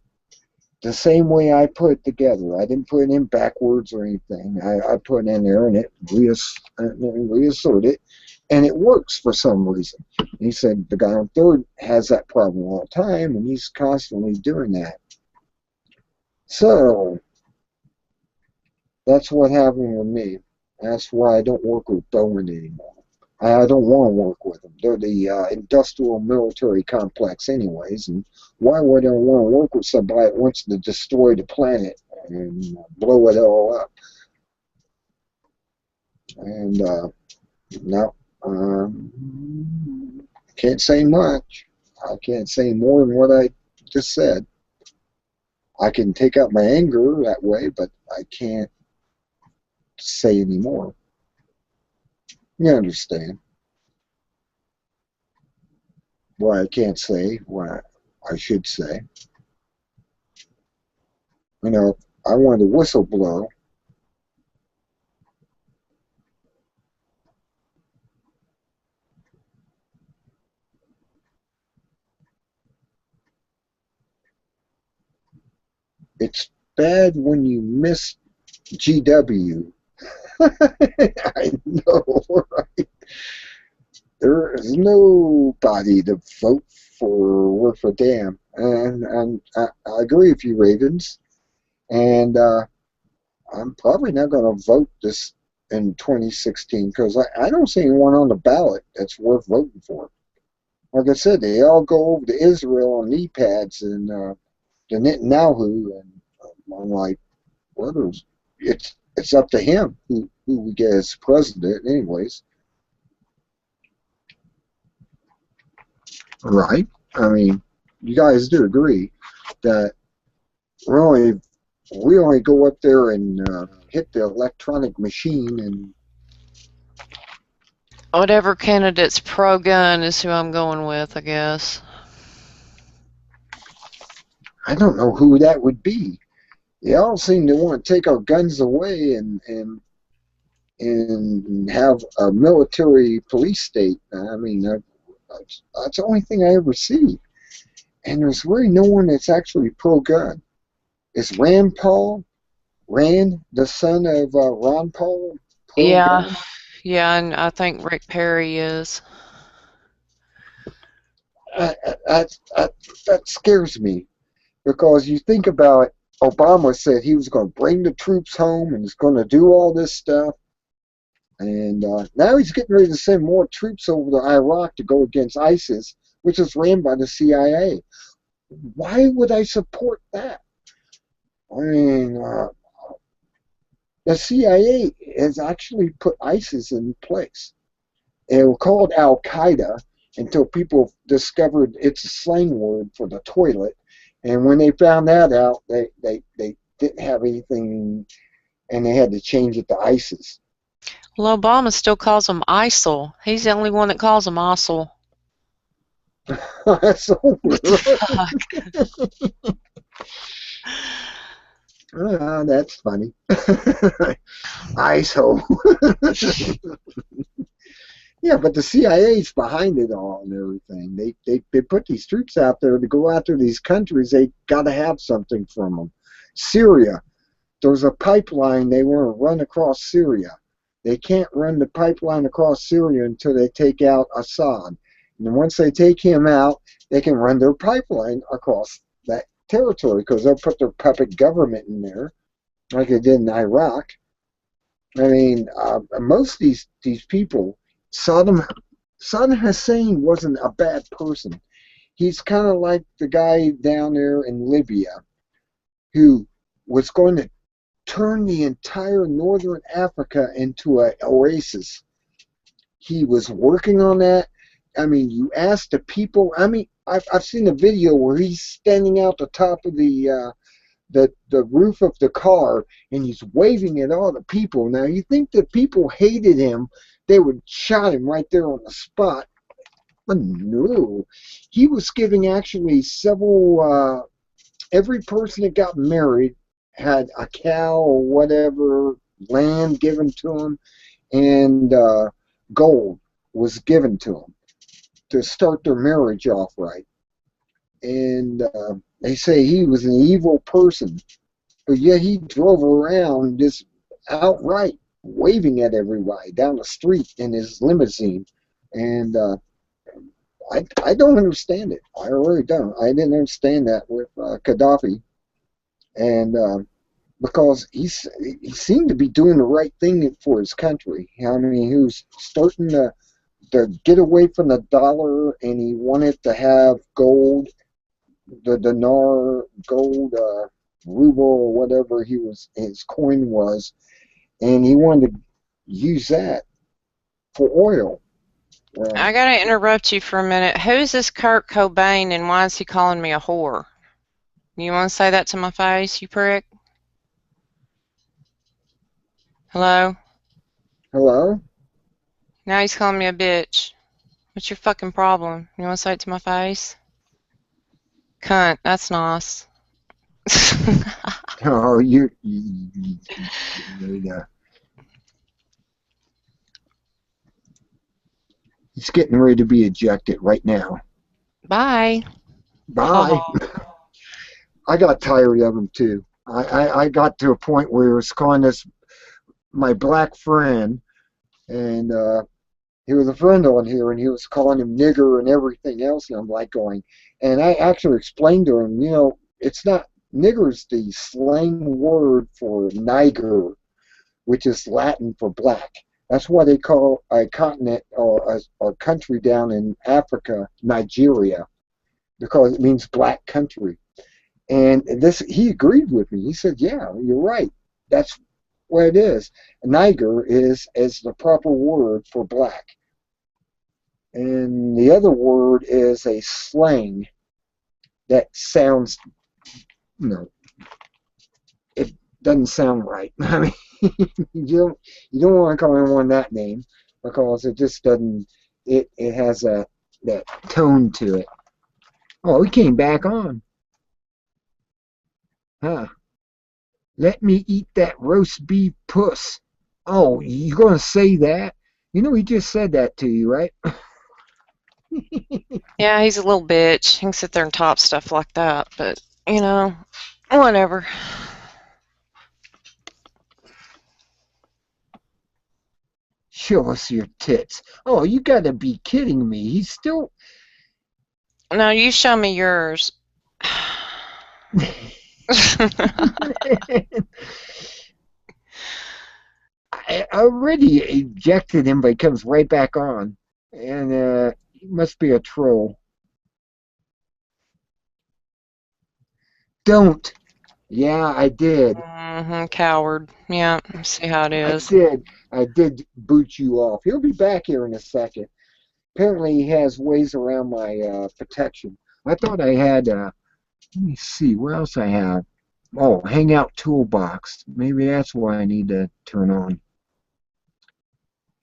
the same way I put it together. I didn't put it in backwards or anything. I put it in there and it reasserted it, and it works for some reason. He said the guy on third has that problem all the time, and he's constantly doing that. So that's what happened with me. That's why I don't work with Bowen anymore. I don't want to work with them. They're the industrial military complex anyways, and why would I want to work with somebody that wants to destroy the planet and blow it all up? And no, can't say much. I can't say more than what I just said. I can take out my anger that way, but I can't say any more. You understand why I can't say what I should say. You know, I wanted to whistle blow. It's bad when you miss GW. I know, right? There is nobody to vote for worth a damn. And I agree with you, Ravens. And I'm probably not going to vote this in 2016 because I don't see anyone on the ballot that's worth voting for. Like I said, they all go over to Israel on knee pads and the Netanyahu, and I'm like, well, it's up to him who we get as president anyways. Right? I mean, you guys do agree that we only go up there and hit the electronic machine and whatever candidate's pro-gun is who I'm going with, I guess. I don't know who that would be. They all seem to want to take our guns away and have a military police state. I mean, that's the only thing I ever see. And there's really no one that's actually pro-gun. Is Rand Paul, the son of Ron Paul? Yeah, yeah, and I think Rick Perry is. That scares me, because you think about it, Obama said he was going to bring the troops home and he's going to do all this stuff. And now he's getting ready to send more troops over to Iraq to go against ISIS, which is ran by the CIA. Why would I support that? I mean, the CIA has actually put ISIS in place. They were called Al-Qaeda until people discovered it's a slang word for the toilet. And when they found that out, they didn't have anything, and they had to change it to ISIS. Well, Obama still calls them ISIL. He's the only one that calls them ISIL. That's so that's funny. ISIL. Yeah, but the CIA's behind it all and everything. They put these troops out there to go after these countries. They got to have something from them. Syria, there's a pipeline they want to run across Syria. They can't run the pipeline across Syria until they take out Assad. And then once they take him out, they can run their pipeline across that territory, because they'll put their puppet government in there, like they did in Iraq. I mean, most of these people, Saddam Hussein wasn't a bad person. He's kind of like the guy down there in Libya who was going to turn the entire northern Africa into an oasis. He was working on that. I mean, you ask the people. I mean, I've seen a video where he's standing out the top of the roof of the car and he's waving at all the people. Now, you think the people hated him, they would shot him right there on the spot. But no, he was giving actually several, every person that got married had a cow or whatever, land given to him, and gold was given to them to start their marriage off right. And they say he was an evil person, but yet he drove around just outright waving at everybody down the street in his limousine, and I don't understand it. I really don't. I didn't understand that with Gaddafi, and because he seemed to be doing the right thing for his country. I mean, he was starting to get away from the dollar, and he wanted to have gold, the dinar, gold, ruble, or whatever his coin was, and he wanted to use that for oil. I gotta interrupt you for a minute. Who's this Kurt Cobain, and why is he calling me a whore? You want to say that to my face, you prick? Hello? Hello? Now he's calling me a bitch. What's your fucking problem? You want to say it to my face? Cunt, that's nice. Oh, you he's getting ready to be ejected right now. Bye. Bye. I got tired of him too. I got to a point where he was calling this my black friend, and he was a friend on here, and he was calling him nigger and everything else, and I'm like going, and I actually explained to him, it's not, nigger's the slang word for Niger, which is Latin for black. That's why they call a continent or a country down in Africa Nigeria, because it means black country. And he agreed with me. He said, yeah, you're right. That's what it is. Niger is the proper word for black. And the other word is a slang that sounds, it doesn't sound right. I mean, you don't want to call anyone that name, because it just doesn't, it has that tone to it. Oh, he came back on. Huh. Let me eat that roast beef puss. Oh, you going to say that? He just said that to you, right? Yeah, he's a little bitch. He can sit there and top stuff like that, but, whatever. Show us your tits. Oh, you got to be kidding me. He's still... No, you show me yours. I already ejected him, but he comes right back on. And he must be a troll. Don't. Yeah, I did. Coward. Yeah, see how it is. I did boot you off. He'll be back here in a second. Apparently he has ways around my protection. I thought I had... let me see, what else I have? Oh, Hangout Toolbox. Maybe that's why I need to turn on.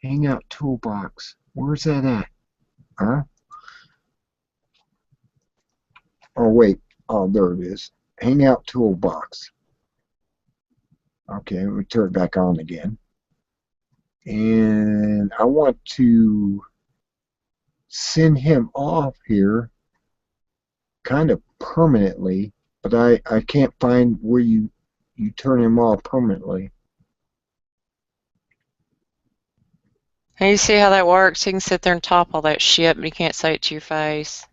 Hangout Toolbox. Where's that at? Huh? Oh, wait. Oh, there it is. Hangout Toolbox. Okay, let me turn it back on again. And I want to send him off here kind of permanently, but I can't find where you turn him off permanently. Hey, you see how that works? He can sit there and top all that shit, but he can't say it to your face.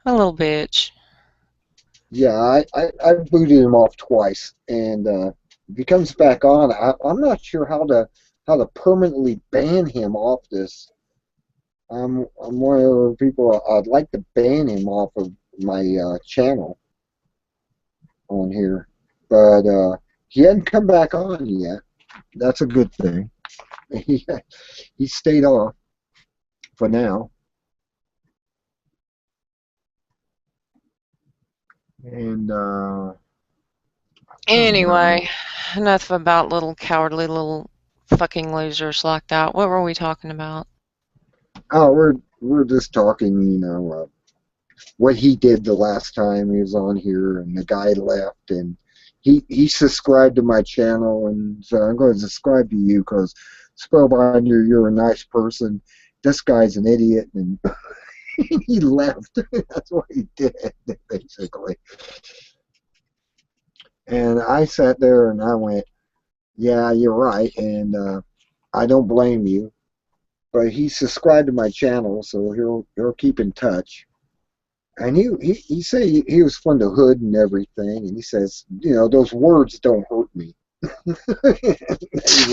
A little bitch. Yeah, I booted him off twice, and if he comes back on, I'm not sure how to permanently ban him off this. I'm one of the people. I'd like to ban him off of my channel on here, but he hadn't come back on yet. That's a good thing. He stayed off for now. And anyway, enough about little cowardly little fucking losers like that. What were we talking about? Oh, we're just talking, what he did the last time he was on here, and the guy left, and he subscribed to my channel, and so I'm going to subscribe to you because Spellbinder, you're a nice person. This guy's an idiot, and He left. That's what he did, basically. And I sat there and I went, yeah, you're right, and I don't blame you. But he subscribed to my channel, so he'll keep in touch. And he said he was from the hood and everything, and he says, you know, those words don't hurt me. He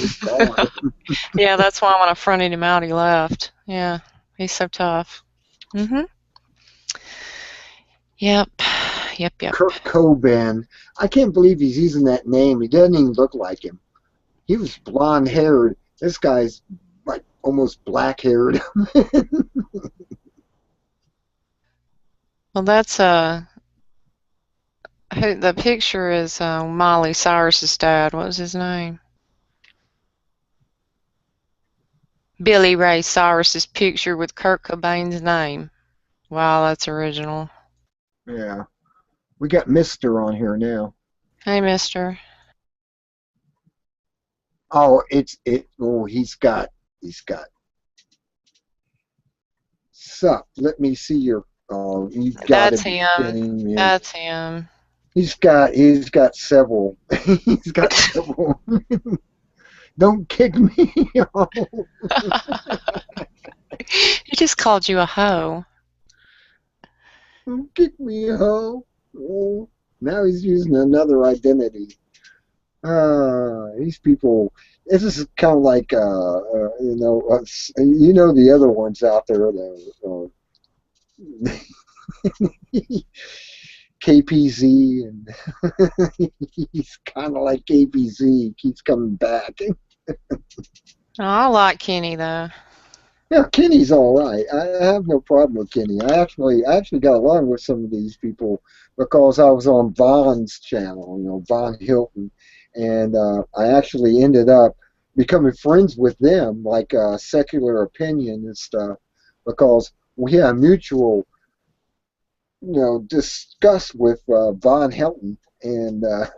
was gone. Yeah, that's why when I fronted him out, he left. Yeah, he's so tough. Yep. Kurt Cobain. I can't believe he's using that name. He doesn't even look like him. He was blonde haired. This guy's like almost black haired. Well, that's the picture is Miley Cyrus's dad. What was his name? Billy Ray Cyrus's picture with Kurt Cobain's name. Wow, that's original. Yeah. We got Mister on here now. Hey, Mister. Oh, he's got. Sup? Let me see your. Oh, you've got That's to be him. kidding me. That's him. He's got several. He's got several. Don't kick me off. He just called you a hoe. Don't kick me off. Oh, now he's using another identity. These people. This is kind of like you know the other ones out there. KPZ, and he's kind of like KPZ. He keeps coming back. Oh, I like Kenny though. Yeah, Kenny's all right. I have no problem with Kenny. I actually got along with some of these people because I was on Vaughn's channel, you know, Vaughn Hilton, and I actually ended up becoming friends with them, like Secular Opinion and stuff, because we had a mutual, you know, discuss with Vaughn Hilton, and Well,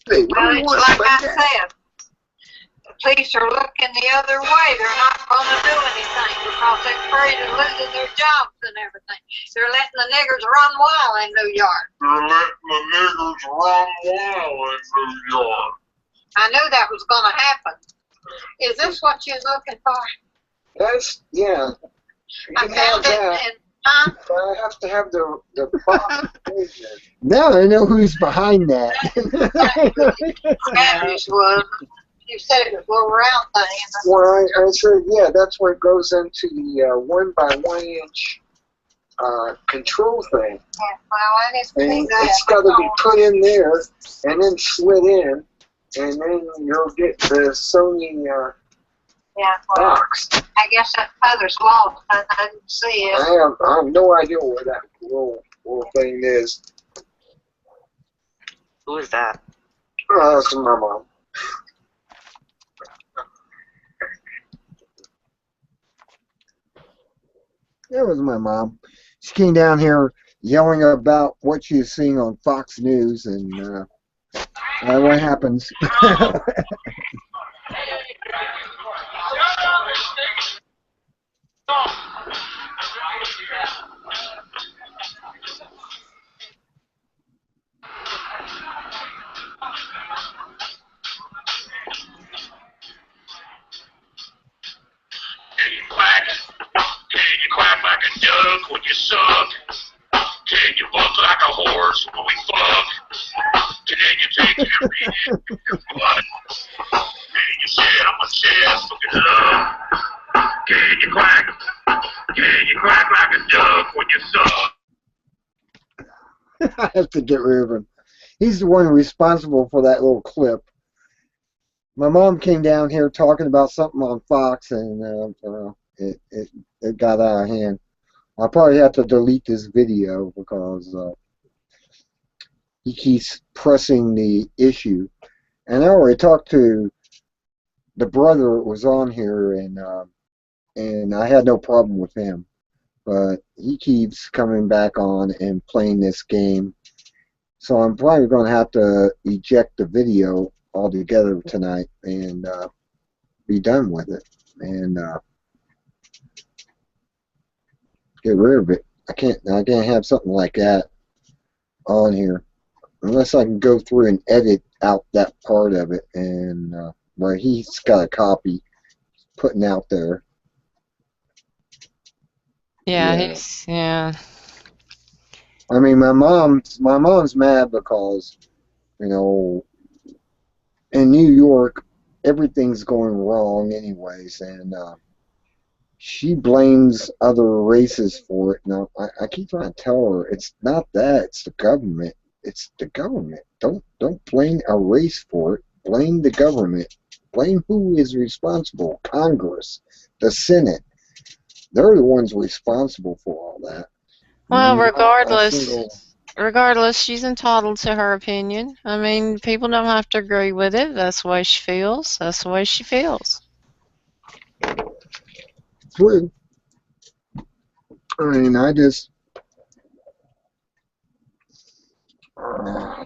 it's like I said, the police are looking the other way. They're not going to do anything because they're afraid of losing their jobs and everything. They're letting the niggers run wild in New York. I knew that was going to happen. Is this what you're looking for? that's, yeah. You I can have found it that. in, huh? But I have to have the box. Now I know who's behind that. Matthews was. You said it was a little round thing. Well, I said, yeah, that's where it goes into the 1 by 1 inch control thing. Yeah, well, I didn't And see that. it's got to be put in there and then slid in, and then you'll get the Sony Yeah, well, box. I guess that feather's lost. I didn't see it. I have no idea where that little thing is. Who is that? That's my mom. That was my mom. She came down here yelling about what she was seeing on Fox News, and what happens. Can you quack? Can you quack like a duck when you suck? Can you buck like a horse when we fuck? Can you take your beat in your butt? Can you sit on my chest looking love? Can you quack? Can you quack like a duck when you suck? I have to get rid of him. He's the one responsible for that little clip. My mom came down here talking about something on Fox, and it got out of hand. I'll probably have to delete this video because he keeps pressing the issue. And I already talked to the brother that was on here, and I had no problem with him. But he keeps coming back on and playing this game. So I'm probably going to have to eject the video altogether tonight and be done with it. and get rid of it. I can't have something like that on here unless I can go through and edit out that part of it, and where he's got a copy putting out there. Yeah, Yeah. yeah. I mean, my mom's mad because, you know, in New York, everything's going wrong anyways, and she blames other races for it. Now, I keep trying to tell her it's not that, it's the government. It's the government. Don't blame a race for it. Blame the government. Blame who is responsible. Congress, the Senate. They're the ones responsible for all that. Well, Not a regardless, single- she's entitled to her opinion. I mean, people don't have to agree with it. That's the way she feels. That's the way she feels. True. I mean, I just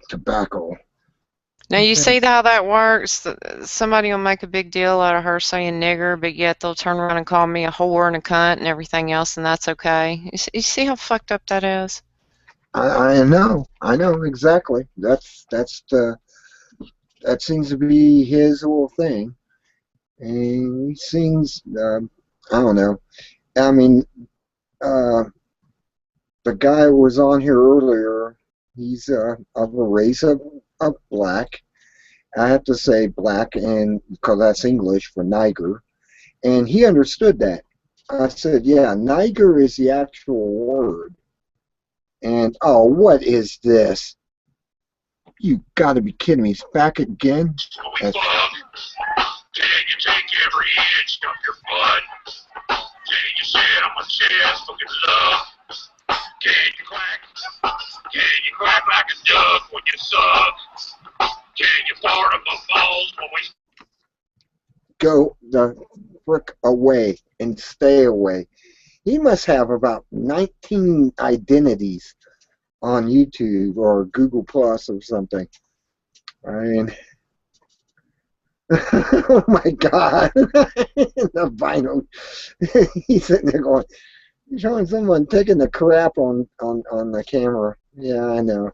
tobacco. Now, you see how that works? Somebody will make a big deal out of her saying nigger, but yet they'll turn around and call me a whore and a cunt and everything else, and that's okay. You see how fucked up that is? I know exactly. That seems to be his whole thing, and he seems I don't know. I mean, the guy who was on here earlier, he's of a race of black. I have to say black, and because that's English for Niger, and he understood that. I said, yeah, Niger is the actual word. And, oh, what is this? You gotta be kidding me. It's back again? Can you take every inch of your butt? Can you sit on my chest, look at love? Can you quack like a duck when you suck? Can you fart on my balls when we... Go the frick away and stay away. He must have about 19 identities on YouTube or Google Plus or something. I mean, oh my God, the vinyl. He's sitting there going, showing someone taking the crap on the camera. Yeah, I know.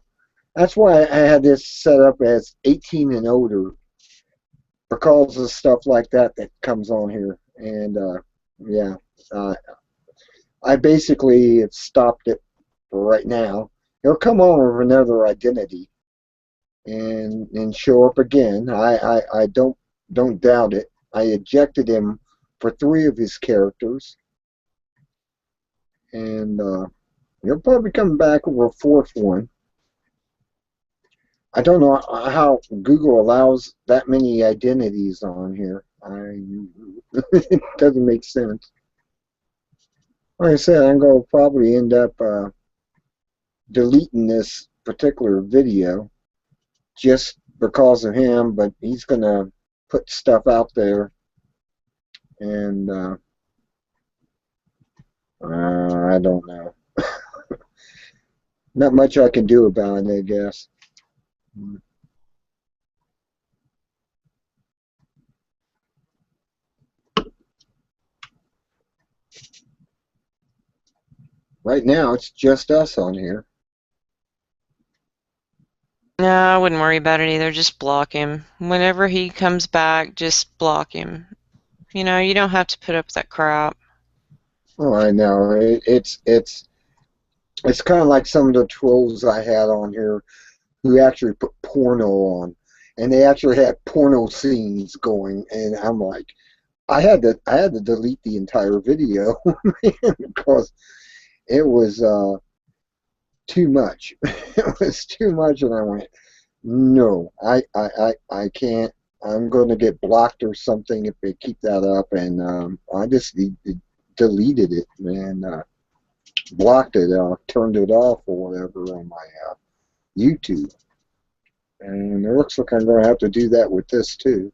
That's why I had this set up as 18 and older, because of stuff like that comes on here. And yeah, I basically have stopped it for right now. He'll come on with another identity and show up again. I don't doubt it. I ejected him for 3 of his characters, and he'll probably come back with a 4th one. I don't know how Google allows that many identities on here. It doesn't make sense. Like I said, I'm going to probably end up deleting this particular video just because of him, but he's going to put stuff out there, and I don't know. Not much I can do about it, I guess. Right now, it's just us on here. No, I wouldn't worry about it either. Just block him. Whenever he comes back, just block him. You know, you don't have to put up with that crap. Oh, I know. It's kind of like some of the trolls I had on here who actually put porno on, and they actually had porno scenes going, and I'm like, I had to delete the entire video because it was too much. It was too much, and I went, no, I can't. I'm going to get blocked or something if they keep that up, and I just deleted it and blocked it, turned it off or whatever on my YouTube. And it looks like I'm going to have to do that with this too,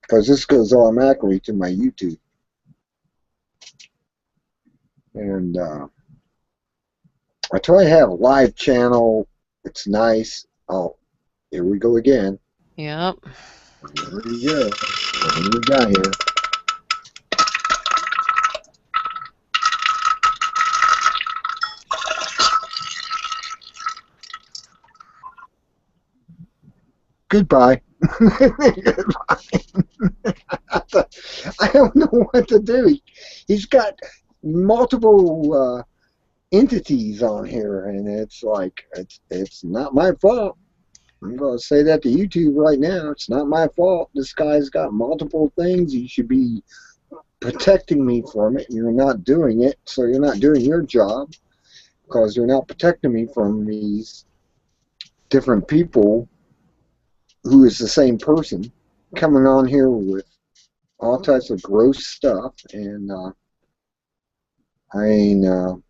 because this goes automatically to my YouTube. And I try to have a live channel. It's nice. Oh, here we go again. Yep. Here we go. What do we got here? Goodbye. I don't know what to do. He's got multiple entities on here, and it's like it's not my fault. I'm going to say that to YouTube right now. It's not my fault. This guy's got multiple things. You should be protecting me from it. You're not doing it, so you're not doing your job because you're not protecting me from these different people who is the same person coming on here with all types of gross stuff. And I mean,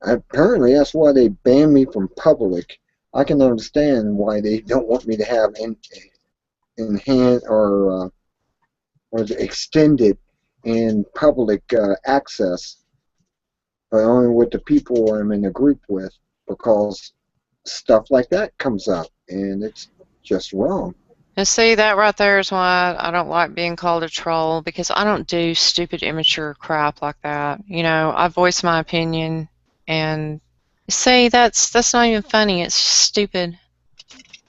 apparently that's why they banned me from public. I can understand why they don't want me to have enhanced or extended in public access, but only with the people I'm in a group with, because stuff like that comes up, and it's just wrong. And see, that right there is why I don't like being called a troll, because I don't do stupid, immature crap like that. You know, I voice my opinion, and see, that's not even funny. It's just stupid.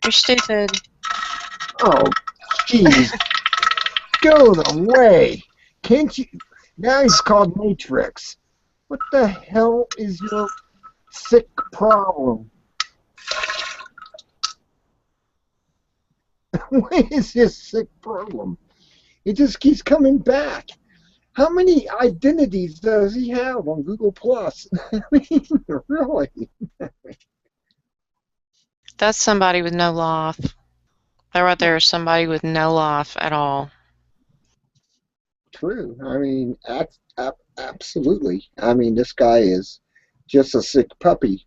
You're stupid. Oh, jeez. Go away. Can't you? Now he's called Matrix. What the hell is your sick problem? What is his sick problem? It just keeps coming back. How many identities does he have on Google Plus? I mean, really? That's somebody with no life. That right there is somebody with no life at all. True. I mean, absolutely. I mean, this guy is just a sick puppy.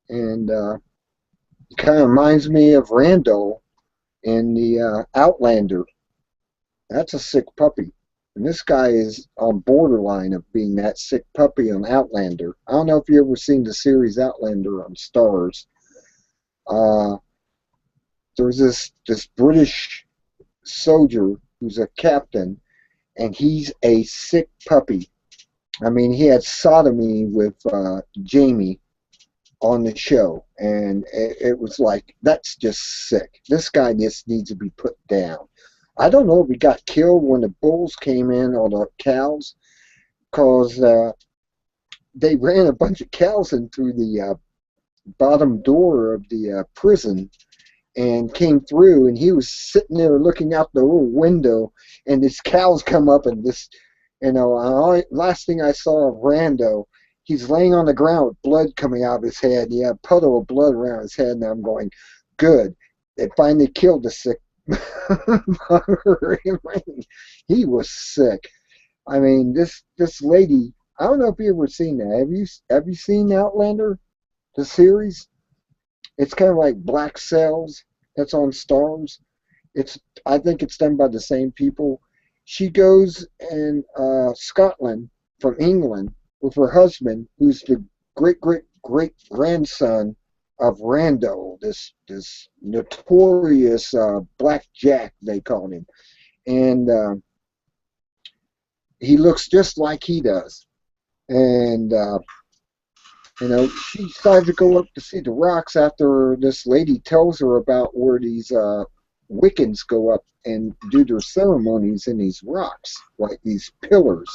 And it kind of reminds me of Randall in the Outlander. That's a sick puppy. And this guy is on borderline of being that sick puppy on Outlander. I don't know if you ever seen the series Outlander on Stars. There's this British soldier who's a captain, and he's a sick puppy. I mean, he had sodomy with Jamie on the show, and it was like, that's just sick. This guy just needs to be put down. I don't know if he got killed when the bulls came in, or the cows, because they ran a bunch of cows in through the bottom door of the prison and came through, and he was sitting there looking out the little window, and these cows come up, and this, you know, last thing I saw of Rando, he's laying on the ground with blood coming out of his head. He had a puddle of blood around his head, and I'm going, good. They finally killed the sick bugger. He was sick. I mean, this lady, I don't know if you ever seen that. Have you seen Outlander, the series? It's kind of like Black Sails. That's on Stars. I think it's done by the same people. She goes in Scotland from England with her husband, who's the great grandson of Rando, this notorious Black Jack, they called him, and he looks just like he does, and you know, she decides to go up to see the rocks after this lady tells her about where these Wiccans go up and do their ceremonies in these rocks, like these pillars.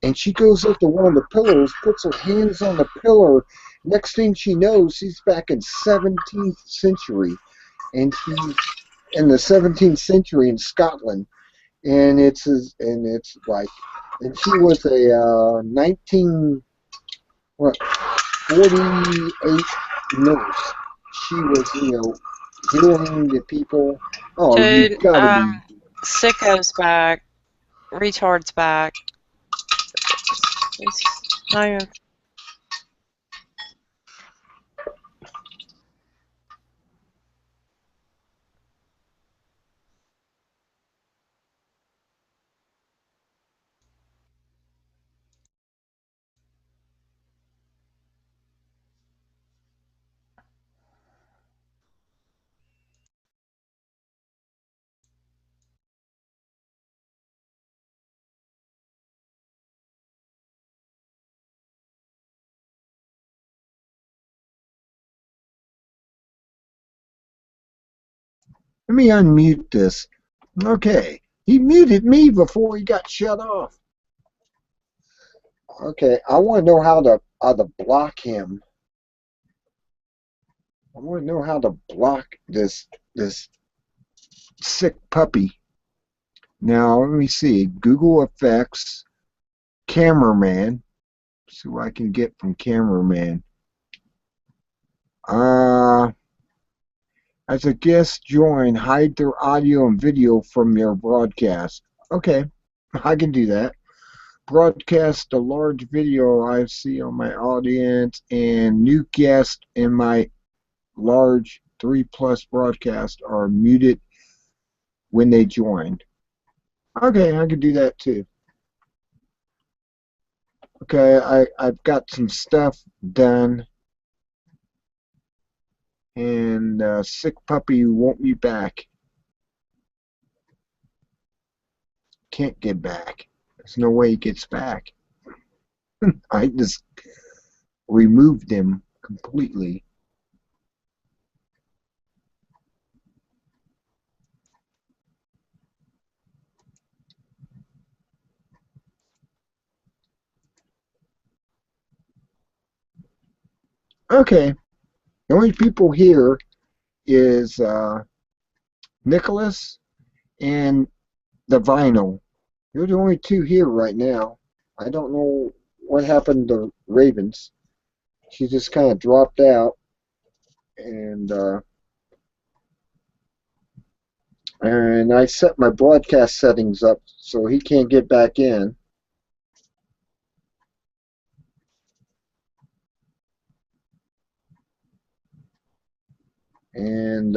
And she goes up to one of the pillars, puts her hands on the pillar. Next thing she knows, she's back in 17th century, and she's in the 17th century in Scotland. And it's like, and she was a 48 nurse. She was, you know, healing the people. Oh, Dude, you gotta be. sicko's back. Retard's back. It's not even Let me unmute this. Okay. He muted me before he got shut off. Okay, I want to know how to block him. I want to know how to block this sick puppy. Now let me see. Google Effects, Cameraman. See what I can get from Cameraman. As a guest join, hide their audio and video from their broadcast. Okay, I can do that. Broadcast a large video I see on my audience and new guests in my large 3+ broadcast are muted when they join. Okay, I can do that too. Okay, I've got some stuff done. And sick puppy won't be back. Can't get back. There's no way he gets back. I just removed him completely. Okay. The only people here is Nicholas and the Vinyl. You're the only two here right now. I don't know what happened to Ravens. She just kind of dropped out, and I set my broadcast settings up so he can't get back in. And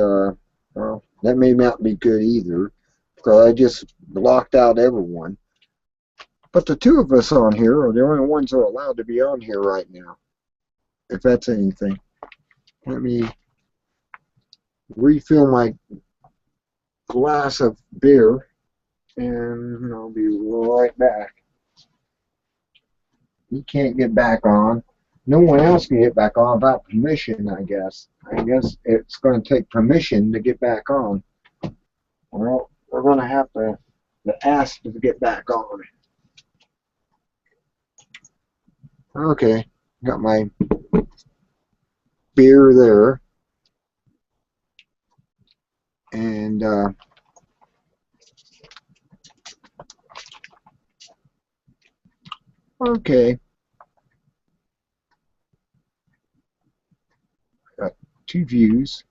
well, that may not be good either, because I just blocked out everyone. But the two of us on here are the only ones who are allowed to be on here right now, if that's anything. Let me refill my glass of beer, and I'll be right back. He can't get back on. No one else can get back on without permission, I guess. I guess it's going to take permission to get back on. Well, we're going to have to ask to get back on. Okay, got my beer there. And okay. Got 2 views.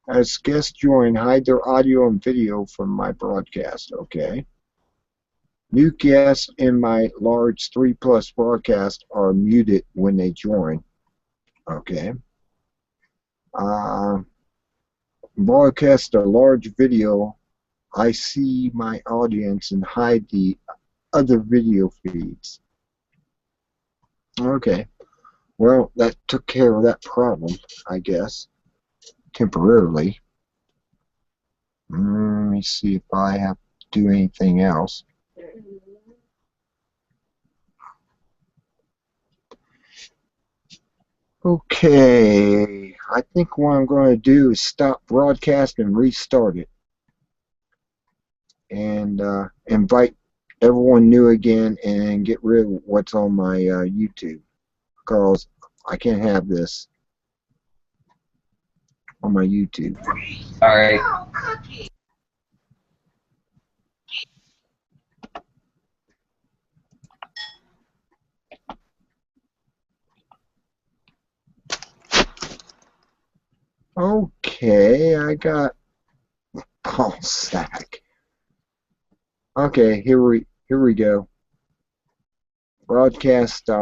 As guests join, hide their audio and video from my broadcast. Okay. New guests in my large 3+ broadcast are muted when they join. Okay. Broadcast a large video. I see my audience and hide the other video feeds. Okay. Well, that took care of that problem, I guess, temporarily. Let me see if I have to do anything else. Okay, I think what I'm going to do is stop broadcast and restart it. And invite everyone new again and get rid of what's on my YouTube. Because I can't have this on my YouTube. All right. Okay, I got ball sack. Okay, here we go. Broadcast stop.